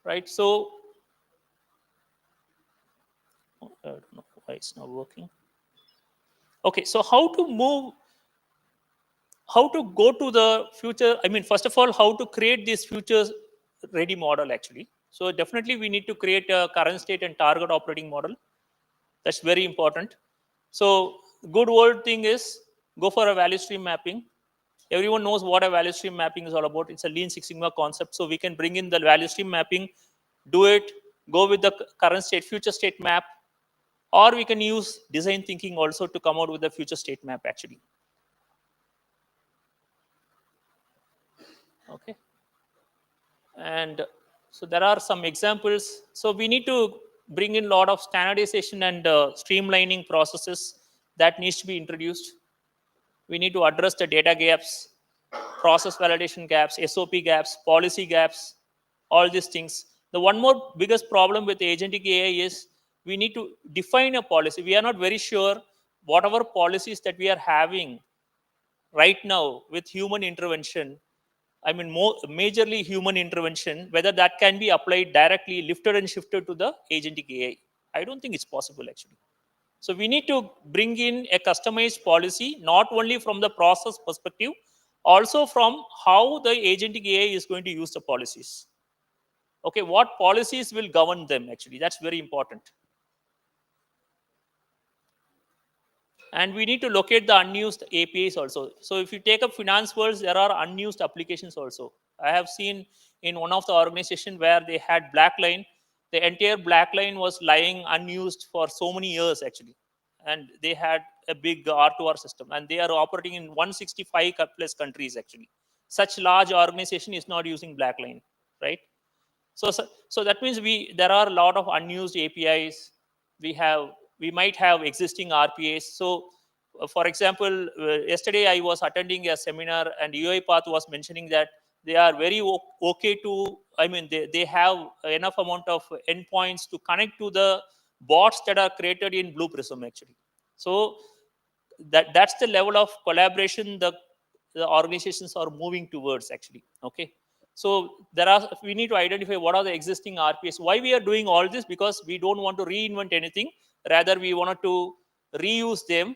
Right. So I don't know why it's not working. Okay. So how to move, how to go to the future? I mean, first of all, how to create this future ready model, actually. So definitely we need to create a current state and target operating model. That's very important. So good old thing is go for a value stream mapping. Everyone knows what a value stream mapping is all about. It's a Lean Six Sigma concept. So we can bring in the value stream mapping, do it, go with the current state, future state map, or we can use design thinking also to come out with the future state map, actually. Okay. And so there are some examples. So we need to bring in a lot of standardization and streamlining processes that needs to be introduced. We need to address the data gaps, process validation gaps, SOP gaps, policy gaps, all these things. The one more biggest problem with agentic AI is we need to define a policy. We are not very sure whatever policies that we are having right now with human intervention, I mean, majorly human intervention, whether that can be applied directly, lifted and shifted to the agentic AI. I don't think it's possible, actually. So we need to bring in a customized policy, not only from the process perspective, also from how the agentic AI is going to use the policies. Okay, what policies will govern them, actually. That's very important. And we need to locate the unused APIs also. So if you take up finance worlds, there are unused applications also. I have seen in one of the organizations where they had Blackline, the entire Blackline was lying unused for so many years, actually. And they had a big R2R system, and they are operating in 165 plus countries actually. Such large organization is not using Blackline, right? So that means there are a lot of unused APIs. We might have existing RPAs. So for example, yesterday I was attending a seminar and UiPath was mentioning that they are very okay to, I mean, they have enough amount of endpoints to connect to the bots that are created in Blue Prism actually. So that's the level of collaboration the organizations are moving towards actually. Okay. So we need to identify what are the existing RPAs. Why we are doing all this? Because we don't want to reinvent anything. Rather, we wanted to reuse them.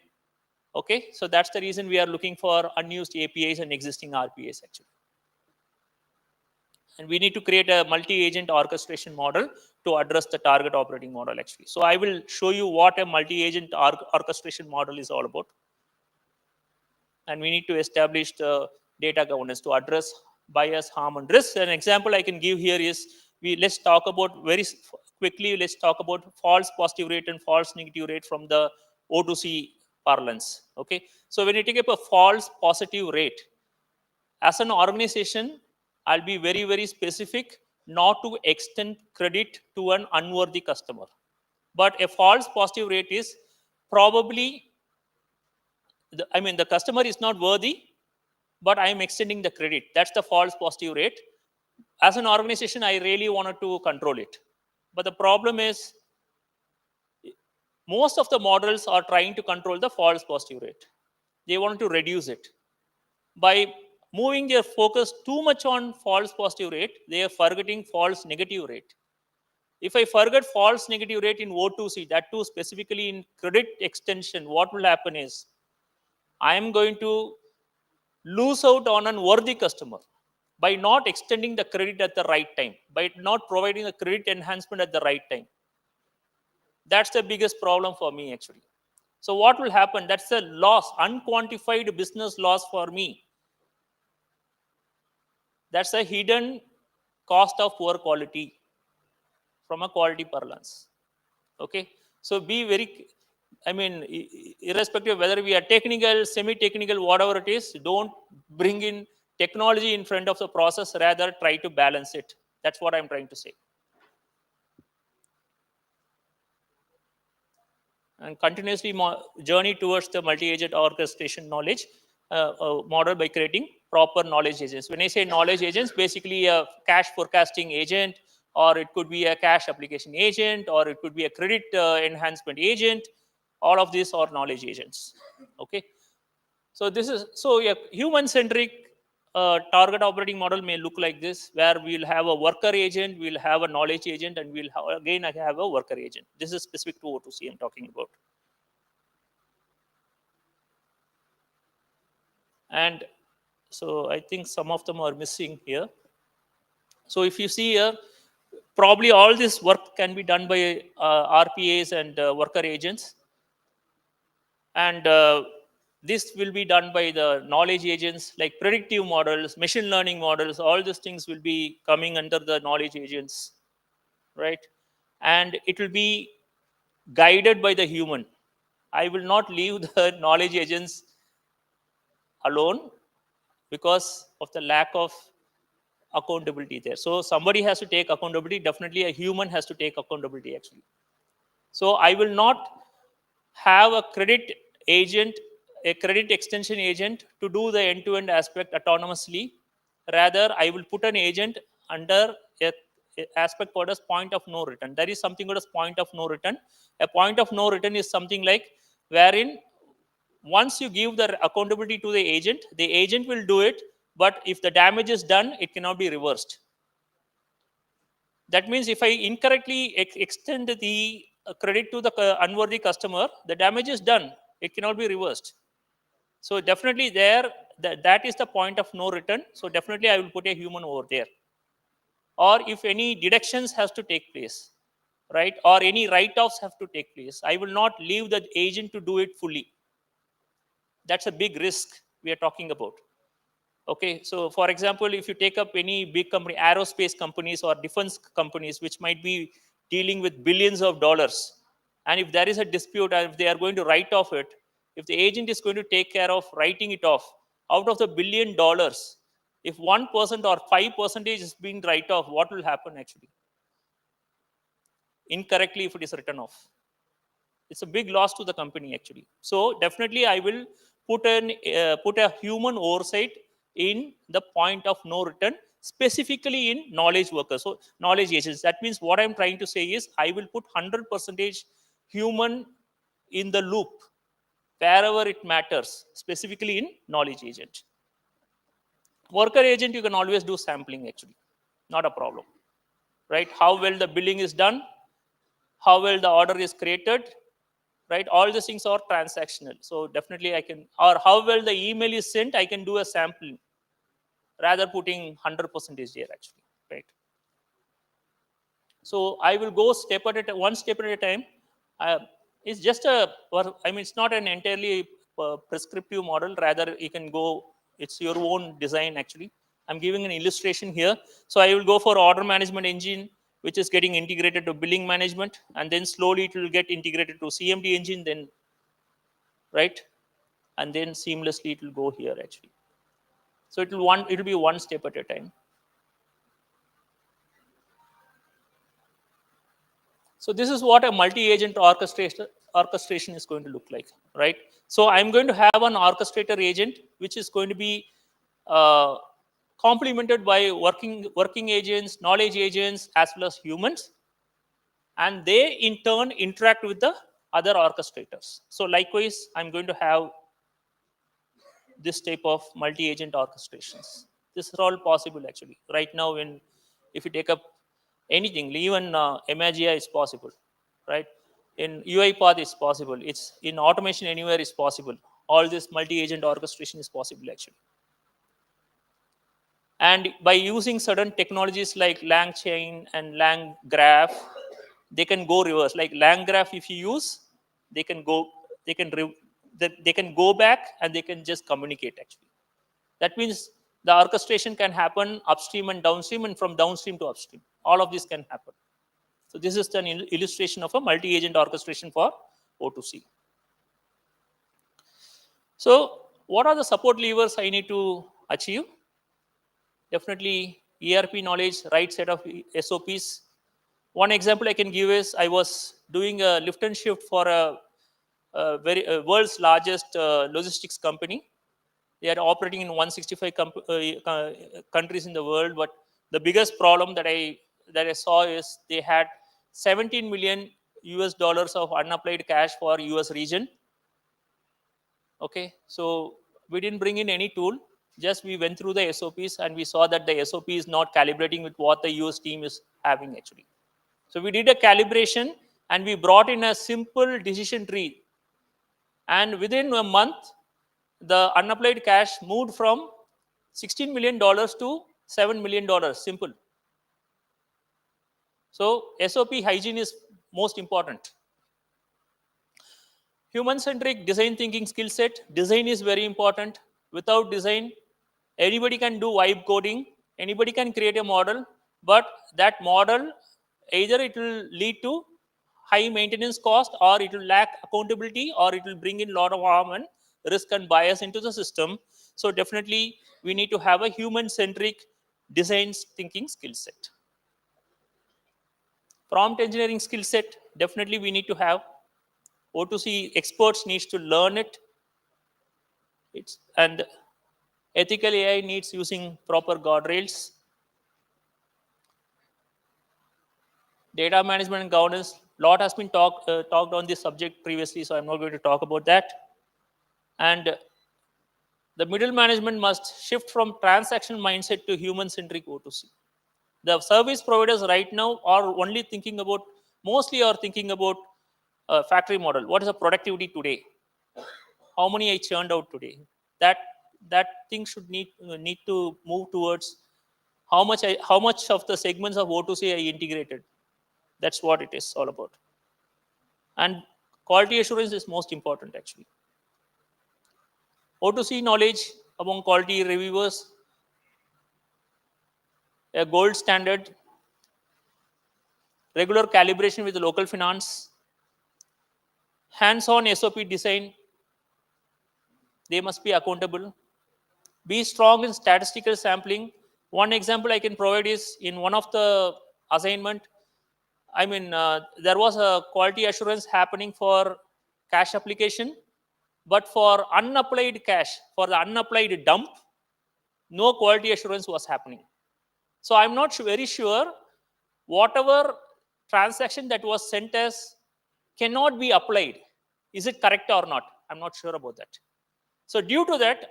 Okay. So that's the reason we are looking for unused APIs and existing RPAs actually. And we need to create a multi-agent orchestration model to address the target operating model actually. So I will show you what a multi-agent orchestration model is all about. And we need to establish the data governance to address bias, harm, and risk. An example I can give here is, let's talk about very quickly, let's talk about false positive rate and false negative rate from the O2C parlance. Okay. So when you take up a false positive rate, as an organization, I'll be very, very specific not to extend credit to an unworthy customer. But a false positive rate is probably, the customer is not worthy, but I am extending the credit. That's the false positive rate. As an organization, I really wanted to control it. But the problem is, most of the models are trying to control the false positive rate. They want to reduce it. By moving their focus too much on false positive rate, they are forgetting false negative rate. If I forget false negative rate in O2C, that too specifically in credit extension, what will happen is, I am going to lose out on an worthy customer by not extending the credit at the right time, by not providing the credit enhancement at the right time. That's the biggest problem for me actually. So what will happen? That's a loss, unquantified business loss for me. That's a hidden cost of poor quality from a quality parlance. Okay. So be very, irrespective of whether we are technical, semi-technical, whatever it is, don't bring in technology in front of the process, rather try to balance it. That's what I'm trying to say. And continuously journey towards the multi-agent orchestration knowledge model by creating proper knowledge agents. When I say knowledge agents, basically a cash forecasting agent, or it could be a cash application agent, or it could be a credit enhancement agent. All of these are knowledge agents. Okay. So a human-centric target operating model may look like this, where we'll have a worker agent, we'll have a knowledge agent, and we'll again have a worker agent. This is specific to O2C I'm talking about. And so I think some of them are missing here. So if you see here, probably all this work can be done by RPAs and worker agents. And this will be done by the knowledge agents, like predictive models, machine learning models. All these things will be coming under the knowledge agents, right? And it will be guided by the human. I will not leave the knowledge agents alone because of the lack of accountability there. So somebody has to take accountability. Definitely a human has to take accountability actually. So I will not have a credit agent, a credit extension agent to do the end-to-end aspect autonomously. Rather, I will put an agent under a aspect called as point of no return. There is something called as point of no return. A point of no return is something like wherein once you give the accountability to the agent will do it, but if the damage is done, it cannot be reversed. That means if I incorrectly extend the credit to the unworthy customer, the damage is done. It cannot be reversed. So definitely that is the point of no return. So definitely I will put a human over there. Or if any deductions has to take place, right? Or any write-offs have to take place, I will not leave the agent to do it fully. That's a big risk we are talking about. Okay, so for example, if you take up any big company, aerospace companies or defense companies, which might be dealing with billions of dollars, and if there is a dispute, and if they are going to write off it, If the agent is going to take care of writing it off, out of the $1 billion, if 1% or 5% is being write off, what will happen actually? Incorrectly, if it is written off, it's a big loss to the company actually. So definitely I will put a human oversight in the point of no return, specifically in knowledge workers, so knowledge agents. That means what I'm trying to say is I will put 100% human in the loop wherever it matters, specifically in knowledge agent. Worker agent, you can always do sampling actually, not a problem, right? How well the billing is done, how well the order is created, right? All these things are transactional. So definitely I can, or how well the email is sent, I can do a sampling rather putting 100% there actually, right? So I will go step at a one step at a time. It's just it's not an entirely prescriptive model. Rather, you can go, it's your own design actually. I'm giving an illustration here. So I will go for order management engine, which is getting integrated to billing management, and then slowly it will get integrated to CMD engine, then, right? And then seamlessly it will go here actually. So it will be one step at a time. So this is what a multi-agent orchestration is going to look like, right? So I'm going to have an orchestrator agent, which is going to be complemented by working agents, knowledge agents, as well as humans. And they, in turn, interact with the other orchestrators. So likewise, I'm going to have this type of multi-agent orchestrations. This is all possible, actually. Right now, if you take up anything, even Imagia is possible, right? In UiPath is possible. It's in Automation Anywhere is possible. All this multi-agent orchestration is possible, actually. And by using certain technologies like LangChain and LangGraph, they can go reverse. Like LangGraph, if you use, they can go back and they can just communicate, actually. That means the orchestration can happen upstream and downstream, and from downstream to upstream. All of this can happen. So this is an illustration of a multi-agent orchestration for O2C. So what are the support levers I need to achieve? Definitely ERP knowledge, right set of SOPs. One example I can give is I was doing a lift and shift for a world's largest logistics company. They are operating in 165 countries in the world, but the biggest problem that I saw is they had $17 million of unapplied cash for US region. Okay, so we didn't bring in any tool. Just we went through the SOPs and we saw that the SOP is not calibrating with what the US team is having actually. So we did a calibration and we brought in a simple decision tree. And within a month, the unapplied cash moved from $16 million to $7 million, simple. So SOP hygiene is most important. Human-centric design thinking skill set. Design is very important. Without design, anybody can do vibe coding. Anybody can create a model, but that model, either it will lead to high maintenance cost, or it will lack accountability, or it will bring in a lot of harm and risk and bias into the system. So definitely, we need to have a human-centric design thinking skill set. Prompt engineering skill set, definitely we need to have. O2C experts needs to learn it. And ethical AI needs using proper guardrails. Data management and governance, lot has been talked on this subject previously, so I'm not going to talk about that. And the middle management must shift from transaction mindset to human-centric O2C. The service providers right now are only thinking about, mostly are thinking about factory model. What is the productivity today? How many I churned out today? That thing should need to move towards how much of the segments of O2C I integrated. That's what it is all about. And quality assurance is most important actually. O2C knowledge among quality reviewers, a gold standard, regular calibration with the local finance, hands-on SOP design, They must be accountable. Be strong in statistical sampling. One example I can provide is in one of the assignment, there was a quality assurance happening for cash application, but for unapplied cash, for the unapplied dump, no quality assurance was happening. So I'm not very sure whatever transaction that was sent as cannot be applied. Is it correct or not? I'm not sure about that. So due to that,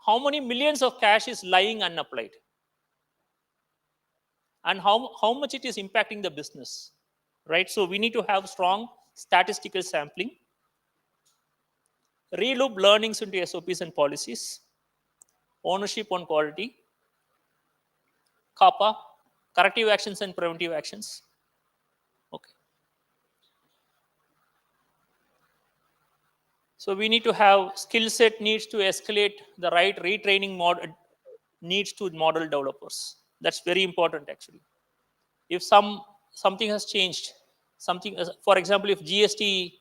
how many millions of cash is lying unapplied? And how much it is impacting the business, right? So we need to have strong statistical sampling. Reloop learnings into SOPs and policies. Ownership on quality. CAPA, corrective actions and preventive actions. Okay. So we need to have skill set needs to escalate the right retraining needs to model developers. That's very important actually. If something has changed, for example, if GST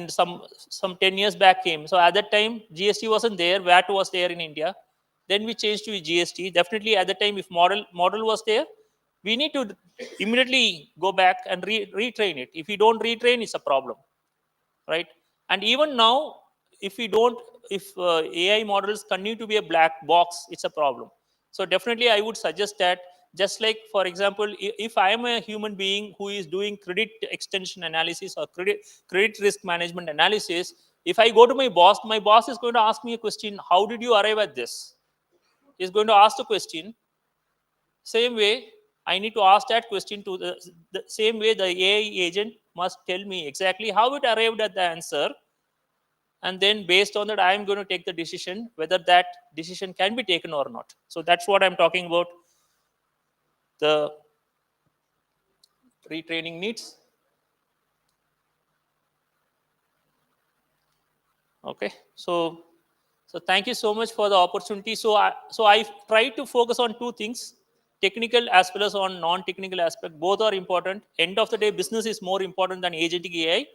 some 10 years back came, so at that time GST wasn't there, VAT was there in India. Then we changed to GST. Definitely at that time, if model was there, we need to immediately go back and retrain it. If we don't retrain, it's a problem, right? And even now, if AI models continue to be a black box, it's a problem. So definitely I would suggest that, just like, for example, if I am a human being who is doing credit extension analysis or credit risk management analysis, if I go to my boss is going to ask me a question, how did you arrive at this? He's going to ask the question. Same way, I need to ask that question to the same way the AI agent must tell me exactly how it arrived at the answer. And then based on that, I am going to take the decision whether that decision can be taken or not. So that's what I'm talking about. The retraining needs. Okay, so thank you so much for the opportunity. So I try to focus on two things, technical as well as on non-technical aspect. Both are important. End of the day, business is more important than agentic AI,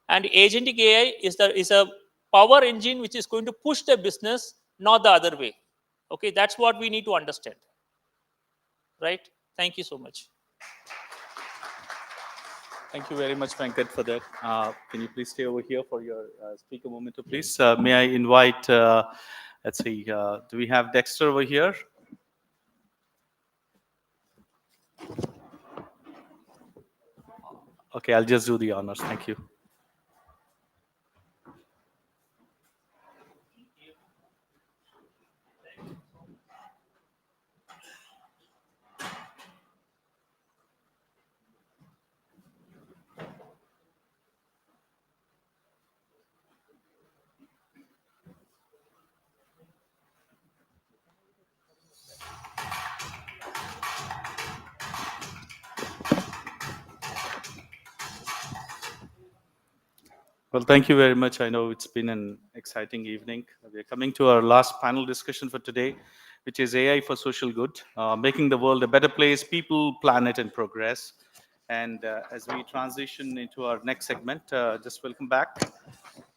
and agentic AI is a power engine which is going to push the business, not the other way. Okay, that's what we need to understand. Right? Thank you so much. Thank you very much, Venkat, for that. Can you please stay over here for your speaker moment, please? May I invite, let's see, do we have Dexter over here? Okay, I'll just do the honors. Thank you. Well, thank you very much. I know it's been an exciting evening. We're coming to our last panel discussion for today, which is AI for social good, making the world a better place, people, planet, and progress. And as we transition into our next segment, just welcome back.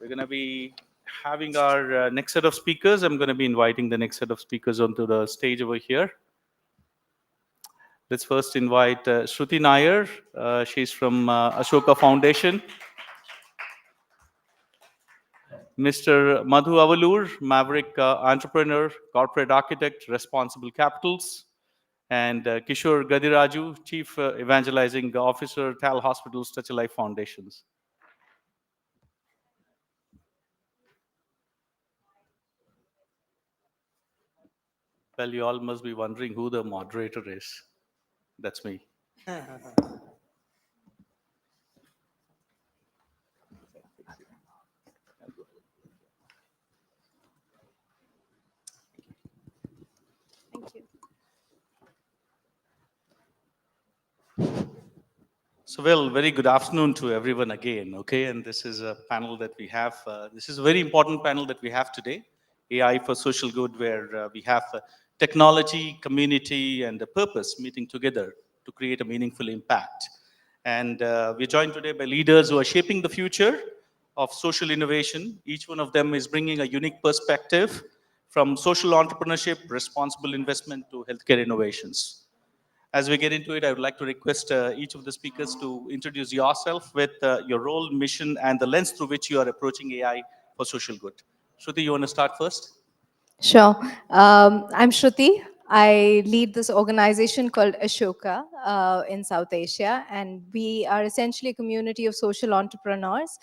We're going to be having our next set of speakers. I'm going to be inviting the next set of speakers onto the stage over here. Let's first invite Shruti Nair. She's from Ashoka Foundation. Mr. Madhu Avalur, maverick entrepreneur, corporate architect, responsible capitals, and Kishore Gadiraju, Chief Evangelizing Officer, TAL Hospitals, Touch a Life Foundations. Well, you all must be wondering who the moderator is. That's me. Thank you. So, well, very good afternoon to everyone again, okay? And this is a panel that we have. This is a very important panel that we have today, AI for social good, where we have technology, community, and the purpose meeting together to create a meaningful impact. And we're joined today by leaders who are shaping the future of social innovation. Each one of them is bringing a unique perspective from social entrepreneurship, responsible investment to healthcare innovations. As we get into it, I would like to request each of the speakers to introduce yourself with your role, mission, and the lens through which you are approaching AI for social good. Shruti, you want to start first? Sure. I'm Shruti. I lead this organization called 𝗓𝗃𝗂𝗃 in South Asia, and we are essentially a community of social entrepreneurs.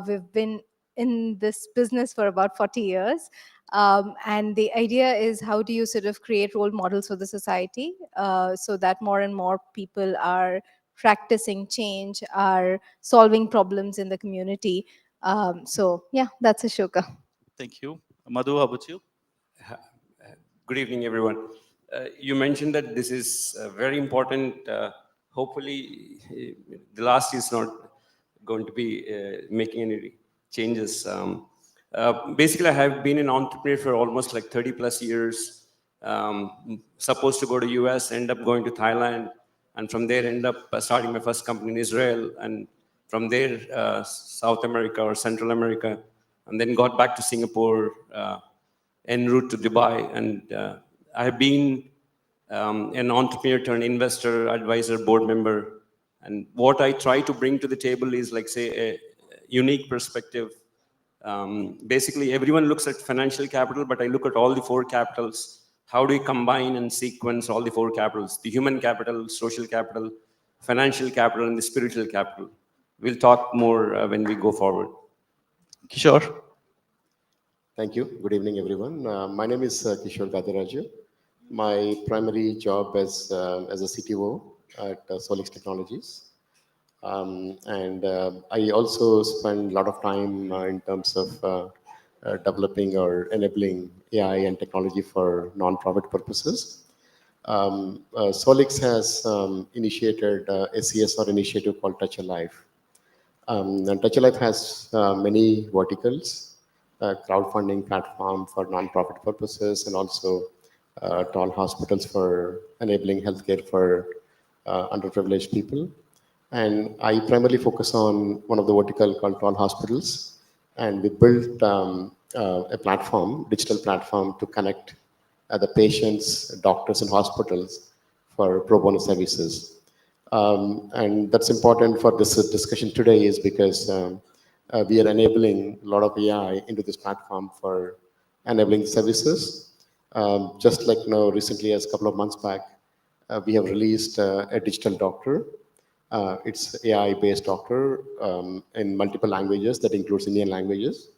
We've been in this business for about 40 years. And the idea is, how do you sort of create role models for the society so that more and more people are practicing change, are solving problems in the community. So yeah, that's 𝗓𝗃𝗂𝗃. Thank you. Madhu, how about you? Good evening, everyone. You mentioned that this is very important. Hopefully, the last is not going to be making any changes. Basically, I have been an entrepreneur for almost like 30 plus years. Supposed to go to US, end up going to Thailand, and from there end up starting my first company in Israel, and from there South America or Central America, and then got back to Singapore en route to Dubai. And I have been an entrepreneur turned investor, advisor, board member. And what I try to bring to the table is, like, say, a unique perspective. Basically, everyone looks at financial capital, but I look at all the four capitals. How do we combine and sequence all the four capitals? The human capital, social capital, financial capital, and the spiritual capital. We'll talk more when we go forward. Kishore. Thank you. Good evening, everyone. My name is 𝗘𝗺𝗴𝗏. My primary job is as a CTO at Solix Technologies. And I also spend a lot of time in terms of developing or enabling AI and technology for non-profit purposes. Solix has initiated a CSR initiative called Touch a Life. And Touch a Life has many verticals. Crowdfunding platform for non-profit purposes, and also tall hospitals for enabling healthcare for underprivileged people. And I primarily focus on one of the vertical called tall hospitals. And we built a platform, digital platform, to connect the patients, doctors, and hospitals for pro bono services. And that's important for this discussion today is because we are enabling a lot of AI into this platform for enabling services. Just like recently, as a couple of months back, we have released a digital doctor. It's AI-based doctor in multiple languages that includes Indian languages.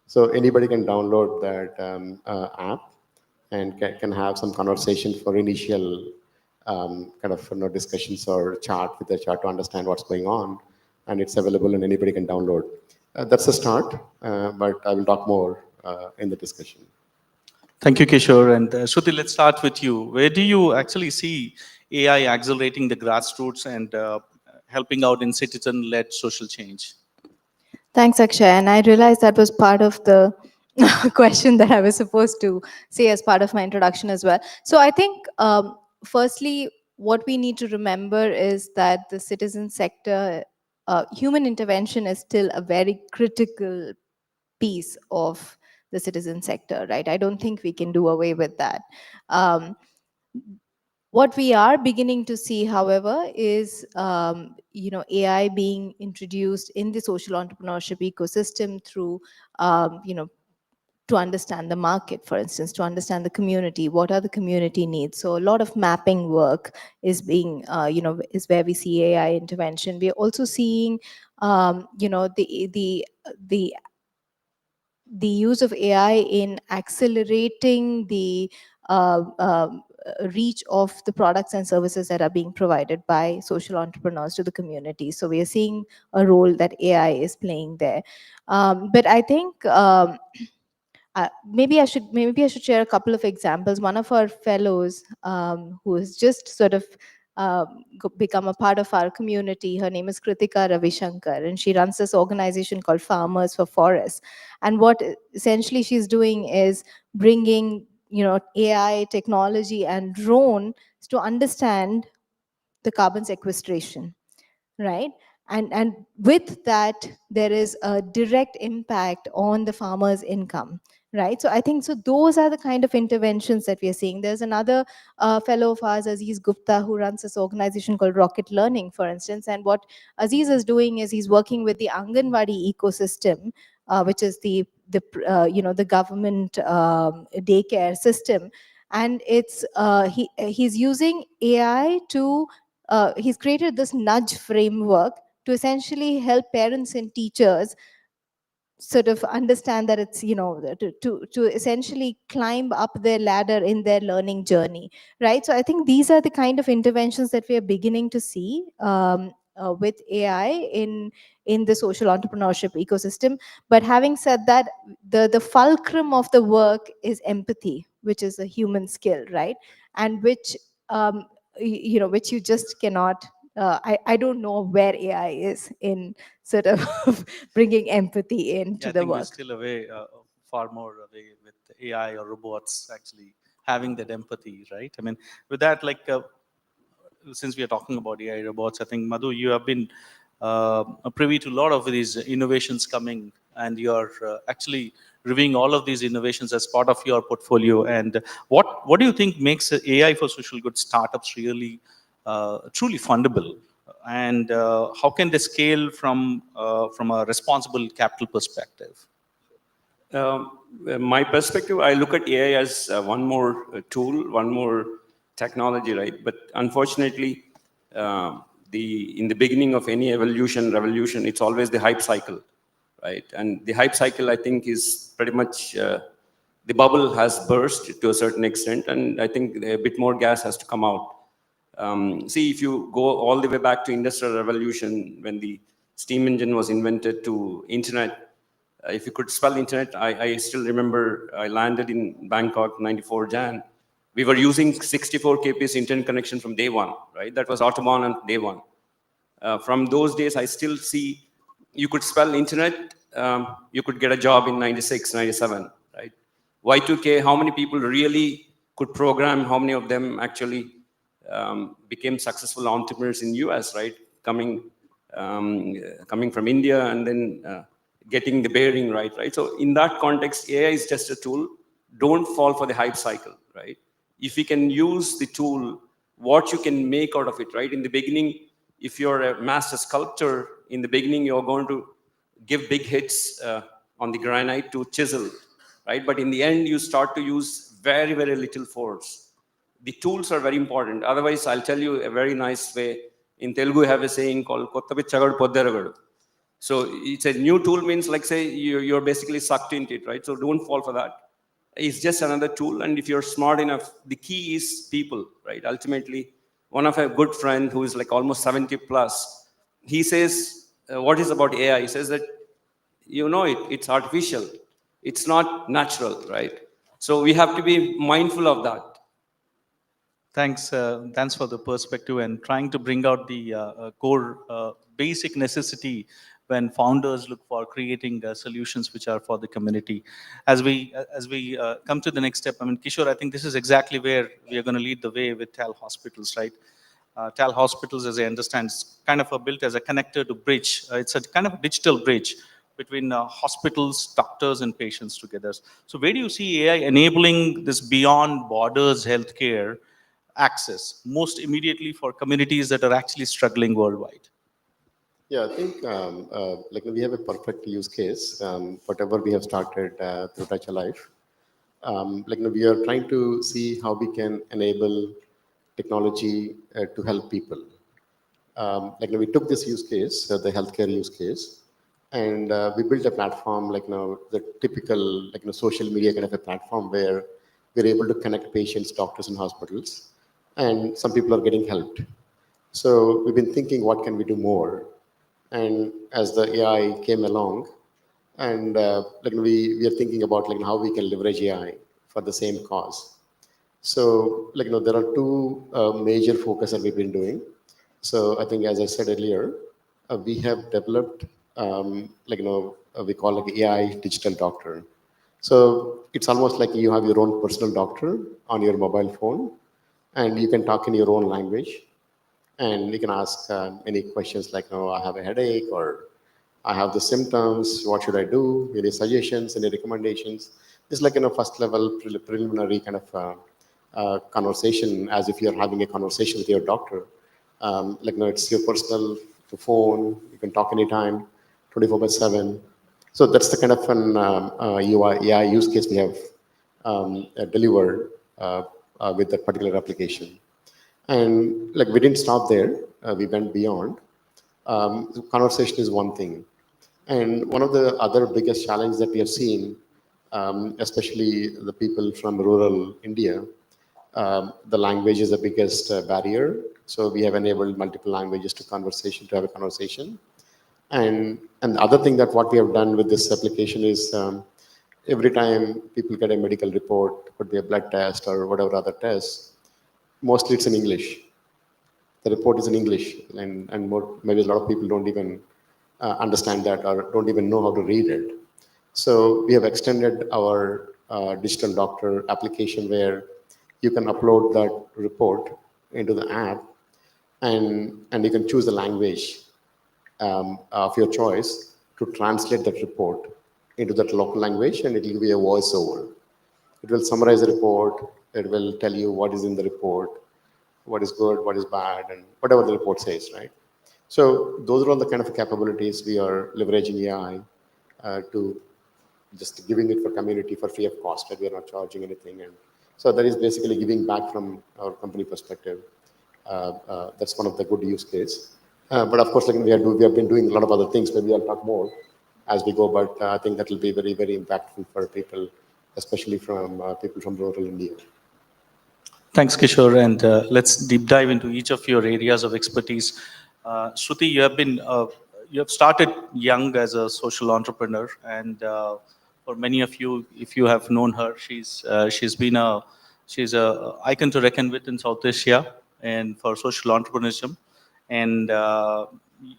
So anybody can download that app and can have some conversation for initial kind of discussions or chat with the chat to understand what's going on. And it's available and anybody can download. That's a start, but I will talk more in the discussion. Thank you, Kishore. And Shruti, let's start with you. Where do you actually see AI accelerating the grassroots and helping out in citizen-led social change? Thanks, Akshay. And I realized that was part of the question that I was supposed to say as part of my introduction as well. So I think, firstly, what we need to remember is that the citizen sector, human intervention is still a very critical piece of the citizen sector, right? I don't think we can do away with that. What we are beginning to see, however, is AI being introduced in the social entrepreneurship ecosystem through to understand the market, for instance, to understand the community, what are the community needs. So a lot of mapping work is being, is where we see AI intervention. We're also seeing, the use of AI in accelerating the reach of the products and services that are being provided by social entrepreneurs to the community. So we are seeing a role that AI is playing there. But I think maybe I should share a couple of examples. One of our fellows who has just sort of become a part of our community, her name is 𝗃𝗺𝗵𝗃𝗃, and she runs this organization called Farmers for Forests. And what essentially she's doing is bringing AI technology and drones to understand the carbon sequestration, right? And with that, there is a direct impact on the farmer's income, right? So I think, so those are the kind of interventions that we are seeing. There's another fellow of ours, Aziz Gupta, who runs this organization called Rocket Learning, for instance. And what Aziz is doing is he's working with the Anganwadi ecosystem, which is the government daycare system. And it's he's using AI to, he's created this nudge framework to essentially help parents and teachers sort of understand that it's, to essentially climb up their ladder in their learning journey, right? So I think these are the kind of interventions that we are beginning to see with AI in the social entrepreneurship ecosystem. But having said that, the fulcrum of the work is empathy, which is a human skill, right? And which, which you just cannot, I don't know where AI is in sort of bringing empathy into I the think we're work. still away, far more away with AI or robots actually having that empathy, right? I mean, with that, like, since we are talking about AI robots, I think, Madhu, you have been privy to a lot of these innovations coming, and you're actually reviewing all of these innovations as part of your portfolio. And what do you think makes AI for social good startups really truly fundable? And how can they scale from a responsible capital perspective? My perspective, I look at AI as one more tool, one more technology, right? But unfortunately, in the beginning of any revolution, it's always the hype cycle, right? And the hype cycle, I think, is pretty much, the bubble has burst to a certain extent, and I think a bit more gas has to come out. See, if you go all the way back to Industrial Revolution, when the steam engine was invented, to internet, if you could spell internet, I still remember I landed in Bangkok, 94 Jan. We were using 64 kbps internet connection from day one, right? That was Autobahn on day one. From those days, I still see you could spell internet, you could get a job in 96, 97, right? Y2K, how many people really could program? How many of them actually became successful entrepreneurs in US, right? Coming from India and then getting the bearing right? So in that context, AI is just a tool. Don't fall for the hype cycle, right? If you can use the tool, what you can make out of it, right? In the beginning, if you're a master sculptor, in the beginning, you're going to give big hits on the granite to chisel, right? But in the end, you start to use very, very little force. The tools are very important. Otherwise, I'll tell you a very nice way. In Telugu, we have a saying called 𝗘𝗵𝗃𝗲𝗃𝗃. So it's a new tool, means like, say, you're basically sucked into it, right? So don't fall for that. It's just another tool. And if you're smart enough, the key is people, right? Ultimately, one of a good friend who is like almost 70 plus, he says, what is about AI? He says that, it's artificial. It's not natural, right? So we have to be mindful of that. Thanks for the perspective and trying to bring out the core basic necessity when founders look for creating solutions which are for the community. As we come to the next step, I mean, Kishore, I think this is exactly where we are going to lead the way with TAL Hospitals, right? TAL Hospitals, as I understand, is kind of built as a connector to bridge. It's a kind of a digital bridge between hospitals, doctors, and patients together. So where do you see AI enabling this beyond borders healthcare access most immediately for communities that are actually struggling worldwide? Yeah, I think like we have a perfect use case. Whatever we have started through Touch a Life, we are trying to see how we can enable technology to help people. We took this use case, the healthcare use case, and we built a platform the typical social media kind of a platform where we're able to connect patients, doctors, and hospitals, and some people are getting helped. So we've been thinking, what can we do more? And as the AI came along, and we are thinking about how we can leverage AI for the same cause. So there are two major focus that we've been doing. So I think, as I said earlier, we have developed we call it AI digital doctor. So it's almost like you have your own personal doctor on your mobile phone, and you can talk in your own language. And you can ask any questions like, oh, I have a headache, or I have the symptoms, what should I do? Any suggestions, any recommendations? It's like, first level preliminary kind of conversation, as if you're having a conversation with your doctor. It's your personal phone, you can talk anytime, 24/7. So that's the kind of an AI use case we have delivered with that particular application. And we didn't stop there, we went beyond. Conversation is one thing. And one of the other biggest challenges that we have seen, especially the people from rural India, the language is the biggest barrier. So we have enabled multiple languages to have a conversation. And the other thing that what we have done with this application is every time people get a medical report, could be a blood test or whatever other test, mostly it's in English. The report is in English, and maybe a lot of people don't even understand that or don't even know how to read it. So we have extended our digital doctor application where you can upload that report into the app, and you can choose the language of your choice to translate that report into that local language, and it will be a voiceover. It will summarize the report. It will tell you what is in the report, what is good, what is bad, and whatever the report says, right? So those are all the kind of capabilities we are leveraging AI to just giving it for community for free of cost, right? We are not charging anything. And so that is basically giving back from our company perspective. That's one of the good use case. But of course, we have been doing a lot of other things. Maybe I'll talk more as we go, but I think that will be very, very impactful for people, especially from people from rural India. Thanks, Kishore, and let's deep dive into each of your areas of expertise. Shruti, you have started young as a social entrepreneur, and for many of you, if you have known her, she's a icon to reckon with in South Asia and for social entrepreneurship. And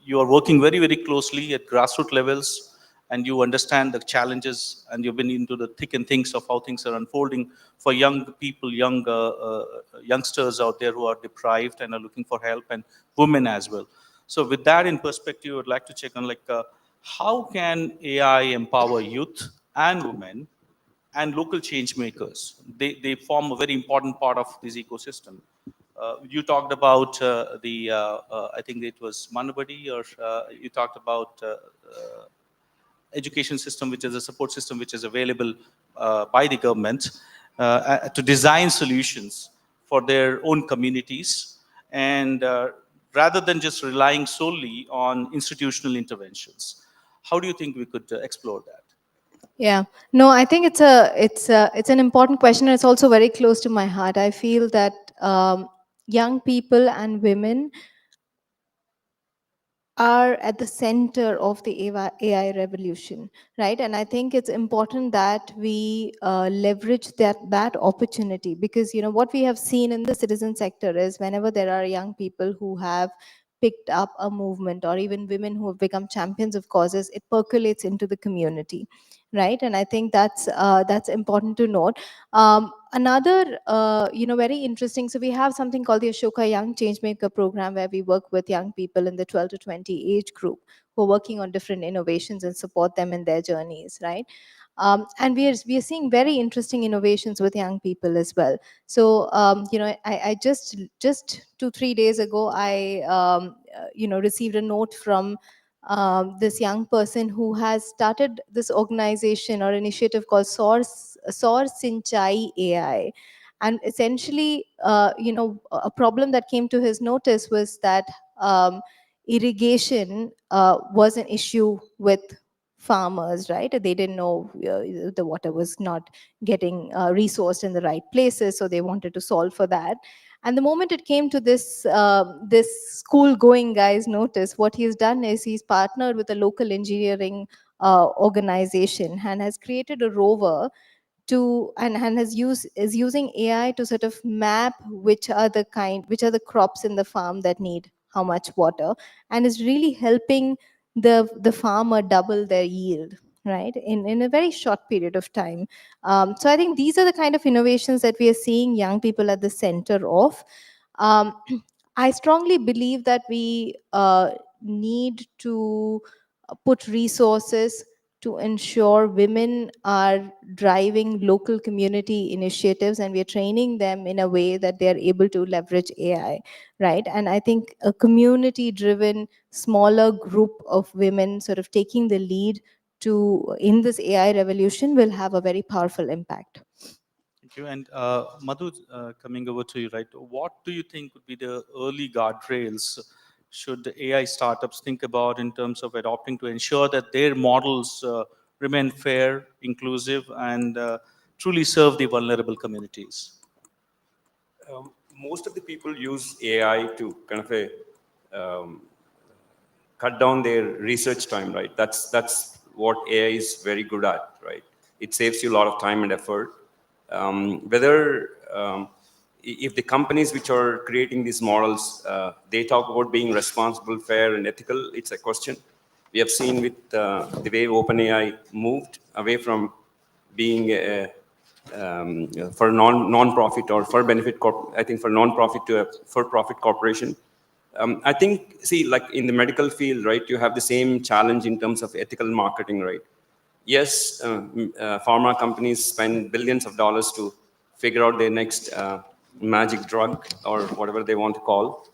you are working very, very closely at grassroots levels, and you understand the challenges, and you've been into the thick and things of how things are unfolding for young people, youngsters out there who are deprived and are looking for help, and women as well. So with that in perspective, I would like to check on how can AI empower youth and women and local change makers? They form a very important part of this ecosystem. You talked about I think it was Manubadi, or you talked about education system, which is a support system which is available by the government to design solutions for their own communities, and rather than just relying solely on institutional interventions. How do you think we could explore that? Yeah, no, I think it's an important question, and it's also very close to my heart. I feel that young people and women are at the center of the AI revolution, right? And I think it's important that we leverage that opportunity, because what we have seen in the citizen sector is whenever there are young people who have picked up a movement, or even women who have become champions of causes, it percolates into the community, right? And I think that's important to note. Another, very interesting, so we have something called the Ashoka Young Changemaker program, where we work with young people in the 12 to 20 age group who are working on different innovations and support them in their journeys, right? And we are seeing very interesting innovations with young people as well. So, I just 2-3 days ago, I received a note from this young person who has started this organization or initiative called 𝗧-𝗛𝗂𝘁cie AI. And essentially, a problem that came to his notice was that irrigation was an issue with farmers, right? They didn't know the water was not getting resourced in the right places, so they wanted to solve for that. And the moment it came to this school-going guy's notice, what he's done is he's partnered with a local engineering organization and has created a rover and is using AI to sort of map which are the crops in the farm that need how much water, and is really helping the farmer double their yield, right, in a very short period of time. So I think these are the kind of innovations that we are seeing young people at the center of. I strongly believe that we need to put resources to ensure women are driving local community initiatives, and we are training them in a way that they are able to leverage AI, right? And I think a community-driven, smaller group of women sort of taking the lead in this AI revolution will have a very powerful impact. Thank you. And Madhu, coming over to you, right? What do you think would be the early guardrails should the AI startups think about in terms of adopting to ensure that their models remain fair, inclusive, and truly serve the vulnerable communities? Most of the people use AI to kind of cut down their research time, right? That's what AI is very good at, right? It saves you a lot of time and effort. If the companies which are creating these models, they talk about being responsible, fair, and ethical, it's a question. We have seen with the way OpenAI moved away from being for non-profit or for benefit, I think for non-profit to a for-profit corporation. I think, see, like in the medical field, right, you have the same challenge in terms of ethical marketing, right? Yes, pharma companies spend billions of dollars to figure out their next magic drug or whatever they want to call.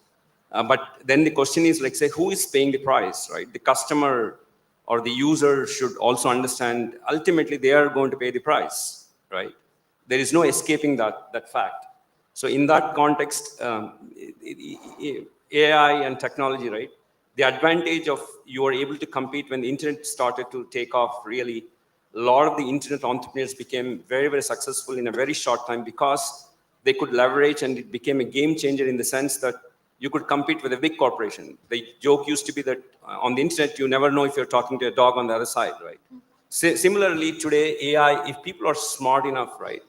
But then the question is, like, say, who is paying the price, right? The customer or the user should also understand, ultimately, they are going to pay the price, right? There is no escaping that fact. So in that context, AI and technology, right? The advantage of you are able to compete when the internet started to take off, really, a lot of the internet entrepreneurs became very, very successful in a very short time because they could leverage, and it became a game changer in the sense that you could compete with a big corporation. The joke used to be that on the internet, you never know if you're talking to a dog on the other side, right? Similarly, today, AI, if people are smart enough, right?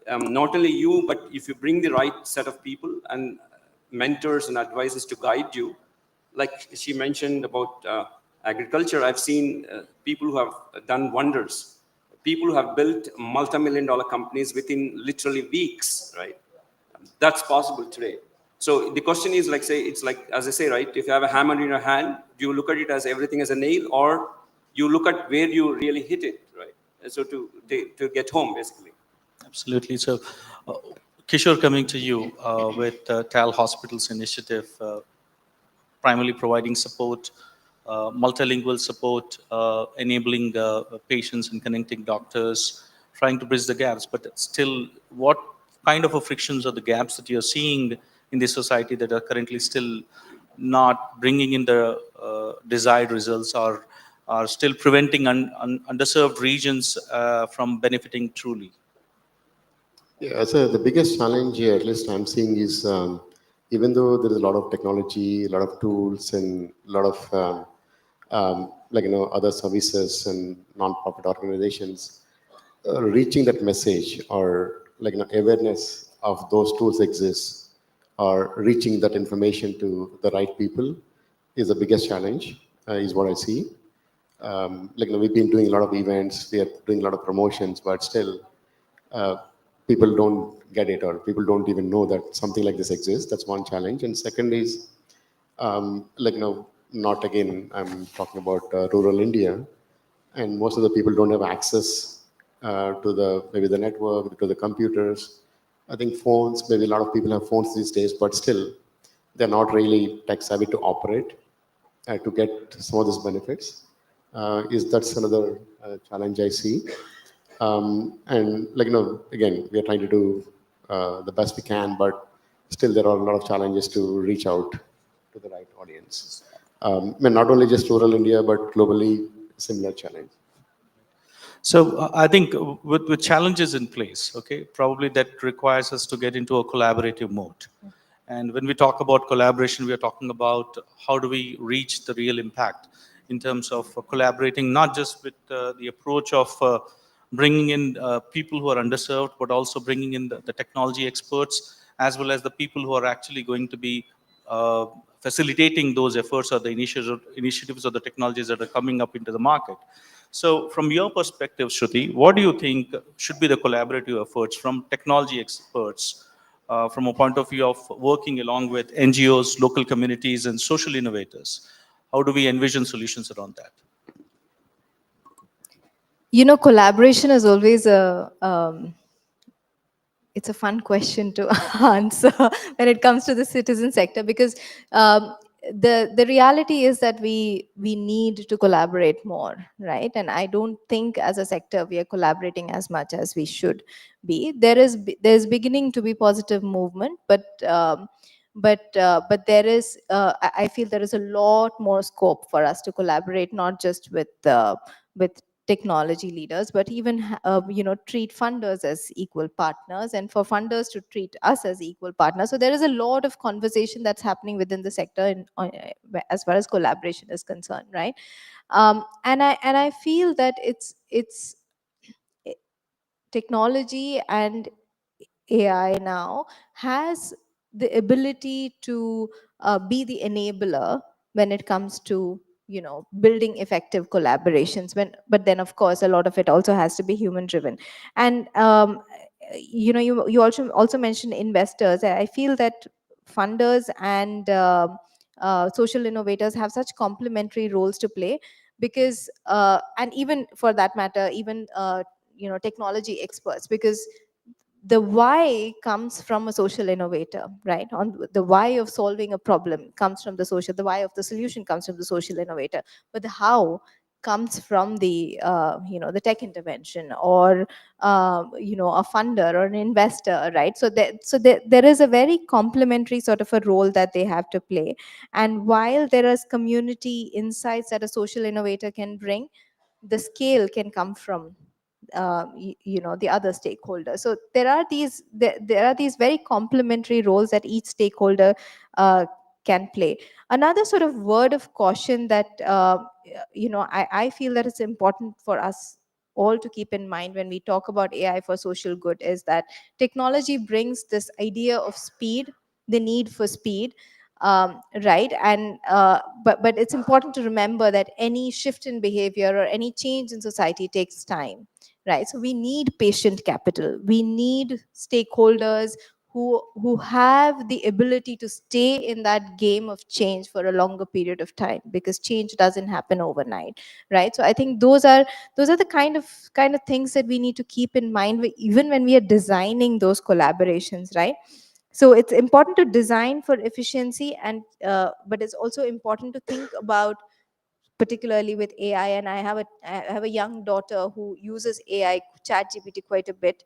Not only you, but if you bring the right set of people and mentors and advisors to guide you, like she mentioned about agriculture, I've seen people who have done wonders. People who have built multi-million-dollar companies within literally weeks, right? That's possible today. So the question is, like, say, it's like, as I say, right, if you have a hammer in your hand, do you look at it as everything as a nail, or you look at where you really hit it, right? And so to get home, basically. Absolutely. So, Kishore, coming to you with TAL Hospitals initiative, primarily providing support, multilingual support, enabling patients and connecting doctors, trying to bridge the gaps. But still, what kind of frictions are the gaps that you're seeing in the society that are currently still not bringing in the desired results, or are still preventing underserved regions from benefiting truly? Yeah, so the biggest challenge here, at least I'm seeing, is even though there is a lot of technology, a lot of tools, and a lot of other services and non-profit organizations, reaching that message or awareness of those tools exists, or reaching that information to the right people is the biggest challenge, is what I see. We've been doing a lot of events, we are doing a lot of promotions, but still people don't get it, or people don't even know that something like this exists. That's one challenge. And second is, not again, I'm talking about rural India, and most of the people don't have access to maybe the network, to the computers. I think phones, maybe a lot of people have phones these days, but still they're not really tech savvy to operate to get some of these benefits. That's another challenge I see. And again, we are trying to do the best we can, but still there are a lot of challenges to reach out to the right audience. Not only just rural India, but globally, similar challenge. So I think with challenges in place, okay, probably that requires us to get into a collaborative mode. And when we talk about collaboration, we are talking about how do we reach the real impact in terms of collaborating, not just with the approach of bringing in people who are underserved, but also bringing in the technology experts, as well as the people who are actually going to be facilitating those efforts or the initiatives or the technologies that are coming up into the market. So from your perspective, Shruti, what do you think should be the collaborative efforts from technology experts from a point of view of working along with NGOs, local communities, and social innovators? How do we envision solutions around that? You know, collaboration is always it's a fun question to answer when it comes to the citizen sector, because the reality is that we need to collaborate more, right? And I don't think as a sector we are collaborating as much as we should be. There's beginning to be positive movement, but there is I feel there is a lot more scope for us to collaborate, not just with technology leaders, but even treat funders as equal partners, and for funders to treat us as equal partners. So there is a lot of conversation that's happening within the sector as far as collaboration is concerned, right? And I feel that it's technology and AI now has the ability to be the enabler when it comes to building effective collaborations. But then of course a lot of it also has to be human driven. And you also mentioned investors. I feel that funders and social innovators have such complementary roles to play, because and even for that matter, even technology experts, because the why comes from a social innovator, right? On the why of solving a problem comes from the why of the solution comes from the social innovator, but the how comes from the the tech intervention, or a funder or an investor, right? So there is a very complementary sort of a role that they have to play. And while there is community insights that a social innovator can bring, the scale can come from the other stakeholders. So there are these very complementary roles that each stakeholder can play. Another sort of word of caution that I feel that it's important for us all to keep in mind when we talk about AI for social good is that technology brings this idea of speed, the need for speed, right? And but it's important to remember that any shift in behavior or any change in society takes time, right? So we need patient capital. We need stakeholders who have the ability to stay in that game of change for a longer period of time, because change doesn't happen overnight, right? So I think those are the kind of things that we need to keep in mind even when we are designing those collaborations, right? So it's important to design for efficiency, and but it's also important to think about, particularly with AI. And I have a young daughter who uses AI, ChatGPT, quite a bit.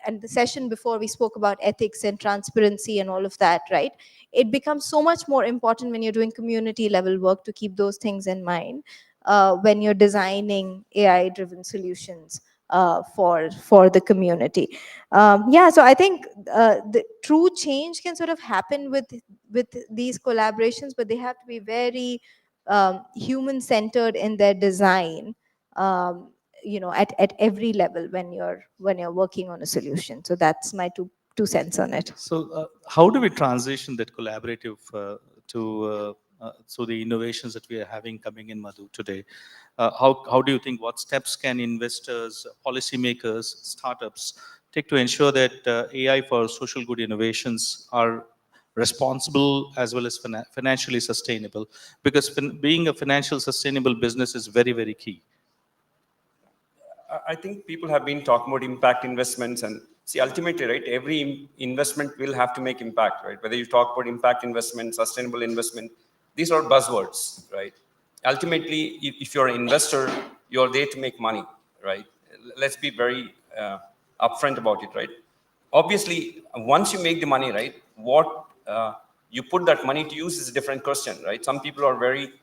And the session before, we spoke about ethics and transparency and all of that, right? It becomes so much more important when you're doing community level work to keep those things in mind when you're designing AI-driven solutions for the community. Yeah, so I think the true change can sort of happen with these collaborations, but they have to be very human-centered in their design, at every level when you're working on a solution. So that's my two cents on it. So how do we transition that collaborative to the innovations that we are having coming in, Madhu, today? How do you think, what steps can investors, policymakers, startups take to ensure that AI for social good innovations are responsible as well as financially sustainable? Because being a financial sustainable business is very, very key. I think people have been talking about impact investments, and see, ultimately, right, every investment will have to make impact, right? Whether you talk about impact investment, sustainable investment, these are buzzwords, right? Ultimately, if you're an investor, you're there to make money, right? Let's be very upfront about it, right? Obviously, once you make the money, right, what you put that money to use is a different question, right? Some people are very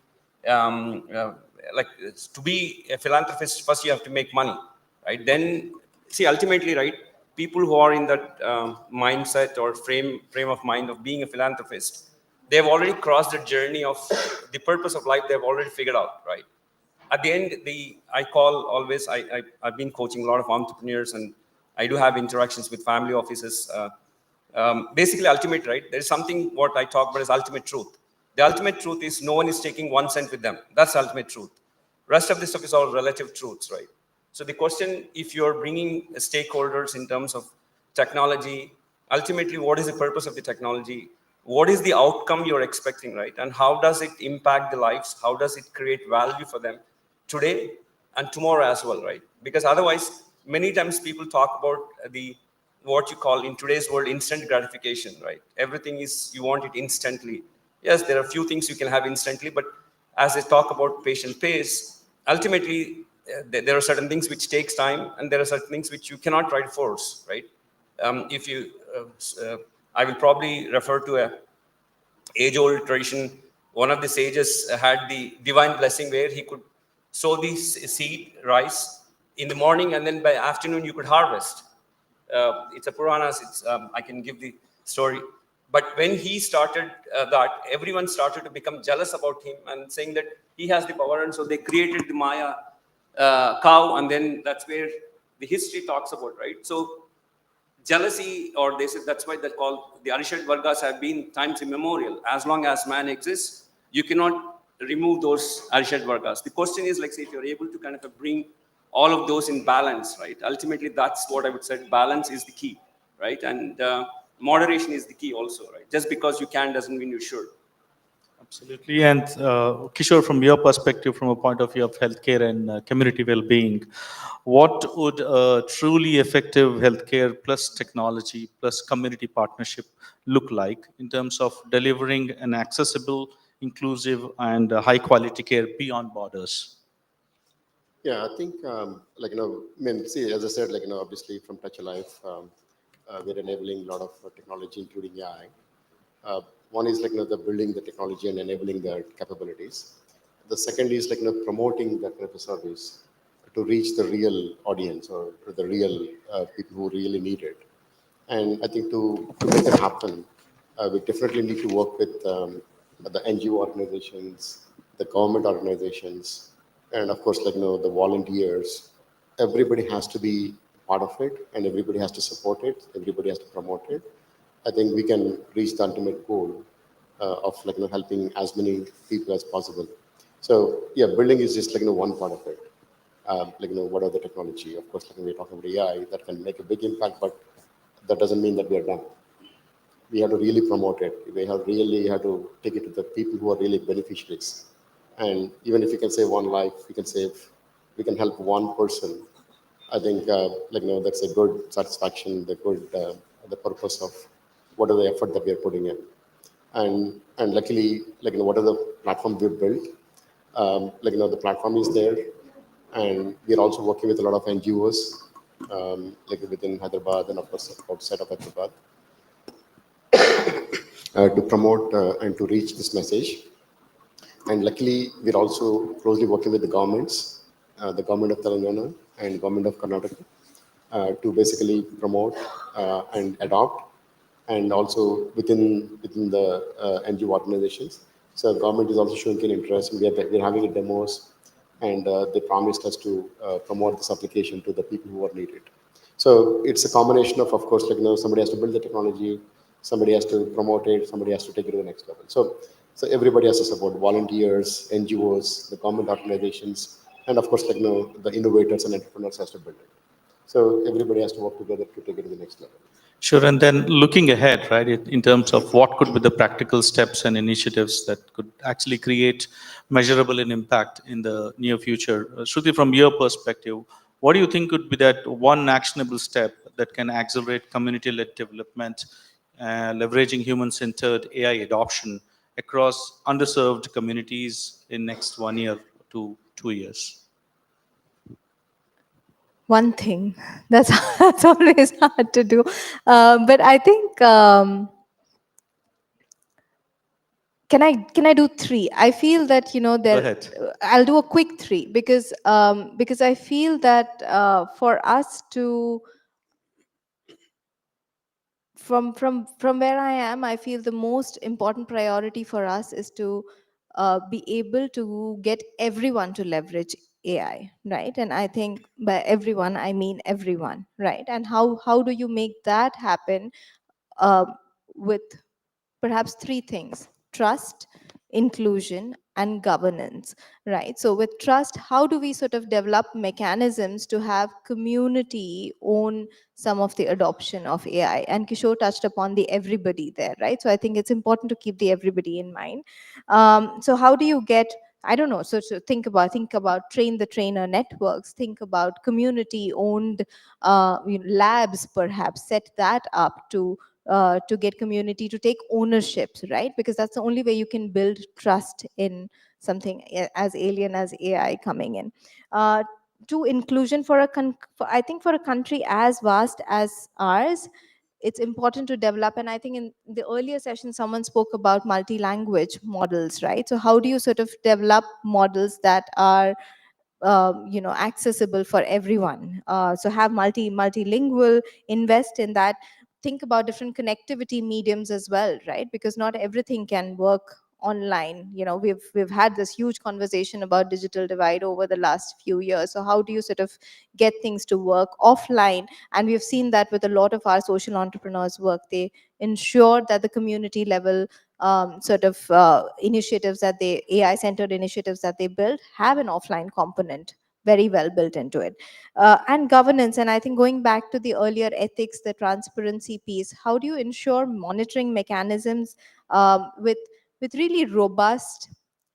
like, to be a philanthropist, first you have to make money, right? Then, see, ultimately, right, people who are in that mindset or frame of mind of being a philanthropist, they've already crossed the journey of the purpose of life. They've already figured out, right? At the end, I call always, I've been coaching a lot of entrepreneurs, and I do have interactions with family offices. Basically, ultimate, right? There is something what I talk about is ultimate truth. The ultimate truth is no one is taking 1 cent with them. That's the ultimate truth. Rest of this stuff is all relative truths, right? So the question, if you're bringing stakeholders in terms of technology, ultimately, what is the purpose of the technology? What is the outcome you're expecting, right? And how does it impact the lives? How does it create value for them today and tomorrow as well, right? Because otherwise, many times people talk about the what you call in today's world instant gratification, right? Everything is, you want it instantly. Yes, there are a few things you can have instantly, but as I talk about patient pace, ultimately, there are certain things which takes time, and there are certain things which you cannot try to force, right? If you, I will probably refer to a age-old tradition. One of the sages had the divine blessing where he could sow the seed, rice, in the morning, and then by afternoon you could harvest. It's a Puranas, I can give the story. But when he started that, everyone started to become jealous about him and saying that he has the power, and so they created the Maya cow, and then that's where the history talks about, right? So jealousy, or they said that's why they're called the 𝗟𝗏𝗿𝗃𝗃 have been times immemorial. As long as man exists, you cannot remove those 𝗟𝗏𝗿𝗃𝗃s. The question is, like, say, if you're able to kind of bring all of those in balance, right? Ultimately, that's what I would say. Balance is the key, right? And moderation is the key also, right? Just because you can doesn't mean you should. Absolutely. And Kishore, from your perspective, from a point of view of healthcare and community well-being, what would a truly effective healthcare plus technology plus community partnership look like in terms of delivering an accessible, inclusive, and high-quality care beyond borders? Yeah, I think, like, I mean, see, as I said, like, obviously from Touch a Life, we're enabling a lot of technology, including AI. One is like, the building the technology and enabling the capabilities. The second is like, promoting that type of service to reach the real audience or the real people who really need it. And I think to make that happen, we definitely need to work with the NGO organizations, the government organizations, and of course, like, the volunteers. Everybody has to be part of it, and everybody has to support it. Everybody has to promote it. I think we can reach the ultimate goal of, like, helping as many people as possible. So yeah, building is just like, one part of it. Like, what are the technology? Of course, like, we're talking about AI that can make a big impact, but that doesn't mean that we are done. We have to really promote it. We have to take it to the people who are really beneficiaries. And even if you can save one life, we can help one person. I think, like, that's a good satisfaction, the purpose of what are the effort that we are putting in. And luckily, like, what are the platforms we've built? Like, the platform is there, and we're also working with a lot of NGOs, like within Hyderabad and of course outside of Hyderabad, to promote and to reach this message. And luckily, we're also closely working with the governments, the government of Telangana and government of Karnataka, to basically promote and adopt, and also within the NGO organizations. So government is also showing keen interest. We're having demos, and they promised us to promote this application to the people who are needed. So it's a combination of course, like, somebody has to build the technology, somebody has to promote it, somebody has to take it to the next level. So everybody has to support: volunteers, NGOs, the government organizations, and of course, like, the innovators and entrepreneurs has to build it. So everybody has to work together to take it to the next level. Sure. And then looking ahead, right, in terms of what could be the practical steps and initiatives that could actually create measurable impact in the near future. Shruti, from your perspective, what do you think could be that one actionable step that can accelerate community-led development, leveraging human-centered AI adoption across underserved communities in next 1 year to 2 years? One thing, that's always hard to do. But I think, can I do three? I feel that, Go ahead. I'll do a quick three because I feel that for us to, from where I am, I feel the most important priority for us is to be able to get everyone to leverage AI, right? And I think by everyone, I mean everyone, right? And how do you make that happen with perhaps three things: trust, inclusion, and governance, right? So with trust, how do we sort of develop mechanisms to have community own some of the adoption of AI? And Kishore touched upon the everybody there, right? So I think it's important to keep the everybody in mind. So how do you get, I don't know, so think about train the trainer networks, think about community owned labs, perhaps set that up to get community to take ownership, right? Because that's the only way you can build trust in something as alien as AI coming in. To inclusion I think for a country as vast as ours, it's important to develop, and I think in the earlier session someone spoke about multi-language models, right? So how do you sort of develop models that are accessible for everyone? So have multilingual, invest in that, think about different connectivity mediums as well, right? Because not everything can work online. We've had this huge conversation about digital divide over the last few years. So how do you sort of get things to work offline? And we've seen that with a lot of our social entrepreneurs work, they ensure that the community level initiatives that AI-centered initiatives that they build have an offline component very well built into it. And governance, and I think going back to the earlier ethics, the transparency piece, how do you ensure monitoring mechanisms with really robust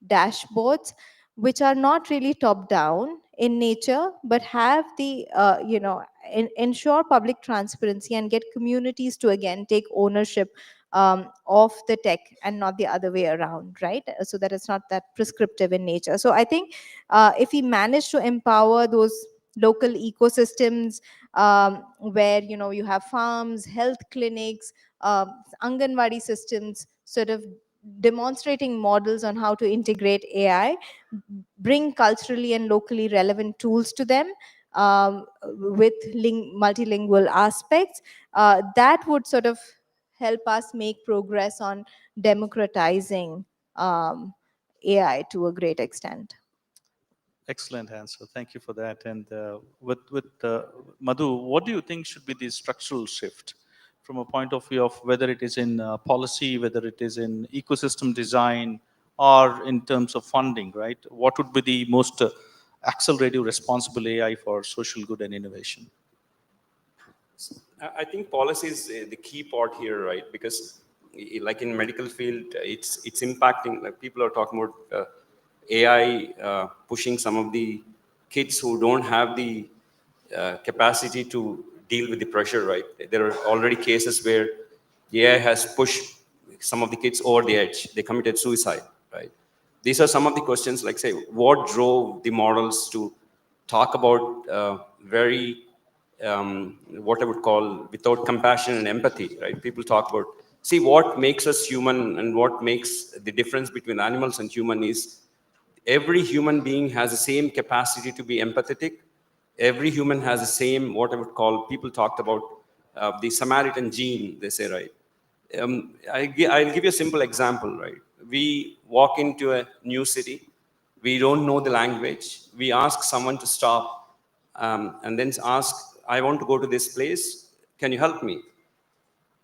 dashboards, which are not really top-down in nature, but have the, ensure public transparency and get communities to, again, take ownership of the tech and not the other way around, right? So that it's not that prescriptive in nature. So I think if we manage to empower those local ecosystems where you have farms, health clinics, Anganwadi systems, sort of demonstrating models on how to integrate AI, bring culturally and locally relevant tools to them with multilingual aspects, that would sort of help us make progress on democratizing AI to a great extent. Excellent answer. Thank you for that. And with Madhu, what do you think should be the structural shift from a point of view of whether it is in policy, whether it is in ecosystem design, or in terms of funding, right? What would be the most accelerative responsible AI for social good and innovation? I think policy is the key part here, right? Because like in medical field, it's impacting, like people are talking about AI pushing some of the kids who don't have the capacity to deal with the pressure, right? There are already cases where the AI has pushed some of the kids over the edge. They committed suicide, right? These are some of the questions, like say, what drove the models to talk about very, what I would call without compassion and empathy, right? People talk about, see, what makes us human and what makes the difference between animals and human is every human being has the same capacity to be empathetic. Every human has the same, what I would call, people talked about the Samaritan gene, they say, right? I'll give you a simple example, right? We walk into a new city. We don't know the language. We ask someone to stop and then ask, I want to go to this place. Can you help me?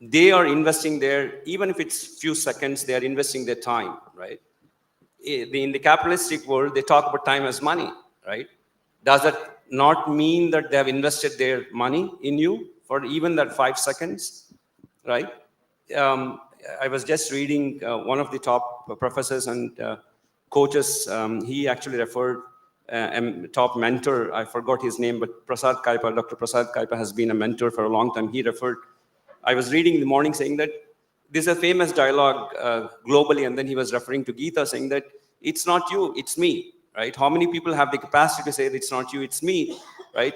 They are investing there, even if it's few seconds, they are investing their time, right? In the capitalistic world, they talk about time as money, right? Does that not mean that they have invested their money in you for even that 5 seconds, right? I was just reading one of the top professors and coaches. He actually referred top mentor. I forgot his name, but Prasad Kaipa, Dr. Prasad Kaipa has been a mentor for a long time. He referred, I was reading in the morning saying that this is a famous dialogue globally, and then he was referring to Gita saying that it's not you, it's me, right? How many people have the capacity to say that it's not you, it's me, right?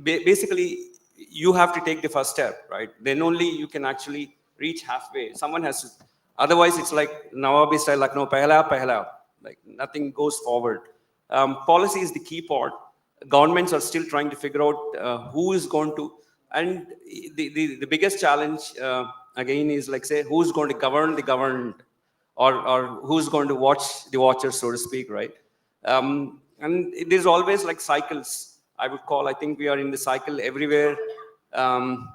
Basically, you have to take the first step, right? Then only you can actually reach halfway. Someone has to, otherwise it's like Nawabi style, like no, pehla, like nothing goes forward. Policy is the key part. Governments are still trying to figure out who is going to, and the biggest challenge again is like say, who's going to govern the governed, or who's going to watch the watchers, so to speak, right? And there's always like cycles, I would call. I think we are in the cycle everywhere. Pardon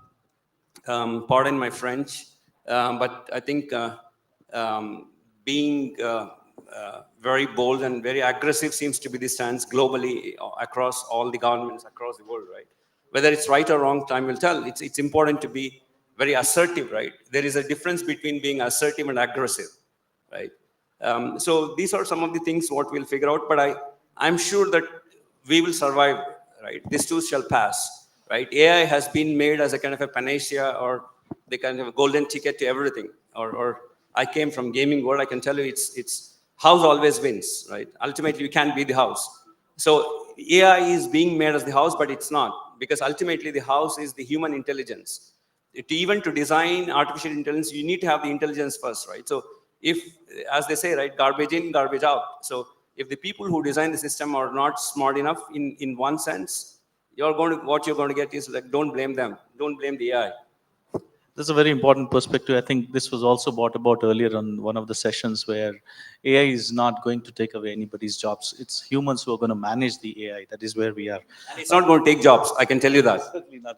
my French, but I think being very bold and very aggressive seems to be the stance globally across all the governments across the world, right? Whether it's right or wrong, time will tell. It's important to be very assertive, right? There is a difference between being assertive and aggressive, right? So these are some of the things what we'll figure out, but I'm sure that we will survive, right? This too shall pass, right? AI has been made as a kind of a panacea or the kind of a golden ticket to everything. Or I came from gaming world, I can tell you it's house always wins, right? Ultimately, you can't be the house. So AI is being made as the house, but it's not, because ultimately the house is the human intelligence. Even to design artificial intelligence, you need to have the intelligence first, right? So if, as they say, right, garbage in, garbage out. So if the people who design the system are not smart enough in one sense, what you're going to get is like, don't blame them. Don't blame the AI. That's a very important perspective. I think this was also brought about earlier on one of the sessions where AI is not going to take away anybody's jobs. It's humans who are going to manage the AI. That is where we are. And it's not going to take jobs, I can tell you that.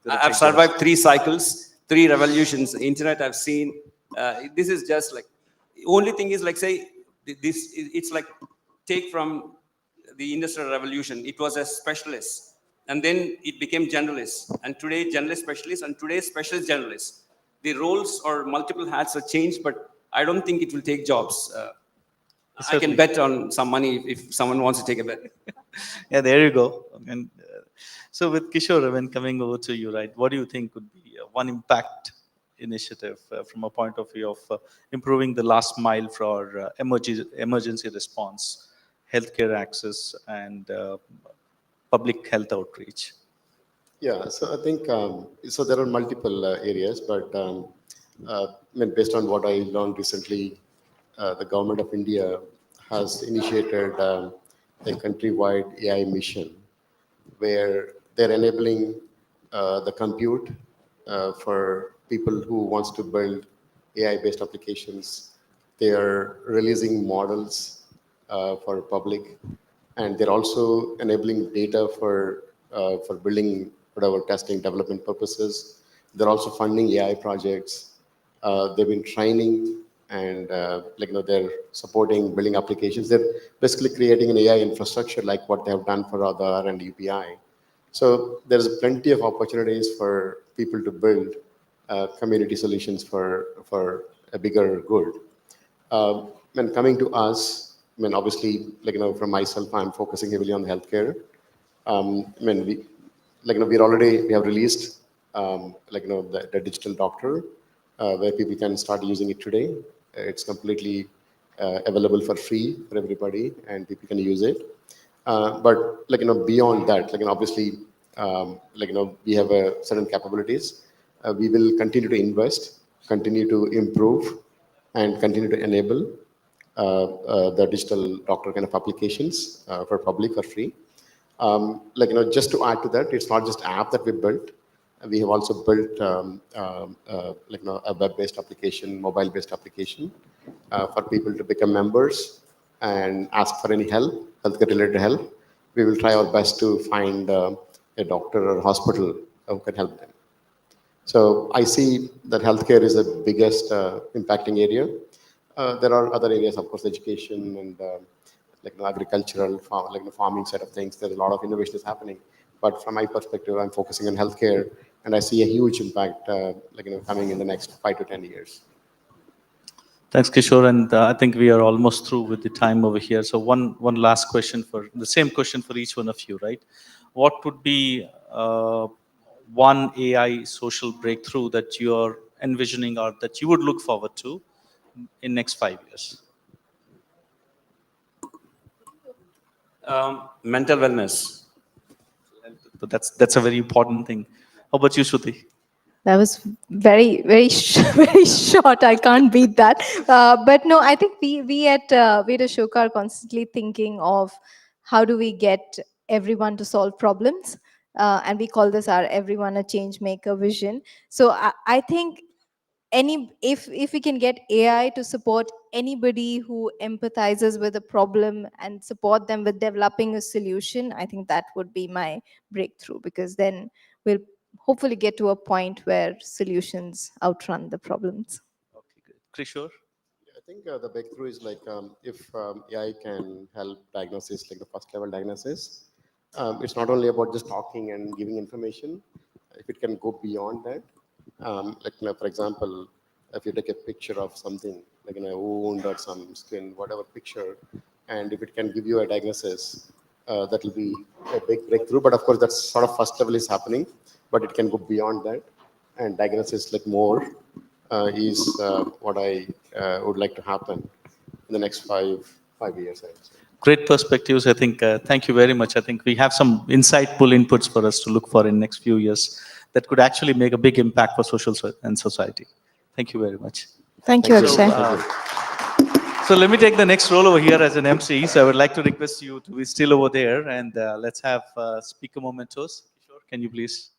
I've survived 3 cycles, 3 revolutions. Internet I've seen. This is just like, the only thing is like, say, it's like, take from the Industrial Revolution. It was a specialist. And then it became generalist. And today, generalist specialist, and today, specialist generalist. The roles or multiple hats are changed, but I don't think it will take jobs. I can bet on some money if someone wants to take a bet. Yeah, there you go. And so with Kishore, when coming over to you, right, what do you think would be one impact initiative from a point of view of improving the last mile for emergency response, healthcare access, and public health outreach? Yeah, so I think, so there are multiple areas, but I mean, based on what I learned recently, the government of India has initiated a countrywide AI mission where they're enabling the compute for people who wants to build AI-based applications. They are releasing models for public, and they're also enabling data for building whatever testing development purposes. They're also funding AI projects. They've been training and they're supporting building applications. They're basically creating an AI infrastructure like what they have done for Aadhaar and UPI. So there's plenty of opportunities for people to build community solutions for a bigger good. When coming to us, I mean, obviously, from myself, I'm focusing heavily on healthcare. I mean, we have released, the digital doctor, where people can start using it today. It's completely available for free for everybody, and people can use it. But beyond that, obviously, we have certain capabilities. We will continue to invest, continue to improve, and continue to enable the digital doctor kind of applications for public for free. Just to add to that, it's not just app that we built. We have also built a web-based application, mobile-based application for people to become members and ask for any help, healthcare-related help. We will try our best to find a doctor or hospital who can help them. So I see that healthcare is the biggest impacting area. There are other areas, of course, education and agricultural, farming side of things. There's a lot of innovation is happening. But from my perspective, I'm focusing on healthcare, and I see a huge impact coming in the next 5 to 10 years. Thanks, Kishore. And I think we are almost through with the time over here. So one last question, for the same question for each one of you, right? What would be one AI social breakthrough that you are envisioning or that you would look forward to in next 5 years? Mental wellness. But that's a very important thing. How about you, Shruti? That was very, very, very short. I can't beat that. But no, I think we at 𝗓𝗃 are constantly thinking of how do we get everyone to solve problems. And we call this our everyone a change maker vision. So I think if we can get AI to support anybody who empathizes with a problem and support them with developing a solution, I think that would be my breakthrough, because then we'll hopefully get to a point where solutions outrun the problems. Okay, good. Kishore? I think the breakthrough is like if AI can help diagnosis, like the first level diagnosis, it's not only about just talking and giving information. If it can go beyond that, like for example, if you take a picture of something like a wound or some skin, whatever picture, and if it can give you a diagnosis, that will be a big breakthrough. But of course, that's sort of first level is happening, but it can go beyond that, and diagnosis like more is what I would like to happen in the next five years. I would say. Great perspectives. I think, thank you very much. I think we have some insightful inputs for us to look for in next few years that could actually make a big impact for and society. Thank you very much. Thank you, Akshay. So let me take the next role over here as an MC. So I would like to request you to be still over there, and let's have speaker mementos. Sure. Can you please?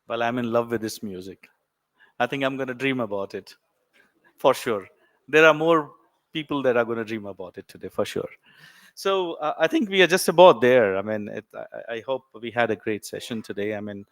Well, I'm in love with this music. I think I'm going to dream about it, for sure. There are more people that are going to dream about it today, for sure. So I think we are just about there. I mean, I hope we had a great session today. I mean,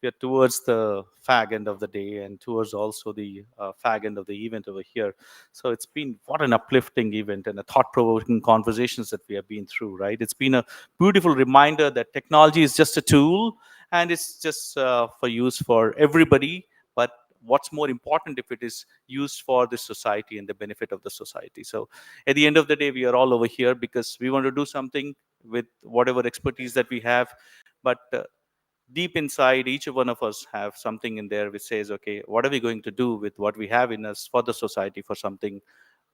we are towards the fag end of the day and towards also the fag end of the event over here. So it's been what an uplifting event and a thought-provoking conversations that we have been through, right? It's been a beautiful reminder that technology is just a tool and it's just for use for everybody. But what's more important if it is used for the society and the benefit of the society. So at the end of the day, we are all over here because we want to do something with whatever expertise that we have. But deep inside, each one of us have something in there which says, okay, what are we going to do with what we have in us for the society, for something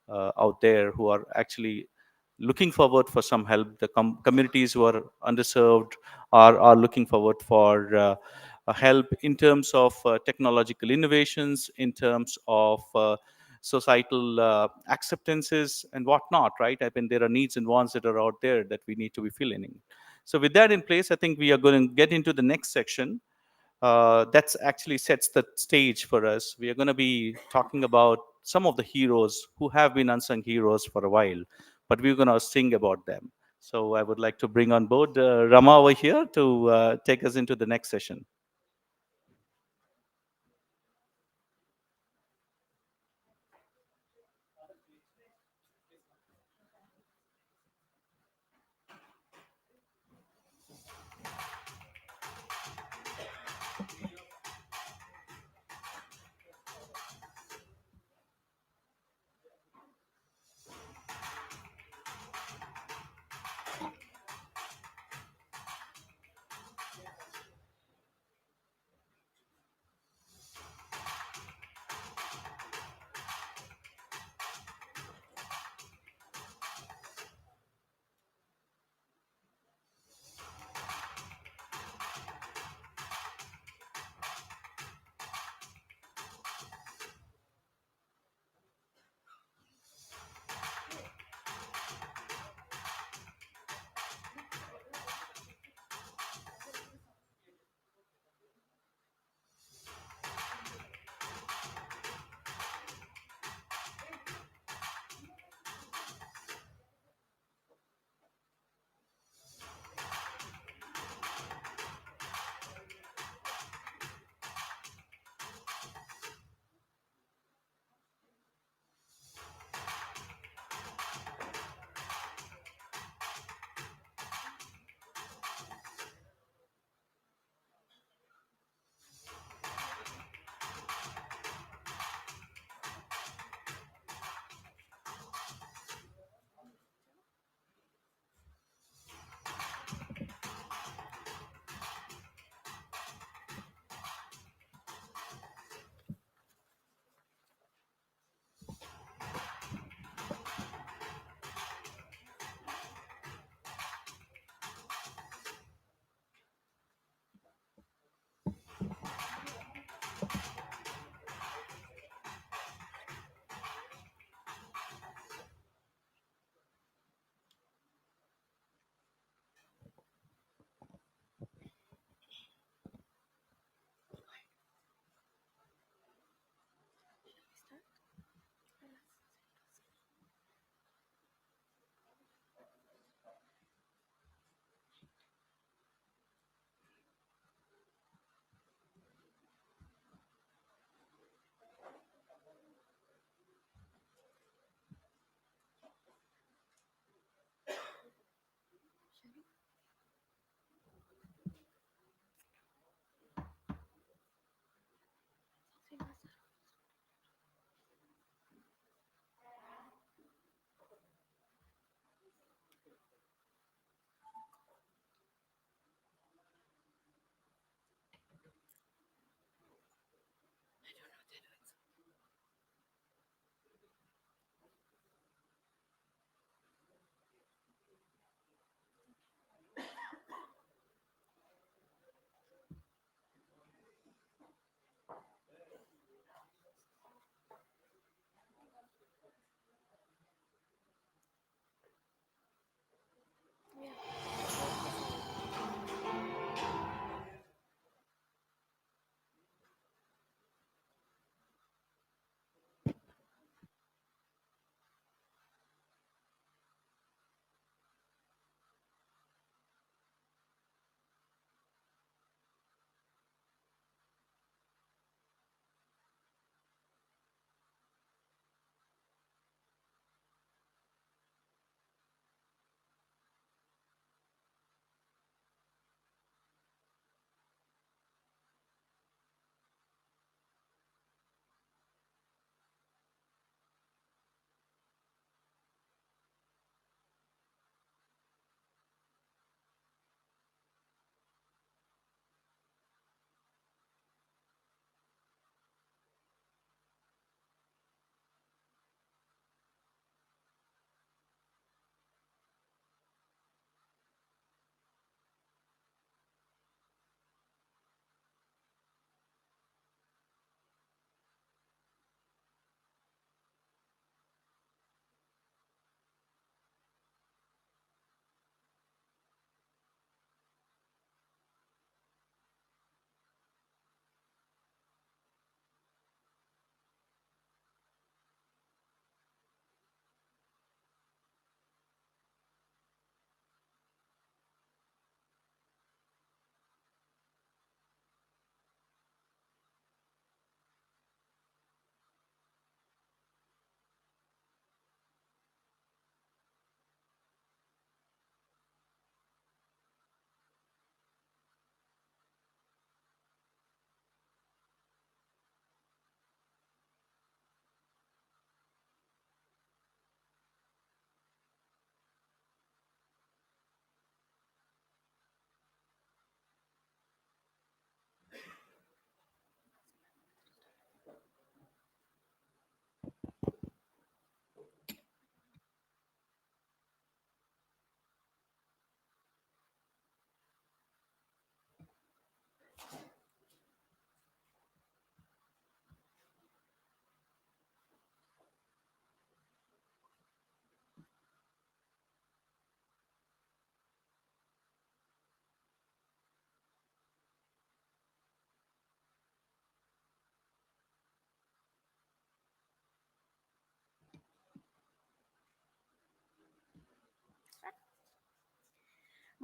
out there who are actually looking forward for some help. The communities who are underserved are looking forward for help in terms of technological innovations, in terms of societal acceptances and whatnot, right? I mean, there are needs and wants that are out there that we need to be filling in. So with that in place, I think we are going to get into the next section. That actually sets the stage for us. We are going to be talking about some of the heroes who have been unsung heroes for a while, but we're going to sing about them. So I would like to bring on board Rama over here to take us into the next session.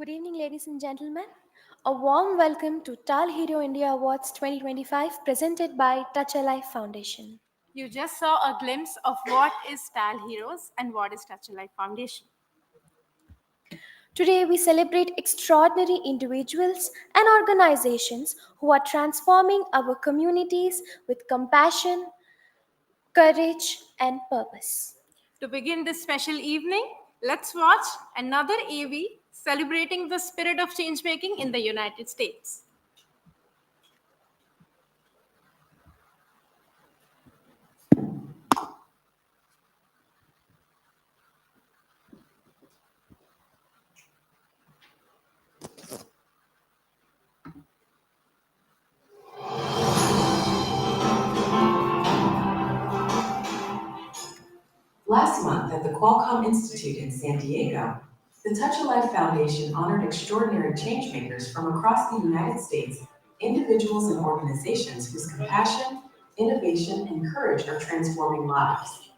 Good evening, ladies and gentlemen. A warm welcome to 𝗘𝗺𝗂𝗃 India Awards 2025 presented by �touch-A-Life Foundation. You just saw a glimpse of what is 𝗘𝗺𝗂𝗃 and what is �touch-A-Life Foundation. Today, we celebrate extraordinary individuals and organizations who are transforming our communities with compassion, courage, and purpose. To begin this special evening, let's watch another AV celebrating the spirit of change-making in the United States. Last month at the Qualcomm Institute in San Diego, the �touch-A-Life Foundation honored extraordinary changemakers from across the United States, individuals and organizations whose compassion, innovation, and courage are transforming lives.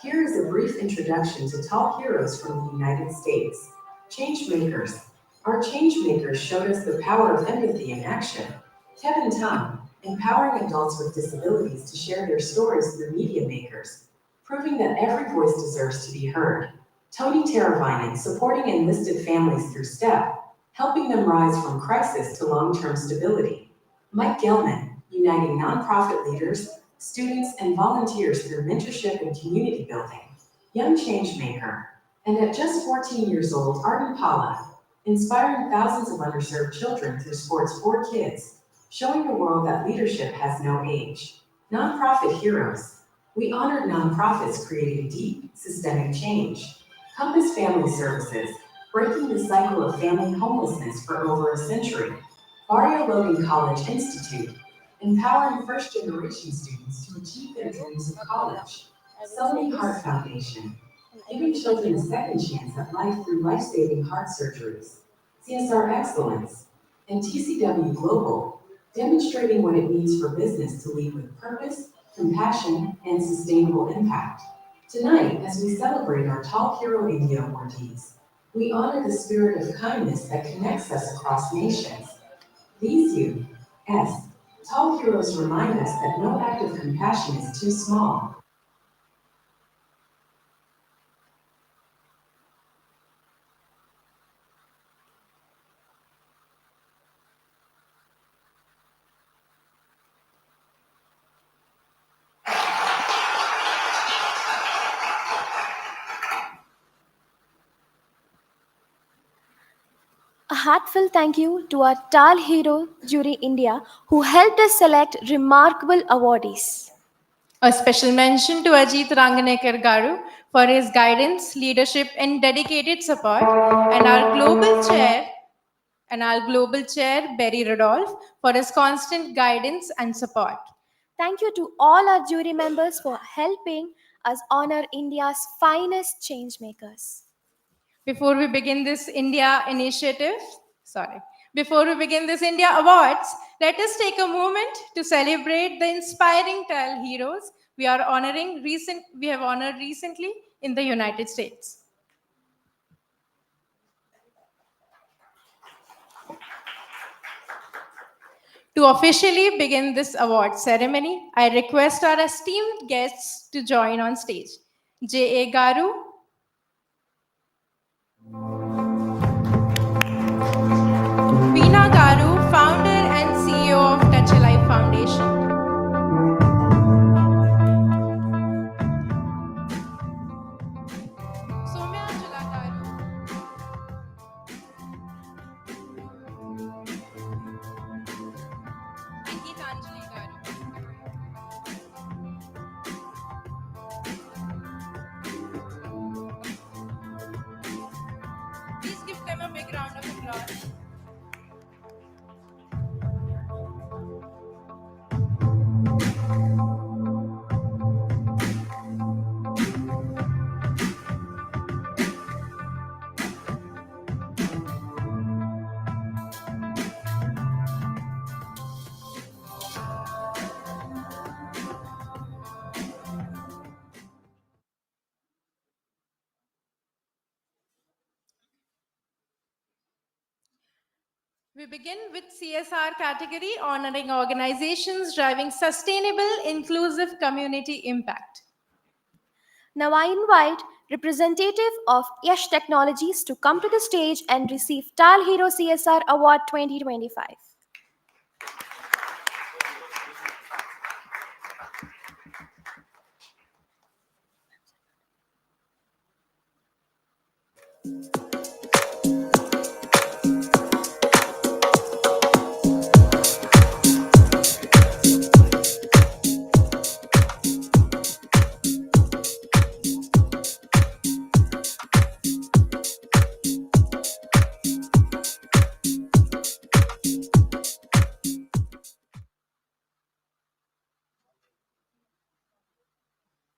Here is a brief introduction to tall heroes from the United States. Changemakers. Our changemakers showed us the power of empathy in action. 𝗕𝗿, empowering adults with disabilities to share their stories through media makers, proving that every voice deserves to be heard. 𝗬𝗏𝗃𝗏, supporting enlisted families through STEP, helping them rise from crisis to long-term stability. Mike Gelman, uniting nonprofit leaders, students, and volunteers through mentorship and community building. Young Changemaker. And at just 14 years old, 𝗟𝗏𝗿𝗀, inspiring thousands of underserved children through sports for kids, showing the world that leadership has no age. Nonprofit heroes. We honored nonprofits creating deep, systemic change. Compass Family Services, breaking the cycle of family homelessness for over a century. Barrio Logan College Institute, empowering first-generation students to achieve their dreams of college. 𝗬𝗏 Heart Foundation, giving children a second chance at life through life-saving heart surgeries. CSR Excellence, and TCW Global, demonstrating what it means for business to lead with purpose, compassion, and sustainable impact. Tonight, as we celebrate our 𝗘𝗺𝗃𝗃 India awardees, we honor the spirit of kindness that connects us across nations. These youth, tall heroes remind us that no act of compassion is too small. A heartfelt thank you to our 𝗘𝗺𝗃 Jury India who helped us select remarkable awardees. A special mention to Ajit Ranganekar Garu for his guidance, leadership, and dedicated support, and our global chair, Barry Rudolph, for his constant guidance and support. Thank you to all our jury members for helping us honor India's finest changemakers. Before we begin this India Awards, let us take a moment to celebrate the inspiring 𝗘𝗺𝗃𝗃 we have honored recently in the United States. To officially begin this award ceremony, I request our esteemed guests to join on stage. J.A. Garu, Veena Garu, founder and CEO of �touch-A-Life Foundation. Please give them a big round of applause. We begin with CSR category, honoring organizations driving sustainable, inclusive community impact. Now I invite representative of Yash Technologies to come to the stage and receive 𝗘𝗺𝗂𝗁 CSR Award 2025.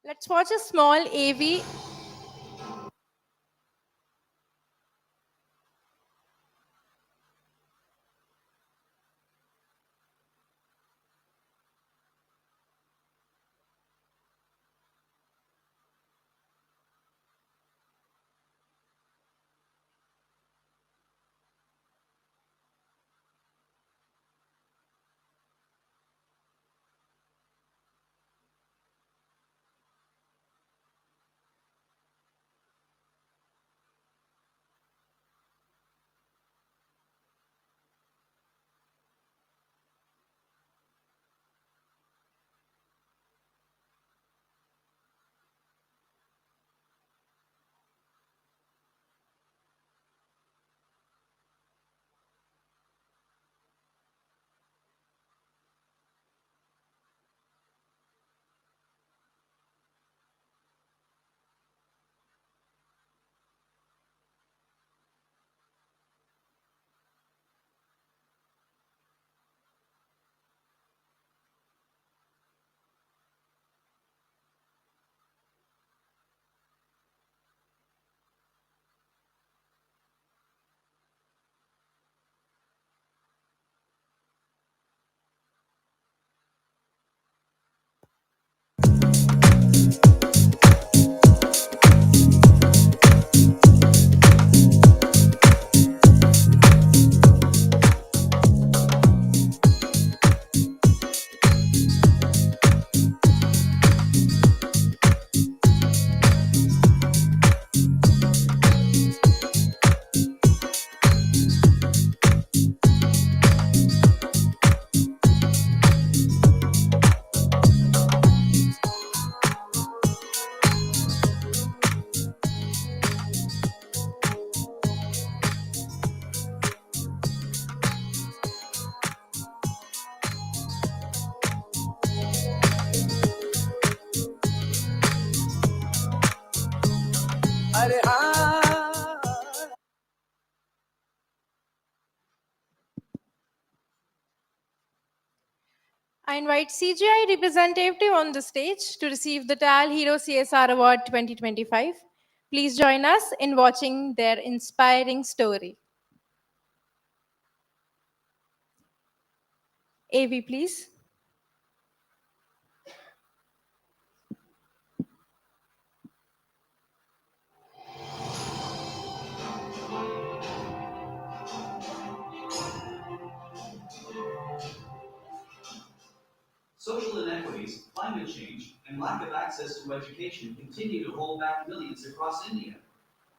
Let's watch a small AV. I invite CGI representative on the stage to receive the 𝗘𝗺𝗂𝗁 CSR Award 2025. Please join us in watching their inspiring story. AV, please. Social inequities, climate change, and lack of access to education continue to hold back millions across India.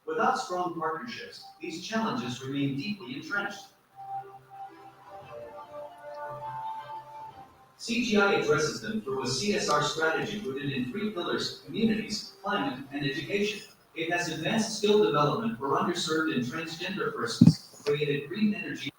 Without strong partnerships, these challenges remain deeply entrenched. CGI addresses them through a CSR strategy rooted in 3 pillars: communities, climate, and education. It has advanced skill development for underserved and transgender persons, created green energy.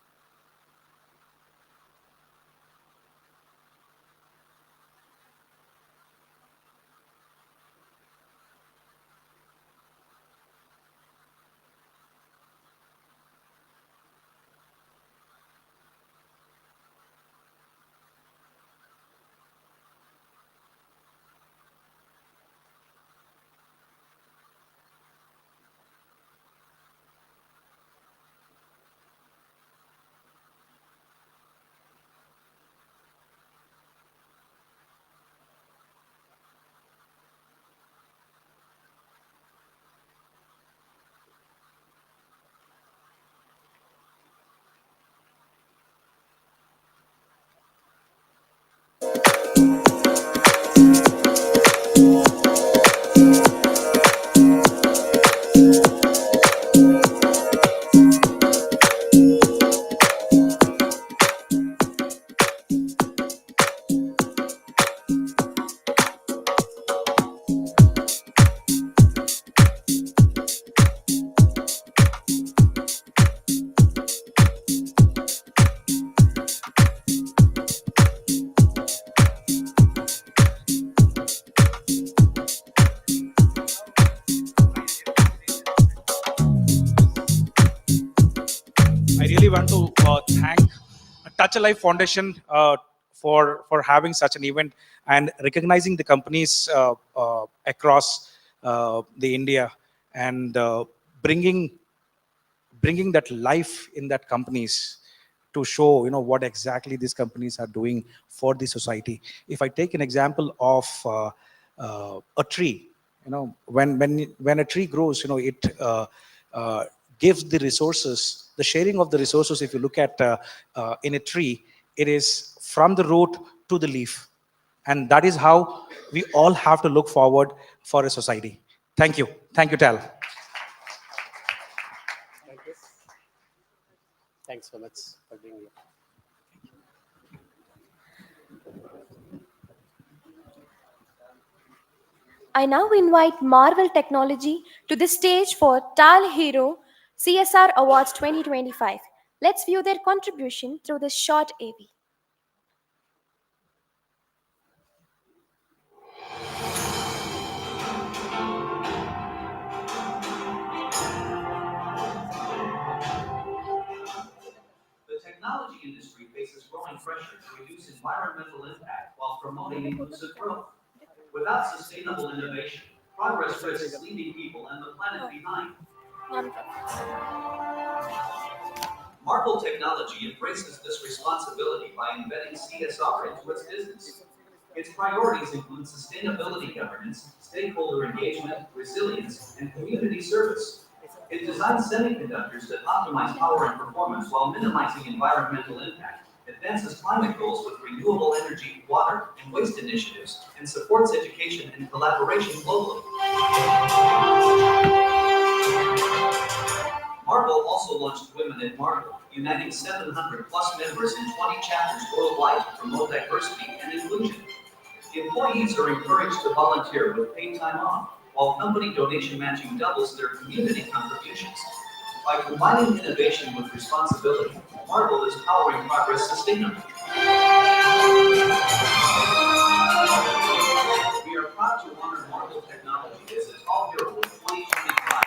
really want to thank Touch Alive Foundation for having such an event and recognizing the companies across the India and bringing that life in that companies to show what exactly these companies are doing for the society. If I take an example of a tree, when a tree grows, it gives the resources, the sharing of the resources. If you look at in a tree, it is from the root to the leaf, and that is how we all have to look forward for a society. Thank you, Tal. Thanks so much for being here. I now invite Marvel Technology to the stage for 𝗘𝗺𝗂 CSR Awards 2025. Let's view their contribution through this short AV. The technology industry faces growing pressure to reduce environmental impact while promoting inclusive growth. Without sustainable innovation, progress risks leaving people and the planet behind. Marvel Technology embraces this responsibility by embedding CSR into its business. Its priorities include sustainability governance, stakeholder engagement, resilience, and community service. It designs semiconductors that optimize power and performance while minimizing environmental impact, advances climate goals with renewable energy, water, and waste initiatives, and supports education and collaboration globally. Marvel also launched Women in Marvel, uniting 700 plus members in 20 chapters worldwide to promote diversity and inclusion. Employees are encouraged to volunteer with paid time off, while company donation matching doubles their community contributions. By combining innovation with responsibility, Marvel is powering progress sustainably. We are proud to honor Marvel Technology as a top hero of 2025.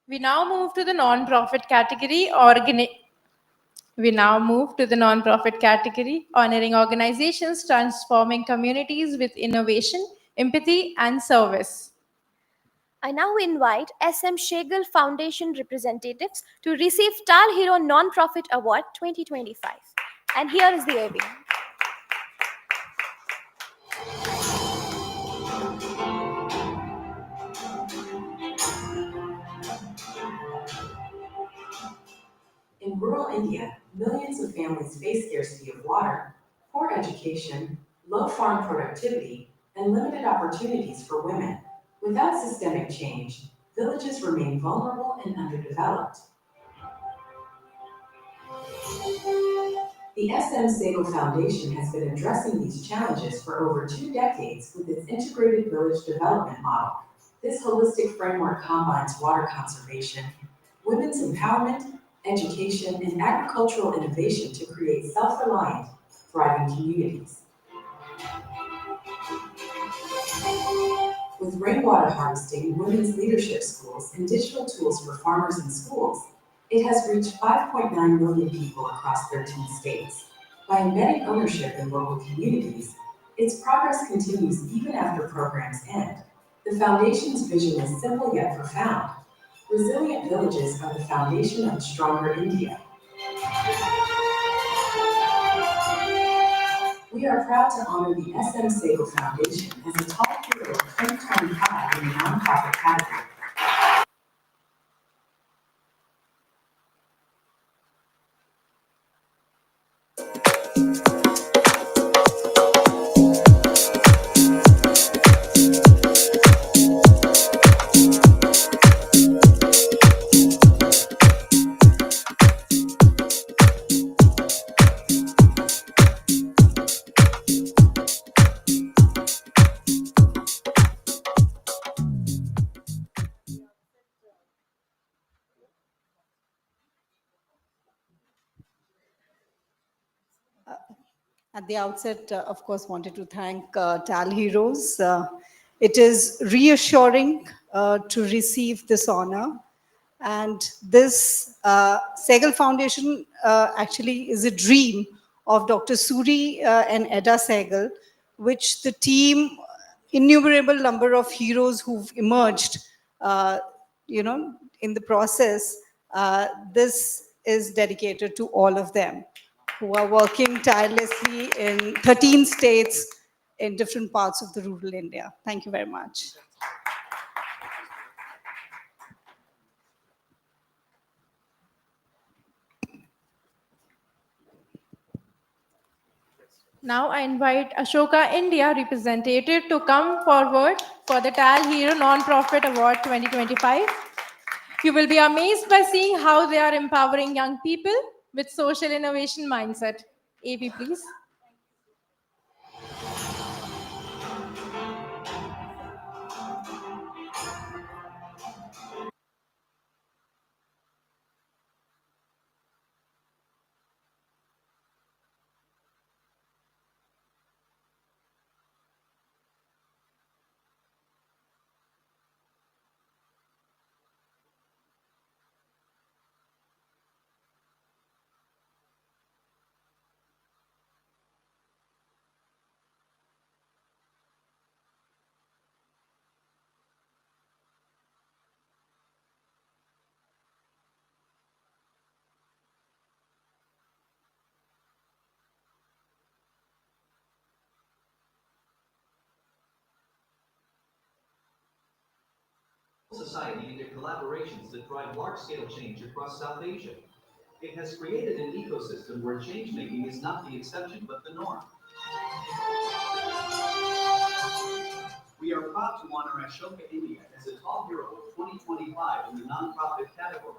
We now move to the non-profit category, honoring organizations transforming communities with innovation, empathy, and service. I now invite SM Shegel Foundation representatives to receive 𝗘𝗺𝗂 Non-Profit Award 2025. And here is the AV. In rural India, millions of families face scarcity of water, poor education, low farm productivity, and limited opportunities for women. Without systemic change, villages remain vulnerable and underdeveloped. The 𝗂𝗃 Foundation has been addressing these challenges for over 2 decades with its integrated village development model. This holistic framework combines water conservation, women's empowerment, education, and agricultural innovation to create self-reliant, thriving communities. With rainwater harvesting, women's leadership schools, and digital tools for farmers and schools, it has reached 5.9 million people across 13 states. By embedding ownership in local communities, its progress continues even after programs end. The Foundation's vision is simple yet profound. Resilient villages are the foundation of a stronger India. We are proud to honor the 𝗂𝗃 Foundation as a top hero of 2025 in the nonprofit category. At the outset, of course, wanted to thank TAL Heroes. It is reassuring to receive this honor. And this 𝗂𝗏𝗃 Foundation actually is a dream of Dr. Suri and Eda Sehgal, which the team, innumerable number of heroes who've emerged, in the process, this is dedicated to all of them who are working tirelessly in 13 states in different parts of the rural India. Thank you very much. Now I invite Ashoka India representative to come forward for the TAL Hero Non-Profit Award 2025. You will be amazed by seeing how they are empowering young people with social innovation mindset. AB, please. Society into collaborations that drive large-scale change across South Asia. It has created an ecosystem where change-making is not the exception but the norm. We are proud to honor Ashoka India as a Tall Hero of 2025 in the nonprofit category.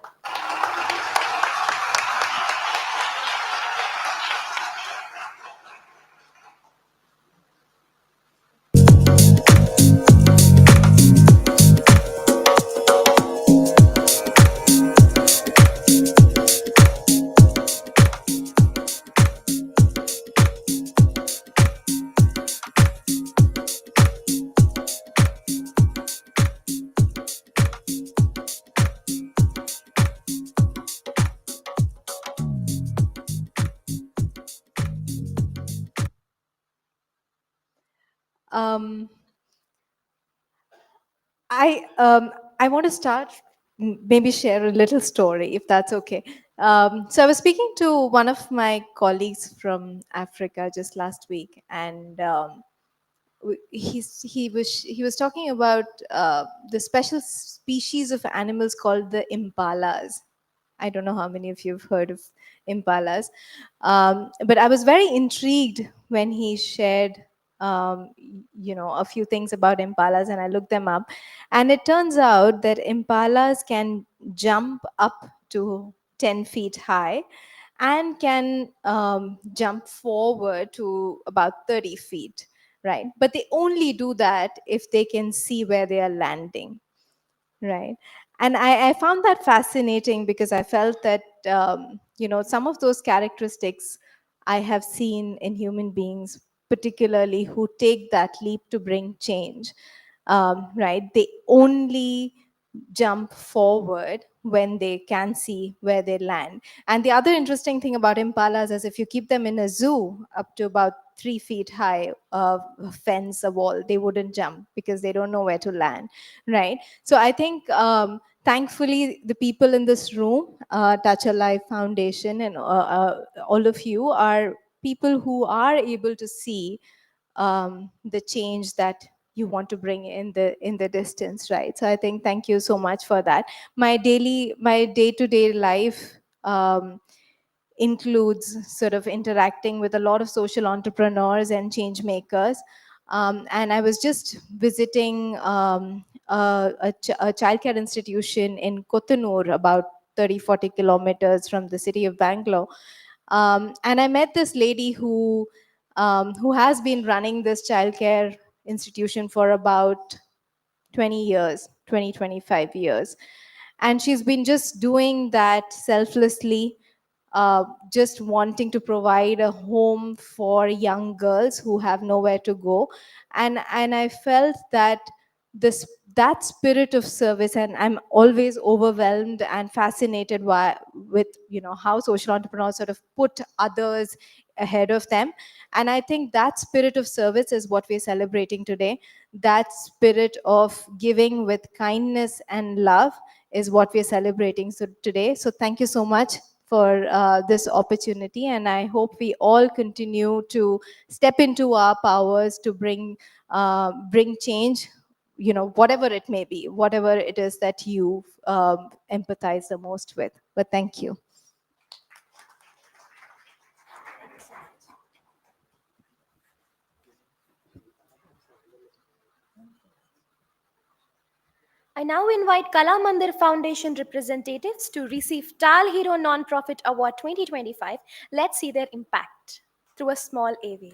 I want to start, maybe share a little story, if that's okay. So I was speaking to one of my colleagues from Africa just last week, and he was talking about the special species of animals called the impalas. I don't know how many of you have heard of impalas, but I was very intrigued when he shared a few things about impalas, and I looked them up, and it turns out that impalas can jump up to 10 feet high and can jump forward to about 30 feet, right? But they only do that if they can see where they are landing, right? And I found that fascinating because I felt that, some of those characteristics I have seen in human beings, particularly who take that leap to bring change, right? They only jump forward when they can see where they land. And the other interesting thing about impalas is if you keep them in a zoo up to about 3 feet high, a fence, a wall, they wouldn't jump because they don't know where to land, right? So I think thankfully the people in this room, Touch a Life Foundation and all of you are people who are able to see the change that you want to bring in the distance, right? So I think thank you so much for that. My day-to-day life includes sort of interacting with a lot of social entrepreneurs and change makers. And I was just visiting a childcare institution in Kotanur, about 30-40 kilometers from the city of Bangalore. And I met this lady who has been running this childcare institution for about 20 years, 25 years. And she's been just doing that selflessly, just wanting to provide a home for young girls who have nowhere to go. And I felt that that spirit of service, and I'm always overwhelmed and fascinated with how social entrepreneurs sort of put others ahead of them. And I think that spirit of service is what we're celebrating today. That spirit of giving with kindness and love is what we're celebrating today. So thank you so much for this opportunity, and I hope we all continue to step into our powers to bring change, whatever it may be, whatever it is that you empathize the most with. But thank you. I now invite Kala Mandir Foundation representatives to receive 𝗘𝗺 Nonprofit Award 2025. Let's see their impact through a small AV.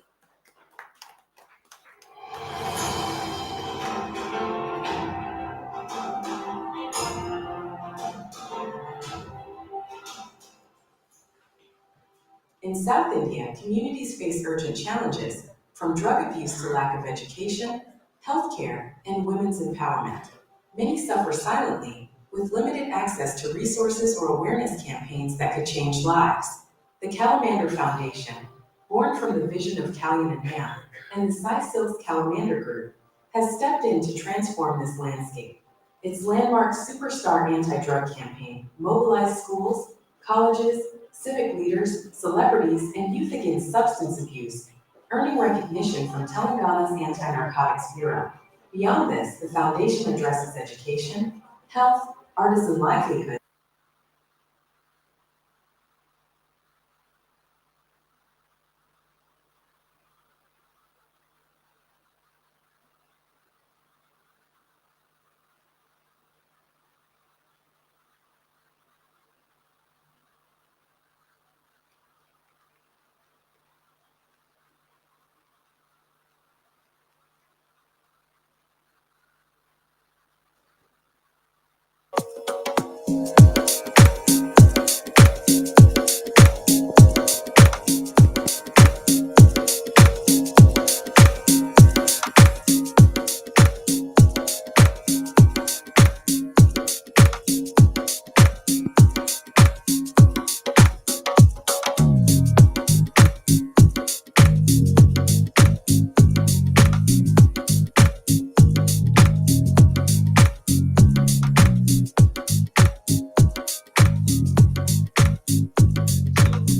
In South India, communities face urgent challenges, from drug abuse to lack of education, healthcare, and women's empowerment. Many suffer silently, with limited access to resources or awareness campaigns that could change lives. The 𝗘𝗺 Foundation, born from the vision of 𝗘𝗺 and the 𝗧-𝗠 Group, has stepped in to transform this landscape. Its landmark Superstar anti-drug campaign mobilized schools, colleges, civic leaders, celebrities, and youth against substance abuse, earning recognition from Telangana's Anti-Narcotics Bureau. Beyond this, the foundation addresses education, health, artisan livelihood,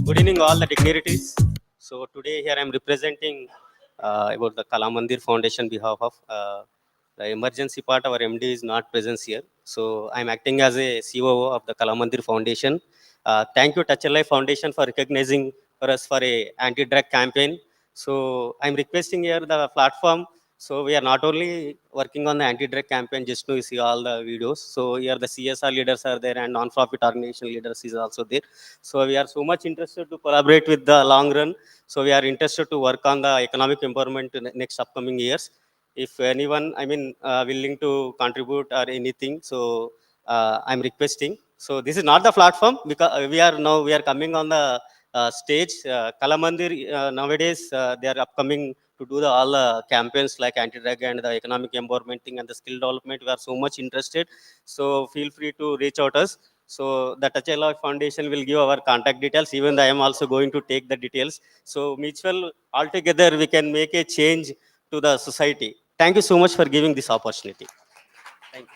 Good evening, all the dignitaries. So today here I am representing about the Kala Mandir Foundation behalf of the emergency part. Our MD is not present here, so I am acting as a COO of the Kala Mandir Foundation. Thank you, 𝗘𝗺 Foundation, for recognizing for us for a anti-drug campaign. So I am requesting here the platform. So we are not only working on the anti-drug campaign, just to see all the videos. So here the CSR leaders are there and non-profit organization leaders is also there. So we are so much interested to collaborate with the long run. So we are interested to work on the economic empowerment in the next upcoming years. If anyone, willing to contribute or anything, so I'm requesting. So this is not the platform, because we are coming on the stage. Kala Mandir nowadays they are upcoming to do all the campaigns like anti-drug and the economic empowerment thing and the skill development. We are so much interested. So feel free to reach out us. So the 𝗘𝗺 Foundation will give our contact details. Even I am also going to take the details. So mutual, altogether we can make a change to the society. Thank you so much for giving this opportunity. Thank you.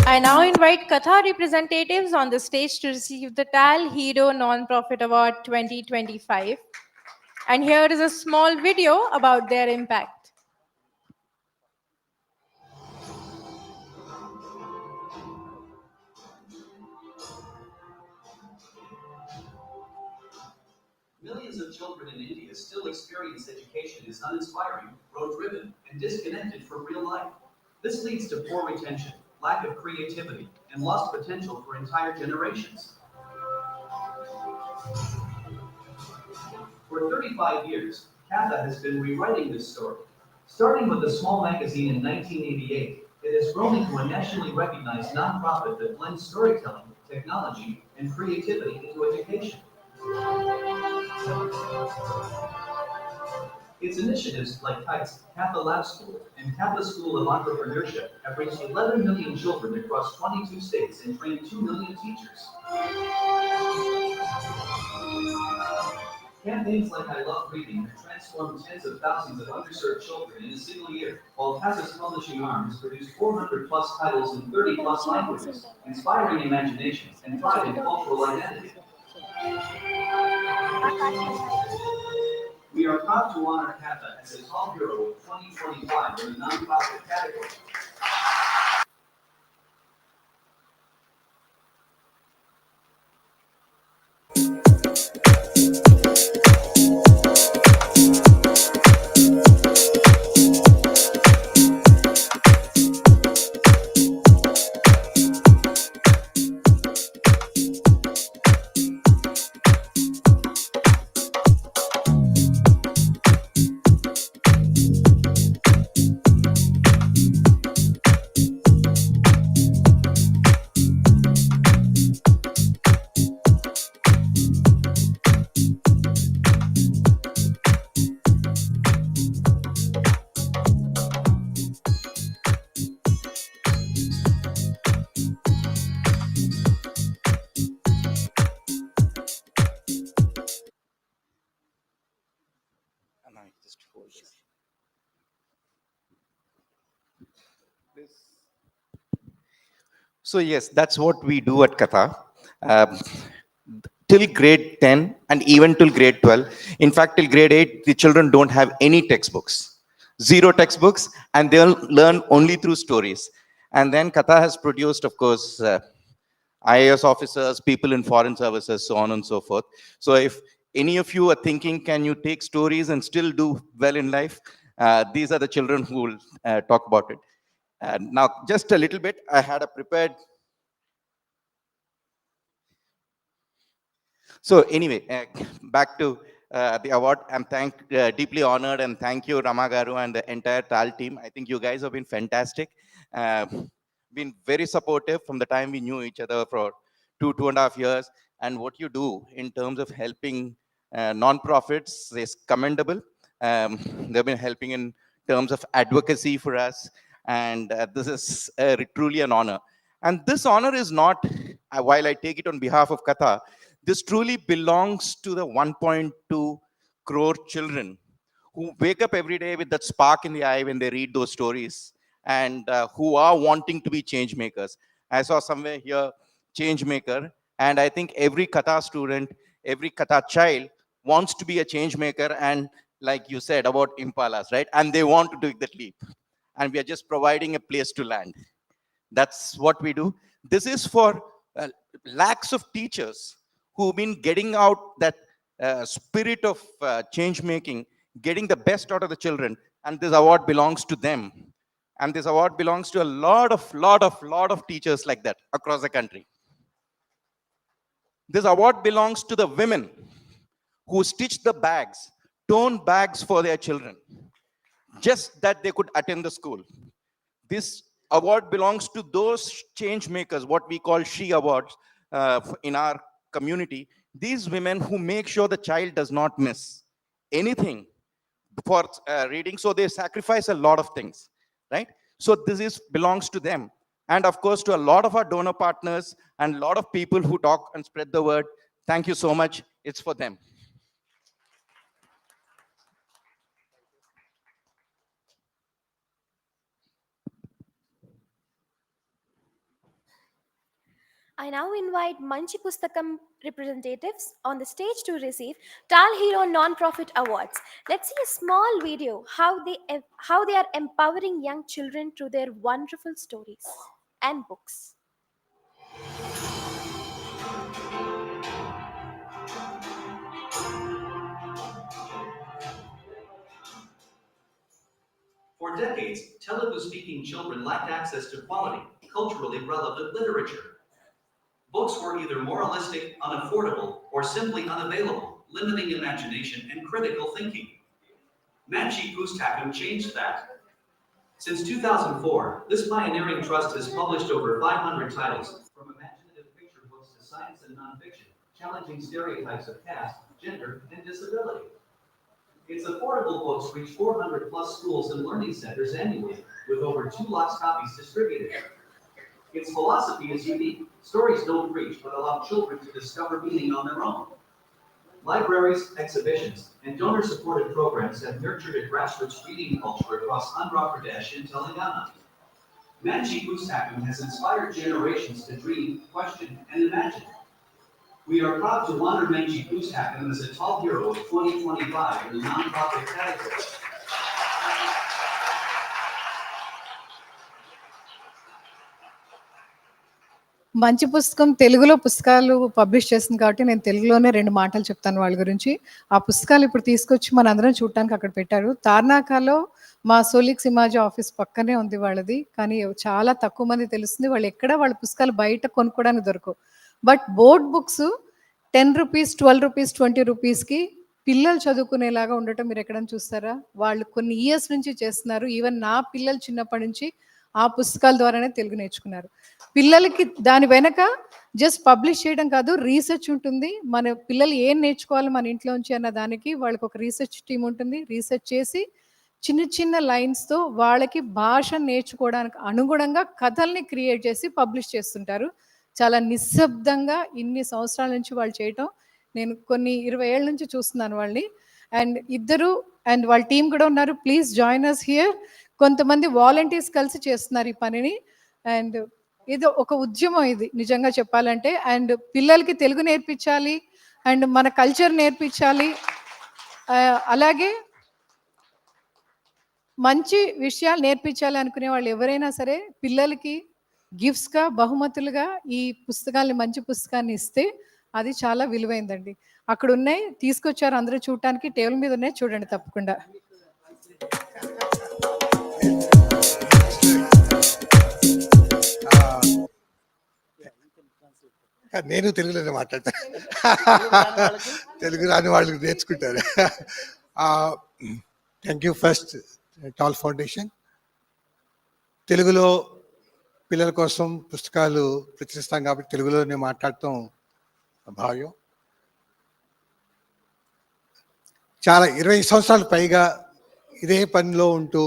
I now invite Katha representatives on the stage to receive the 𝗘𝗺 Nonprofit Award 2025. And here is a small video about their impact. Millions of children in India still experience education as uninspiring, rote-driven, and disconnected from real life. This leads to poor retention, lack of creativity, and lost potential for entire generations. For 35 years, 𝗓𝗏 has been rewriting this story. Starting with a small magazine in 1988, it has grown into a nationally recognized nonprofit that blends storytelling, technology, and creativity into education. Its initiatives like 𝗘𝗁 Lab School and 𝗕𝗁 School of Entrepreneurship have reached 11 million children across 22 states and trained 2 million teachers. Campaigns like I Love Reading have transformed tens of thousands of underserved children in a single year, while 𝗕𝗁's publishing arm has produced 400 plus titles in 30 plus languages, inspiring imagination and pride in cultural identity. We are proud to honor 𝗓𝗏 as a Tall Hero of 2025 in the nonprofit category. So yes, that's what we do at 𝗓𝗏. Till grade 10 and even till grade 12. In fact, till grade 8, the children don't have any textbooks. Zero textbooks, and they'll learn only through stories. And then 𝗓𝗏 has produced, of course, IAS officers, people in foreign services, so on and so forth. So if any of you are thinking, can you take stories and still do well in life? These are the children who will talk about it. Now, just a little bit, I had a prepared. So anyway, back to the award. I'm deeply honored, and thank you, Rama Garu and the entire TAL team. I think you guys have been fantastic. Been very supportive from the time we knew each other for 2.5 years. And what you do in terms of helping non-profits is commendable. They've been helping in terms of advocacy for us. And this is truly an honor. And this honor is not, while I take it on behalf of 𝗓𝗏, this truly belongs to the 1.2 crore children who wake up every day with that spark in the eye when they read those stories, and who are wanting to be change makers. I saw somewhere here, change maker, and I think every 𝗓𝗏 student, every 𝗓𝗏 child wants to be a change maker, and like you said about impalas, right? And they want to take that leap. And we are just providing a place to land. That's what we do. This is for lakhs of teachers who've been getting out that spirit of change making, getting the best out of the children, and this award belongs to them. And this award belongs to a lot of teachers like that across the country. This award belongs to the women who stitched the bags, torn bags for their children, just that they could attend the school. This award belongs to those change makers, what we call she awards in our community. These women who make sure the child does not miss anything for reading, so they sacrifice a lot of things, right? So this belongs to them. And of course, to a lot of our donor partners and a lot of people who talk and spread the word, thank you so much. It's for them. I now invite Manchi Pustakam representatives on the stage to receive TAL Hero Non-Profit Awards. Let's see a small video how they are empowering young children through their wonderful stories and books. For decades, Telugu-speaking children lacked access to quality, culturally relevant literature. Books were either moralistic, unaffordable, or simply unavailable, limiting imagination and critical thinking. 𝗓𝗂𝗁𝗂𝗂 changed that. Since 2004, this pioneering trust has published over 500 titles, from imaginative picture books to science and nonfiction, challenging stereotypes of caste, gender, and disability. Its affordable books reach 400 plus schools and learning centers annually, with over 2 lakh copies distributed. Its philosophy is unique. Stories don't preach, but allow children to discover meaning on their own. Libraries, exhibitions, and donor-supported programs have nurtured a grassroots reading culture across Andhra Pradesh and Telangana. 𝗓𝗂𝗁𝗂𝗂 has inspired generations to dream, question, and imagine. We are proud to honor 𝗓𝗂𝗁𝗂𝗂 as a tall hero of 2025 in the nonprofit category. మంచి పుస్తకం తెలుగులో పుస్తకాలు publish చేస్తుంది కాబట్టి నేను తెలుగులోనే 2 మాటలు చెప్తాను వాళ్ళ గురించి. ఆ పుస్తకాలు ఇప్పుడు తీసుకొచ్చి మనందరం చూడటానికి అక్కడ పెట్టారు. తార్నాకలో మా సోలిక్స్ ఇమాజ్ ఆఫీస్ పక్కనే ఉంది వాళ్ళది. కానీ చాలా తక్కువ మంది తెలుస్తుంది. వాళ్ళు ఎక్కడ వాళ్ళ పుస్తకాలు బయట కొనుక్కోవడానికి దొరకవు. బట్ బోర్డ్ బుక్స్ ₹10, ₹12, ₹20కి పిల్లలు చదువుకునేలాగా ఉండటం మీరు ఎక్కడైనా చూస్తారా? వాళ్ళు కొన్ని ఇయర్స్ నుంచి చేస్తున్నారు. ఈవెన్ నా పిల్లలు చిన్నప్పటి నుంచి ఆ పుస్తకాల ద్వారానే తెలుగు నేర్చుకున్నారు. పిల్లలకి దాని వెనక జస్ట్ పబ్లిష్ చేయడం కాదు, రీసెర్చ్ ఉంటుంది. మన పిల్లలు ఏం నేర్చుకోవాలి మన ఇంట్లోంచి అన్న దానికి వాళ్ళకి ఒక రీసెర్చ్ టీం ఉంటుంది. రీసెర్చ్ చేసి చిన్న చిన్న లైన్స్తో వాళ్ళకి భాష నేర్చుకోవడానికి అనుగుణంగా కథల్ని క్రియేట్ చేసి పబ్లిష్ చేస్తుంటారు. చాలా నిశ్శబ్దంగా ఇన్ని సంవత్సరాల నుంచి వాళ్ళు చేయటం నేను కొన్ని 20 ఏళ్ళ నుంచి చూస్తున్నాను వాళ్ళని. అండ్ ఇద్దరు అండ్ వాళ్ళ టీం కూడా ఉన్నారు. Please join us here. కొంతమంది వాలంటీర్స్ కలిసి చేస్తున్నారు ఈ పనిని. అండ్ ఇది ఒక ఉద్యమం ఇది నిజంగా చెప్పాలంటే. అండ్ పిల్లలకి తెలుగు నేర్పించాలి అండ్ మన కల్చర్ నేర్పించాలి. అలాగే మంచి విషయాలు నేర్పించాలి అనుకునే వాళ్ళు ఎవరైనా సరే పిల్లలకి గిఫ్ట్స్గా బహుమతులుగా ఈ పుస్తకాన్ని మంచి పుస్తకాన్ని ఇస్తే అది చాలా విలువైందండి. అక్కడ ఉన్నాయి, తీసుకొచ్చారు అందరూ చూడటానికి. టేబుల్ మీద ఉన్నాయి, చూడండి తప్పకుండా. నేను తెలుగులోనే మాట్లాడతాను. తెలుగు రాని వాళ్ళు నేర్చుకుంటారు. Thank you first tall foundation. తెలుగులో పిల్లల కోసం పుస్తకాలు ప్రచురిస్తాం కాబట్టి తెలుగులోనే మాట్లాడటం భావ్యం. చాలా 20 సంవత్సరాలు పైగా ఇదే పనిలో ఉంటూ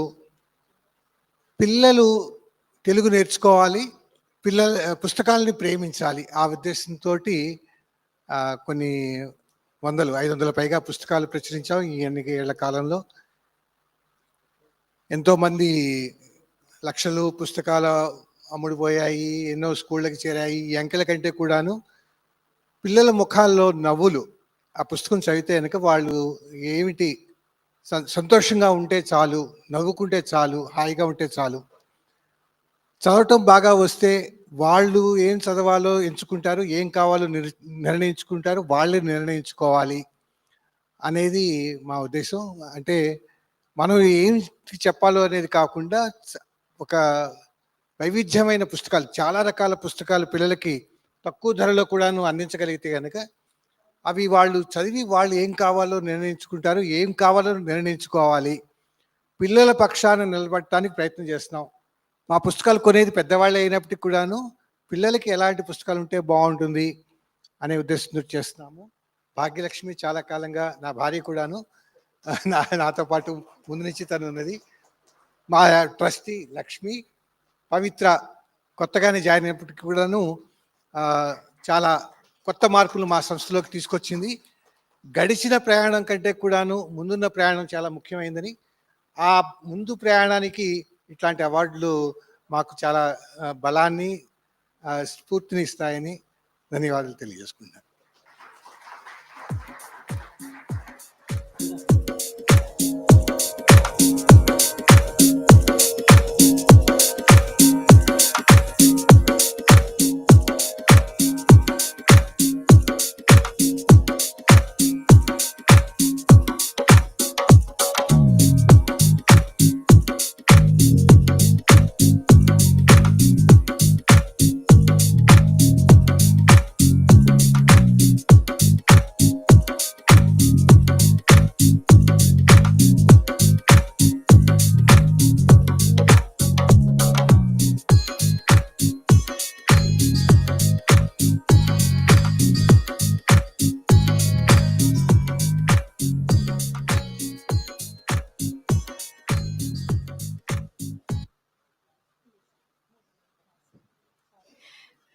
పిల్లలు తెలుగు నేర్చుకోవాలి, పిల్లల పుస్తకాలని ప్రేమించాలి ఆ ఉద్దేశంతో కొన్ని 500 పైగా పుస్తకాలు ప్రచురించాం ఈ అన్ని ఏళ్ల కాలంలో. ఎంతోమంది లక్షలు పుస్తకాలు అమ్ముడుపోయాయి, ఎన్నో స్కూళ్ళకి చేరాయి. ఈ అంకెల కంటే కూడాను పిల్లల ముఖాల్లో నవ్వులు ఆ పుస్తకం చదివితే కనుక వాళ్ళు ఏమిటి సంతోషంగా ఉంటే చాలు, నవ్వుకుంటే చాలు, హాయిగా ఉంటే చాలు. చదవటం బాగా వస్తే వాళ్ళు ఏం చదవాలో ఎంచుకుంటారు, ఏం కావాలో నిర్ణయించుకుంటారు, వాళ్ళే నిర్ణయించుకోవాలి అనేది మా ఉద్దేశం. అంటే మనం ఏం చెప్పాలో అనేది కాకుండా ఒక వైవిధ్యమైన పుస్తకాలు, చాలా రకాల పుస్తకాలు పిల్లలకి తక్కువ ధరలో కూడాను అందించగలిగితే కనుక అవి వాళ్ళు చదివి వాళ్ళు ఏం కావాలో నిర్ణయించుకుంటారు, ఏం కావాలో నిర్ణయించుకోవాలి. పిల్లల పక్షాన నిలబడటానికి ప్రయత్నం చేస్తున్నాం. మా పుస్తకాలు కొనేది పెద్దవాళ్ళు అయినప్పటికీ కూడాను పిల్లలకి ఎలాంటి పుస్తకాలు ఉంటే బాగుంటుంది అనే ఉద్దేశంతో చేస్తున్నాము. భాగ్యలక్ష్మి చాలా కాలంగా నా భార్య కూడాను నాతో పాటు ముందు నుంచి తను ఉన్నది. మా ట్రస్టీ లక్ష్మి పవిత్ర కొత్తగానే జాయిన్ అయినప్పటికీ కూడాను చాలా కొత్త మార్పులు మా సంస్థలోకి తీసుకొచ్చింది. గడిచిన ప్రయాణం కంటే కూడాను ముందున్న ప్రయాణం చాలా ముఖ్యమైనదని, ఆ ముందు ప్రయాణానికి ఇట్లాంటి అవార్డులు మాకు చాలా బలాన్ని స్ఫూర్తిని ఇస్తాయని ధన్యవాదాలు తెలియజేసుకుంటున్నాను.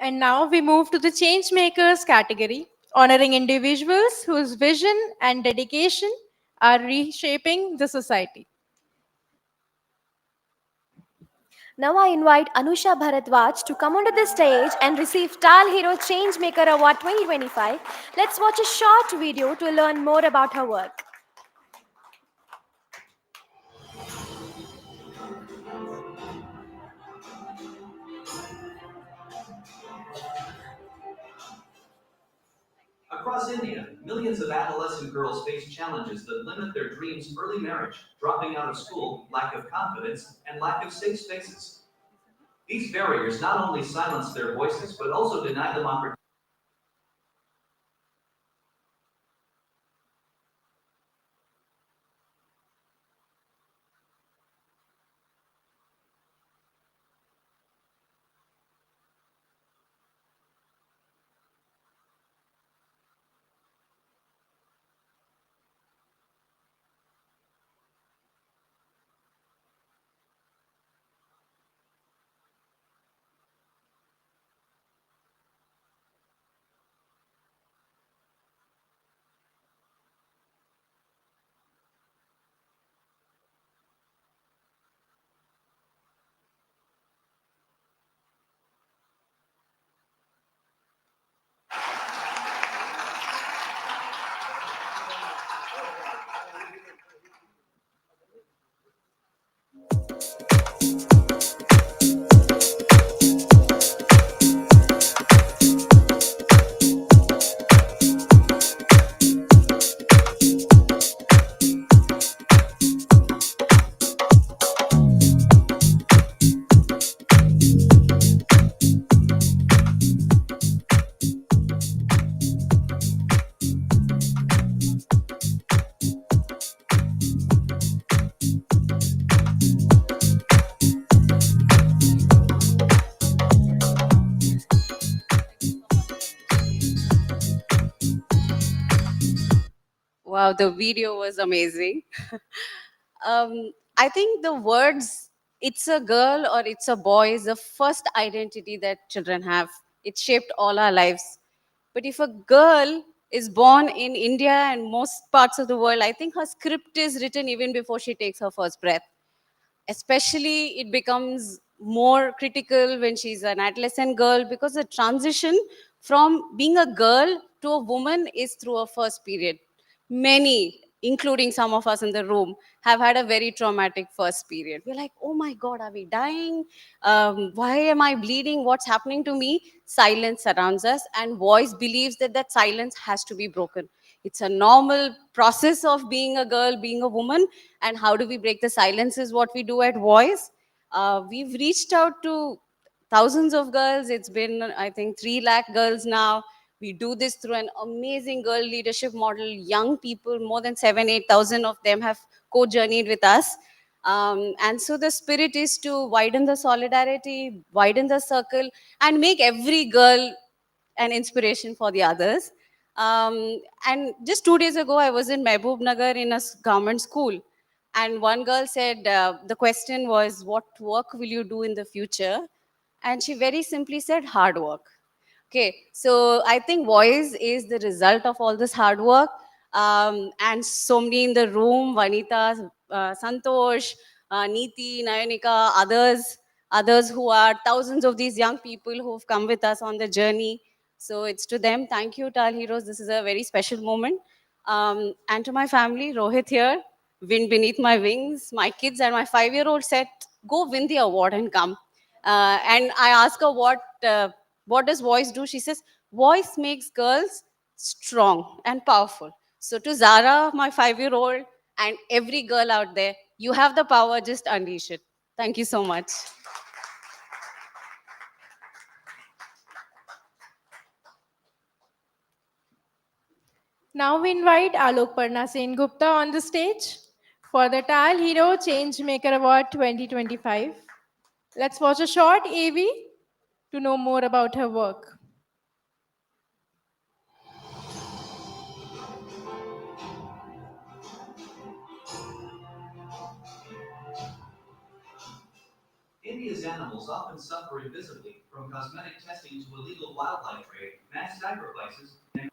And now we move to the change makers category, honoring individuals whose vision and dedication are reshaping the society. Now I invite Anusha Bharadwaj to come onto the stage and receive 𝗘𝗺𝗂𝗁 Changemaker Award 2025. Let's watch a short video to learn more about her work. Across India, millions of adolescent girls face challenges that limit their dreams: early marriage, dropping out of school, lack of confidence, and lack of safe spaces. These barriers not only silence their voices, but also deny them opportunity. Wow, the video was amazing. I think the words, it's a girl or it's a boy, is the first identity that children have. It shaped all our lives. But if a girl is born in India and most parts of the world, I think her script is written even before she takes her first breath. Especially, it becomes more critical when she's an adolescent girl, because the transition from being a girl to a woman is through a first period. Many, including some of us in the room, have had a very traumatic first period. We're like, oh my God, are we dying? Why am I bleeding? What's happening to me? Silence surrounds us, and voice believes that that silence has to be broken. It's a normal process of being a girl, being a woman, and how do we break the silence is what we do at Voice. We've reached out to thousands of girls. It's been, I think, 3 lakh girls now. We do this through an amazing girl leadership model. Young people, more than 8,000 of them have co-journeyed with us. And so the spirit is to widen the solidarity, widen the circle, and make every girl an inspiration for the others. And just 2 days ago, I was in Mehboob Nagar in a government school. And one girl said, the question was, what work will you do in the future? And she very simply said, hard work. Okay, so I think Voice is the result of all this hard work. And so many in the room, Vanita, Santosh, Neeti, Nayanika, others who are thousands of these young people who've come with us on the journey. So it's to them, thank you, 𝗘𝗺𝗂𝗁. This is a very special moment. And to my family, Rohit here, wind beneath my wings, my kids and my 5-year-old said, go win the award and come. And I asked her, what does Voice do? She says, Voice makes girls strong and powerful. So to Zara, my 5-year-old, and every girl out there, you have the power, just unleash it. Thank you so much. Now we invite 𝗓𝗏 Sengupta on the stage for the 𝗘𝗺𝗂𝗁 Changemaker Award 2025. Let's watch a short AV to know more about her work. India's These animals often suffer invisibly, from cosmetic testing to illegal wildlife trade, mass sacrifices, and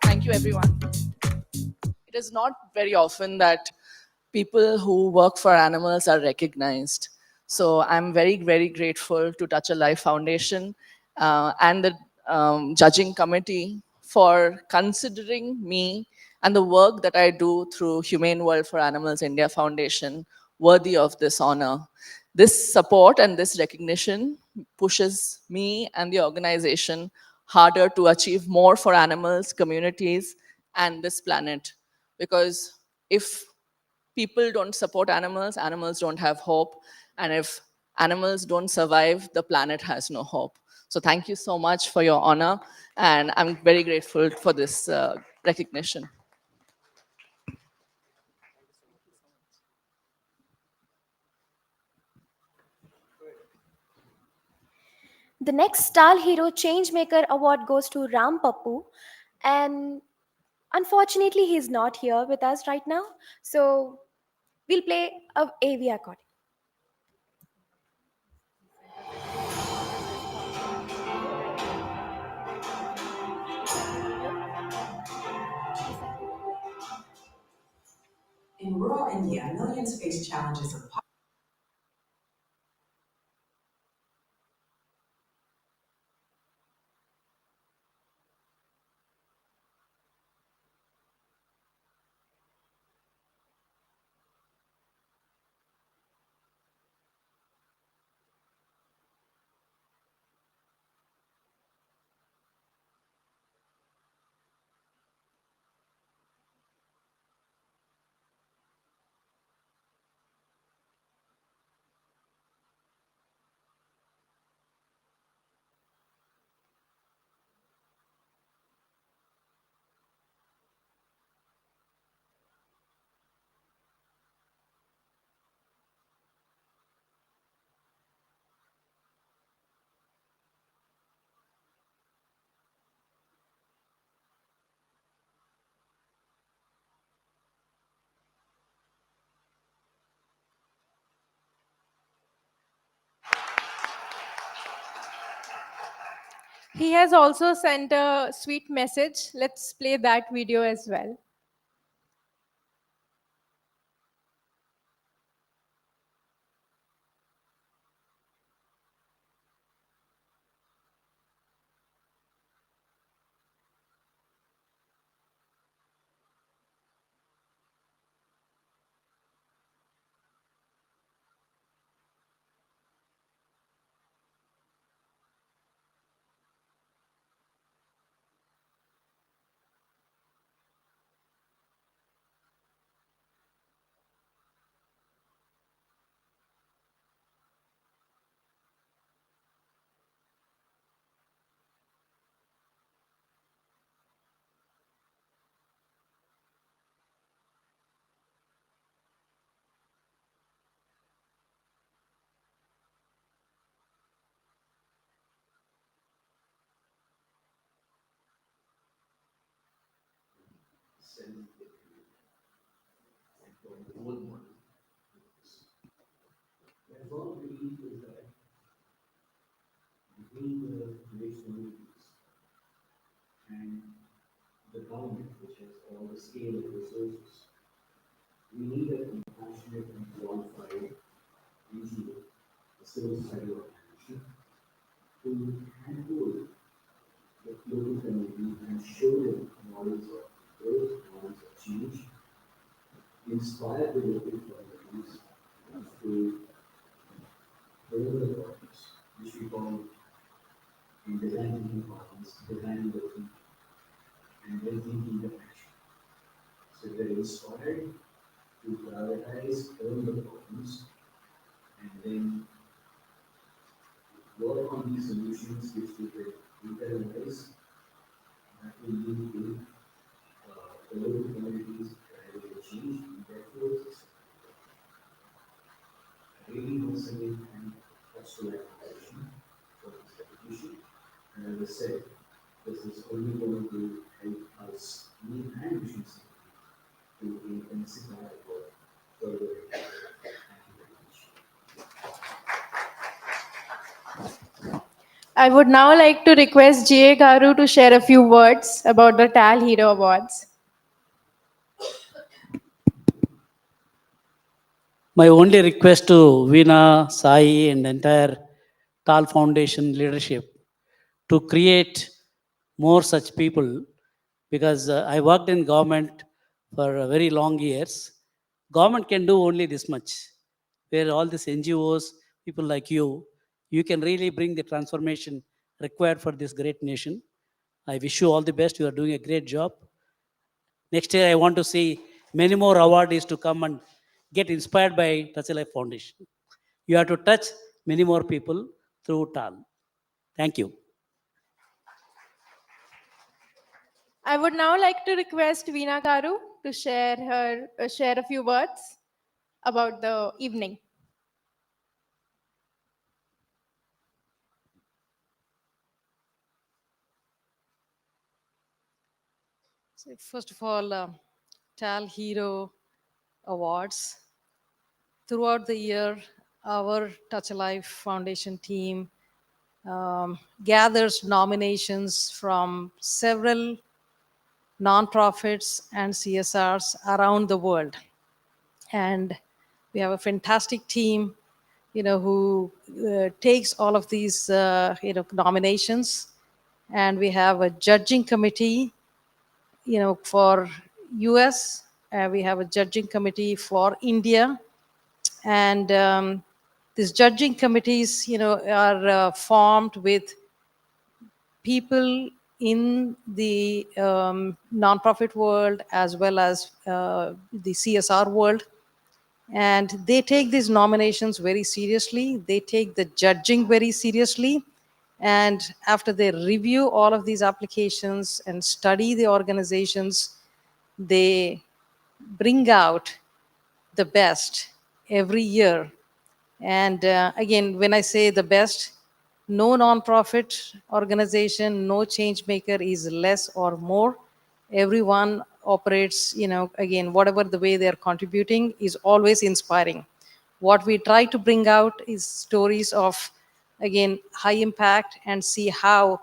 Thank you, everyone. It is not very often that people who work for animals are recognized. So I'm very, very grateful to Touch a Life Foundation and the judging committee for considering me and the work that I do through Humane World for Animals India Foundation worthy of this honor. This support and this recognition pushes me and the organization harder to achieve more for animals, communities, and this planet. Because if people don't support animals, animals don't have hope. And if animals don't survive, the planet has no hope. So thank you so much for your honor. And I'm very grateful for this recognition. The next 𝗘𝗺𝗂𝗁 Changemaker Award goes to 𝗓𝗵𝗂, and unfortunately he's not here with us right now. So we'll play a AV recording. In rural India, millions face challenges of He has also sent a sweet message. Let's play that video as well. and for the role model. My firm belief is that between the village communities and the government, which has all the scale of resources, we need a compassionate and qualified NGO, a civil society organization, to handle the local community and show them models of growth, models of change, inspire the local communities to build the problems, which we call in design thinking problems, designing the thinking, and then thinking the action. So they're inspired to prioritize all the problems and then work on these solutions which we can internalize that will lead to the local communities driving a change in their forces. I really once again thank 𝗪𝗏 Foundation for this recognition. And as I said, this is only going to help us, me and Mission to intensify our work further. Thank you very much. I would now like to request 𝗂𝗂𝗏 to share a few words about the 𝗘𝗺 Awards. My only request to Veena, Sai, and entire 𝗘 Foundation leadership to create more such people, because I worked in government for very long years. Government can do only this much, where all these NGOs, people like you can really bring the transformation required for this great nation. I wish you all the best. You are doing a great job. Next year, I want to see many more awardees to come and get inspired by 𝗪𝗏 Foundation. You have to touch many more people through 𝗘. Thank you. I would now like to request Veena Garu to share a few words about the evening. So first of all, 𝗘𝗺 Awards. Throughout the year, our 𝗪𝗏 Foundation team gathers nominations from several nonprofits and CSRs around the world. And we have a fantastic team, who takes all of these, nominations. And we have a judging committee, for US. We have a judging committee for India. And these judging committees, are formed with people in the nonprofit world as well as the CSR world. And they take these nominations very seriously. They take the judging very seriously. And after they review all of these applications and study the organizations, they bring out the best every year. And again, when I say the best, no nonprofit organization, no change maker is less or more. Everyone operates, again, whatever the way they're contributing is always inspiring. What we try to bring out is stories of, again, high impact, and see how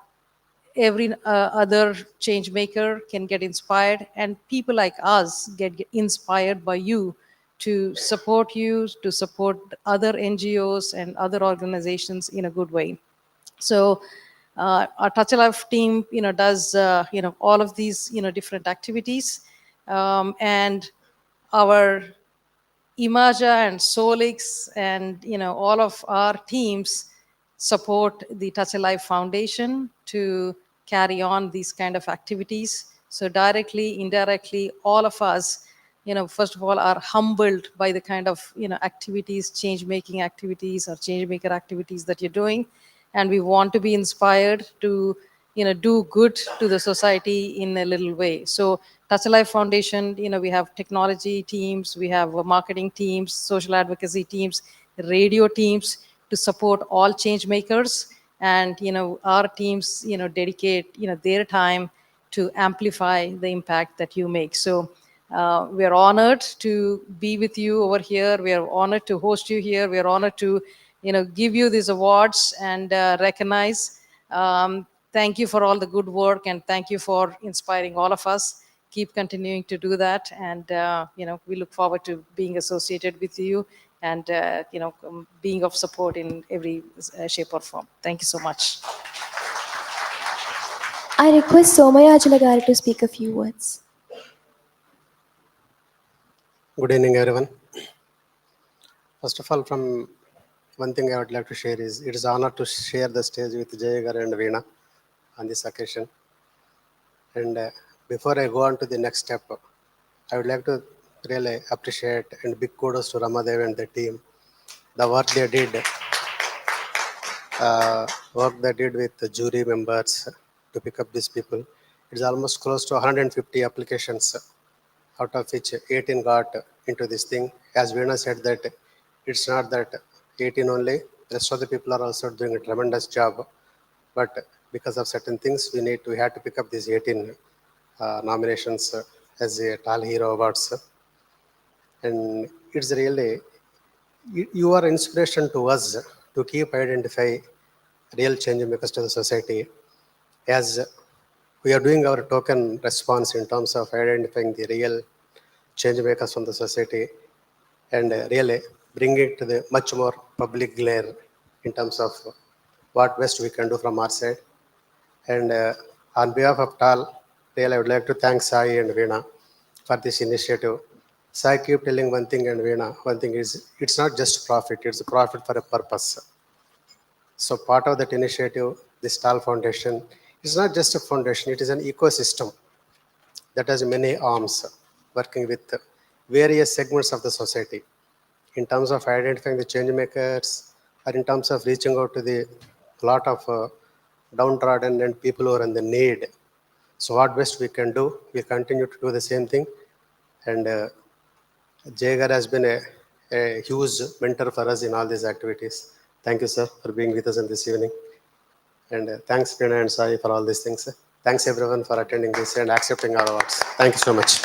every other change maker can get inspired, and people like us get inspired by you to support other NGOs and other organizations in a good way. So our 𝗪𝗏 team, does, all of these, different activities. And our 𝗍𝗪 and Solix and, all of our teams support the 𝗪𝗏 Foundation to carry on these kind of activities. So directly, indirectly, all of us, first of all, are humbled by the kind of, activities, change-making activities or change-maker activities that you're doing. And we want to be inspired to, do good to the society in a little way. So 𝗪𝗏 Foundation, we have technology teams, we have marketing teams, social advocacy teams, radio teams to support all change makers. And, our teams, dedicate, their time to amplify the impact that you make. So we are honored to be with you over here. We are honored to host you here. We are honored to, give you these awards and recognize. Thank you for all the good work, and thank you for inspiring all of us. Keep continuing to do that, and we look forward to being associated with you and being of support in every shape or form. Thank you so much. I request 𝗬𝗂𝗁𝗂 garu to speak a few words. Good evening, everyone. First of all, from one thing I would like to share is it is an honor to share the stage with Jay garu and Veena on this occasion. And before I go on to the next step, I would like to really appreciate and big kudos to Ramadev and the team. The work they did with the jury members to pick up these people. It's almost close to 150 applications, out of which 18 got into this thing. As Veena said that it's not that 18 only, the rest of the people are also doing a tremendous job. But because of certain things, we had to pick up these 18 nominations as a 𝗘𝗺 Awards. And it's really, you are inspiration to us to keep identify real change makers to the society. As we are doing our token response in terms of identifying the real change makers from the society and really bring it to the much more public glare in terms of what best we can do from our side. And on behalf of 𝗘, really I would like to thank Sai and Veena for this initiative. Sai keep telling one thing and Veena, one thing is it's not just profit, it's a profit for a purpose. So part of that initiative, this 𝗘 Foundation, is not just a foundation, it is an ecosystem that has many arms working with various segments of the society in terms of identifying the change makers or in terms of reaching out to the lot of downtrodden and people who are in the need. So what best we can do, we continue to do the same thing. And Jay garu has been a huge mentor for us in all these activities. Thank you, sir, for being with us in this evening. And thanks, Veena and Sai, for all these things. Thanks, everyone, for attending this and accepting our awards. Thank you so much.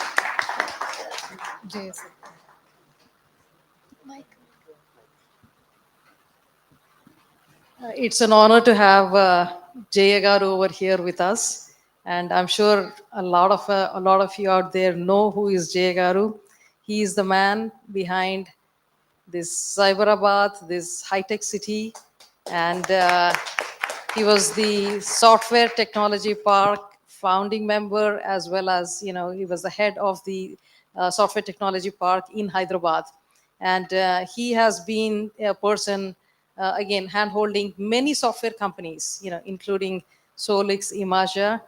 It's an honor to have Jay garu over here with us, and I'm sure a lot of you out there know who is Jay garu. He is the man behind this Cyberabad, this high-tech city, and he was the Software Technology Park founding member, as well as he was the head of the Software Technology Park in Hyderabad, and he has been a person again hand-holding many software companies, including Solix, Imaja,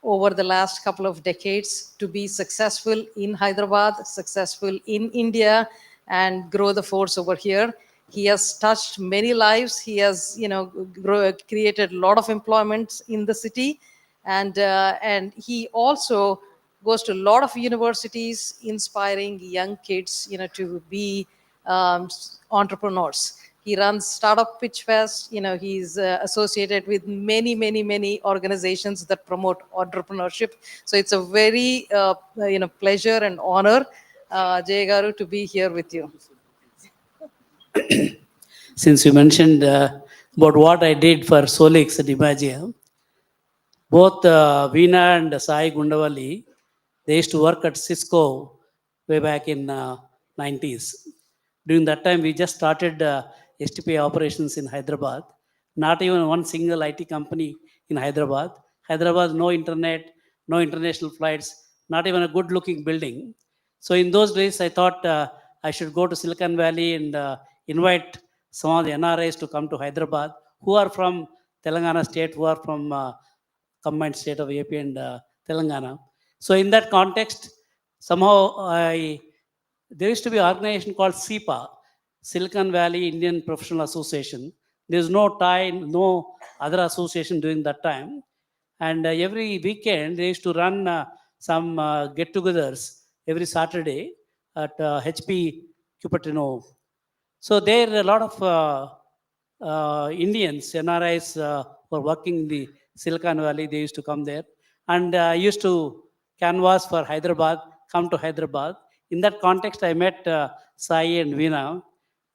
over the last couple of decades to be successful in Hyderabad, successful in India, and grow the force over here. He has touched many lives. He has, created a lot of employment in the city, and he also goes to a lot of universities, inspiring young kids, to be entrepreneurs. He runs Startup Pitch Fest. He's associated with many organizations that promote entrepreneurship. So it's a very, pleasure and honor, Jay garu, to be here with you. Since you mentioned about what I did for Solix and Imaja, both Veena and Sai Gundawalli, they used to work at Cisco way back in 90s. During that time, we just started STP operations in Hyderabad. Not even one single IT company in Hyderabad. Hyderabad, no internet, no international flights, not even a good-looking building. So in those days, I thought I should go to Silicon Valley and invite some of the NRIs to come to Hyderabad, who are from Telangana state, who are from combined state of AP and Telangana. So in that context, somehow there used to be an organization called SIPA, Silicon Valley Indian Professional Association. There's no tie, no other association during that time. And every weekend, they used to run some get-togethers every Saturday at 𝗕𝗵 So there a lot of Indians, NRIs were working in the Silicon Valley. They used to come there. and I used to canvas for Hyderabad, come to Hyderabad. In that context, I met Sai and Veena.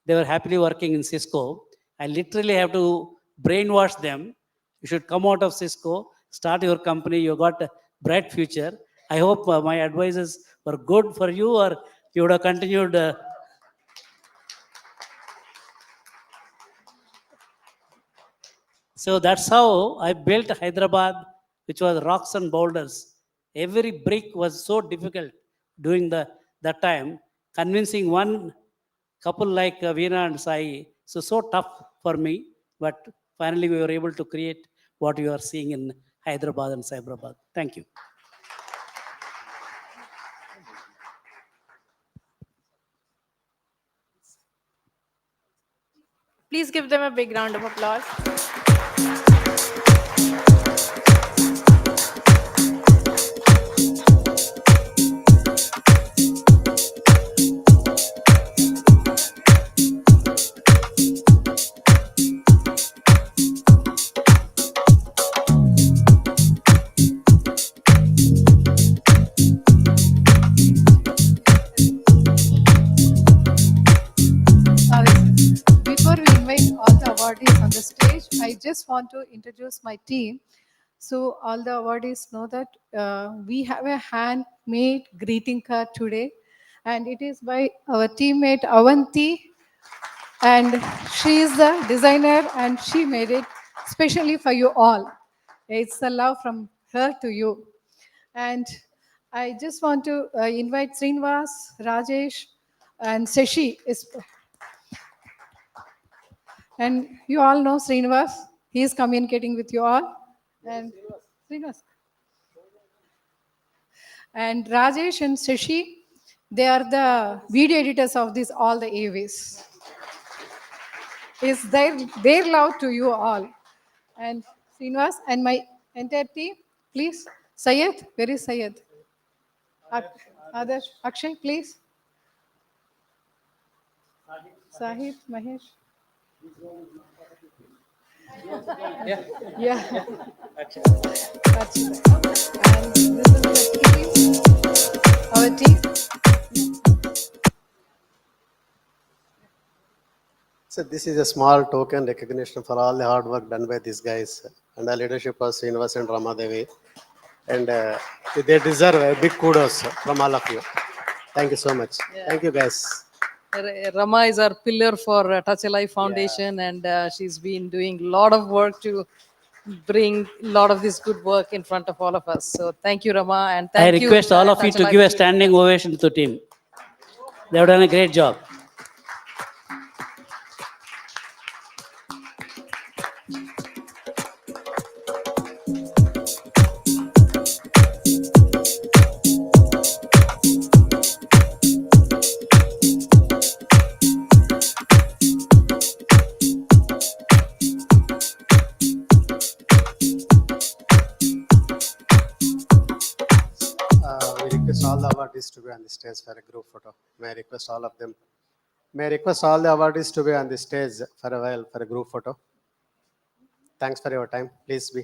They were happily working in Cisco. I literally have to brainwash them. You should come out of Cisco, start your company. You got a bright future. I hope my advices were good for you, or you would have continued. So that's how I built Hyderabad, which was rocks and boulders. Every brick was so difficult during that time. Convincing one couple like Veena and Sai, so tough for me. But finally, we were able to create what you are seeing in Hyderabad and Cyberabad. Thank you. Please give them a big round of applause. Before we invite all the awardees on the stage, I just want to introduce my team. So all the awardees know that we have a handmade greeting card today, and it is by our teammate Avanti, and she is the designer and she made it specially for you all. It's a love from her to you. And I just want to invite Srinivas, Rajesh, and Shashi. And you all know Srinivas. He is communicating with you all. And Srinivas. And Rajesh and Shashi, they are the video editors of this, all the AVs. It's their love to you all. And Srinivas and my entire team, please. Syed, where is Syed? Adarsh, Akshay, please. Sahib, Mahesh. Yeah. That's it. And this is the team, our team. So this is a small token recognition for all the hard work done by these guys and the leadership of Srinivas and Ramadevi. And they deserve a big kudos from all of you. Thank you so much. Yeah. Thank you, guys. Rama is our pillar for Touch a Life Foundation, and she's been doing a lot of work to bring a lot of this good work in front of all of us. So thank you, Rama, and thank you. I request all of you Touch a to Life give a team. standing ovation to the team. They have done a great job. We request all the awardees to be on the stage for a group photo. May I request all of them? May I request all the awardees to be on the stage for a while for a group photo? Thanks for your time. Please be.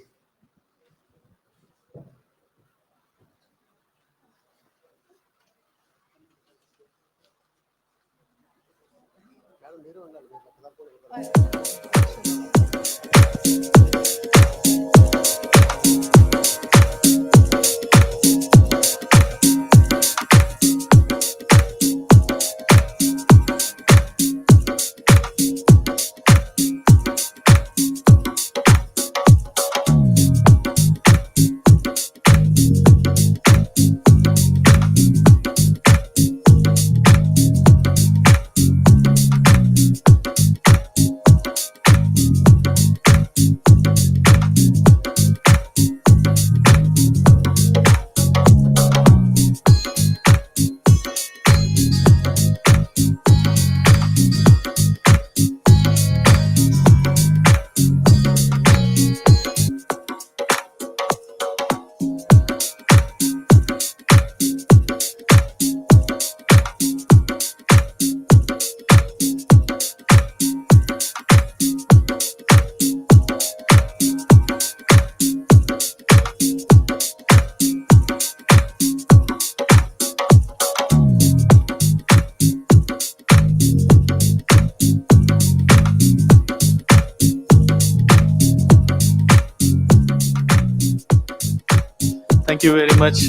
Thank you very much.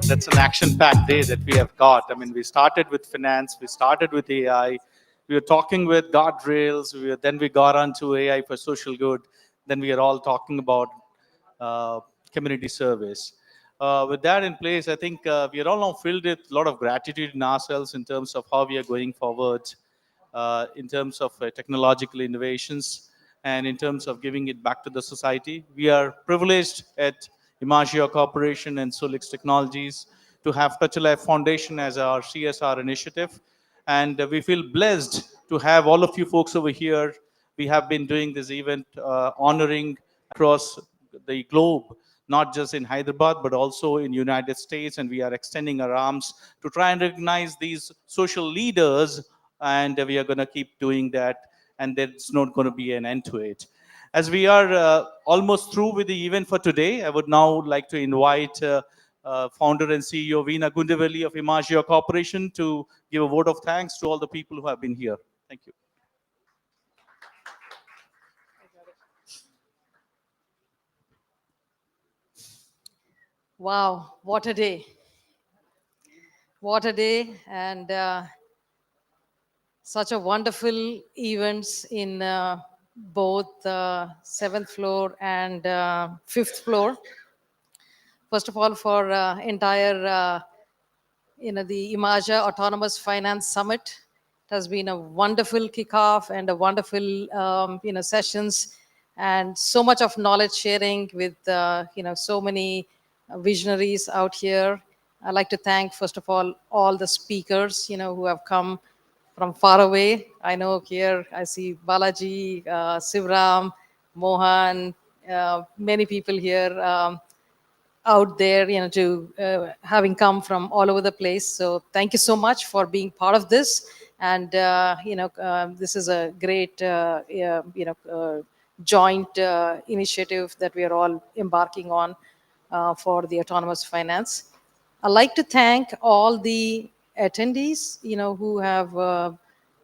That's an action-packed day that we have got. I mean, we started with finance, we started with AI, we were talking with guardrails, then we got onto AI for social good, then we are all talking about community service. With that in place, I think we are all now filled with a lot of gratitude in ourselves in terms of how we are going forward, in terms of technological innovations, and in terms of giving it back to the society. We are privileged at 𝗓𝗪𝗂𝗧 Corporation and Solix Technologies to have Touch a Life Foundation as our CSR initiative. And we feel blessed to have all of you folks over here. We have been doing this event honoring across the globe, not just in Hyderabad, but also in United States. And we are extending our arms to try and recognize these social leaders. And we are going to keep doing that. And there's not going to be an end to it. As we are almost through with the event for today, I would now like to invite founder and CEO Veena Gundevelli of 𝗓𝗪𝗂𝗧 Corporation to give a vote of thanks to all the people who have been here. Thank you. Wow, what a day. What a day, and such a wonderful events in both 7th floor and 5th floor. First of all, for entire the 𝗓𝗪𝗂𝗧 Autonomous Finance Summit. It has been a wonderful kickoff and a wonderful sessions, and so much of knowledge sharing with so many visionaries out here. I'd like to thank, first of all the speakers who have come from far away. I know here I see Balaji, Sivram, Mohan, many people here out there, to having come from all over the place. So thank you so much for being part of this. And this is a great joint initiative that we are all embarking on for the autonomous finance. I'd like to thank all the attendees, who have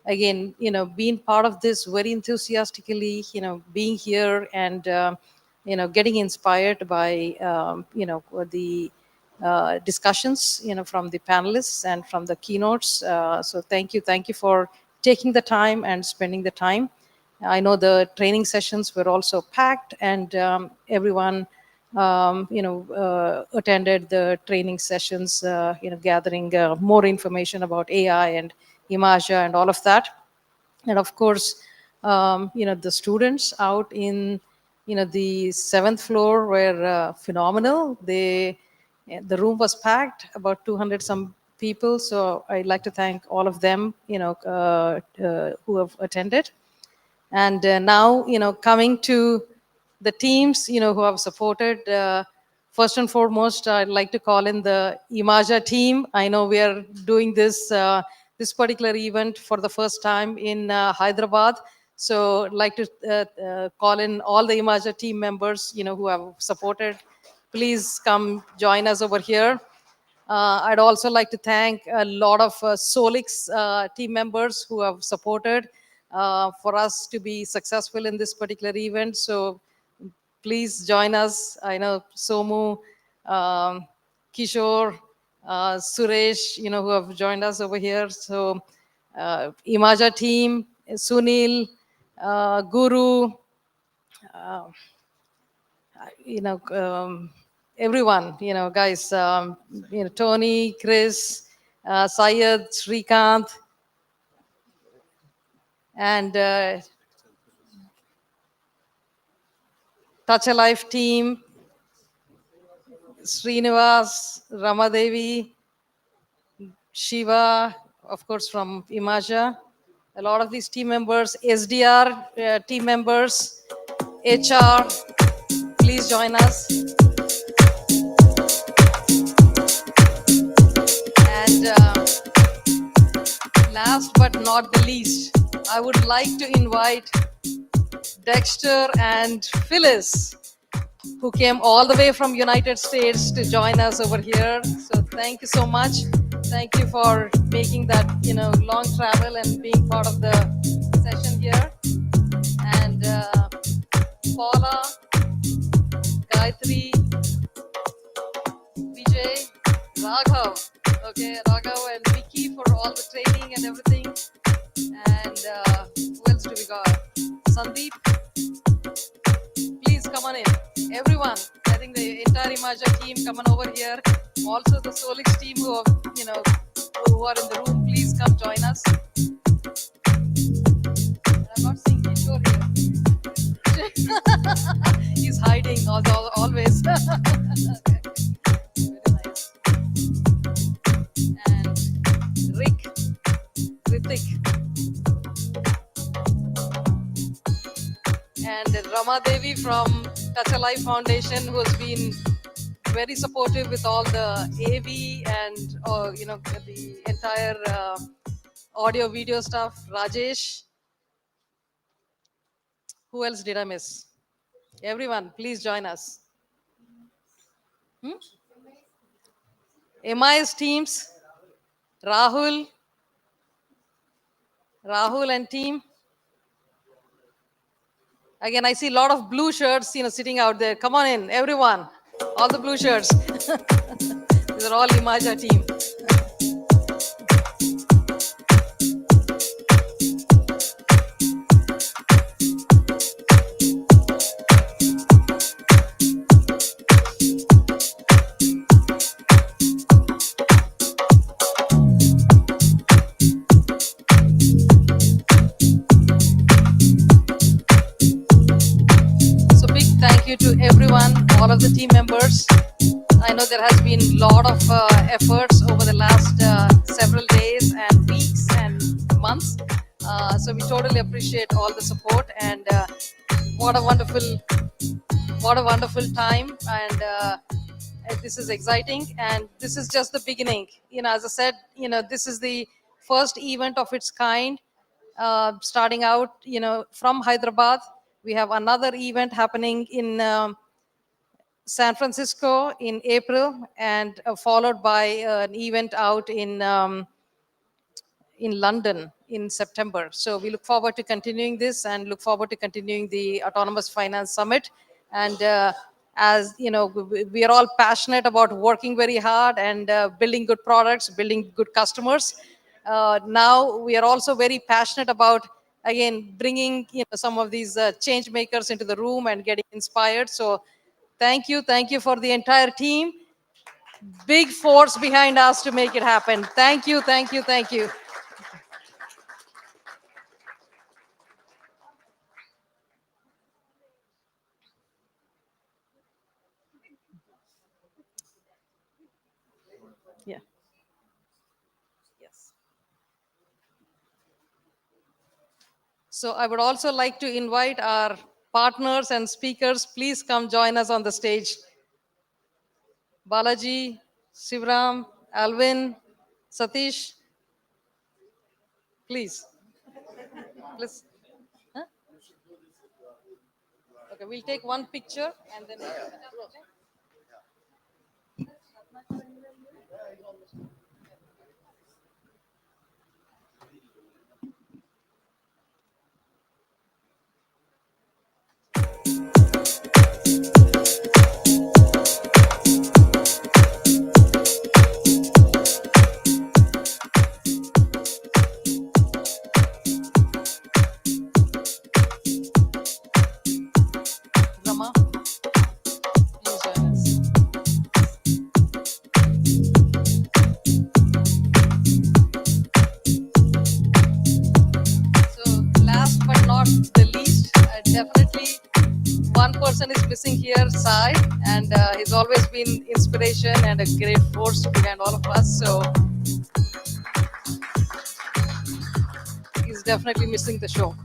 again, been part of this very enthusiastically, being here and getting inspired by the discussions, from the panelists and from the keynotes. So thank you for taking the time and spending the time. I know the training sessions were also packed, and everyone attended the training sessions, gathering more information about AI and 𝗓𝗪𝗂𝗧 and all of that. And of course, the students out in the 7th floor were phenomenal. The room was packed, about 200 some people. So I'd like to thank all of them, who have attended. And now, coming to the teams, who have supported. First and foremost, I'd like to call in the 𝗓𝗪𝗂𝗧 team. I know we are doing this this particular event for the first time in Hyderabad. So I'd like to call in all the 𝗓𝗪𝗂𝗧 team members, who have supported. Please come join us over here. I'd also like to thank a lot of Solix team members who have supported for us to be successful in this particular event. So please join us. I know Somu, Kishore, Suresh, who have joined us over here. So 𝗓𝗪𝗂𝗧 team, Sunil, Guru, everyone, guys, Tony, Chris, Syed, Srikanth, and Touch a Life team, Srinivas, Ramadevi, Shiva, of course, from 𝗓𝗪𝗂𝗧. A lot of these team members, SDR team members, HR, please join us. And last but not the least, I would like to invite Dexter and Phyllis, who came all the way from United States to join us over here. So thank you so much. Thank you for making that, long travel and being part of the session here. And Paula, Gayatri, Akshay, Raghav, okay, Raghav and Vicky for all the training and everything. And who else do we got? Sandeep, please come on in. Everyone, I think the entire 𝗓𝗏𝗄𝗏 team come on over here. Also the Solix team who are, who are in the room, please come join us. I'm not seeing Kishore here. He's hiding always. Okay. Very nice. And Ritik. And Rama Devi from 𝗘𝗺𝗴𝗶 Foundation, who has been very supportive with all the AV and the entire audio video stuff. Rajesh. Who else did I miss? Everyone, please join us. MIS teams, Rahul and team. Again, I see a lot of blue shirts, sitting out there. Come on in, everyone. All the blue shirts. These are all 𝗓𝗏𝗄𝗏 team. To everyone, all of the team members. I know there has been a lot of efforts over the last several days and weeks and months. So we totally appreciate all the support, and what a wonderful time. And this is exciting, and this is just the beginning. As I said, this is the first event of its kind, starting out, from Hyderabad. We have another event happening in San Francisco in April, and followed by an event out in London in September. So we look forward to continuing this, and look forward to continuing the Autonomous Finance Summit. And as you know, we are all passionate about working very hard and building good products, building good customers. Now we are also very passionate about, again, bringing some of these change makers into the room and getting inspired. So thank you for the entire team. Big force behind us to make it happen. Thank you. Yeah. Yes. So I would also like to invite our partners and speakers. Please come join us on the stage. Balaji, Shivram, Alvin, Satish. Please. Huh? Okay, we'll take one picture and then. Rama, please join us. So last but not the least, definitely one person is missing here, 𝗓, and he's always been inspiration and a great force behind all of us. So he's definitely missing the show.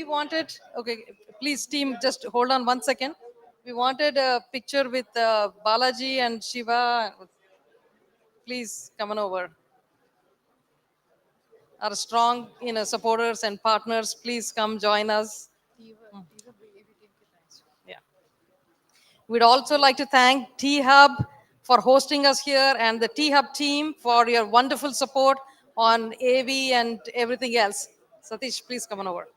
wanted, okay, please team, just hold on 1 second. We wanted a picture with Balaji and Shiva. Please come on over. Our strong, supporters and partners, please come join us. Yeah. We'd also like to thank 𝗕𝗵 for hosting us here and the 𝗕𝗵 team for your wonderful support on AV and everything else. Satish, please come on over.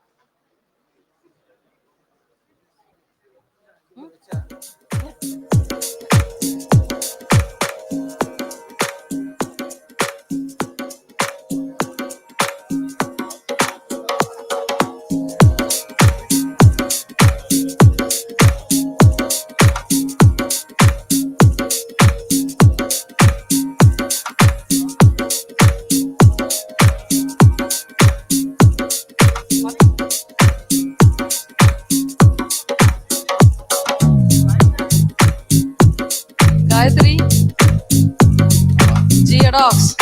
Gayatri, 𝗔𝗂𝗏𝗂𝗂.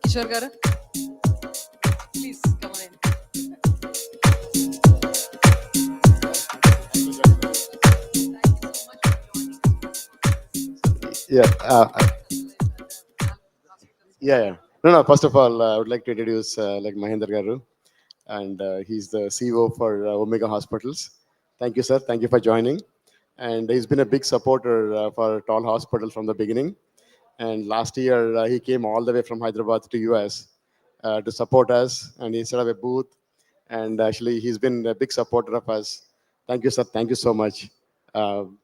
Kishore garu, please come in. Yeah. Yeah. No. First of all, I would like to introduce Mahendra Garu, and he's the CEO for Omega Hospitals. Thank you, sir. Thank you for joining. And he's been a big supporter for Tall Hospital from the beginning. And last year, he came all the way from Hyderabad to US to support us, and he set up a booth. And actually, he's been a big supporter of us. Thank you, sir. Thank you so much. You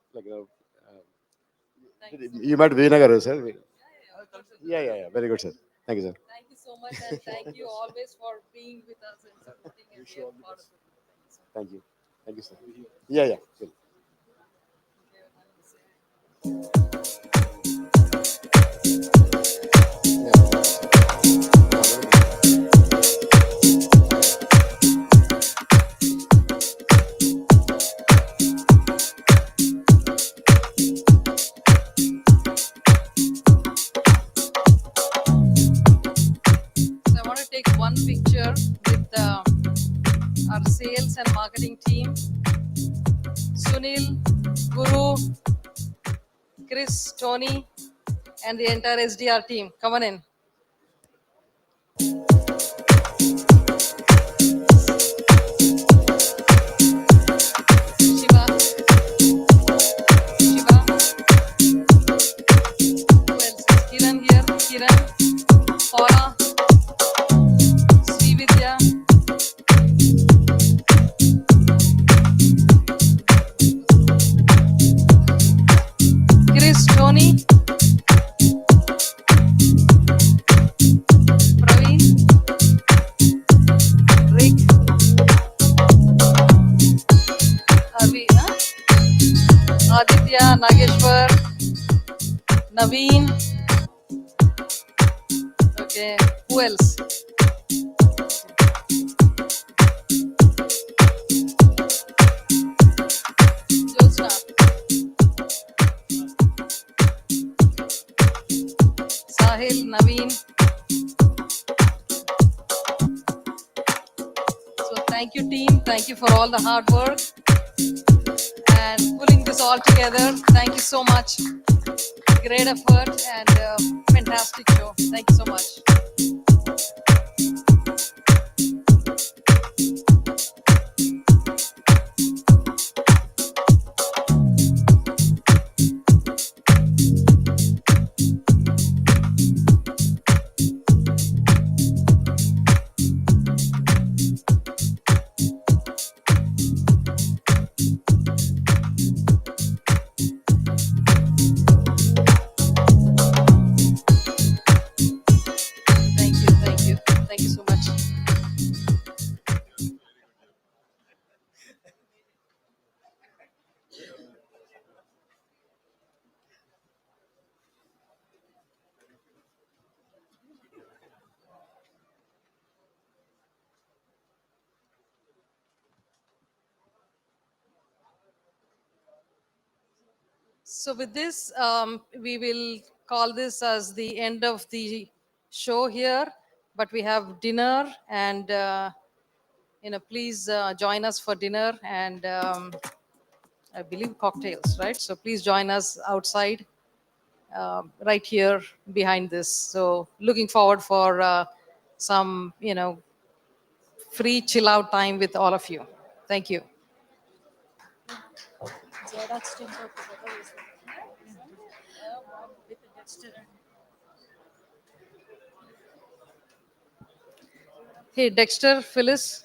met Vinagar, sir? Yeah. Very good, sir. Thank you, sir. Thank you so much, and thank you always for being with us and supporting and being part of it. Thank you. Thank you, sir. Yeah. Good. I want to take one picture with our sales and marketing team. Sunil, Guru, Chris, Tony, and the entire SDR team. Come on in. Shiva. Who else? Kiran here. Kiran. Paula. Srividya. Chris, Tony. Praveen. Rick. Aditya, Nageshwar. Naveen. Okay, who else? Jyotsna. Sahil, Naveen. So thank you, team. Thank you for all the hard work and pulling this all together. Thank you so much. Great effort and fantastic show. Thank you so much. Thank you, thank you, thank you so much. So with this, we will call this as the end of the show here, but we have dinner and, please join us for dinner and I believe cocktails, right? So please join us outside right here behind this. So looking forward for some, free chill out time with all of you. Thank you. Hey, Dexter, Phyllis.